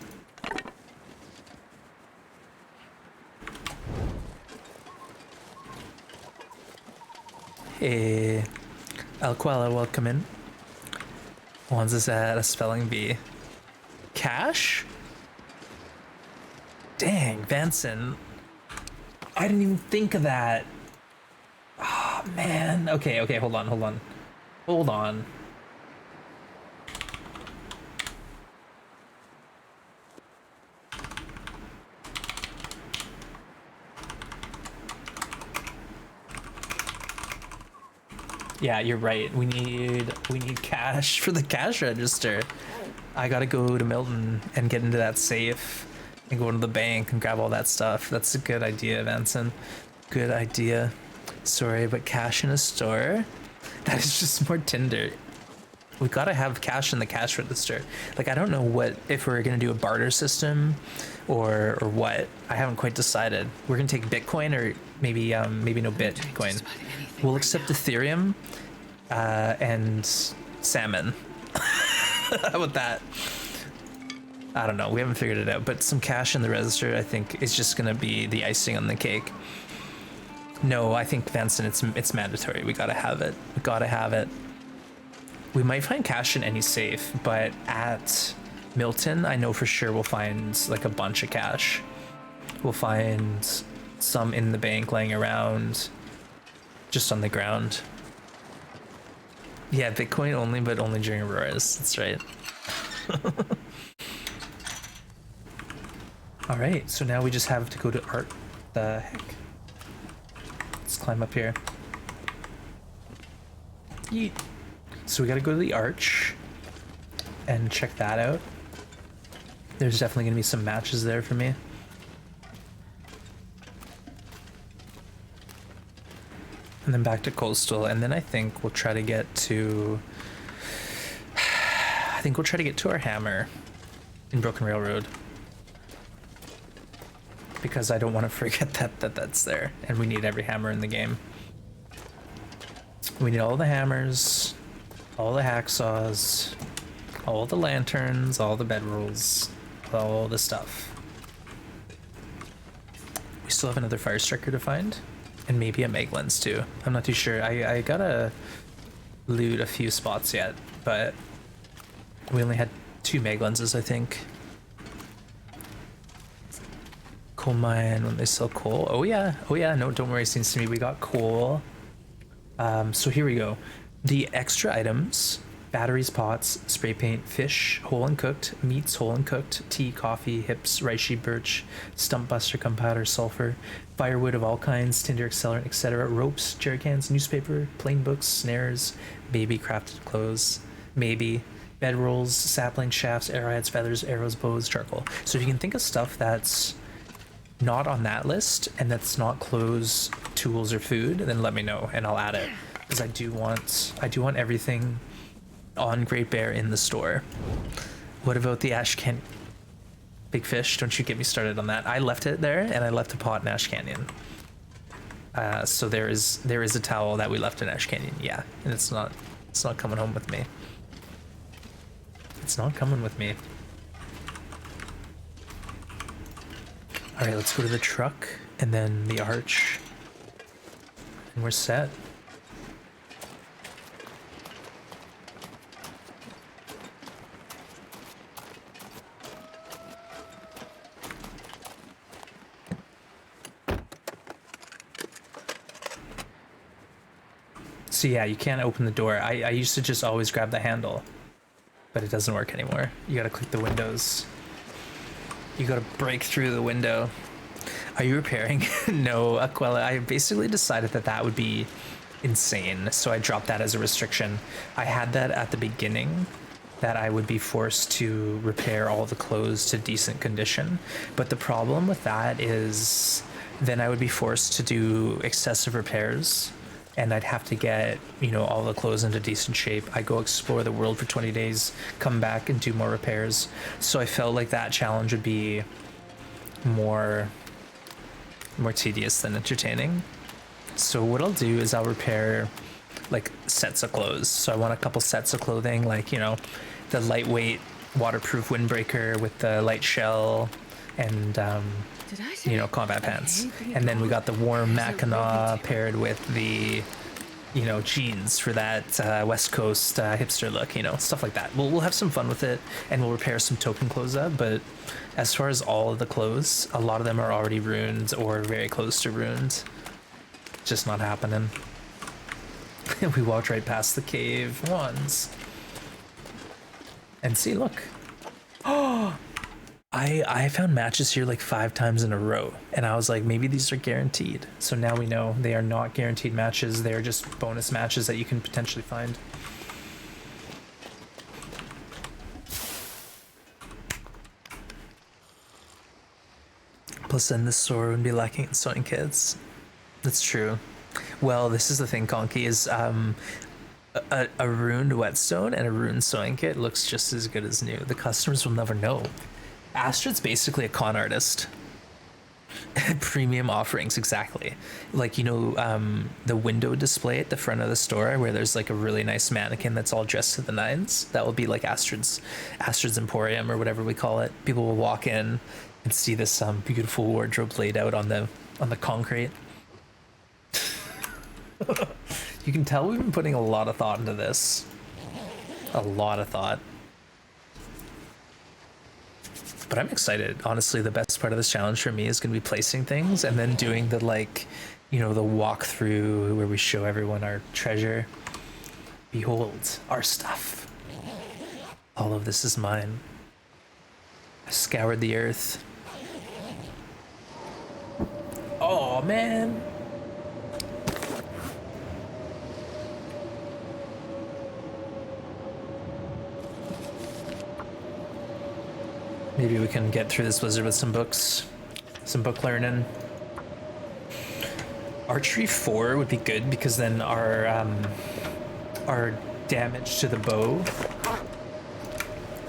Hey, Alquala, welcome in. Wants us at a spelling bee. Cash? Dang, Vanson. I didn't even think of that. Oh, man. Okay, hold on. Yeah, you're right. We need cash for the cash register. I gotta go to Milton and get into that safe and go to the bank and grab all that stuff. That's a good idea, Vanson. Good idea. Sorry, but cash in a store? That is just more Tinder. We gotta have cash in the cash register. Like, I don't know if we're gonna do a barter system or what. I haven't quite decided. We're gonna take Bitcoin or maybe no Bitcoin. We'll accept Ethereum and salmon. How about that? I don't know. We haven't figured it out, but some cash in the register, I think, is just gonna be the icing on the cake. No, I think, Vanson, it's mandatory. We gotta have it. We might find cash in any safe, but at Milton, I know for sure we'll find like a bunch of cash. We'll find some in the bank laying around, just on the ground. Yeah, Bitcoin only, but only during Auroras. That's right. All right, so now we just have to go to art. The heck? Let's climb up here. Yeet. So we gotta go to the arch and check that out. There's definitely gonna be some matches there for me. And then back to coastal, and then I think we'll try to get to our hammer in Broken Railroad, because I don't want to forget that's there, and we need every hammer in the game. We need all the hammers, all the hacksaws, all the lanterns, all the bedrolls, all the stuff. We still have another fire striker to find, and maybe a meg lens too. I'm not too sure. I gotta loot a few spots yet, but we only had 2 meg lenses, I think. Coal mine when they sell coal. Oh yeah, no, don't worry, seems to me we got coal. So here we go. The extra items: batteries, pots, spray paint, fish, whole and cooked, meats, whole and cooked, tea, coffee, hips, reishi, birch, stump buster, gunpowder, sulfur, firewood of all kinds, tinder, accelerant, etc., ropes, jerry cans, newspaper, plain books, snares, maybe crafted clothes, maybe bedrolls, sapling, shafts, arrowheads, feathers, arrows, bows, charcoal. So if you can think of stuff that's not on that list and that's not clothes, tools, or food, then let me know and I'll add it, because I do want everything on Great Bear in the store. What about the Ash Canyon? Big fish, don't you get me started on that. I left it there, and I left a pot in Ash Canyon. So there is a towel that we left in Ash Canyon, yeah, and it's not coming home with me. It's not coming with me. All right, let's go to the truck and then the arch, and we're set. So yeah, you can't open the door. I used to just always grab the handle, but it doesn't work anymore. You gotta click the windows. You gotta break through the window. Are you repairing? No, Aquella. I basically decided that that would be insane, so I dropped that as a restriction. I had that at the beginning, that I would be forced to repair all the clothes to decent condition. But the problem with that is then I would be forced to do excessive repairs, and I'd have to get, you know, all the clothes into decent shape. I go explore the world for 20 days, come back and do more repairs. So I felt like that challenge would be more tedious than entertaining. So what I'll do is I'll repair like sets of clothes. So I want a couple sets of clothing, like, you know, the lightweight waterproof windbreaker with the light shell and you know, combat pants. And then we got the warm Mackinac paired with the, you know, jeans for that West Coast hipster look, you know, stuff like that. We'll have some fun with it, and we'll repair some token clothes up. But as far as all of the clothes, a lot of them are already ruined or very close to ruined. Just not happening. We walked right past the cave once. And see, look. Oh, I found matches here like 5 times in a row, and I was like, maybe these are guaranteed. So now we know they are not guaranteed matches. They are just bonus matches that you can potentially find. Plus then the store would be lacking in sewing kits. That's true. Well, this is the thing, Conky, is a ruined whetstone and a ruined sewing kit looks just as good as new. The customers will never know. Astrid's basically a con artist. Premium offerings, exactly. Like, you know, the window display at the front of the store where there's like a really nice mannequin that's all dressed to the nines. That will be like Astrid's Emporium or whatever we call it. People will walk in and see this beautiful wardrobe laid out on the concrete. You can tell we've been putting a lot of thought into this. A lot of thought. But I'm excited. Honestly, the best part of this challenge for me is going to be placing things and then doing the, like, you know, the walkthrough where we show everyone our treasure. Behold, our stuff. All of this is mine. I scoured the earth. Oh, man. Maybe we can get through this blizzard with some books, some book learning. Archery 4 would be good because then our damage to the bow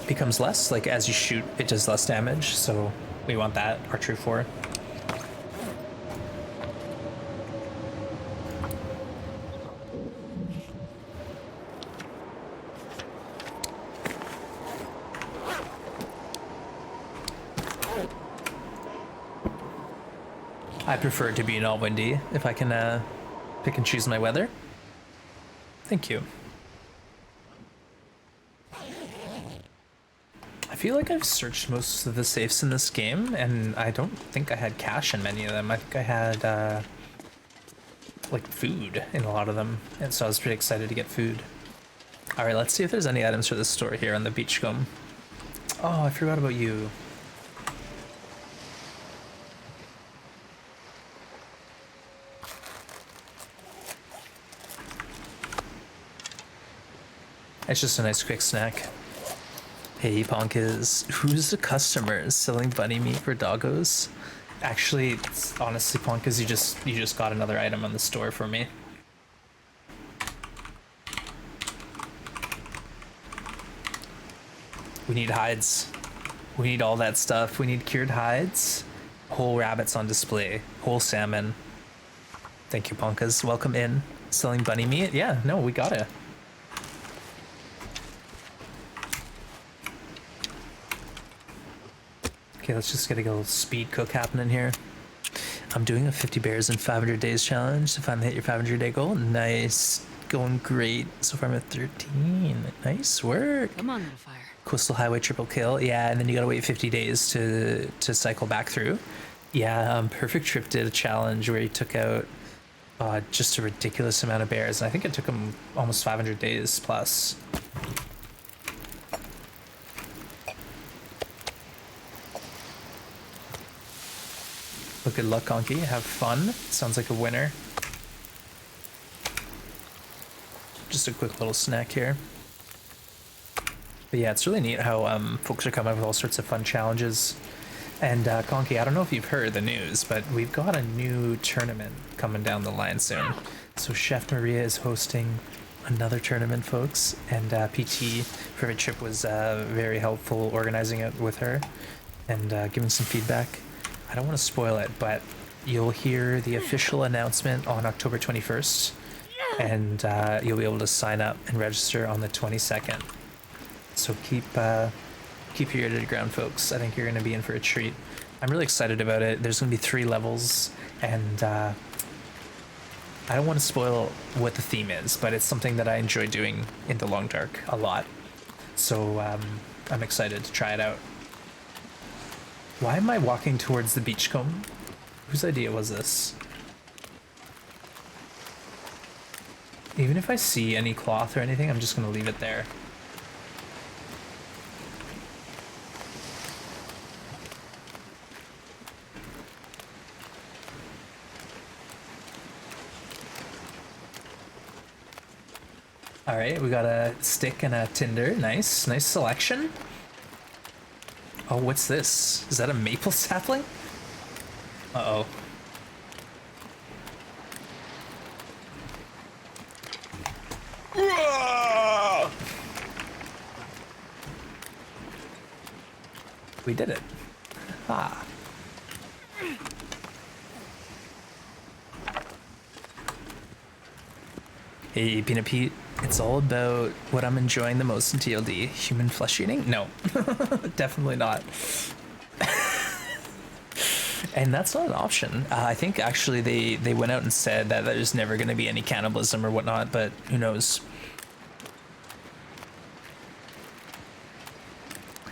becomes less. Like as you shoot, it does less damage. So we want that, Archery 4. I prefer it to be not windy if I can pick and choose my weather. Thank you. I feel like I've searched most of the safes in this game, and I don't think I had cash in many of them. I think I had like food in a lot of them, and so I was pretty excited to get food. All right, let's see if there's any items for this store here on the Beachcomb. Oh, I forgot about you. It's just a nice quick snack. Hey, Ponkas, who's the customers selling bunny meat for doggos? Actually, it's honestly, Ponkas, you just got another item on the store for me. We need hides. We need all that stuff. We need cured hides, whole rabbits on display, whole salmon. Thank you, Ponkas. Welcome in. Selling bunny meat? Yeah, no, we got it. Okay, let's just get a little speed cook happening here. I'm doing a 50 bears in 500 days challenge to finally hit your 500 day goal. Nice. Going great. So far I'm at 13. Nice work. Come on, little fire. Coastal Highway triple kill. Yeah, and then you gotta wait 50 days to cycle back through. Yeah, Perfect Trip did a challenge where he took out just a ridiculous amount of bears, and I think it took them almost 500 days plus. Well, good luck, Conky. Have fun. Sounds like a winner. Just a quick little snack here. But yeah, it's really neat how folks are coming up with all sorts of fun challenges. And Conky, I don't know if you've heard the news, but we've got a new tournament coming down the line soon. So Chef Maria is hosting another tournament, folks, and PT Perfect Trip was very helpful organizing it with her and giving some feedback. I don't want to spoil it, but you'll hear the official announcement on October 21st, and you'll be able to sign up and register on the 22nd. So keep your ear to the ground, folks. I think you're going to be in for a treat. I'm really excited about it. There's going to be 3 levels, and I don't want to spoil what the theme is, but it's something that I enjoy doing in the Long Dark a lot. So I'm excited to try it out. Why am I walking towards the beachcomb? Whose idea was this? Even if I see any cloth or anything, I'm just going to leave it there. All right, we got a stick and a tinder. Nice selection. Oh, what's this? Is that a maple sapling? Uh-oh. We did it. Ah. Hey, Peanut Pete. It's all about what I'm enjoying the most in TLD. Human flesh eating? No, definitely not. And that's not an option. I think actually they went out and said that there's never going to be any cannibalism or whatnot, but who knows?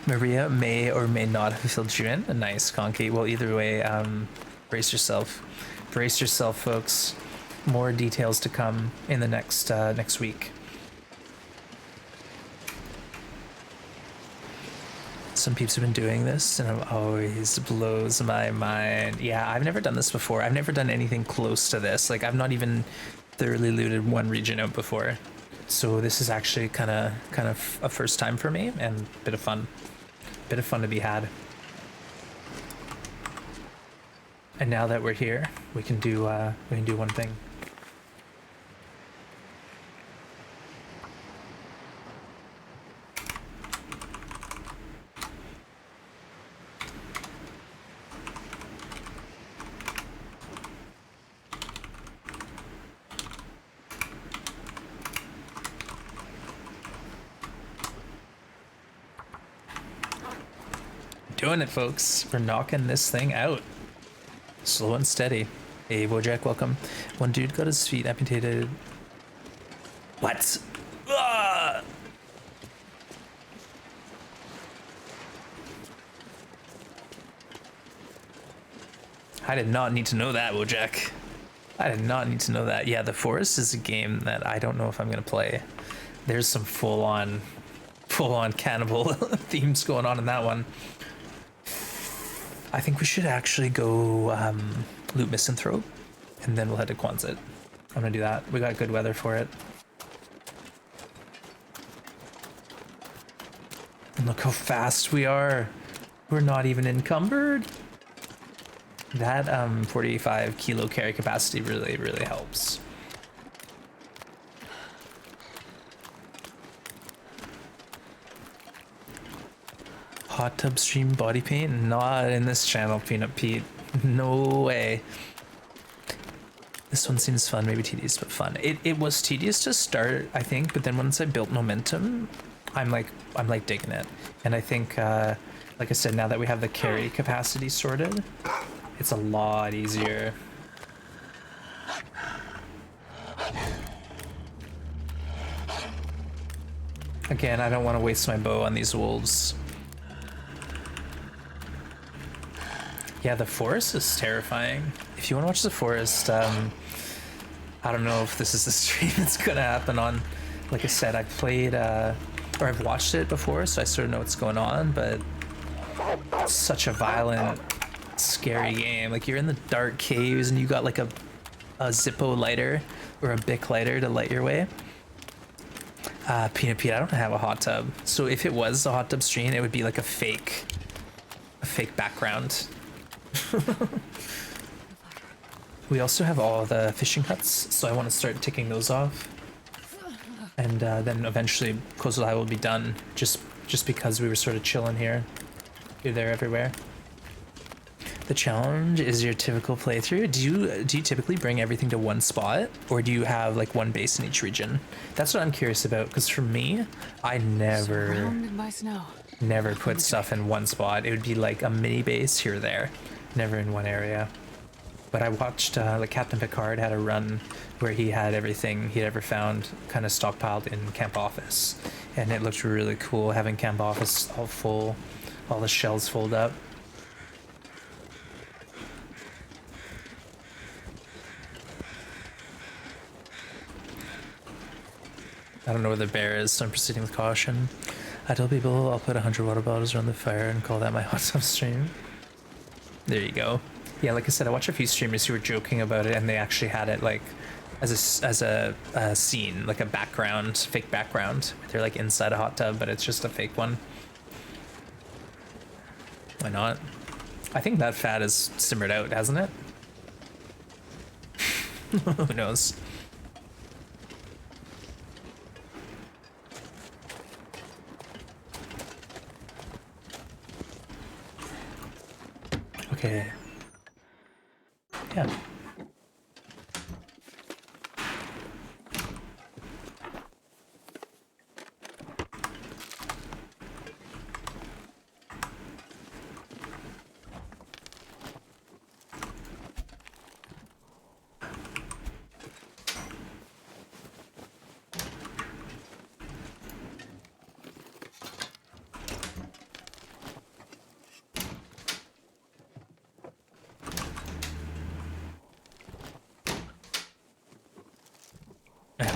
Maria may or may not have filled you in. A nice, Conky. Well, either way, brace yourself. Brace yourself, folks. More details to come in the next week. Some peeps have been doing this, and it always blows my mind. Yeah, I've never done this before. I've never done anything close to this. Like, I've not even thoroughly looted one region out before. So this is actually kind of a first time for me, and a bit of fun. Bit of fun to be had. And now that we're here, we can do one thing. Doing it, folks. We're knocking this thing out. Slow and steady. Hey, Bojack, welcome. One dude got his feet amputated. What? Ah! I did not need to know that, Bojack. I did not need to know that. Yeah, the Forest is a game that I don't know if I'm gonna play. There's some full-on cannibal themes going on in that one. I think we should actually go loot Misanthrope, and then we'll head to Quonset. I'm gonna do that. We got good weather for it. And look how fast we are. We're not even encumbered. That 45 kilo carry capacity really helps. Hot tub stream body paint? Not in this channel, Peanut Pete. No way. This one seems fun, maybe tedious, but fun. It was tedious to start, I think, but then once I built momentum, I'm like digging it. And I think, like I said, now that we have the carry capacity sorted, it's a lot easier. Again, I don't want to waste my bow on these wolves. Yeah, the forest is terrifying. If you want to watch the forest, I don't know if this is the stream that's gonna happen on. Like I said, I've played or I've watched it before, so I sort of know what's going on, but it's such a violent, scary game. Like you're in the dark caves and you got like a Zippo lighter or a Bic lighter to light your way. Peanut Pete, I don't have a hot tub, so if it was a hot tub stream, it would be like a fake background. We also have all the fishing huts, so I want to start ticking those off, and then eventually Coastal High will be done. Just because we were sort of chilling here, you're there everywhere. The challenge is your typical playthrough. Do you typically bring everything to one spot, or do you have like one base in each region? That's what I'm curious about, because for me, I Surrounded by snow. never put stuff in one spot. It would be like a mini base here or there, never in one area. But I watched like Captain Picard had a run where he had everything he'd ever found kind of stockpiled in Camp Office, and it looked really cool having Camp Office all full, all the shells fold up. I don't know where the bear is, so I'm proceeding with caution. I tell people I'll put 100 water bottles around the fire and call that my hot tub stream. There you go. Yeah, like I said, I watched a few streamers who were joking about it, and they actually had it like as a scene, like a background, fake background. They're like inside a hot tub, but it's just a fake one. Why not? I think that fat is simmered out, hasn't it? Who knows? Okay. Yeah.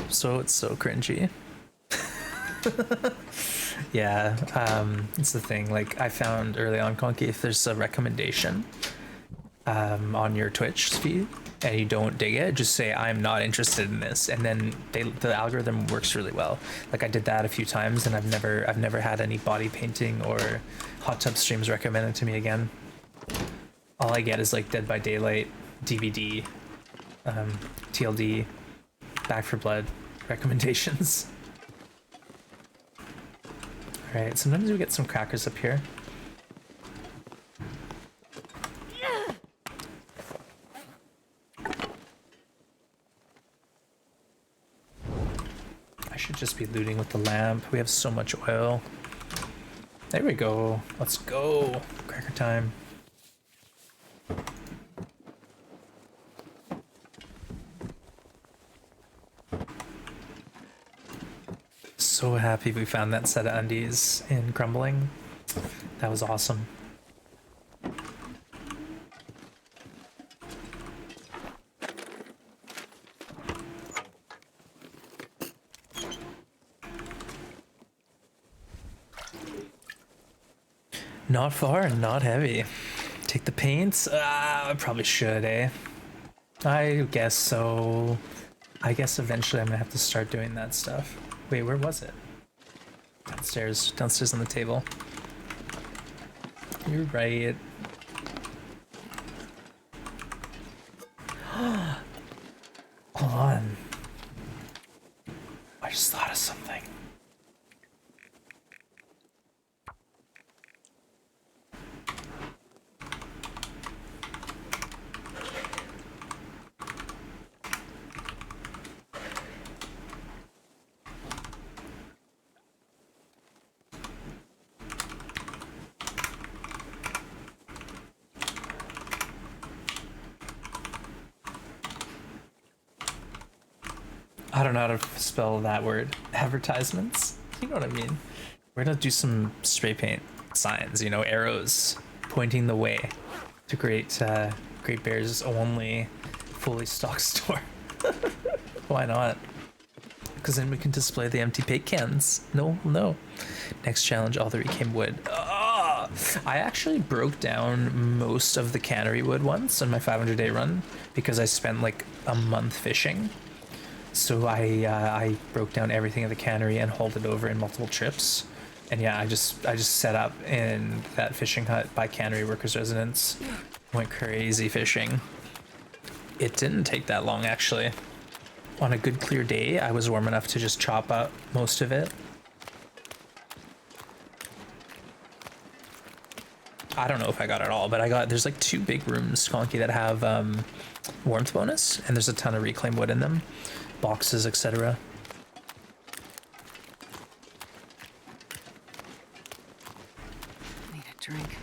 So it's so cringy. Yeah, it's the thing. Like I found early on, Conky, if there's a recommendation on your Twitch feed and you don't dig it, just say I'm not interested in this, and then the algorithm works really well. Like I did that a few times, and I've never had any body painting or hot tub streams recommended to me again. All I get is like Dead by Daylight, DVD, TLD, Back for Blood recommendations. All right, sometimes we get some crackers up here. I should just be looting with the lamp. We have so much oil. There we go. Let's go. Cracker time. So happy we found that set of undies in Crumbling. That was awesome. Not far and not heavy. Take the paints? I probably should, eh? I guess so. I guess eventually I'm gonna have to start doing that stuff. Wait, where was it? Downstairs on the table. You're right. Hold on. I just thought of something. I don't know how to spell that word. Advertisements? You know what I mean? We're gonna do some spray paint signs, you know, arrows pointing the way to Great Bear's only fully stocked store. Why not? Because then we can display the empty paint cans. No, no. Next challenge, all the reclaimed wood. Ah! I actually broke down most of the cannery wood once on my 500-day run because I spent like a month fishing. So I broke down everything at the cannery and hauled it over in multiple trips. And yeah, I just set up in that fishing hut by cannery workers' residence. Went crazy fishing. It didn't take that long actually. On a good clear day, I was warm enough to just chop up most of it. I don't know if I got it all, but there's like 2 big rooms, Conky, that have warmth bonus, and there's a ton of reclaimed wood in them, boxes, etc. Need a drink.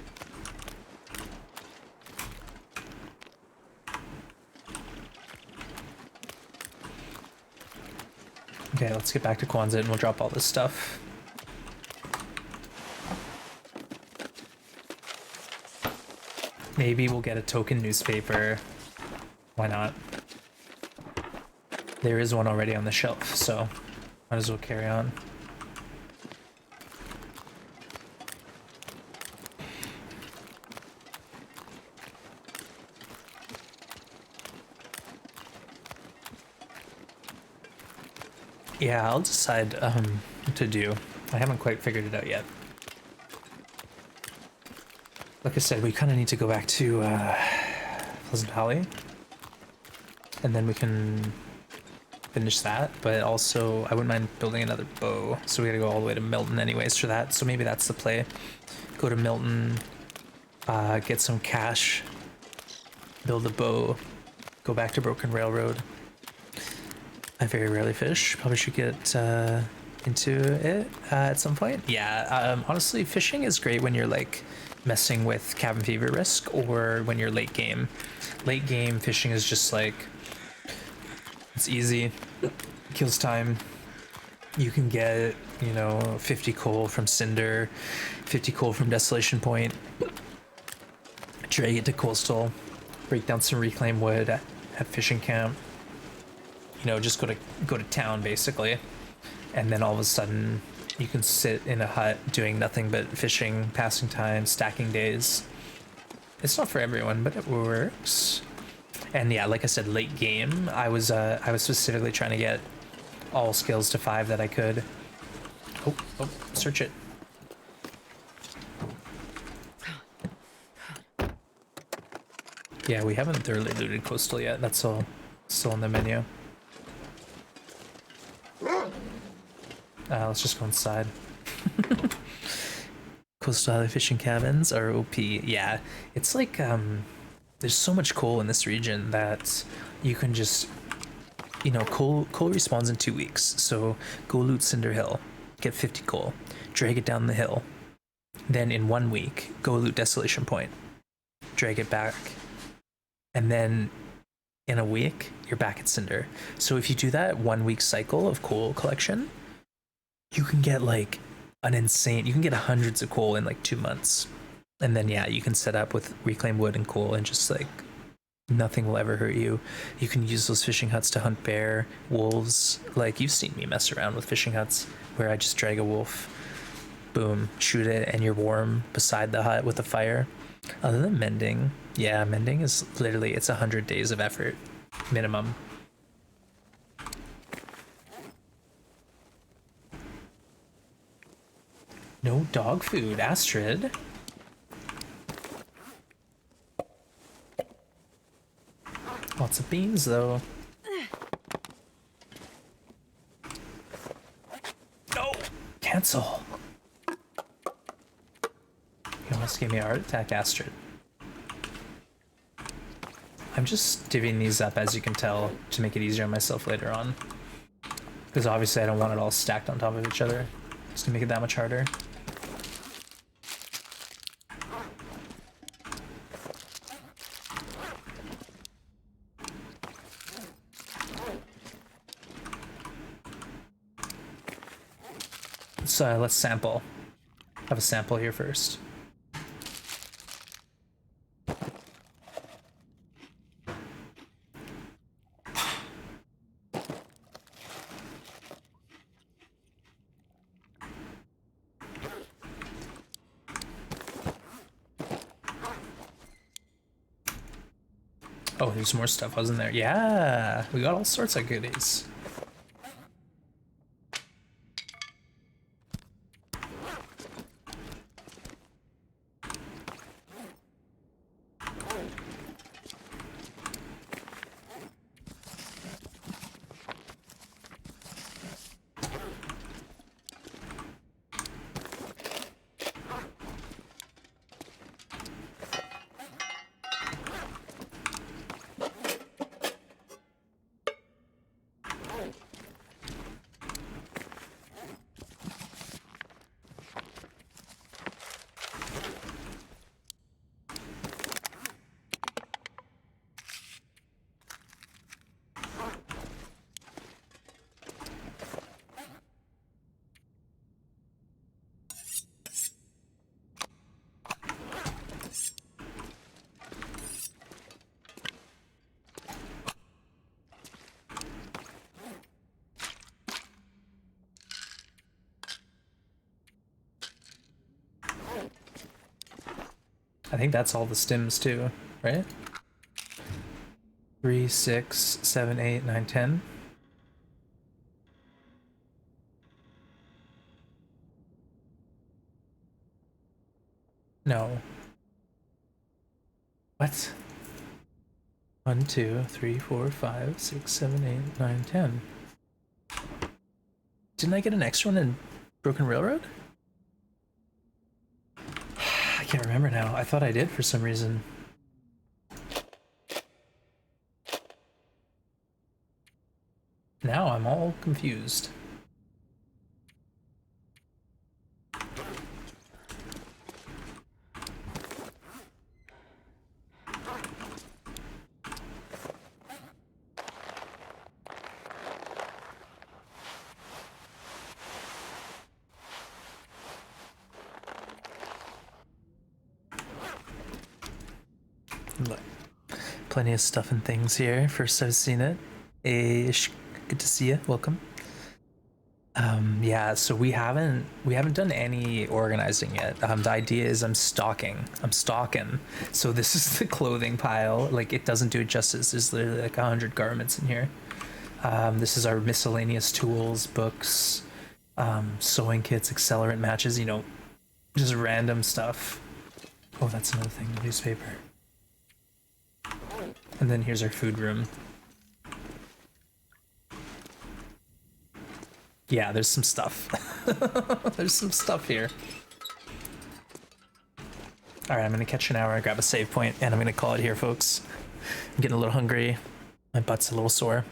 Okay, let's get back to Kwanzaa and we'll drop all this stuff. Maybe we'll get a token newspaper. Why not? There is one already on the shelf, so might as well carry on. Yeah, I'll decide what to do. I haven't quite figured it out yet. Like I said, we kind of need to go back to Pleasant Valley, and then we can finish that. But also, I wouldn't mind building another bow. So we gotta go all the way to Milton anyways for that. So maybe that's the play. Go to Milton, get some cash, build a bow, go back to Broken Railroad. I very rarely fish. Probably should get into it at some point. Yeah, honestly, fishing is great when you're like messing with cabin fever risk or when you're late game. Late game fishing is just like, it's easy, kills time. You can get, 50 coal from Cinder, 50 coal from Desolation Point, drag it to Coastal, break down some reclaimed wood at fishing camp. Just go to town basically, and then all of a sudden you can sit in a hut doing nothing but fishing, passing time, stacking days. It's not for everyone, but it works. And yeah, like I said, late game, I was specifically trying to get all skills to 5 that I could. Oh, search it. Yeah, we haven't thoroughly looted Coastal yet. That's all still on the menu. Let's just go inside. Coastal Valley fishing cabins are OP. Yeah, it's like there's so much coal in this region that you can just, coal respawns in 2 weeks. So go loot Cinder Hill, get 50 coal, drag it down the hill. Then in 1 week, go loot Desolation Point, drag it back, and then in a week you're back at Cinder. So if you do that 1 week cycle of coal collection, you can get like you can get hundreds of coal in like 2 months. And then yeah, you can set up with reclaimed wood and coal and just like nothing will ever hurt you. You can use those fishing huts to hunt bear, wolves. Like you've seen me mess around with fishing huts where I just drag a wolf, boom, shoot it, and you're warm beside the hut with a fire. Other than mending, yeah, mending is literally, it's 100 days of effort minimum. No dog food, Astrid. Lots of beans, though. No! Cancel! You almost gave me a heart attack, Astrid. I'm just divvying these up, as you can tell, to make it easier on myself later on. Because obviously I don't want it all stacked on top of each other. Just to make it that much harder. Let's sample. Have a sample here first. Oh, there's more stuff, wasn't there? Yeah, we got all sorts of goodies. I think that's all the stims too, right? 3, 6, 7, 8, 9, 10. No. What? 1, 2, 3, 4, 5, 6, 7, 8, 9, 10. Didn't I get an extra one in Broken Railroad? I can't remember now. I thought I did for some reason. Now I'm all confused. Look, plenty of stuff and things here. First I've seen it. Ish, good to see you. Welcome. Yeah, so we haven't done any organizing yet. The idea is I'm stocking. So this is the clothing pile. Like, it doesn't do it justice. There's literally like 100 garments in here. This is our miscellaneous tools, books, sewing kits, accelerant matches, you know, just random stuff. Oh, that's another thing, the newspaper. And then here's our food room. Yeah, there's some stuff. There's some stuff here. Alright, I'm gonna catch an hour, grab a save point, and I'm gonna call it here, folks. I'm getting a little hungry. My butt's a little sore.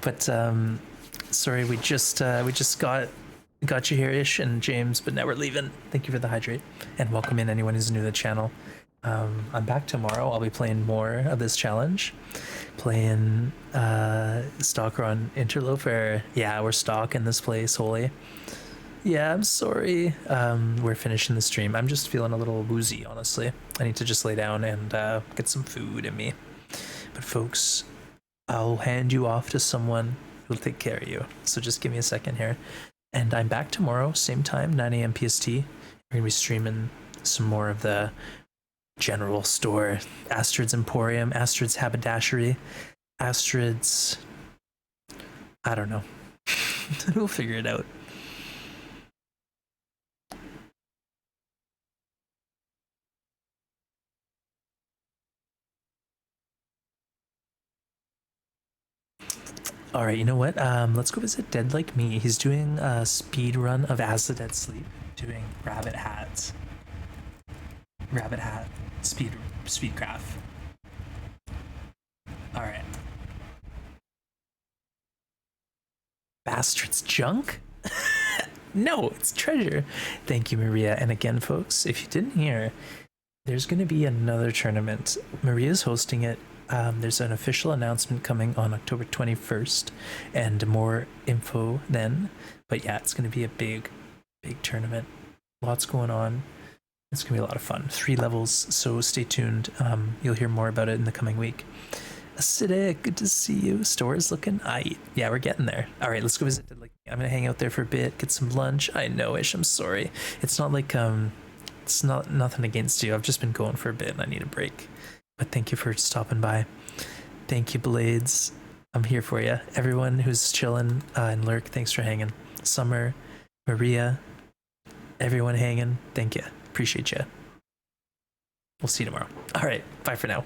But sorry, we just got you here, Ish and James, but now we're leaving. Thank you for the hydrate, and welcome in anyone who's new to the channel. I'm back tomorrow. I'll be playing more of this challenge. Playing Stalker on Interloper. Yeah, we're stalking this place, holy. Yeah, I'm sorry. We're finishing the stream. I'm just feeling a little woozy, honestly. I need to just lay down and get some food in me. But folks, I'll hand you off to someone who'll take care of you. So just give me a second here. And I'm back tomorrow, same time, 9 a.m. PST. We're gonna be streaming some more of the general store, Astrid's Emporium, Astrid's Haberdashery, Astrid's... I don't know. We'll figure it out. Alright, you know what? Let's go visit Dead Like Me. He's doing a speed run of As the Dead Sleep, doing Rabbit Hat speedcraft. All right. Bastard's junk? No, it's treasure. Thank you, Maria. And again, folks, if you didn't hear, there's going to be another tournament. Maria's hosting it. There's an official announcement coming on October 21st, and more info then. But yeah, it's going to be a big tournament. Lots going on. It's gonna be a lot of fun. 3 levels, so stay tuned. You'll hear more about it in the coming week. Acidic, good to see you. Store is looking aight. Yeah, we're getting there. All right, let's go visit. Like, I'm gonna hang out there for a bit, get some lunch. I know, Ish, I'm sorry. It's not like it's not nothing against you. I've just been going for a bit and I need a break. But thank you for stopping by. Thank you, Blades. I'm here for you. Everyone who's chilling and Lurk, thanks for hanging. Summer, Maria, everyone hanging, thank you. Appreciate you. We'll see you tomorrow. All right, bye for now.